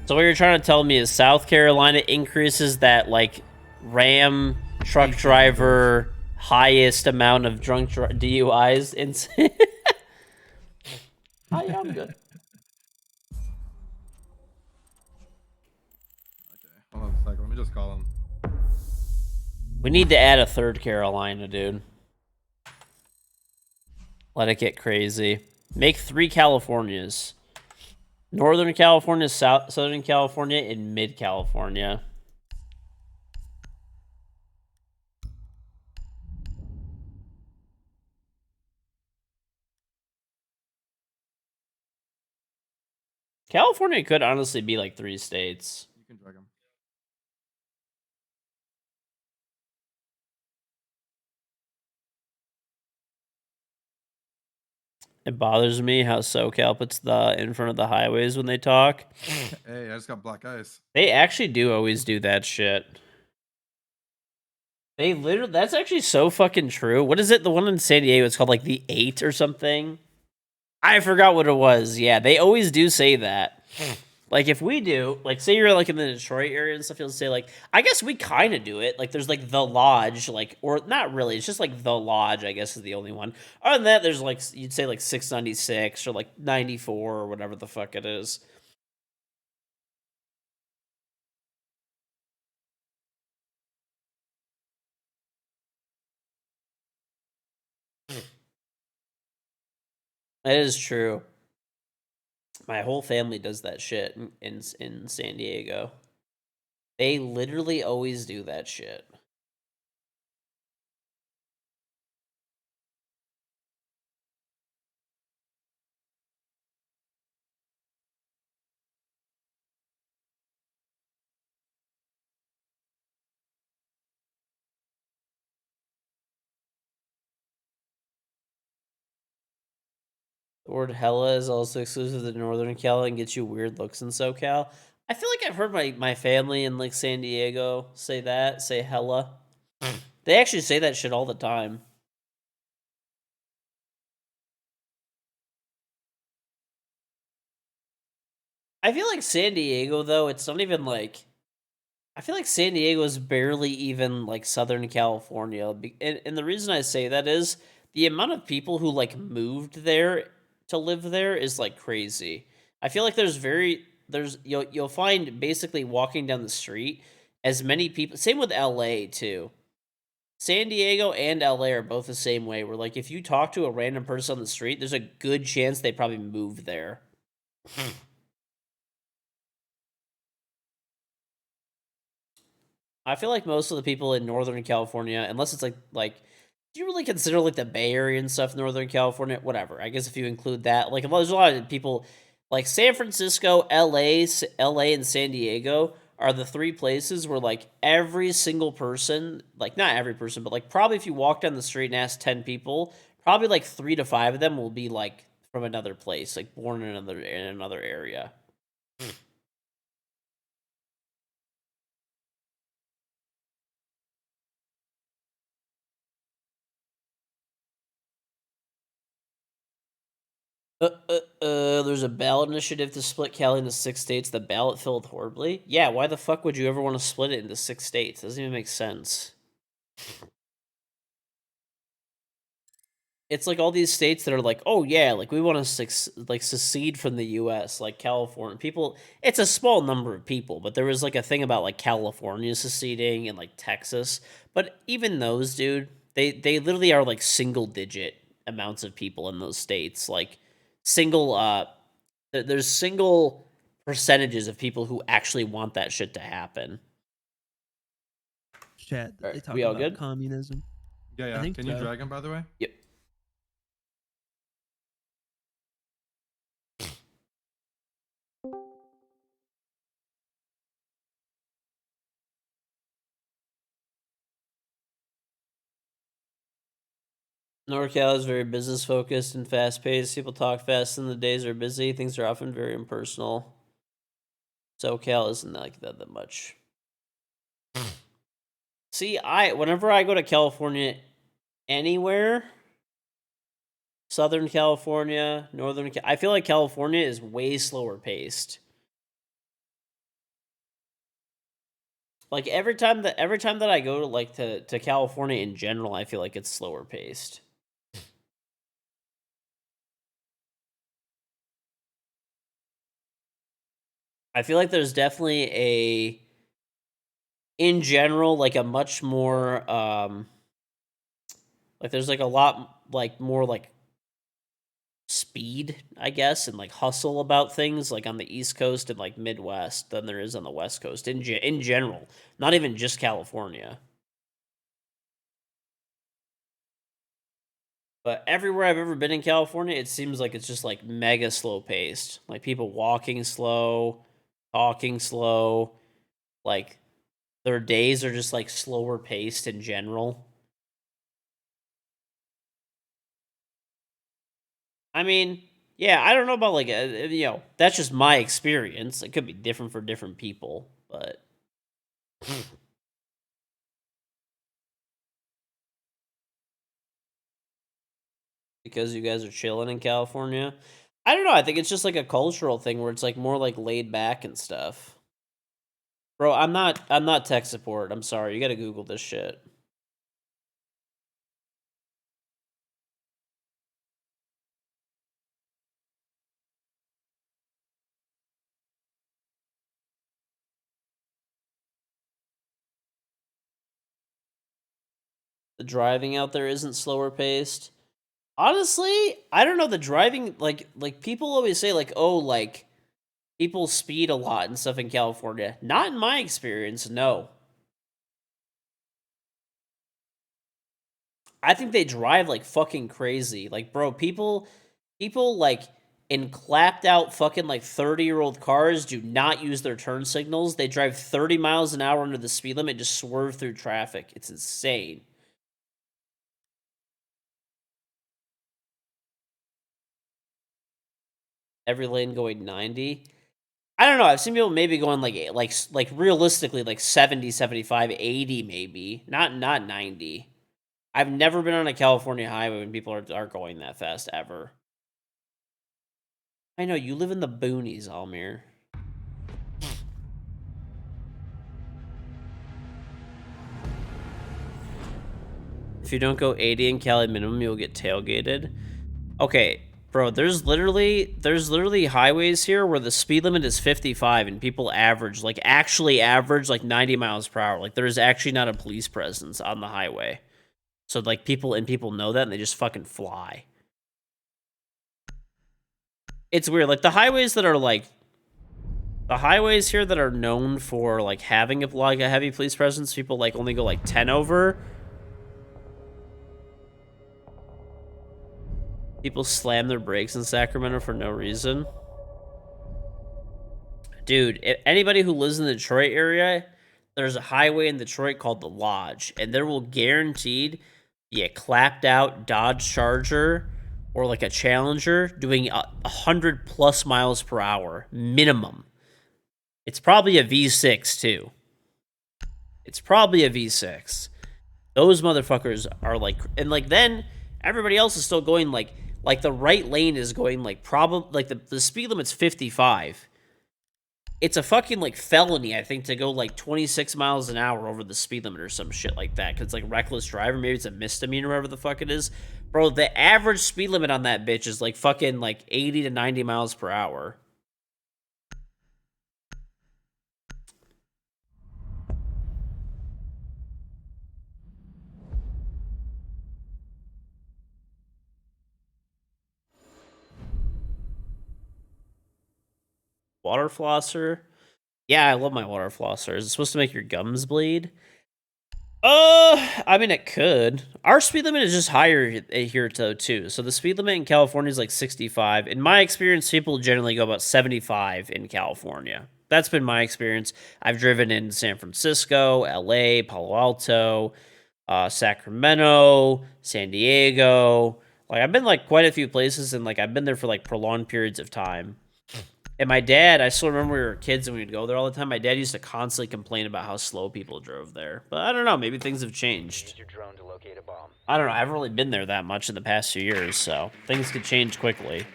[SPEAKER 1] So what you're trying to tell me is South Carolina increases that, like, Ram truck driver highest amount of drunk DUIs in... Oh, yeah, I'm good.
[SPEAKER 8] Okay, hold on a second. Let me just call him.
[SPEAKER 1] We need to add a third Carolina, dude. Let it get crazy. Make 3 Californias. Northern California, Southern California, and Mid-California. California could honestly be like 3 states.
[SPEAKER 8] You can drag him.
[SPEAKER 1] It bothers me how SoCal puts the in front of the highways when they talk.
[SPEAKER 8] Hey, I just got black ice.
[SPEAKER 1] They actually do always do that shit. They literally, that's actually so fucking true. What is it? The one in San Diego, it's called like the 8 or something. I forgot what it was. Yeah, they always do say that. Like, if we do, like, say you're, like, in the Detroit area and stuff, you'll say, like, I guess we kind of do it. Like, there's, like, the Lodge, like, or not really. It's just, like, the Lodge, I guess, is the only one. Other than that, there's, like, you'd say, like, 696 or, like, 94 or whatever the fuck it is. That is true. My whole family does that shit in San Diego. They literally always do that shit. The word hella is also exclusive to Northern Cal and gets you weird looks in SoCal. I feel like I've heard my family in like San Diego say hella. They actually say that shit all the time. I feel like San Diego though, it's not even like I feel like San Diego is barely even like Southern California. And the reason I say that is the amount of people who like moved there to live there is like crazy. I feel like you'll find basically walking down the street as many people. Same with LA too. San Diego and LA are both the same way. Where like if you talk to a random person on the street, there's a good chance they probably moved there. I feel like most of the people in Northern California, unless it's like, do you really consider like the Bay Area and stuff, Northern California? Whatever. I guess if you include that, like, there's a lot of people, like San Francisco, LA, and San Diego are the 3 places where like every single person, like not every person, but like probably if you walk down the street and ask 10 people, probably like 3 to 5 of them will be like from another place, like born in another area. There's a ballot initiative to split Cali into 6 states. The ballot failed horribly. Yeah, why the fuck would you ever want to split it into 6 states? Doesn't even make sense. It's like all these states that are like, oh yeah, like we want to secede from the U.S. Like California people. It's a small number of people, but there was like a thing about like California seceding and like Texas. But even those, dude, they literally are like single digit amounts of people in those states. Like single there's single percentages of people who actually want that shit to happen.
[SPEAKER 7] Chat.
[SPEAKER 1] Alright,
[SPEAKER 7] They talk
[SPEAKER 1] we all
[SPEAKER 7] about
[SPEAKER 1] good?
[SPEAKER 7] communism.
[SPEAKER 8] Yeah, yeah.
[SPEAKER 7] think
[SPEAKER 8] Can you
[SPEAKER 7] so.
[SPEAKER 8] drag him, by the way?
[SPEAKER 1] Yep. NorCal is very business focused and fast paced. People talk fast and the days are busy. Things are often very impersonal. SoCal isn't like that much. See, whenever I go to California anywhere, Southern California, I feel like California is way slower paced. Like every time that I go to California in general, I feel like it's slower paced. I feel like there's definitely in general, like a much more like there's like a lot like more like speed, I guess, and like hustle about things like on the East Coast and like Midwest than there is on the West Coast in general, not even just California. But everywhere I've ever been in California, it seems like it's just like mega slow paced. Like people walking slow, talking slow, like their days are just like slower paced in general. I mean, yeah, I don't know about like that's just my experience. It could be different for different people, but because you guys are chilling in California, I don't know. I think it's just like a cultural thing where it's like more like laid back and stuff. Bro, I'm not tech support. I'm sorry. You got to Google this shit. The driving out there isn't slower paced. Honestly, I don't know. The driving, like people always say, like, oh, like people speed a lot and stuff in California. Not in my experience. No, I think they drive like fucking crazy. Like, bro, people like in clapped out fucking like 30-year-old cars do not use their turn signals. They drive 30 miles an hour under the speed limit, just swerve through traffic. It's insane. Every lane going 90. I don't know. I've seen people maybe going like realistically like 70, 75, 80 maybe. Not 90. I've never been on a California highway when people are going that fast ever. I know you live in the boonies, Almir. If you don't go 80 in Cali minimum, you'll get tailgated. Okay, bro, there's literally highways here where the speed limit is 55 and people actually average like 90 miles per hour. Like there's actually not a police presence on the highway. So like people know that and they just fucking fly. It's weird. Like the highways here that are known for like having a heavy police presence, people like only go like 10 over. People slam their brakes in Sacramento for no reason. Dude, anybody who lives in the Detroit area, there's a highway in Detroit called the Lodge, and there will guaranteed be a clapped out Dodge Charger or like a Challenger doing 100 plus miles per hour minimum. It's probably a V6 too. It's probably a V6. Those motherfuckers are like, and like then everybody else is still going like like the right lane is going like the speed limit's 55. It's a fucking like felony, I think, to go like 26 miles an hour over the speed limit or some shit like that. Cause it's like reckless driving. Maybe it's a misdemeanor, whatever the fuck it is. Bro, the average speed limit on that bitch is like fucking like 80 to 90 miles per hour. Water flosser. Yeah, I love my water flosser. Is it supposed to make your gums bleed? I mean, it could. Our speed limit is just higher here, too. So the speed limit in California is like 65. In my experience, people generally go about 75 in California. That's been my experience. I've driven in San Francisco, LA, Palo Alto, Sacramento, San Diego. Like, I've been like quite a few places, and like I've been there for like prolonged periods of time. And my dad, I still remember we were kids and we'd go there all the time. My dad used to constantly complain about how slow people drove there. But I don't know, maybe things have changed.
[SPEAKER 2] Use your drone to locate a bomb.
[SPEAKER 1] I don't know, I haven't really been there that much in the past few years, so things could change quickly.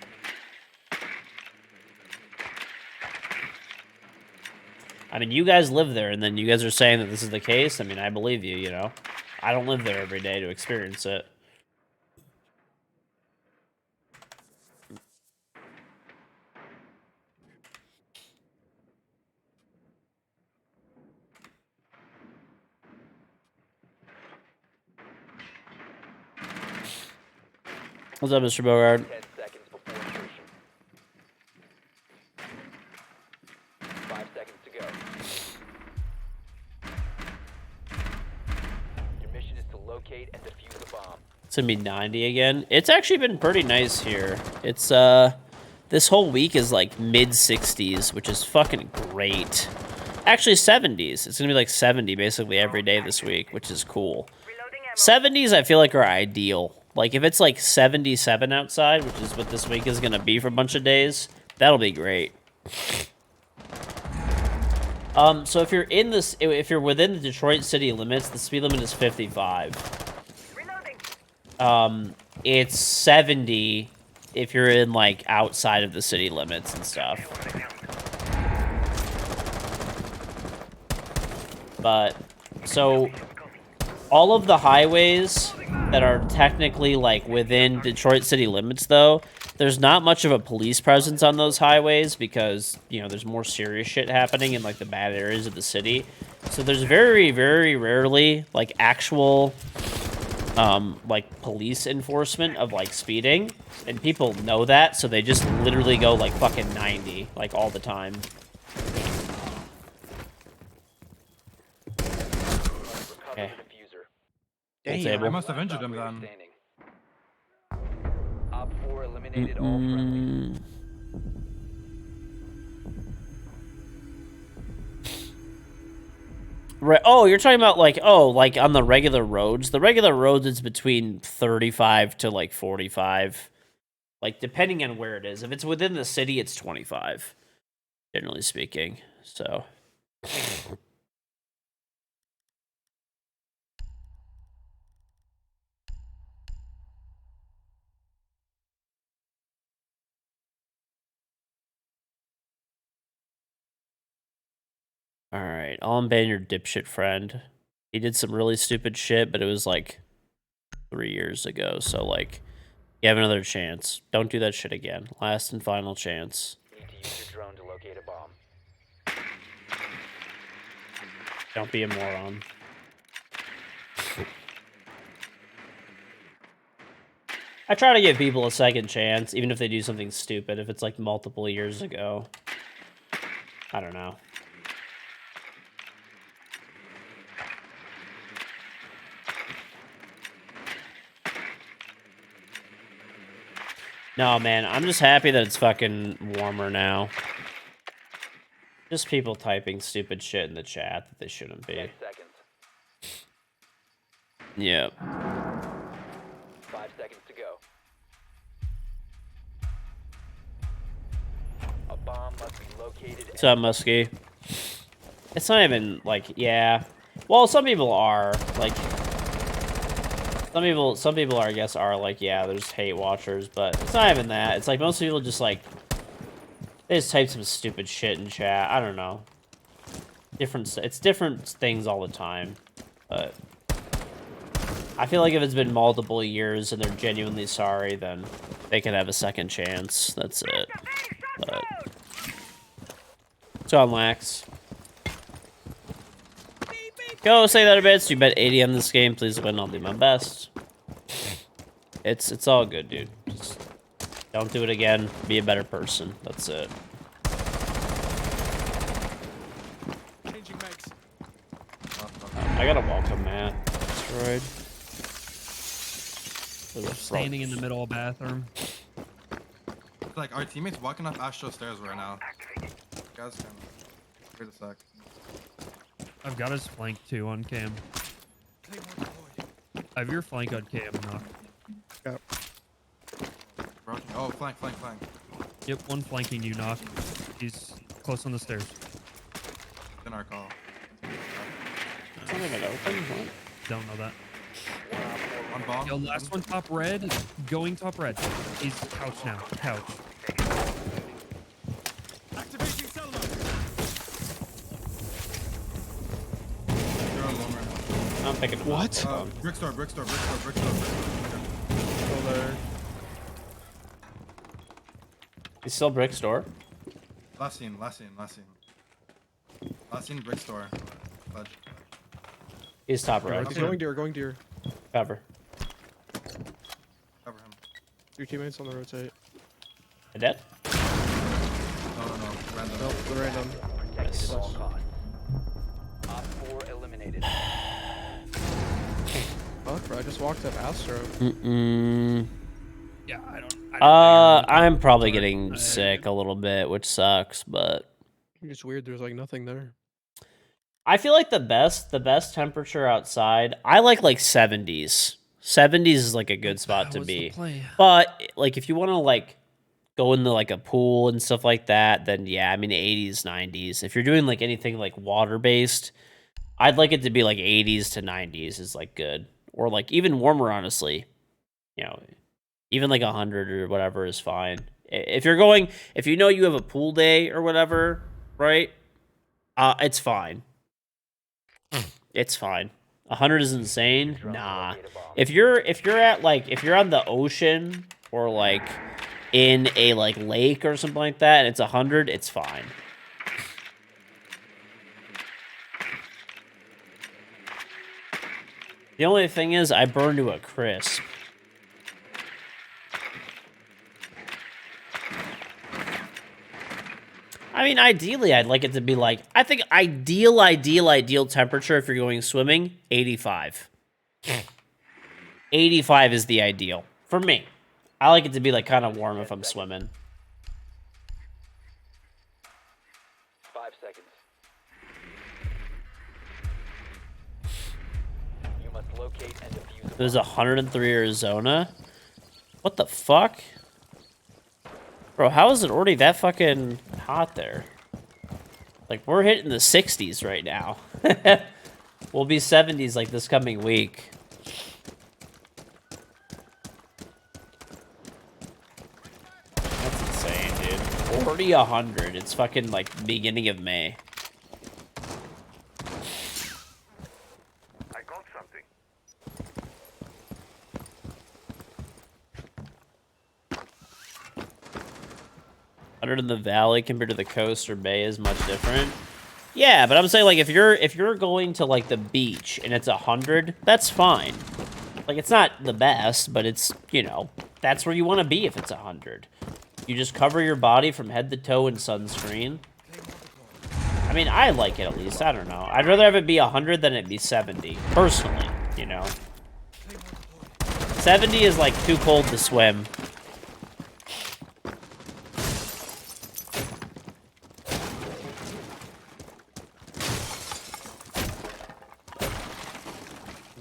[SPEAKER 1] I mean, you guys live there, and then you guys are saying that this is the case. I mean, I believe you, you know. I don't live there every day to experience it. What's up, Mr. Bogard?
[SPEAKER 2] 10 seconds before insertion. 5 seconds to go. Your mission is to locate and defuse the bomb.
[SPEAKER 1] It's gonna be 90 again. It's actually been pretty nice here. It's, this whole week is like mid-60s, which is fucking great. Actually, 70s. It's gonna be like 70 basically every day this week, which is cool. 70s, I feel like, are ideal. Like, if it's like 77 outside, which is what this week is gonna be for a bunch of days, that'll be great. So if you're in this, if you're within the Detroit city limits, the speed limit is 55. It's 70 if you're in like outside of the city limits and stuff. But so all of the highways that are technically like within Detroit city limits, though, there's not much of a police presence on those highways because, you know, there's more serious shit happening in like the bad areas of the city. So there's very, very rarely like actual like police enforcement of like speeding, and people know that, so they just literally go like fucking 90 like all the time. Okay.
[SPEAKER 8] Damn, I must have injured him then.
[SPEAKER 2] Op 4 eliminated all friendlies.
[SPEAKER 1] Right. Oh, you're talking about like, oh, like on the regular roads. The regular roads is between 35 to like 45. Like depending on where it is. If it's within the city, it's 25. Generally speaking. So alright, I'll unban your dipshit friend. He did some really stupid shit, but it was like 3 years ago, so like, you have another chance. Don't do that shit again. Last and final chance.
[SPEAKER 2] Need to use your drone to locate a bomb.
[SPEAKER 1] Don't be a moron. I try to give people a second chance, even if they do something stupid, if it's like multiple years ago. I don't know. No, man, I'm just happy that it's fucking warmer now. Just people typing stupid shit in the chat that they shouldn't be.
[SPEAKER 2] 10 seconds.
[SPEAKER 1] Yep.
[SPEAKER 2] 5 seconds to go. A bomb must be located.
[SPEAKER 1] What's up, Muskie? It's not even, like, yeah. Well, some people are. Like, Some people are, I guess, are like, yeah, there's hate watchers, but it's not even that. It's like most people just like they just type some stupid shit in chat. I don't know. It's different things all the time, but I feel like if it's been multiple years and they're genuinely sorry, then they can have a second chance. That's it. But it's on Lax. Go say that a bit. So you bet 80 on this game. Please win. I'll do my best. It's all good, dude. Just don't do it again. Be a better person. That's it.
[SPEAKER 6] Changing mags.
[SPEAKER 1] I got a welcome mat destroyed. There's a
[SPEAKER 7] Standing in the middle of the bathroom.
[SPEAKER 8] It's like our teammates walking up Astro stairs right now. Guys can wait a sec.
[SPEAKER 7] I've got his flank too on cam. I have your flank on cam, knock.
[SPEAKER 8] Oh, flank.
[SPEAKER 7] Yep, one flanking you, knock. He's close on the stairs.
[SPEAKER 8] In our call.
[SPEAKER 1] It's not even open. What?
[SPEAKER 7] Don't know that.
[SPEAKER 8] One bomb.
[SPEAKER 7] Yo, last one top red. Going top red. He's couch now. Couch.
[SPEAKER 6] Activating cellular.
[SPEAKER 8] You're on lower.
[SPEAKER 1] I'm picking him
[SPEAKER 9] What?
[SPEAKER 1] up.
[SPEAKER 8] Brick store.
[SPEAKER 1] He's still brick store.
[SPEAKER 8] Last scene, brick store. Ledge.
[SPEAKER 1] He's top right.
[SPEAKER 9] He's going deer.
[SPEAKER 1] Cover.
[SPEAKER 8] Cover him.
[SPEAKER 9] Your teammates on the rotate.
[SPEAKER 1] I dead?
[SPEAKER 8] No. Random.
[SPEAKER 9] Nope, the random.
[SPEAKER 2] Protected at all costs. Op 4 eliminated.
[SPEAKER 9] Fuck, bro, I just walked up Astro.
[SPEAKER 7] Yeah, I don't
[SPEAKER 1] I'm probably getting sick a little bit, which sucks, but
[SPEAKER 9] It's weird, there's like nothing there.
[SPEAKER 1] I feel like the best temperature outside, I like 70s. 70s is like a good spot to be. But like if you want to like go into like a pool and stuff like that, then yeah, I mean 80s, 90s. If you're doing like anything like water based, I'd like it to be like 80s to 90s is like good. Or like even warmer, honestly. You know, even like 100 or whatever is fine. If you know you have a pool day or whatever, right? It's fine. It's fine. 100 is insane. Nah. If you're on the ocean or like in a like lake or something like that and it's 100, it's fine. The only thing is I burn to a crisp. I mean, ideally, I'd like it to be like, I think ideal temperature if you're going swimming, 85. 85 is the ideal. For me. I like it to be like kind of warm if I'm swimming.
[SPEAKER 2] 5 seconds. You must locate and defuse the
[SPEAKER 1] There's 103 Arizona? What the fuck? Bro, how is it already that fucking hot there? Like, we're hitting the 60s right now. We'll be 70s like this coming week. That's insane, dude. Already 100. It's fucking like beginning of May.
[SPEAKER 3] I got something.
[SPEAKER 1] Under in the valley compared to the coast or bay is much different. Yeah, but I'm saying like if you're going to like the beach and it's 100, that's fine. Like it's not the best, but it's, you know, that's where you want to be if it's 100. You just cover your body from head to toe in sunscreen. I mean, I like it at least. I don't know. I'd rather have it be 100 than it be 70, personally, you know. 70 is like too cold to swim.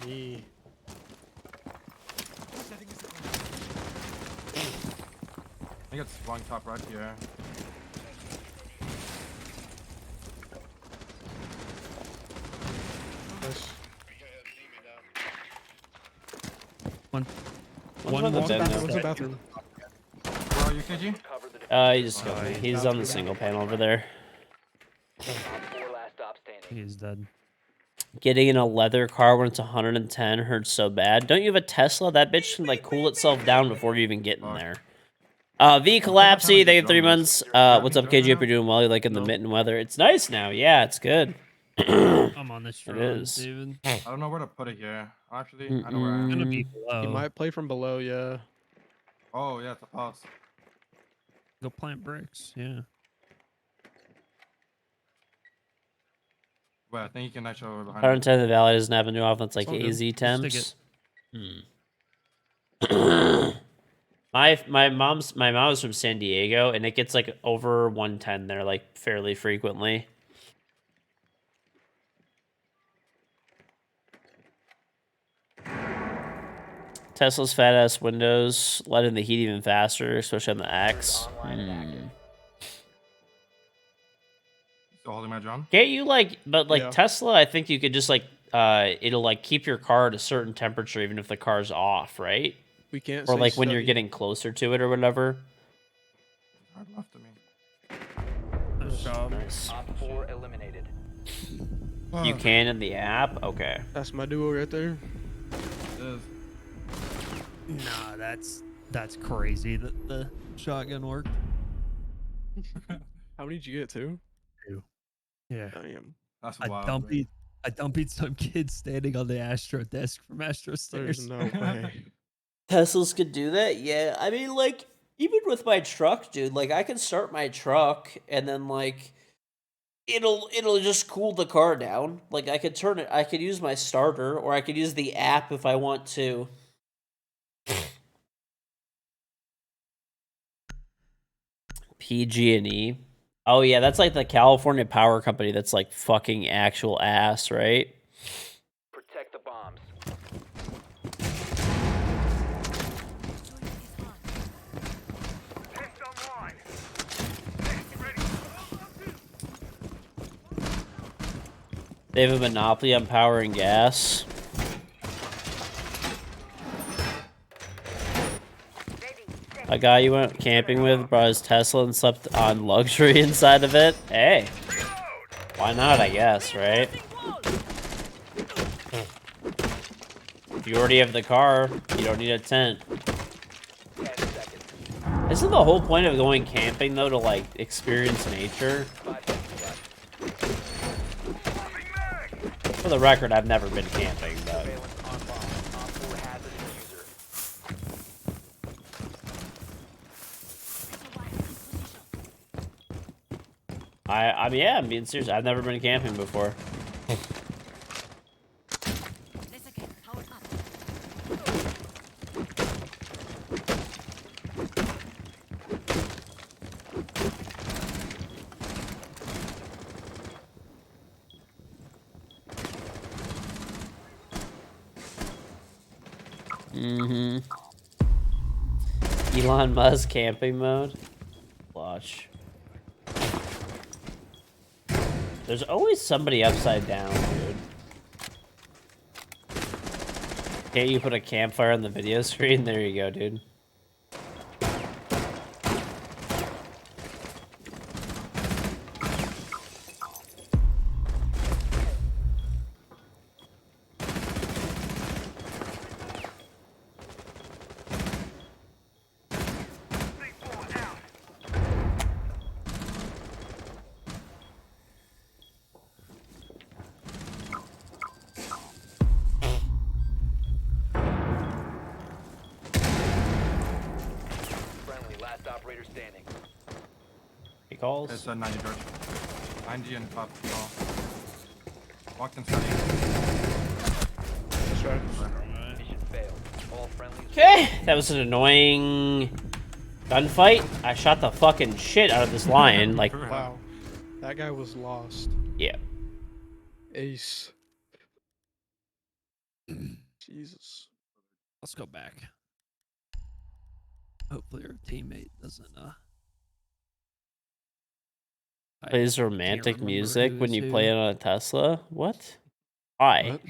[SPEAKER 9] Me.
[SPEAKER 8] I think it's one top right here.
[SPEAKER 9] Nice.
[SPEAKER 7] One
[SPEAKER 1] One's by the
[SPEAKER 7] walked
[SPEAKER 1] den,
[SPEAKER 7] out.
[SPEAKER 1] though.
[SPEAKER 9] What's the bathroom?
[SPEAKER 8] Where are you, KG?
[SPEAKER 2] Recover the
[SPEAKER 1] He just got me. He's on the single panel over there.
[SPEAKER 2] Op 4 last stop standing.
[SPEAKER 7] He's dead.
[SPEAKER 1] Getting in a leather car when it's 110 hurts so bad. Don't you have a Tesla? That bitch can like cool itself down before you even get in there. V Collapsy, they have 3 months. What's up, KG? Hope you're doing well. You like in the
[SPEAKER 8] No.
[SPEAKER 1] mitten weather? It's nice now. Yeah, it's good.
[SPEAKER 7] I'm on this drone,
[SPEAKER 1] is.
[SPEAKER 7] Steven.
[SPEAKER 8] I don't know where to put it here. Actually, I know where I am.
[SPEAKER 7] Gonna be
[SPEAKER 9] He
[SPEAKER 7] below.
[SPEAKER 9] might play from below, yeah.
[SPEAKER 8] Oh, yeah, it's a pause.
[SPEAKER 7] Go plant bricks. Yeah.
[SPEAKER 8] Wait, I think you can actually over behind me.
[SPEAKER 1] 110 the Valley doesn't have a new offense like
[SPEAKER 9] all good.
[SPEAKER 1] AZ
[SPEAKER 7] Stick
[SPEAKER 1] temps. my mom is from San Diego, and it gets like over 110 there like fairly frequently. Tesla's fat ass windows letting the heat even faster, especially on the X.
[SPEAKER 2] Online and active.
[SPEAKER 8] Still holding my drone?
[SPEAKER 1] Can't you like? But like
[SPEAKER 9] Yeah.
[SPEAKER 1] Tesla, I think you could just like it'll like keep your car at a certain temperature even if the car's off, right?
[SPEAKER 9] We can't
[SPEAKER 1] Or
[SPEAKER 9] say
[SPEAKER 1] like when you're
[SPEAKER 9] steady.
[SPEAKER 1] getting closer to it or whatever.
[SPEAKER 8] Hard left of me.
[SPEAKER 7] Nice job.
[SPEAKER 1] Nice.
[SPEAKER 2] Op 4 eliminated.
[SPEAKER 1] You can in the app. Okay.
[SPEAKER 9] That's my duo right there.
[SPEAKER 8] It is.
[SPEAKER 7] Nah, that's crazy that the shotgun worked.
[SPEAKER 9] How many did you get, two?
[SPEAKER 7] Yeah.
[SPEAKER 9] Damn.
[SPEAKER 8] That's
[SPEAKER 7] I
[SPEAKER 8] wild.
[SPEAKER 7] dumpied some kids standing on the Astro desk from Astro
[SPEAKER 9] There's
[SPEAKER 7] stairs.
[SPEAKER 9] no way.
[SPEAKER 1] Teslas could do that. Yeah. I mean, like even with my truck, dude. Like I can start my truck and then like it'll just cool the car down. Like I could turn it. I could use my starter or I could use the app if I want to. PG&E. Oh yeah, that's like the California power company that's like fucking actual ass, right?
[SPEAKER 2] Protect the bombs.
[SPEAKER 3] Test online. Test ready.
[SPEAKER 1] They have a monopoly on power and gas. A guy you went camping with brought his Tesla and slept on luxury inside of it. Hey, why not, I guess, right? If you already have the car, you don't need a tent.
[SPEAKER 2] 10 seconds.
[SPEAKER 1] Isn't the whole point of going camping, though, to, like, experience nature?
[SPEAKER 2] 5 seconds left.
[SPEAKER 1] For the record, I've never been camping, but...
[SPEAKER 2] Surveillance on bomb. Op 4 has a diffuser.
[SPEAKER 1] I mean, yeah, I'm being serious. I've never been camping before. Elon Musk camping mode. Watch. There's always somebody upside down, dude. Can't you put a campfire on the video screen? There you go, dude.
[SPEAKER 3] C4 out.
[SPEAKER 2] Friendly, last operator standing.
[SPEAKER 1] He calls.
[SPEAKER 8] It's 90, George. 90 and top. Oh. Walked inside.
[SPEAKER 9] That's right.
[SPEAKER 2] Mission failed. All friendlies.
[SPEAKER 1] Okay, that was an annoying gunfight. I shot the fucking shit out of this lion. Like,
[SPEAKER 9] Wow. That guy was lost.
[SPEAKER 1] yeah.
[SPEAKER 9] Ace. Jesus.
[SPEAKER 7] Let's go back. Hopefully our teammate doesn't I
[SPEAKER 1] Plays
[SPEAKER 7] can't
[SPEAKER 1] romantic
[SPEAKER 7] remember
[SPEAKER 1] music
[SPEAKER 7] who
[SPEAKER 1] when
[SPEAKER 7] is
[SPEAKER 1] you
[SPEAKER 7] who.
[SPEAKER 1] play it on a Tesla? What? Why?
[SPEAKER 9] What?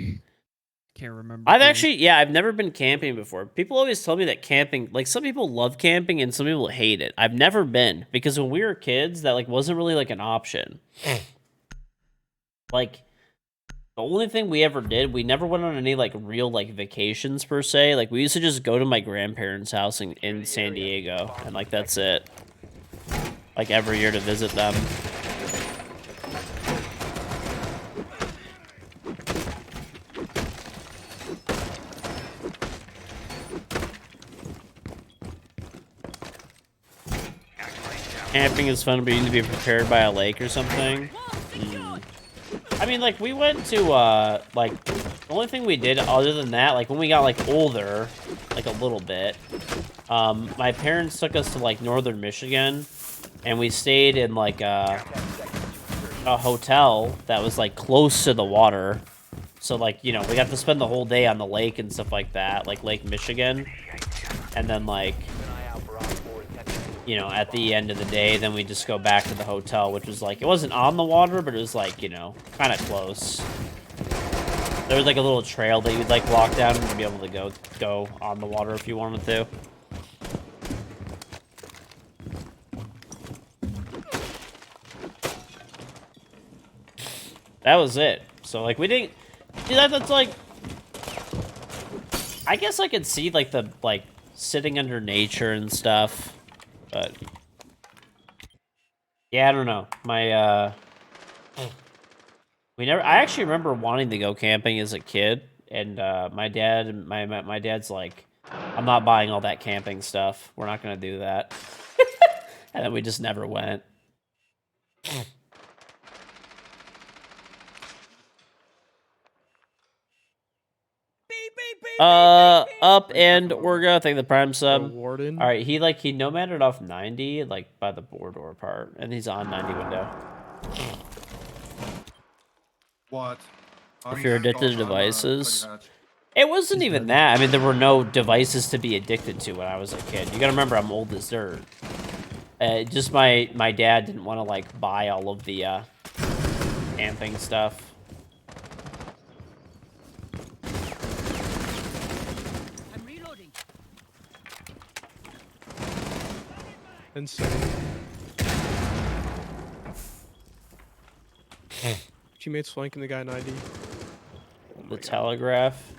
[SPEAKER 7] can't remember.
[SPEAKER 1] I've
[SPEAKER 7] being-
[SPEAKER 1] actually, yeah, I've never been camping before. People always tell me that camping, like some people love camping and some people hate it. I've never been because when we were kids, that like wasn't really like an option. Like the only thing we ever did, we never went on any like real like vacations per se. Like we used to just go to my grandparents' house in San Diego, and like that's it. Like every year to visit them. Camping is fun, but you need to be prepared by a lake or something. I mean, like, we went to, like, the only thing we did other than that, like, when we got, like, older, like, a little bit, my parents took us to, like, northern Michigan, and we stayed in, like, a hotel that was, like, close to the water. So, like, you know, we got to spend the whole day on the lake and stuff like that, like Lake Michigan. And then, like, you know, at the end of the day, then we just go back to the hotel, which was like, it wasn't on the water, but it was like, you know, kind of close. There was like a little trail that you'd like walk down and be able to go on the water if you wanted to. That was it. So like we didn't, see that's like, I guess I could see like the, like sitting under nature and stuff. But yeah, I don't know. I actually remember wanting to go camping as a kid, and my dad's like, I'm not buying all that camping stuff. We're not gonna do that. And then we just never went. Up and Orga, thank the Prime sub.
[SPEAKER 9] Warden.
[SPEAKER 1] All right, he nomaded off 90 like by the door part, and he's on 90 window.
[SPEAKER 8] What?
[SPEAKER 1] If you're addicted to devices,
[SPEAKER 8] Pretty hatch.
[SPEAKER 1] it wasn't even that. I mean, there were no devices to be addicted to when I was a kid. You gotta remember, I'm old as dirt. Just my dad didn't want to like buy all of the camping stuff.
[SPEAKER 9] Insane. Teammates flanking the guy 90. Oh
[SPEAKER 1] The telegraph.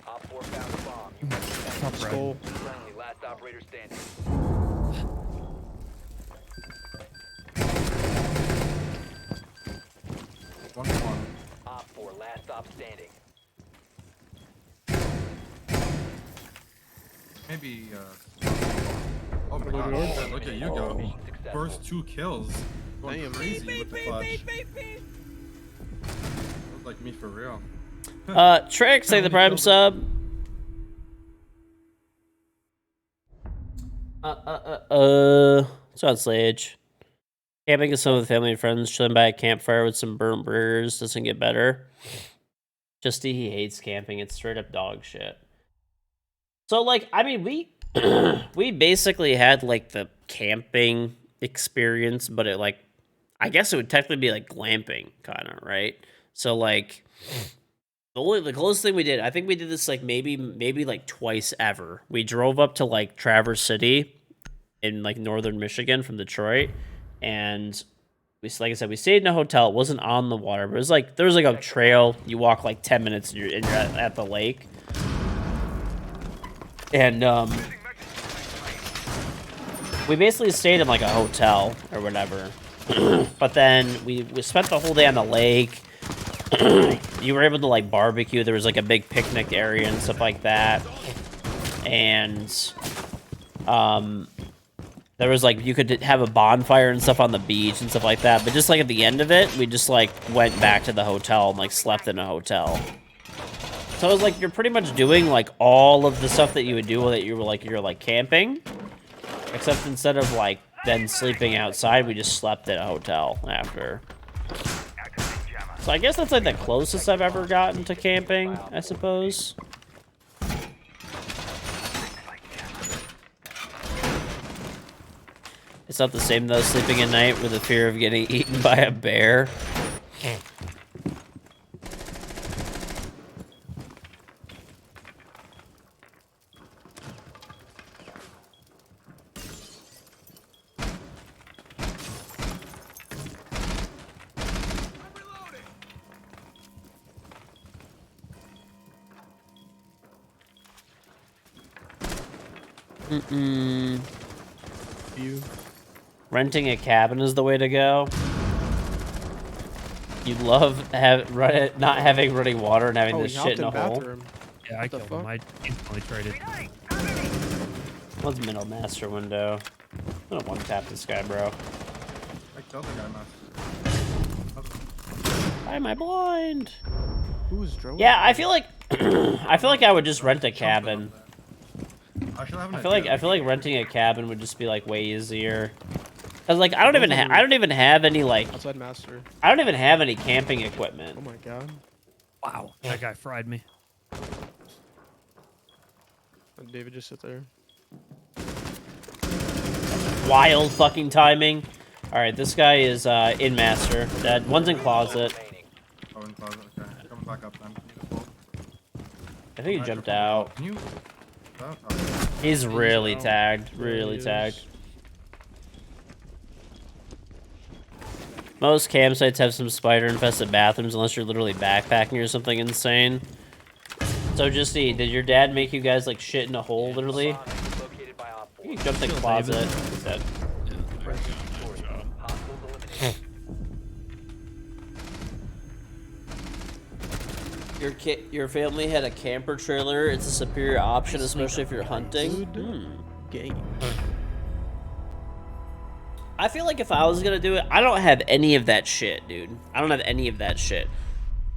[SPEAKER 2] Op 4 found a bomb. You must protect
[SPEAKER 7] Top
[SPEAKER 2] it.
[SPEAKER 7] right.
[SPEAKER 9] Skull.
[SPEAKER 2] Friendly, last operator standing.
[SPEAKER 8] One.
[SPEAKER 2] Op 4, last stop standing.
[SPEAKER 8] Maybe, oh my
[SPEAKER 9] Look
[SPEAKER 8] god,
[SPEAKER 9] at
[SPEAKER 8] shit, look at you go.
[SPEAKER 2] Mission successful.
[SPEAKER 8] First 2 kills. Going
[SPEAKER 9] Damn.
[SPEAKER 8] crazy with the clutch. Looks like me for real.
[SPEAKER 1] Trick, say the Prime sub. It's on Sage. Camping with some of the family and friends, chilling by a campfire with some burnt burgers doesn't get better. Justy, he hates camping. It's straight up dog shit. So, like, I mean, we basically had, like, the camping experience, but it, like, I guess it would technically be, like, glamping, kind of, right? So, like, the closest thing we did, I think we did this, like, maybe, like, twice ever. We drove up to, like, Traverse City in, like, northern Michigan from Detroit, and like I said, we stayed in a hotel. It wasn't on the water, but it was, like, there was, like, a trail. You walk, like, 10 minutes, and you're at the lake. And we basically stayed in like a hotel or whatever. But then we spent the whole day on the lake. You were able to like barbecue. There was like a big picnic area and stuff like that. And there was like you could have a bonfire and stuff on the beach and stuff like that. But just like at the end of it, we just like went back to the hotel and like slept in a hotel. So it was like you're pretty much doing like all of the stuff that you would do while you're like camping, except instead of like then sleeping outside, we just slept at a hotel after. So I guess that's like the closest I've ever gotten to camping, I suppose. It's not the same though, sleeping at night with the fear of getting eaten by a bear. Mm-mm.
[SPEAKER 9] You.
[SPEAKER 1] Renting a cabin is the way to go. You love not having running water and having
[SPEAKER 9] Oh,
[SPEAKER 1] this
[SPEAKER 9] he
[SPEAKER 1] shit
[SPEAKER 9] hopped
[SPEAKER 1] in
[SPEAKER 9] in
[SPEAKER 1] a hole.
[SPEAKER 9] bathroom.
[SPEAKER 7] Yeah, I
[SPEAKER 9] What the
[SPEAKER 7] killed him.
[SPEAKER 9] fuck?
[SPEAKER 7] I instantly traded.
[SPEAKER 4] Reloading. Cover me.
[SPEAKER 1] What's middle master window? I'm gonna one tap this guy, bro.
[SPEAKER 8] I killed the guy, master.
[SPEAKER 1] Why am I blind?
[SPEAKER 9] Who's drone?
[SPEAKER 1] Yeah, I feel like I feel like I would just rent a cabin.
[SPEAKER 8] I should have an
[SPEAKER 1] I feel like
[SPEAKER 8] idea.
[SPEAKER 1] renting a cabin would just be like way easier. Cause like I don't even have any like
[SPEAKER 9] Outside master.
[SPEAKER 1] I don't even have any camping equipment.
[SPEAKER 9] Oh my god.
[SPEAKER 7] Wow, that guy fried me.
[SPEAKER 9] David just sit there.
[SPEAKER 1] Wild fucking timing. All right, this guy is in master. That one's in closet.
[SPEAKER 2] Remaining.
[SPEAKER 8] Oh, in closet. Okay, coming back up then.
[SPEAKER 1] I think he jumped out.
[SPEAKER 8] Can you? Oh.
[SPEAKER 1] He's really
[SPEAKER 9] out.
[SPEAKER 1] tagged.
[SPEAKER 9] Yeah,
[SPEAKER 1] Really
[SPEAKER 9] he is.
[SPEAKER 1] tagged. Most campsites have some spider-infested bathrooms unless you're literally backpacking or something insane. So just see, did your dad make you guys like shit in a hole literally?
[SPEAKER 2] Bomb is located by Op 4.
[SPEAKER 1] He jumped in the closet. He said.
[SPEAKER 2] Hostiles eliminated.
[SPEAKER 1] Your family had a camper trailer. It's a superior option, especially if you're hunting.
[SPEAKER 9] Game.
[SPEAKER 1] I feel like if I was gonna do it, I don't have any of that shit, dude. I don't have any of that shit.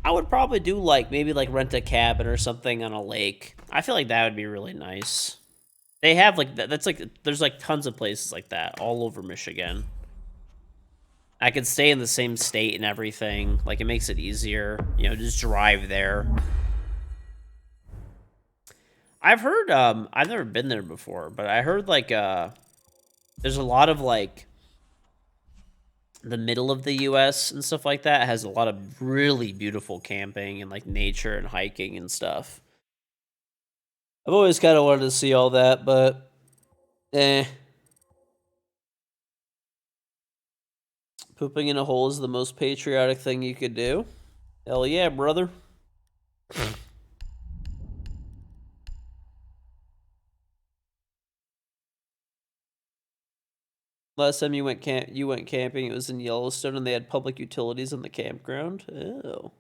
[SPEAKER 1] I would probably do like maybe like rent a cabin or something on a lake. I feel like that would be really nice. They have like that's like there's like tons of places like that all over Michigan. I could stay in the same state and everything. Like it makes it easier, you know, just drive there. I've heard I've never been there before, but I heard like there's a lot of like the middle of the US and stuff like that has a lot of really beautiful camping and like nature and hiking and stuff. I've always kind of wanted to see all that, but pooping in a hole is the most patriotic thing you could do. Hell yeah, brother. Last time you went camping, it was in Yellowstone and they had public utilities on the campground. Oh.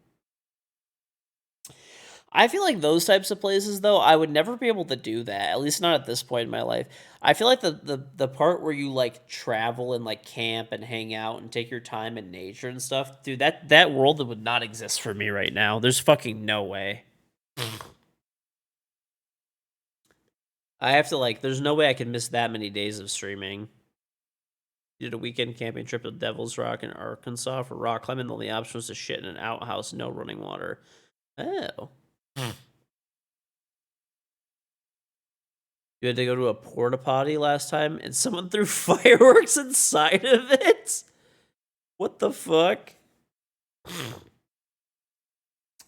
[SPEAKER 1] I feel like those types of places, though, I would never be able to do that. At least not at this point in my life. I feel like the part where you like travel and like camp and hang out and take your time in nature and stuff, dude, that world would not exist for me right now. There's fucking no way. I have to like. There's no way I could miss that many days of streaming. Did a weekend camping trip to Devil's Rock in Arkansas for rock climbing. The only option was to shit in an outhouse, no running water. Oh. You had to go to a porta potty last time and someone threw fireworks inside of it? What the fuck?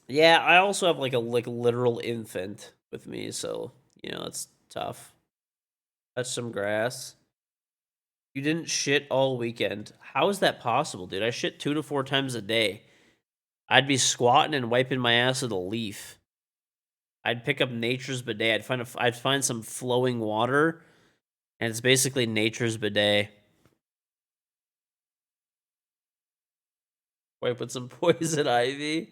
[SPEAKER 1] Yeah, I also have like a literal infant with me, so you know it's tough. Touch some grass. You didn't shit all weekend. How is that possible, dude? I shit 2 to 4 times a day. I'd be squatting and wiping my ass with a leaf. I'd pick up nature's bidet. I'd find some flowing water, and it's basically nature's bidet. Wipe with some poison ivy.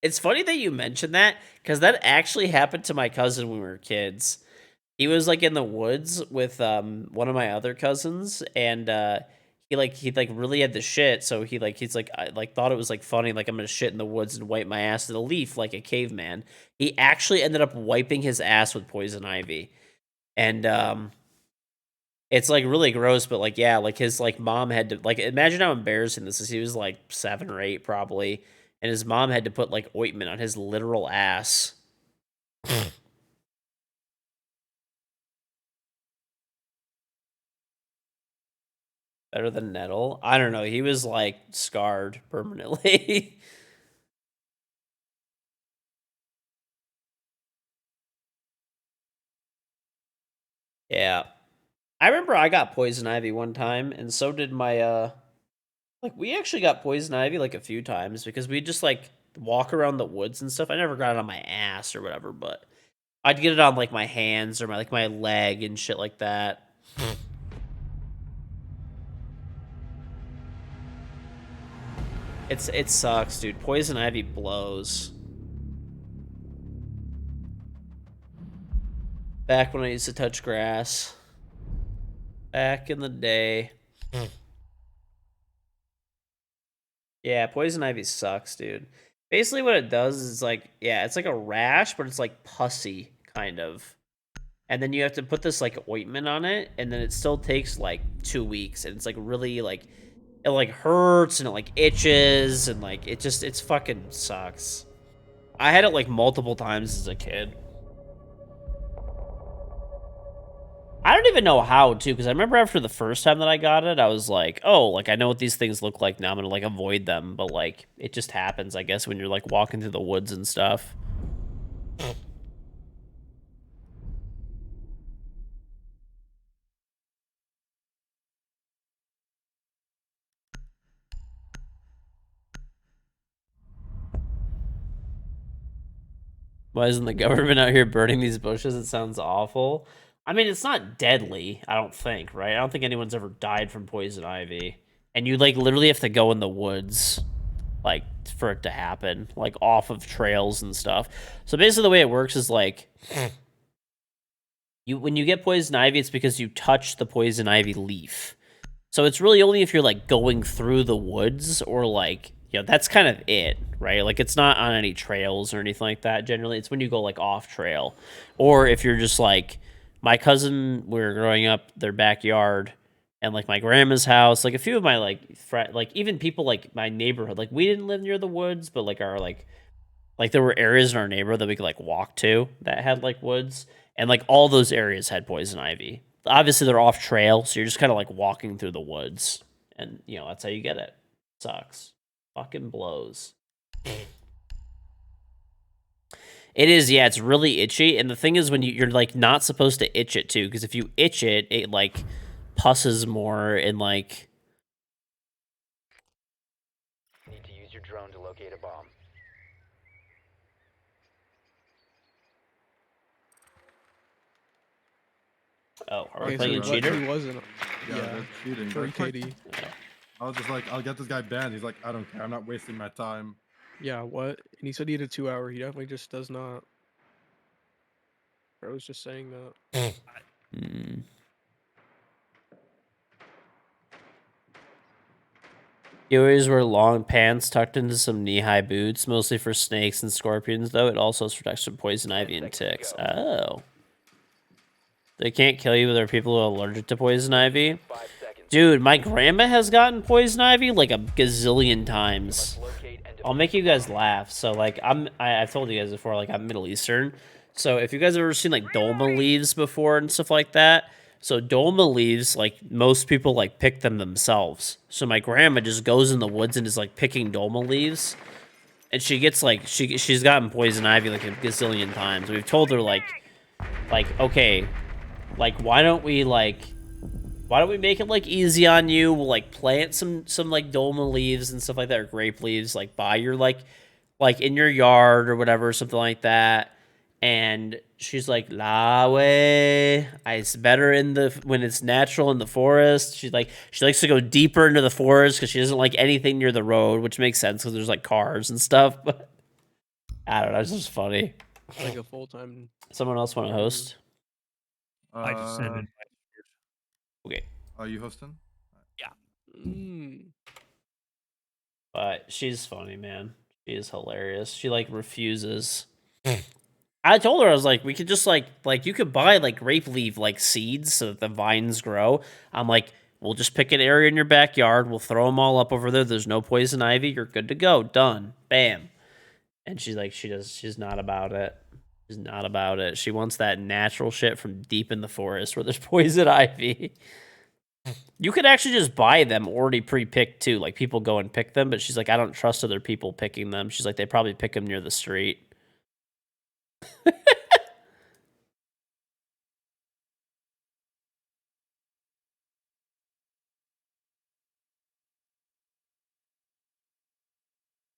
[SPEAKER 1] It's funny that you mentioned that, because that actually happened to my cousin when we were kids. He was like in the woods with one of my other cousins, and he really had the shit. So I thought it was like funny, like I'm gonna shit in the woods and wipe my ass with a leaf like a caveman. He actually ended up wiping his ass with poison ivy, and it's like really gross. But like yeah, like his like mom had to like imagine how embarrassing this is. He was like 7 or 8 probably, and his mom had to put like ointment on his literal ass. Better than Nettle? I don't know. He was like scarred permanently. Yeah. I remember I got poison ivy one time, and so did my like we actually got poison ivy like a few times because we just like walk around the woods and stuff. I never got it on my ass or whatever, but I'd get it on like my hands or my leg and shit like that. It sucks, dude. Poison ivy blows. Back when I used to touch grass. Back in the day. Yeah, poison ivy sucks, dude. Basically what it does is like, yeah, it's like a rash, but it's like pussy, kind of. And then you have to put this like ointment on it, and then it still takes like 2 weeks, and it's like really like it like hurts and it like itches and like it's fucking sucks. I had it like multiple times as a kid. I don't even know how to, because I remember after the first time that I got it, I was like, oh, like I know what these things look like now. I'm gonna like avoid them, but like it just happens, I guess, when you're like walking through the woods and stuff. Why isn't the government out here burning these bushes? It sounds awful. I mean, it's not deadly, I don't think, right? I don't think anyone's ever died from poison ivy. And you like literally have to go in the woods like for it to happen, like off of trails and stuff. So basically the way it works is like when you get poison ivy, it's because you touch the poison ivy leaf. So it's really only if you're like going through the woods or like, that's kind of it, right? Like it's not on any trails or anything like that. Generally, it's when you go like off trail, or if you're just like my cousin. We were growing up, their backyard, and like my grandma's house. Like a few of my like like even people like my neighborhood. Like we didn't live near the woods, but like our like there were areas in our neighborhood that we could like walk to that had like woods, and like all those areas had poison ivy. Obviously, they're off trail, so you're just kind of like walking through the woods, and that's how you get it. Sucks, fucking blows. It is, yeah. It's really itchy, and the thing is, when you're like not supposed to itch it too, because if you itch it, it like pusses more and like.
[SPEAKER 2] Need to use your drone to locate a bomb.
[SPEAKER 1] Oh, are we
[SPEAKER 9] Okay,
[SPEAKER 1] playing a
[SPEAKER 8] so
[SPEAKER 1] cheater?
[SPEAKER 9] he wasn't.
[SPEAKER 8] Yeah,
[SPEAKER 9] Yeah,
[SPEAKER 8] that's cheating.
[SPEAKER 9] free
[SPEAKER 8] That's like-
[SPEAKER 9] KD.
[SPEAKER 8] I was just like, I'll get this guy banned. He's like, I don't care. I'm not wasting my time.
[SPEAKER 9] Yeah, what? And he said he had a 2 hour. He definitely just does not. I was just saying that.
[SPEAKER 1] Hmm. You always wear long pants tucked into some knee-high boots, mostly for snakes and scorpions, though. It also protects from poison ivy and ticks. Oh. They can't kill you, but there are people who are allergic to poison ivy.
[SPEAKER 2] 5 seconds.
[SPEAKER 1] Dude, my grandma has gotten poison ivy like a gazillion times.
[SPEAKER 2] Locate and
[SPEAKER 1] I'll make you guys laugh. So, like, I've told you guys before, like, I'm Middle Eastern. So, if you guys have ever seen, like, dolma leaves before and stuff like that, so dolma leaves, like, most people, like, pick them themselves. So, my grandma just goes in the woods and is, like, picking dolma leaves. And she gets, like, she's gotten poison ivy, like, a gazillion times. We've told her, like, okay, like, why don't we make it like easy on you? We'll like plant some like dolma leaves and stuff like that, or grape leaves, like by your like in your yard or whatever, something like that. And she's like, la way, it's better when it's natural in the forest. She likes to go deeper into the forest because she doesn't like anything near the road, which makes sense because there's like cars and stuff. But I don't know, it's just funny.
[SPEAKER 9] Like a full time.
[SPEAKER 1] Someone else want to host?
[SPEAKER 7] I just sent it.
[SPEAKER 1] Okay.
[SPEAKER 8] Are you hosting?
[SPEAKER 9] Mm.
[SPEAKER 1] But she's funny, man. She is hilarious. She like refuses. I told her, I was like, we could just like you could buy like grape leaf like seeds so that the vines grow. I'm like, we'll just pick an area in your backyard. We'll throw them all up over there. There's no poison ivy. You're good to go. Done. Bam. And she's like, she's not about it. She's not about it. She wants that natural shit from deep in the forest where there's poison ivy. You could actually just buy them already pre-picked too. Like people go and pick them, but she's like, I don't trust other people picking them. She's like, they probably pick them near the street.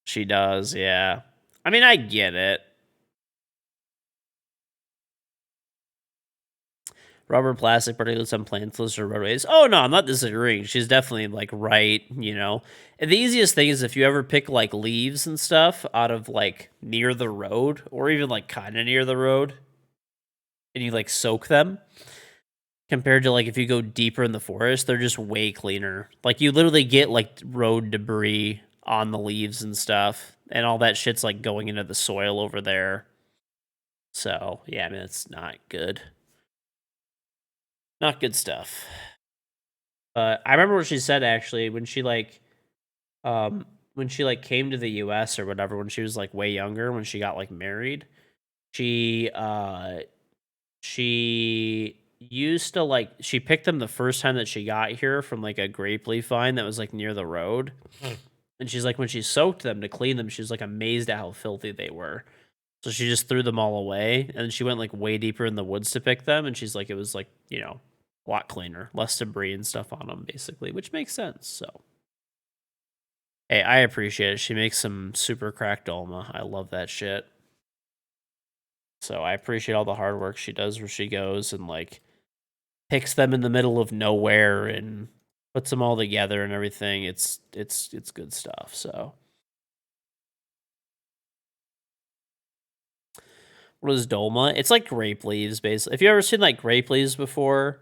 [SPEAKER 1] She does, yeah. I mean, I get it. rubber, plastic, particulates on plants or roadways. Oh no, I'm not disagreeing. She's definitely like right, you know. And the easiest thing is if you ever pick like leaves and stuff out of like near the road or even like kind of near the road and you like soak them compared to like if you go deeper in the forest, they're just way cleaner. Like you literally get like road debris on the leaves and stuff and all that shit's like going into the soil over there. So, yeah, I mean, it's not good. Not good stuff. But I remember what she said actually when she came to the US or whatever when she was like way younger when she got like married. She used to like she picked them the first time that she got here from like a grape leaf vine that was like near the road. And she's like when she soaked them to clean them, she was like amazed at how filthy they were. So she just threw them all away, and she went like way deeper in the woods to pick them, and she's like, it was like, you know, a lot cleaner, less debris and stuff on them, basically, which makes sense. So, hey, I appreciate it. She makes some super cracked dolma. I love that shit. So I appreciate all the hard work she does where she goes and like picks them in the middle of nowhere and puts them all together and everything. It's good stuff. So. What is dolma? It's like grape leaves, basically. If you ever seen like grape leaves before,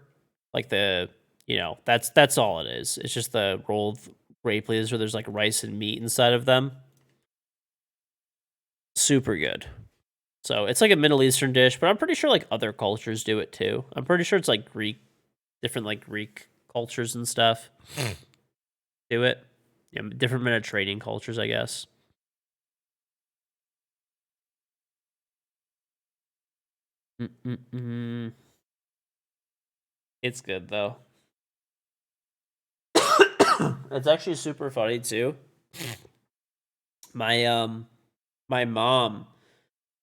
[SPEAKER 1] like that's all it is. It's just the rolled grape leaves where there's like rice and meat inside of them. Super good. So it's like a Middle Eastern dish, but I'm pretty sure like other cultures do it too. I'm pretty sure it's like different like Greek cultures and stuff do it. Yeah, different Mediterranean cultures, I guess. Mm-mm-mm. It's good though. It's actually super funny too. My mom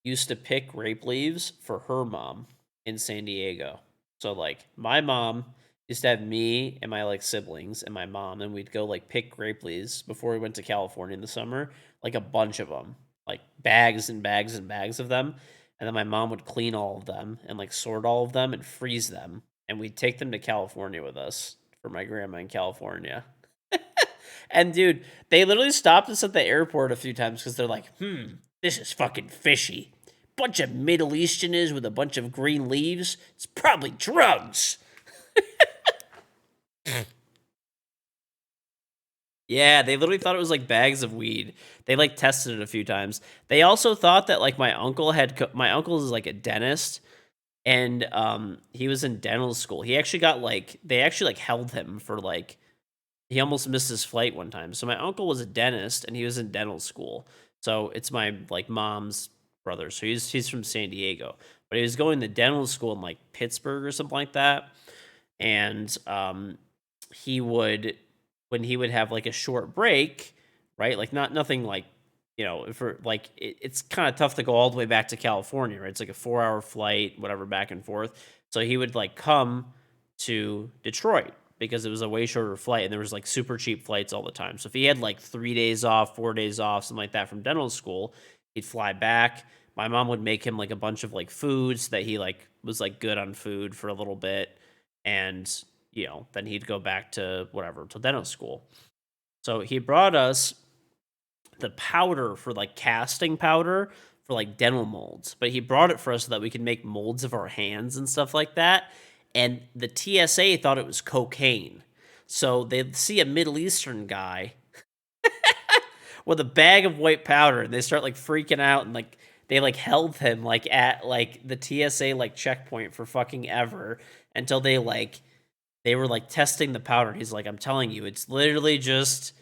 [SPEAKER 1] used to pick grape leaves for her mom in San Diego. So like my mom used to have me and my like siblings and my mom, and we'd go like pick grape leaves before we went to California in the summer, like a bunch of them, like bags and bags and bags of them. And then my mom would clean all of them and like sort all of them and freeze them. And we'd take them to California with us for my grandma in California. And dude, they literally stopped us at the airport a few times because they're like, this is fucking fishy. Bunch of Middle Easterners with a bunch of green leaves. It's probably drugs. Yeah, they literally thought it was like bags of weed. They like tested it a few times. They also thought that like my uncle is like a dentist and he was in dental school. He actually got like they actually like held him for like he almost missed his flight one time. So my uncle was a dentist and he was in dental school. So it's my like mom's brother. So he's from San Diego, but he was going to dental school in like Pittsburgh or something like that. And he would when he would have like a short break, right? Like nothing like for like it's kind of tough to go all the way back to California, right? It's like a 4-hour flight, whatever, back and forth. So he would like come to Detroit because it was a way shorter flight and there was like super cheap flights all the time. So if he had like 3 days off, 4 days off, something like that from dental school, he'd fly back. My mom would make him like a bunch of like foods that he like was like good on food for a little bit. And, then he'd go back to whatever, to dental school. So he brought us the powder for like casting powder for like dental molds, but he brought it for us so that we could make molds of our hands and stuff like that. And the TSA thought it was cocaine. So they'd see a Middle Eastern guy with a bag of white powder and they start like freaking out and like they like held him like at like the TSA like checkpoint for fucking ever until they were like testing the powder. He's like, I'm telling you, it's literally just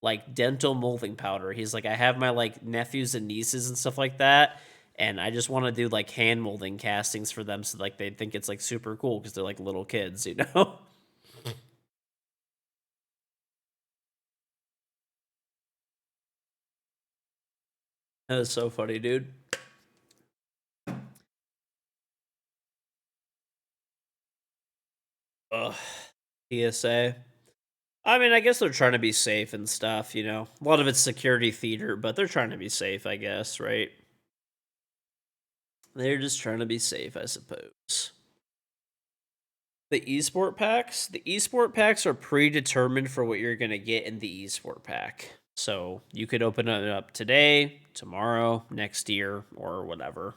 [SPEAKER 1] like dental molding powder. He's like, I have my like nephews and nieces and stuff like that. And I just want to do like hand molding castings for them so like they think it's like super cool because they're like little kids, you know? That was so funny, dude. Ugh. PSA. I mean, I guess they're trying to be safe and stuff, you know? A lot of it's security theater, but they're trying to be safe, I guess, right? They're just trying to be safe, I suppose. The esport packs? The esport packs are predetermined for what you're going to get in the esport pack. So you could open it up today, tomorrow, next year, or whatever.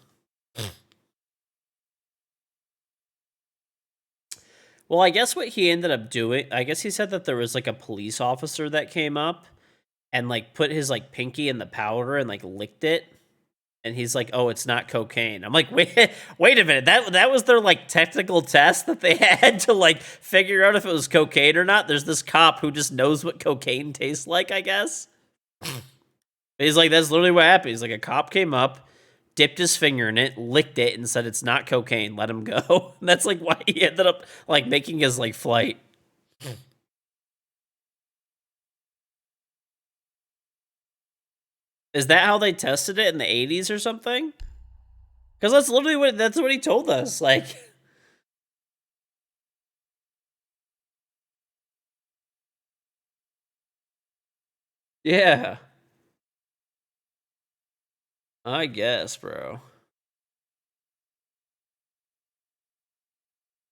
[SPEAKER 1] Well, I guess what he ended up doing, I guess he said that there was like a police officer that came up and like put his like pinky in the powder and like licked it. And he's like, "Oh, it's not cocaine." I'm like, "Wait, wait a minute. That was their like technical test that they had to like figure out if it was cocaine or not." There's this cop who just knows what cocaine tastes like, I guess. He's like, "That's literally what happened." He's like, a cop came up, dipped his finger in it, licked it, and said it's not cocaine. Let him go. And that's like why he ended up like making his like flight. Is that how they tested it in the 80s or something? Because that's literally what he told us. Like, yeah, I guess, bro.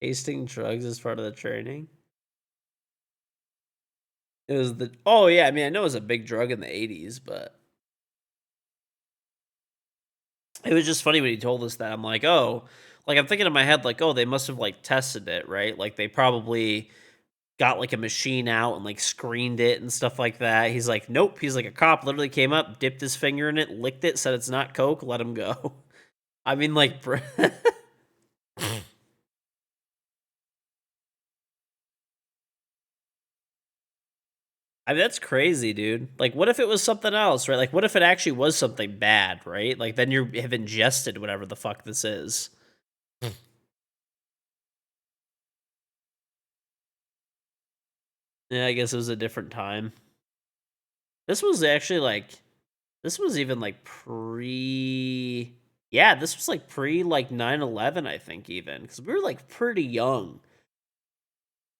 [SPEAKER 1] Tasting drugs as part of the training. It was the yeah. I mean, I know it was a big drug in the 80s, but it was just funny when he told us that. I'm like, oh, like I'm thinking in my head, like, oh, they must have like tested it, right? Like they probably got like a machine out and like screened it and stuff like that. He's like, nope. He's like, a cop literally came up, dipped his finger in it, licked it, said it's not coke, let him go. I mean, like, I mean, that's crazy, dude. Like, what if it was something else, right? Like, what if it actually was something bad, right? Like, then you have ingested whatever the fuck this is. Yeah, I guess it was a different time. This was actually like, this was even like pre. Yeah, this was like pre like 9/11, I think, even. Because we were like pretty young.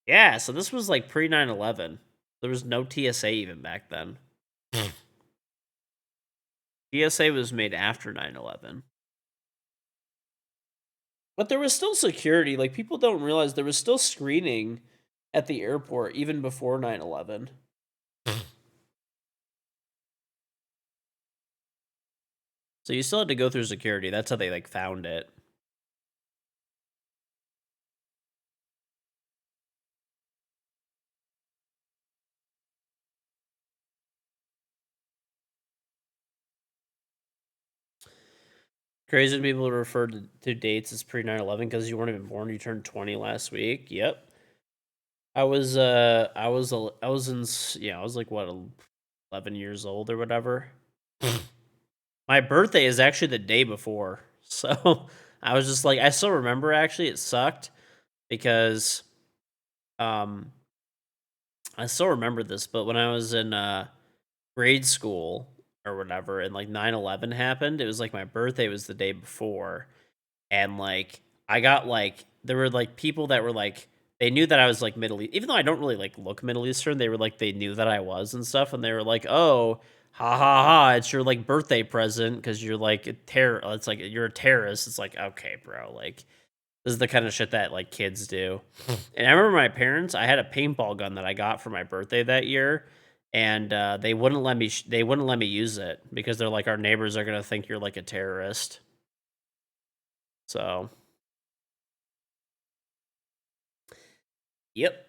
[SPEAKER 1] Yeah, so this was like pre 9/11. There was no TSA even back then. TSA was made after 9/11. But there was still security. Like, people don't realize there was still screening at the airport even before 9/11. So you still had to go through security. That's how they like found it. Crazy people refer to dates as pre 9/11 because you weren't even born. You turned 20 last week. Yep. I was I was like what 11 years old or whatever. My birthday is actually the day before. So I was just like, I still remember actually. It sucked because um I still remember this, but when I was in grade school or whatever and like 9/11 happened, it was like my birthday was the day before, and like I got like there were like people that were like they knew that I was like Middle East, even though I don't really like look Middle Eastern. They were like they knew that I was and stuff, and they were like, "Oh, ha ha ha! It's your like birthday present because you're like a terror. It's like you're a terrorist." It's like, okay, bro, like this is the kind of shit that like kids do. And I remember my parents. I had a paintball gun that I got for my birthday that year, and they wouldn't let me. They wouldn't let me use it because they're like, our neighbors are gonna think you're like a terrorist. So, yep.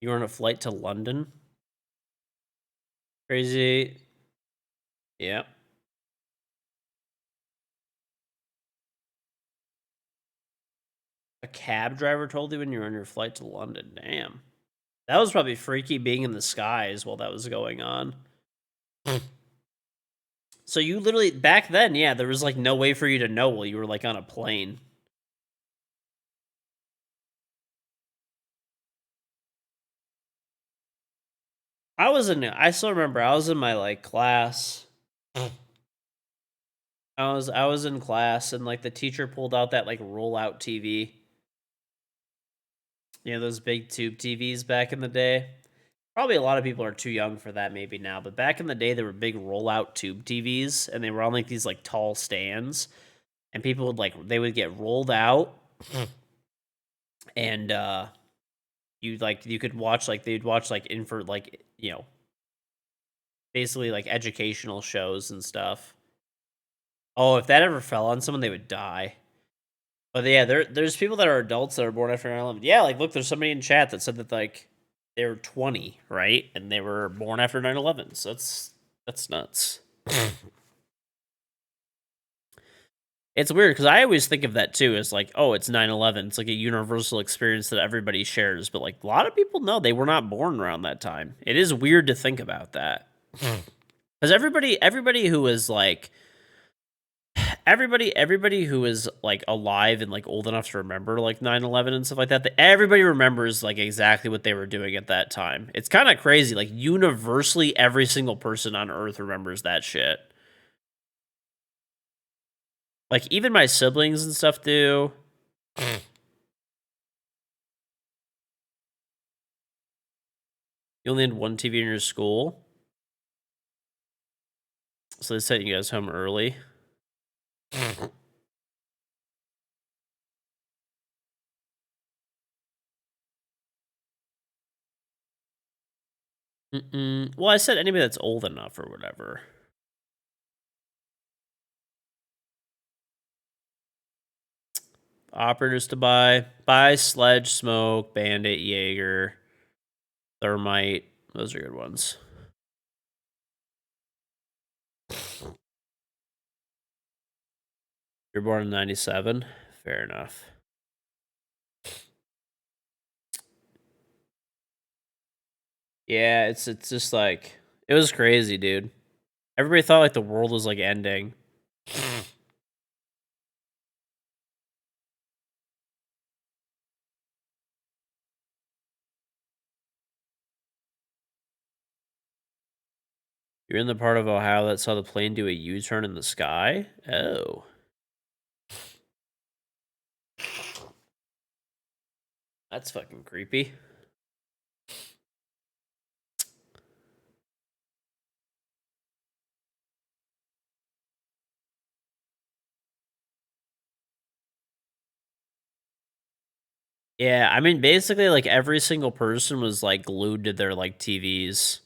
[SPEAKER 1] You were on a flight to London. Crazy. Yep. A cab driver told you when you were on your flight to London. Damn. That was probably freaky being in the skies while that was going on. So you literally back then, yeah, there was like no way for you to know while you were like on a plane. I still remember I was in my like class. I was in class and like the teacher pulled out that like rollout TV. You know, those big tube TVs back in the day. Probably a lot of people are too young for that maybe now, but back in the day there were big rollout tube TVs and they were on like these like tall stands. and people would they would get rolled out, and you could watch they'd watch basically educational shows and stuff. Oh, if that ever fell on someone, they would die. But yeah, there's people that are adults that are born after 9/11. Yeah, look, there's somebody in chat that said that they were 20, right? And they were born after 9/11. So that's nuts. It's weird because I always think of that too as oh, it's 9/11. It's like a universal experience that everybody shares. But a lot of people know they were not born around that time. It is weird to think about that. Because everybody who is everybody who is alive and old enough to remember 9/11 and stuff like that, everybody remembers exactly what they were doing at that time. It's kind of crazy. Universally, every single person on Earth remembers that shit. Even my siblings and stuff do. You only had one TV in your school, so they sent you guys home early. Well, I said anybody that's old enough or whatever. Operators to buy Sledge, Smoke, Bandit, Jaeger, Thermite. Those are good ones. You're born in 97? Fair enough. Yeah, it's just it was crazy, dude. Everybody thought the world was ending. You're in the part of Ohio that saw the plane do a U-turn in the sky? Oh. That's fucking creepy. Yeah, I mean, basically, every single person was glued to their TVs.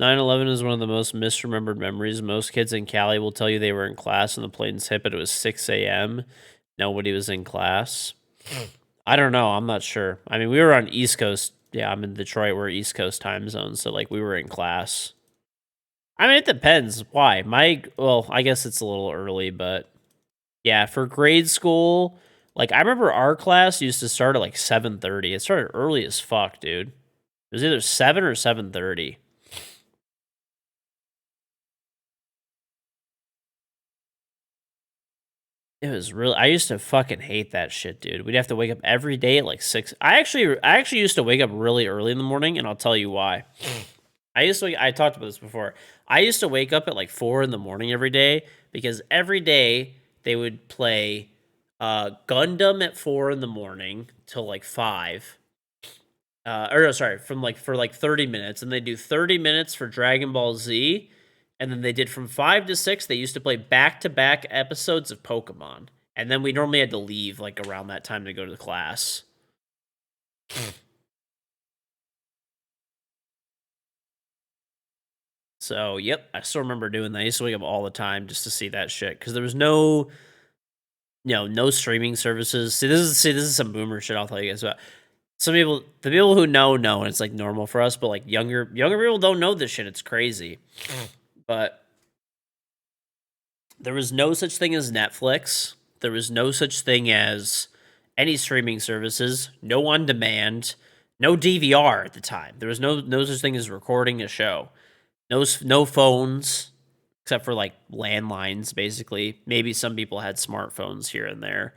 [SPEAKER 1] "9/11 is one of the most misremembered memories. Most kids in Cali will tell you they were in class when the planes hit, but it was 6 a.m. Nobody was in class." I don't know. I'm not sure. I mean, we were on East Coast. Yeah, I'm in Detroit. We're East Coast time zone, so we were in class. I mean, it depends. Why? Well, I guess it's a little early, but yeah, for grade school, I remember our class used to start at 7:30. It started early as fuck, dude. It was either 7 or 7:30. It was really. I used to fucking hate that shit, dude. We'd have to wake up every day at 6. I actually used to wake up really early in the morning, and I'll tell you why. I talked about this before. I used to wake up at 4 in the morning every day because every day they would play Gundam at 4 in the morning till 5. Or no, sorry, for 30 minutes, and they do 30 minutes for Dragon Ball Z, and then they did from 5 to 6. They used to play back-to-back episodes of Pokemon, and then we normally had to leave around that time to go to the class. So, yep, I still remember doing that. I used to wake up all the time just to see that shit because there was no streaming services. See, this is some boomer shit I'll tell you guys about. The people who know, and it's normal for us, but younger people don't know this shit. It's crazy. But there was no such thing as Netflix. There was no such thing as any streaming services. No on demand. No DVR at the time. There was no such thing as recording a show. No phones, except for landlines. Basically, maybe some people had smartphones here and there.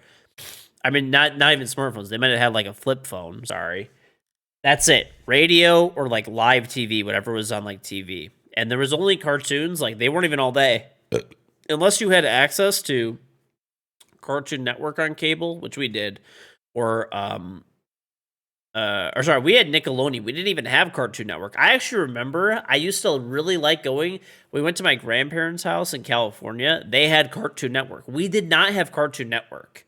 [SPEAKER 1] I mean, not even smartphones. They might have had a flip phone. Sorry. That's it. Radio or live TV, whatever was on TV. And there was only cartoons. They weren't even all day. Unless you had access to Cartoon Network on cable, which we did, or or sorry, we had Nickelodeon. We didn't even have Cartoon Network. I actually remember I used to really like going. We went to my grandparents' house in California. They had Cartoon Network. We did not have Cartoon Network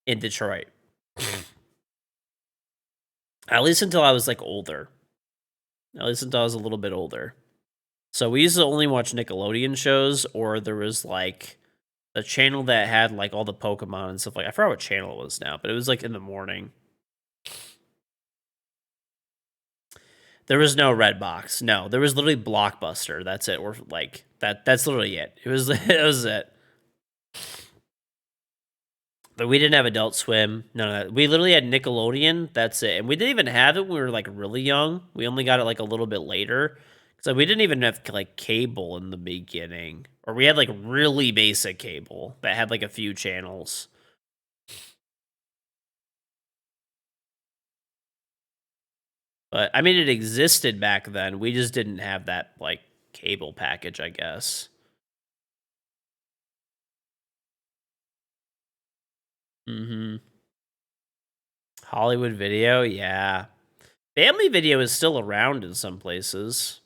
[SPEAKER 1] in Detroit. At least until I was like older. At least until I was a little bit older. So we used to only watch Nickelodeon shows, or there was like the channel that had like all the Pokemon and stuff like. I forgot what channel it was now, but it was like in the morning. There was no Redbox. No, there was literally Blockbuster. That's it. Or like that. That's literally it. It was it was it. But we didn't have Adult Swim. None of that. We literally had Nickelodeon. That's it. And we didn't even have it when we were like really young. We only got it like a little bit later. So we didn't even have like cable in the beginning. Or we had like really basic cable that had like a few channels. But I mean, it existed back then. We just didn't have that like cable package, I guess. Mm-hmm. Hollywood Video, yeah. Family Video is still around in some places.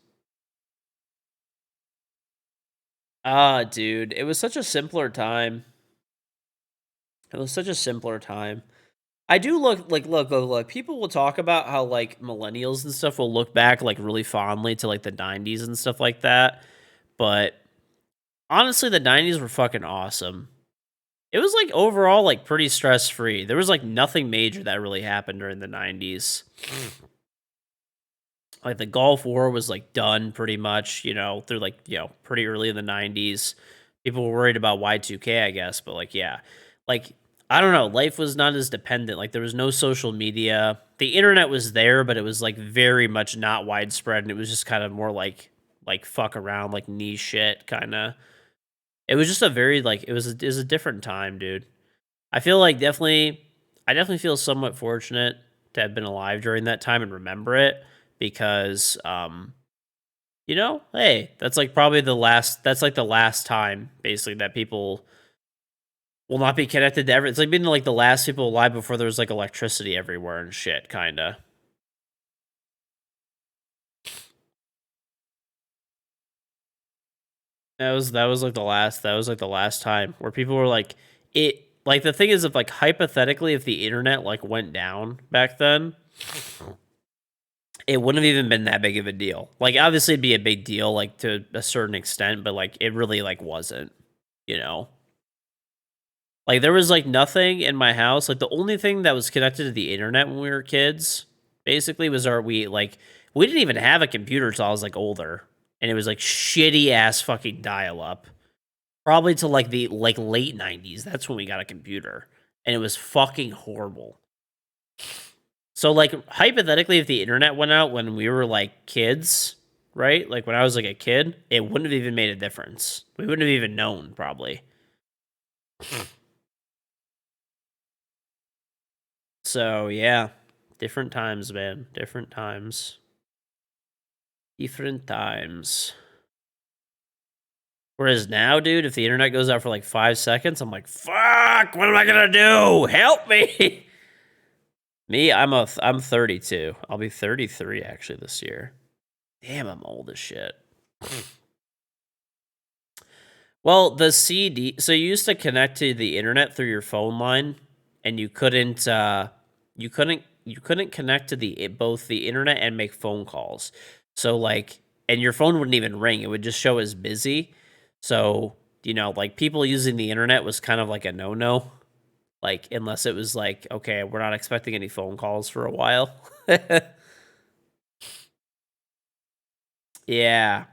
[SPEAKER 1] Ah, dude, it was such a simpler time. It was such a simpler time. I do look. People will talk about how like millennials and stuff will look back like really fondly to like the 90s and stuff like that. But honestly, the 90s were fucking awesome. It was like overall like pretty stress free. There was like nothing major that really happened during the 90s. Like the Gulf War was like done pretty much, through like, pretty early in the 90s. People were worried about Y2K, I guess, but like, yeah. Like, I don't know, life was not as dependent. Like there was no social media. The internet was there, but it was like very much not widespread, and it was just kind of more like fuck around, like niche shit kind of. It was just a very like it was a different time, dude. I feel like I definitely feel somewhat fortunate to have been alive during that time and remember it because hey, that's like probably the last time basically that people will not be connected to everything. It's like being like the last people alive before there was like electricity everywhere and shit, kind of. That was like the last time where people were like it like the thing is if like hypothetically if the internet like went down back then, it wouldn't have even been that big of a deal. Like obviously it'd be a big deal like to a certain extent, but like it really like wasn't, you know. Like there was like nothing in my house. Like the only thing that was connected to the internet when we were kids basically was we didn't even have a computer until I was like older. And it was like shitty ass fucking dial up. Probably to like the like late 90s. That's when we got a computer. And it was fucking horrible. So like hypothetically if the internet went out when we were like kids, right? Like when I was like a kid, it wouldn't have even made a difference. We wouldn't have even known probably. So yeah, different times, man. Different times. Different times. Whereas now, dude, if the internet goes out for like 5 seconds, I'm like, fuck, what am I gonna do? Help me. Me, I'm 32. I'll be 33 actually this year. Damn, I'm old as shit. Well, the CD, so you used to connect to the internet through your phone line, and you couldn't connect to both the internet and make phone calls. So like, and your phone wouldn't even ring; it would just show as busy. So like people using the internet was kind of like a no-no. Like unless it was like, okay, we're not expecting any phone calls for a while. Yeah.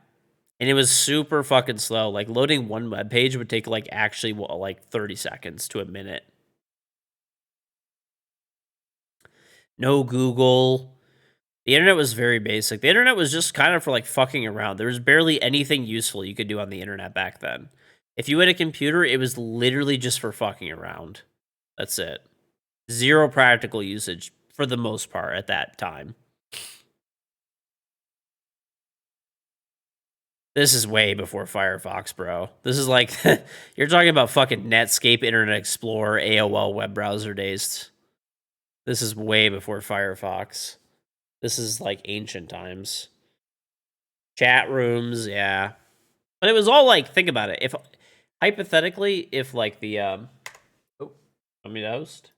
[SPEAKER 1] And it was super fucking slow. Like loading one web page would take like actually like 30 seconds to a minute. No Google. The internet was very basic. The internet was just kind of for like fucking around. There was barely anything useful you could do on the internet back then. If you had a computer, it was literally just for fucking around. That's it. Zero practical usage for the most part at that time. This is way before Firefox, bro. This is like, you're talking about fucking Netscape, Internet Explorer, AOL web browser days. This is way before Firefox. This is like ancient times. Chat rooms, yeah. But it was all like, think about it. If hypothetically, if like the oh, want me to host?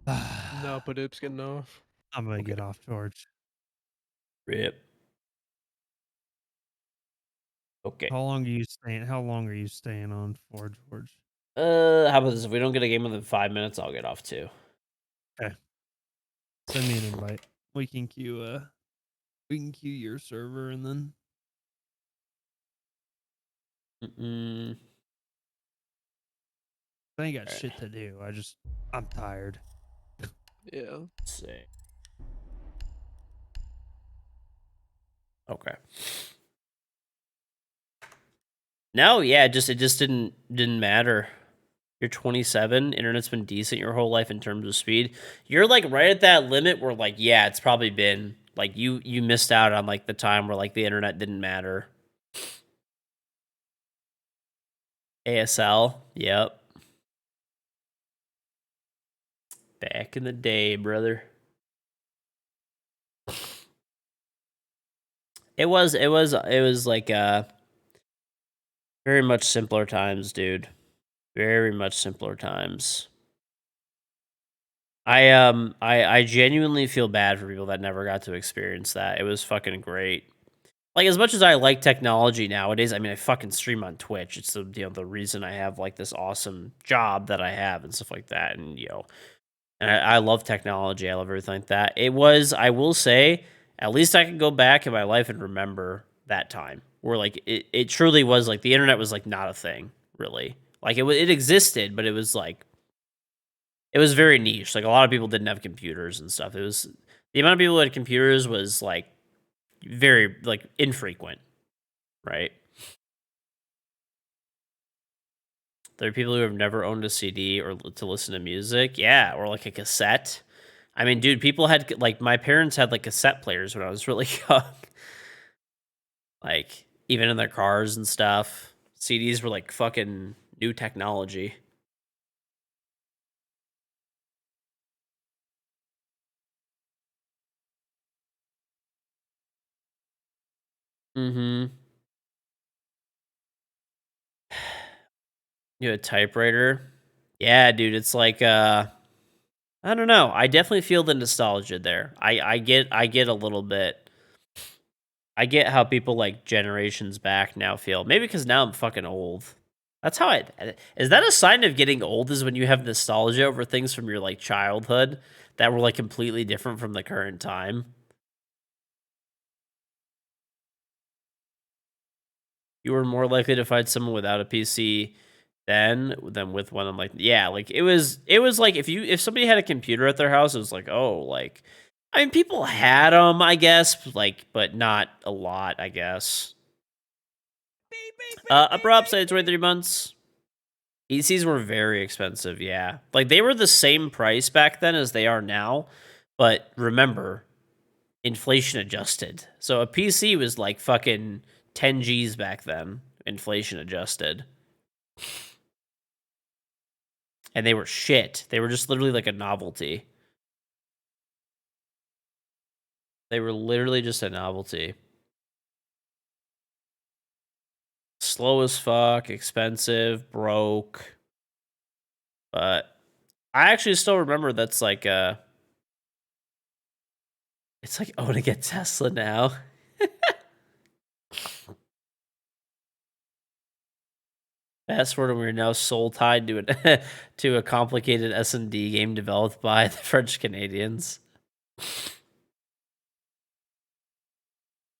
[SPEAKER 9] No, but it's getting off.
[SPEAKER 7] I'm gonna get off, George.
[SPEAKER 1] Rip. Okay.
[SPEAKER 7] How long are you staying? How long are you staying on for, George?
[SPEAKER 1] How about this? If we don't get a game within 5 minutes, I'll get off too.
[SPEAKER 7] Send me an invite. We can queue your server and then I ain't got
[SPEAKER 1] Alright.
[SPEAKER 7] shit to do. I'm tired.
[SPEAKER 9] Yeah.
[SPEAKER 1] Let's see. Okay. No, yeah, it just didn't matter. You're 27. Internet's been decent your whole life in terms of speed. You're like right at that limit where like, yeah, it's probably been like you missed out on like the time where like the internet didn't matter. ASL, yep. Back in the day, brother. It was like very much simpler times, dude. Very much simpler times. I genuinely feel bad for people that never got to experience that. It was fucking great. Like as much as I like technology nowadays, I mean I fucking stream on Twitch. It's the reason I have like this awesome job that I have and stuff like that. And and I love technology. I love everything like that. It was, I will say, at least I can go back in my life and remember that time where like it truly was like the internet was like not a thing, really. Like it existed, but it was like it was very niche. Like a lot of people didn't have computers and stuff. It was the amount of people who had computers was like very like infrequent, right? There are people who have never owned a CD or to listen to music. Yeah, or like a cassette. I mean, dude, people had like my parents had like cassette players when I was really young. Like even in their cars and stuff. CDs were like fucking new technology. Mm-hmm. You had a typewriter. Yeah, dude, it's like I don't know. I definitely feel the nostalgia there. I get a little bit. I get how people like generations back now feel. Maybe because now I'm fucking old. That's how is that a sign of getting old is when you have nostalgia over things from your like childhood that were like completely different from the current time? You were more likely to find someone without a PC then than with one. I'm like, yeah, like it was like if somebody had a computer at their house, it was like, oh, like I mean, people had them, I guess, like, but not a lot, I guess. Upper upside 23 months. ECs were very expensive, yeah. Like they were the same price back then as they are now, but remember, inflation adjusted. So a PC was like fucking 10 G's back then, inflation adjusted. And they were shit. They were just literally like a novelty. They were literally just a novelty. Slow as fuck, expensive, broke. But I actually still remember that's like it's like, oh, to get Tesla now. Fast forward, we're now soul tied to to a complicated S&D game developed by the French Canadians.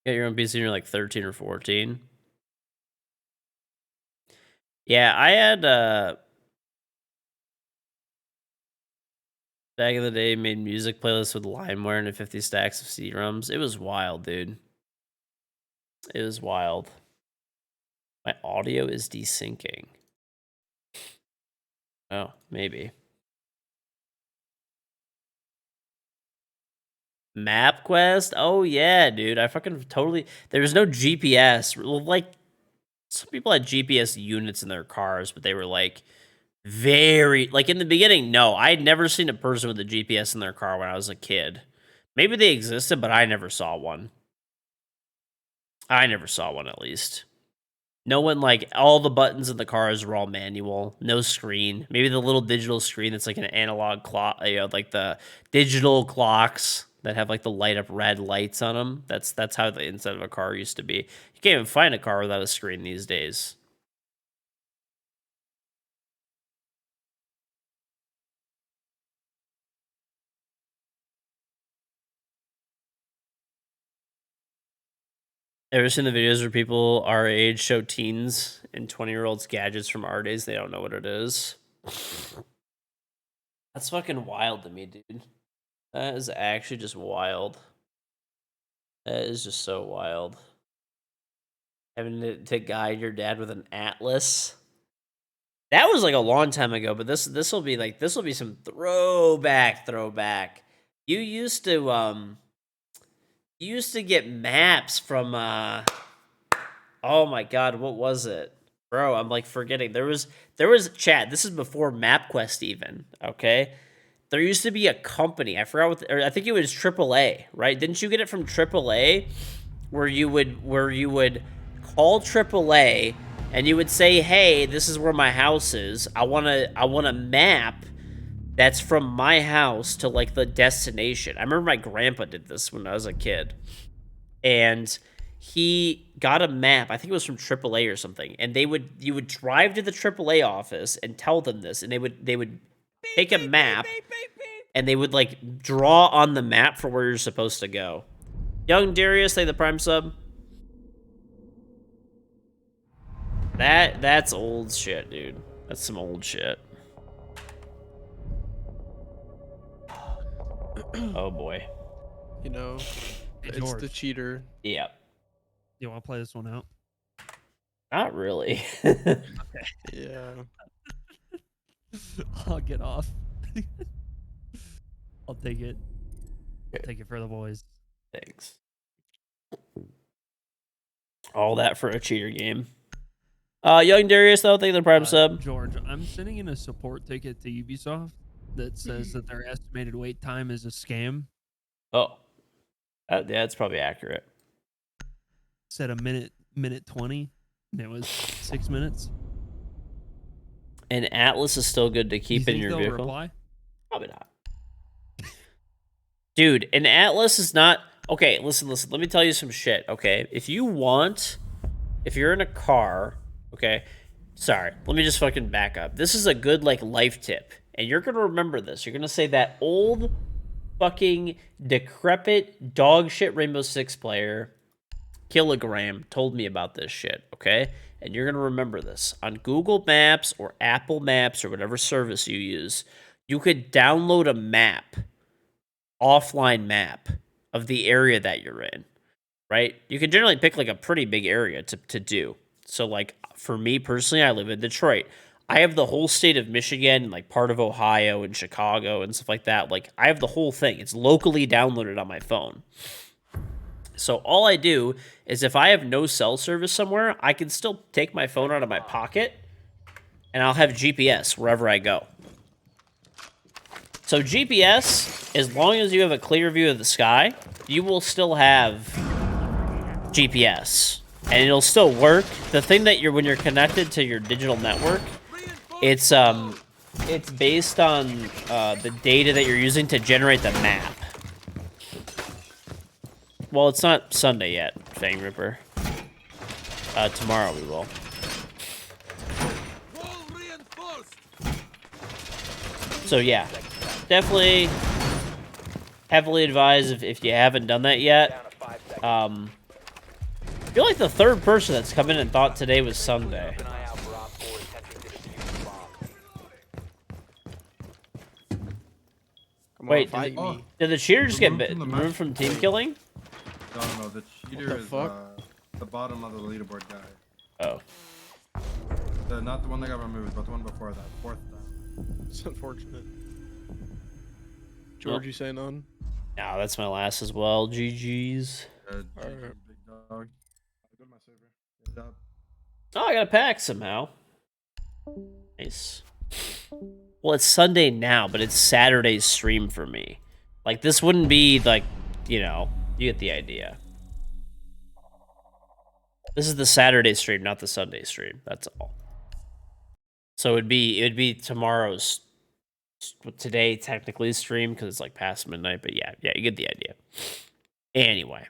[SPEAKER 1] Get your own PC when you're like 13 or 14. Yeah, I had back in the day made music playlists with LimeWire and 50 stacks of CD-ROMs. It was wild, dude. It was wild. My audio is desyncing. Oh, maybe. MapQuest? Oh yeah, dude. I fucking totally. There was no GPS. Like some people had GPS units in their cars, but they were like Very, like in the beginning, no. I had never seen a person with a GPS in their car when I was a kid. Maybe they existed, but I never saw one. I never saw one, at least. No one, like, all the buttons in the cars were all manual. No screen. Maybe the little digital screen that's like an analog clock, like the digital clocks that have like the light up red lights on them. That's how the inside of a car used to be. You can't even find a car without a screen these days. Ever seen the videos where people our age show teens and 20-year-olds gadgets from our days? They don't know what it is. That's fucking wild to me, dude. That is actually just wild. That is just so wild. Having to guide your dad with an atlas. That was like a long time ago, but this will be some throwback. You used to get maps from oh my god, what was it? Bro, I'm like forgetting. There was chat. This is before MapQuest even, okay? There used to be a company. I forgot what or I think it was AAA, right? Didn't you get it from AAA where you would call AAA and you would say, "Hey, this is where my house is. I want a map that's from my house to like the destination." I remember my grandpa did this when I was a kid. And he got a map. I think it was from AAA or something. And you would drive to the AAA office and tell them this, and they would take a map and they would like draw on the map for where you're supposed to go. Young Darius, say the prime sub. That's old shit, dude. That's some old shit. Oh boy.
[SPEAKER 9] You know,
[SPEAKER 7] Hey,
[SPEAKER 9] it's the
[SPEAKER 7] George,
[SPEAKER 9] cheater.
[SPEAKER 1] Yeah.
[SPEAKER 7] you want to play this one out?
[SPEAKER 1] Not really.
[SPEAKER 9] Yeah.
[SPEAKER 7] I'll get off. I'll take it. I'll take it for the boys.
[SPEAKER 1] Thanks. All that for a cheater game. Young Darius, though, thank you for the prime sub.
[SPEAKER 7] George, I'm sending in a support ticket to Ubisoft that says that their estimated wait time is a scam.
[SPEAKER 1] Oh. Yeah, that's probably accurate.
[SPEAKER 7] Said a minute 20, and it was 6 minutes.
[SPEAKER 1] And Atlas is still good to
[SPEAKER 7] You
[SPEAKER 1] keep in
[SPEAKER 7] think
[SPEAKER 1] your
[SPEAKER 7] they'll
[SPEAKER 1] vehicle?
[SPEAKER 7] reply?
[SPEAKER 1] Probably not. Dude, an Atlas is not... Okay, listen. Let me tell you some shit, okay? If you're in a car, okay? Sorry, let me just fucking back up. This is a good, like, life tip. And you're gonna remember this. You're gonna say that old fucking decrepit dog shit Rainbow Six player, Kilogram, told me about this shit, okay? And you're gonna remember this. On Google Maps or Apple Maps or whatever service you use, you could download a map, offline map of the area that you're in, right? You can generally pick like a pretty big area to do. So like for me personally, I live in Detroit. I have the whole state of Michigan, like part of Ohio and Chicago and stuff like that. Like I have the whole thing. It's locally downloaded on my phone. So all I do is if I have no cell service somewhere, I can still take my phone out of my pocket and I'll have GPS wherever I go. So GPS, as long as you have a clear view of the sky, you will still have GPS. And it'll still work. The thing that when you're connected to your digital network, it's based on the data that you're using to generate the map. Well, it's not Sunday yet, Fang Ripper. Tomorrow we will. So yeah, definitely heavily advised if you haven't done that yet. I feel like the third person that's come in and thought today was Sunday.
[SPEAKER 2] Keep an eye out for Op 4 attempting to defuse the bomb.
[SPEAKER 9] Come
[SPEAKER 1] Wait,
[SPEAKER 9] on, fight
[SPEAKER 8] oh.
[SPEAKER 9] me.
[SPEAKER 1] Did the cheater just get
[SPEAKER 8] Removed from the
[SPEAKER 1] removed
[SPEAKER 8] match.
[SPEAKER 1] from team killing?
[SPEAKER 8] No, the cheater
[SPEAKER 9] the
[SPEAKER 8] is
[SPEAKER 9] fuck?
[SPEAKER 8] the bottom of the leaderboard guy.
[SPEAKER 1] Oh.
[SPEAKER 8] Not the one that got removed, but the one before that. Fourth down.
[SPEAKER 9] It's unfortunate. George, you saying on?
[SPEAKER 1] No, that's my last as well. GG's.
[SPEAKER 8] GG,
[SPEAKER 9] Alright.
[SPEAKER 8] big dog. Go to my server. Good job.
[SPEAKER 1] Oh, I got a pack somehow. Nice. Well, it's Sunday now, but it's Saturday's stream for me. Like, this wouldn't be, like, you know, you get the idea. This is the Saturday stream, not the Sunday stream. That's all. So it'd be tomorrow's, today technically stream because it's like past midnight. But yeah, you get the idea. Anyway,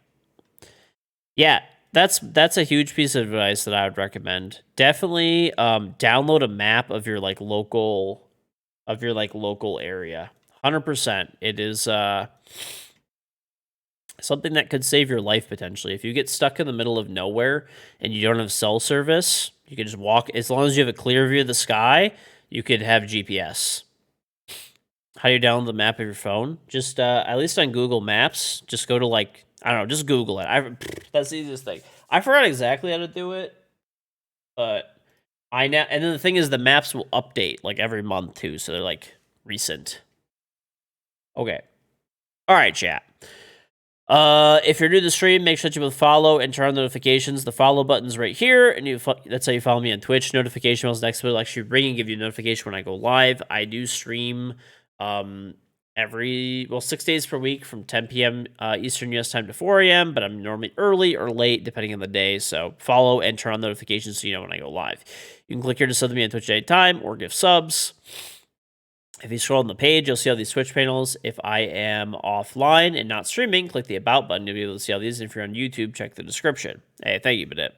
[SPEAKER 1] yeah, that's a huge piece of advice that I would recommend. Definitely download a map of your like local area. 100%. It is something that could save your life potentially. If you get stuck in the middle of nowhere and you don't have cell service, you can just walk. As long as you have a clear view of the sky, you could have GPS. How do you download the map of your phone? Just at least on Google Maps, just go to like, I don't know, just Google it. That's the easiest thing. I forgot exactly how to do it, but I now. And then the thing is, the maps will update like every month too, so they're like recent. Okay. All right, chat. If you're new to the stream, make sure that you will follow and turn on notifications. The follow button's right here, and that's how you follow me on Twitch. Notification bells next to it will actually ring and give you a notification when I go live. I do stream 6 days per week from 10 p.m. Eastern US time to 4 a.m., but I'm normally early or late depending on the day. So follow and turn on notifications so you know when I go live. You can click here to sub to me on Twitch at any time or give subs. If you scroll on the page, you'll see all these Twitch panels. If I am offline and not streaming, click the About button. You'll be able to see all these. And if you're on YouTube, check the description. Hey, thank you, Badit.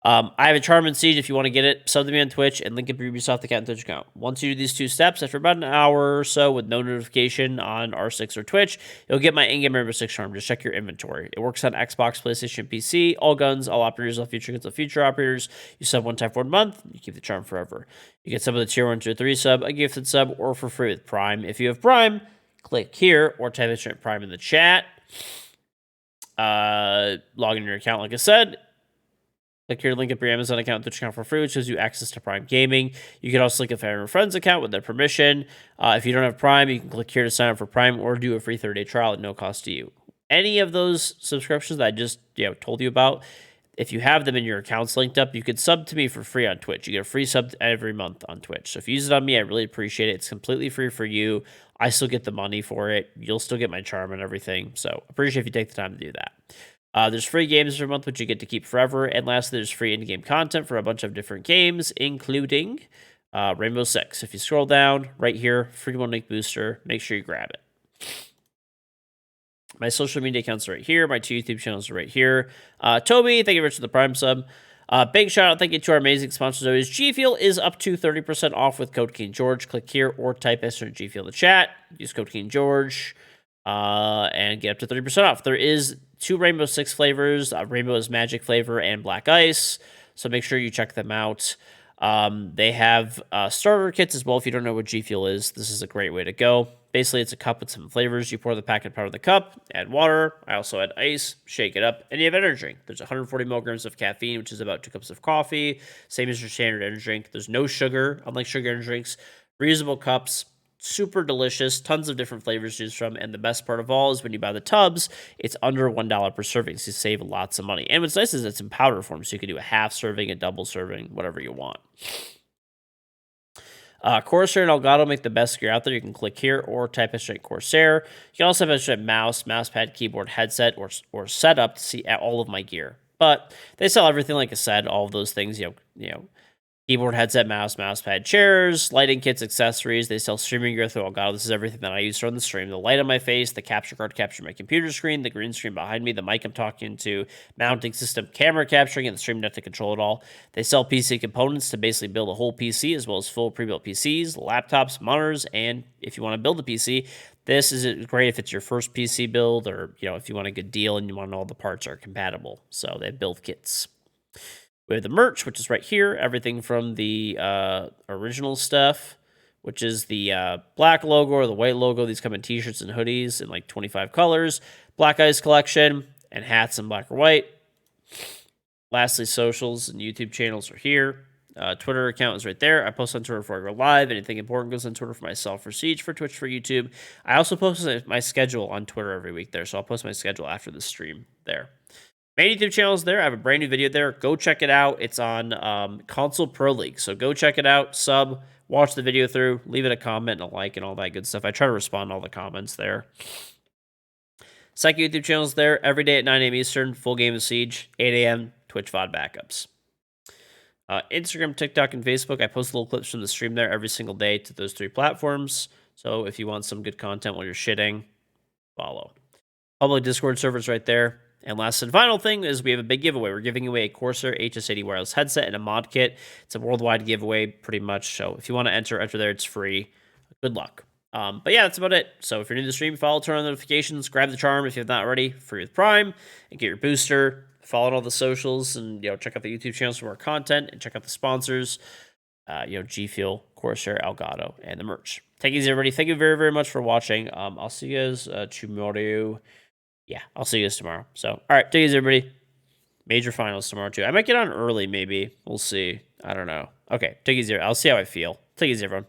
[SPEAKER 1] I have a Charm and Siege if you want to get it. Sub to me on Twitch and link up your Ubisoft account and Twitch account. Once you do these two steps, after about an hour or so with no notification on R6 or Twitch, you'll get my Ingame Rainbow Six Charm. Just check your inventory. It works on Xbox, PlayStation, PC, all guns, all operators, all future guns, all future operators. You sub one time for 1 month, you keep the charm forever. You get some of the tier 1, tier 3 sub, a gifted sub, or for free with Prime. If you have Prime, click here or type in Prime in the chat. Log in your account, like I said. Click here, link up your Amazon account, Twitch account for free, which gives you access to Prime Gaming. You can also link a family or friends account with their permission. If you don't have Prime, you can click here to sign up for Prime or do a free 30-day trial at no cost to you. Any of those subscriptions that I just told you about, if you have them in your accounts linked up, you could sub to me for free on Twitch. You get a free sub every month on Twitch. So if you use it on me, I really appreciate it. It's completely free for you. I still get the money for it. You'll still get my charm and everything. So appreciate if you take the time to do that. There's free games every month, which you get to keep forever. And lastly, there's free in-game content for a bunch of different games, including Rainbow Six. If you scroll down right here, free 1 week booster, make sure you grab it. My social media accounts are right here. My 2 YouTube channels are right here. Toby, thank you very much for the Prime sub. Big shout out, thank you to our amazing sponsors always. G Fuel is up to 30% off with code KingGeorge. Click here or type G Fuel in the chat. Use code KingGeorge and get up to 30% off. There is 2 Rainbow Six flavors. Rainbow is Magic flavor and Black Ice. So make sure you check them out. They have starter kits as well. If you don't know what G Fuel is, this is a great way to go. Basically, it's a cup with some flavors. You pour the packet powder in the cup, add water. I also add ice, shake it up, and you have energy drink. There's 140 milligrams of caffeine, which is about 2 cups of coffee. Same as your standard energy drink. There's no sugar, unlike sugar energy drinks. Reusable cups. Super delicious, tons of different flavors to choose from, and the best part of all is when you buy the tubs, it's under $1 per serving, so you save lots of money. And what's nice is it's in powder form, so you can do a half serving, a double serving, whatever you want. Corsair and Elgato make the best gear out there. You can click here or type in Corsair. You can also have a mouse, mousepad, keyboard, headset, or setup to see all of my gear. But they sell everything, like I said, all of those things, you know, keyboard, headset, mouse, mousepad, chairs, lighting kits, accessories. They sell streaming gear through Elgato. This is everything that I use to run the stream. The light on my face, the capture card capturing my computer screen, the green screen behind me, the mic I'm talking to, mounting system, camera capturing, and the stream net to control it all. They sell PC components to basically build a whole PC, as well as full pre-built PCs, laptops, monitors, and if you want to build a PC, this is great if it's your first PC build, or if you want a good deal and you want to know all the parts are compatible. So they build kits. We have the merch, which is right here. Everything from the original stuff, which is the black logo or the white logo. These come in t-shirts and hoodies in like 25 colors. Black Ice collection and hats in black or white. Lastly, socials and YouTube channels are here. Twitter account is right there. I post on Twitter before I go live. Anything important goes on Twitter for myself, for Siege, for Twitch, for YouTube. I also post my schedule on Twitter every week there, so I'll post my schedule after the stream there. Main YouTube channels there. I have a brand new video there. Go check it out. It's on Console Pro League. So go check it out. Sub watch the video through, leave it a comment and a like and all that good stuff. I try to respond to all the comments there. Second YouTube channel is there every day at 9 a.m. Eastern, full game of Siege, 8 a.m. Twitch VOD backups. Instagram, TikTok, and Facebook. I post little clips from the stream there every single day to those 3 platforms. So if you want some good content while you're shitting, follow. Public Discord servers right there. And last and final thing is we have a big giveaway. We're giving away a Corsair HS80 wireless headset and a mod kit. It's a worldwide giveaway pretty much. So if you want to enter there. It's free. Good luck. But yeah, that's about it. So if you're new to the stream, follow, turn on notifications, grab the charm if you have not already, free with Prime, and get your booster. Follow on all the socials, and check out the YouTube channels for more content, and check out the sponsors. G Fuel, Corsair, Elgato, and the merch. Take it easy, everybody. Thank you very, very much for watching. I'll see you guys tomorrow. Yeah, I'll see you guys tomorrow. So, all right, take it easy, everybody. Major finals tomorrow, too. I might get on early, maybe. We'll see. I don't know. Okay, take it easy. I'll see how I feel. Take it easy, everyone.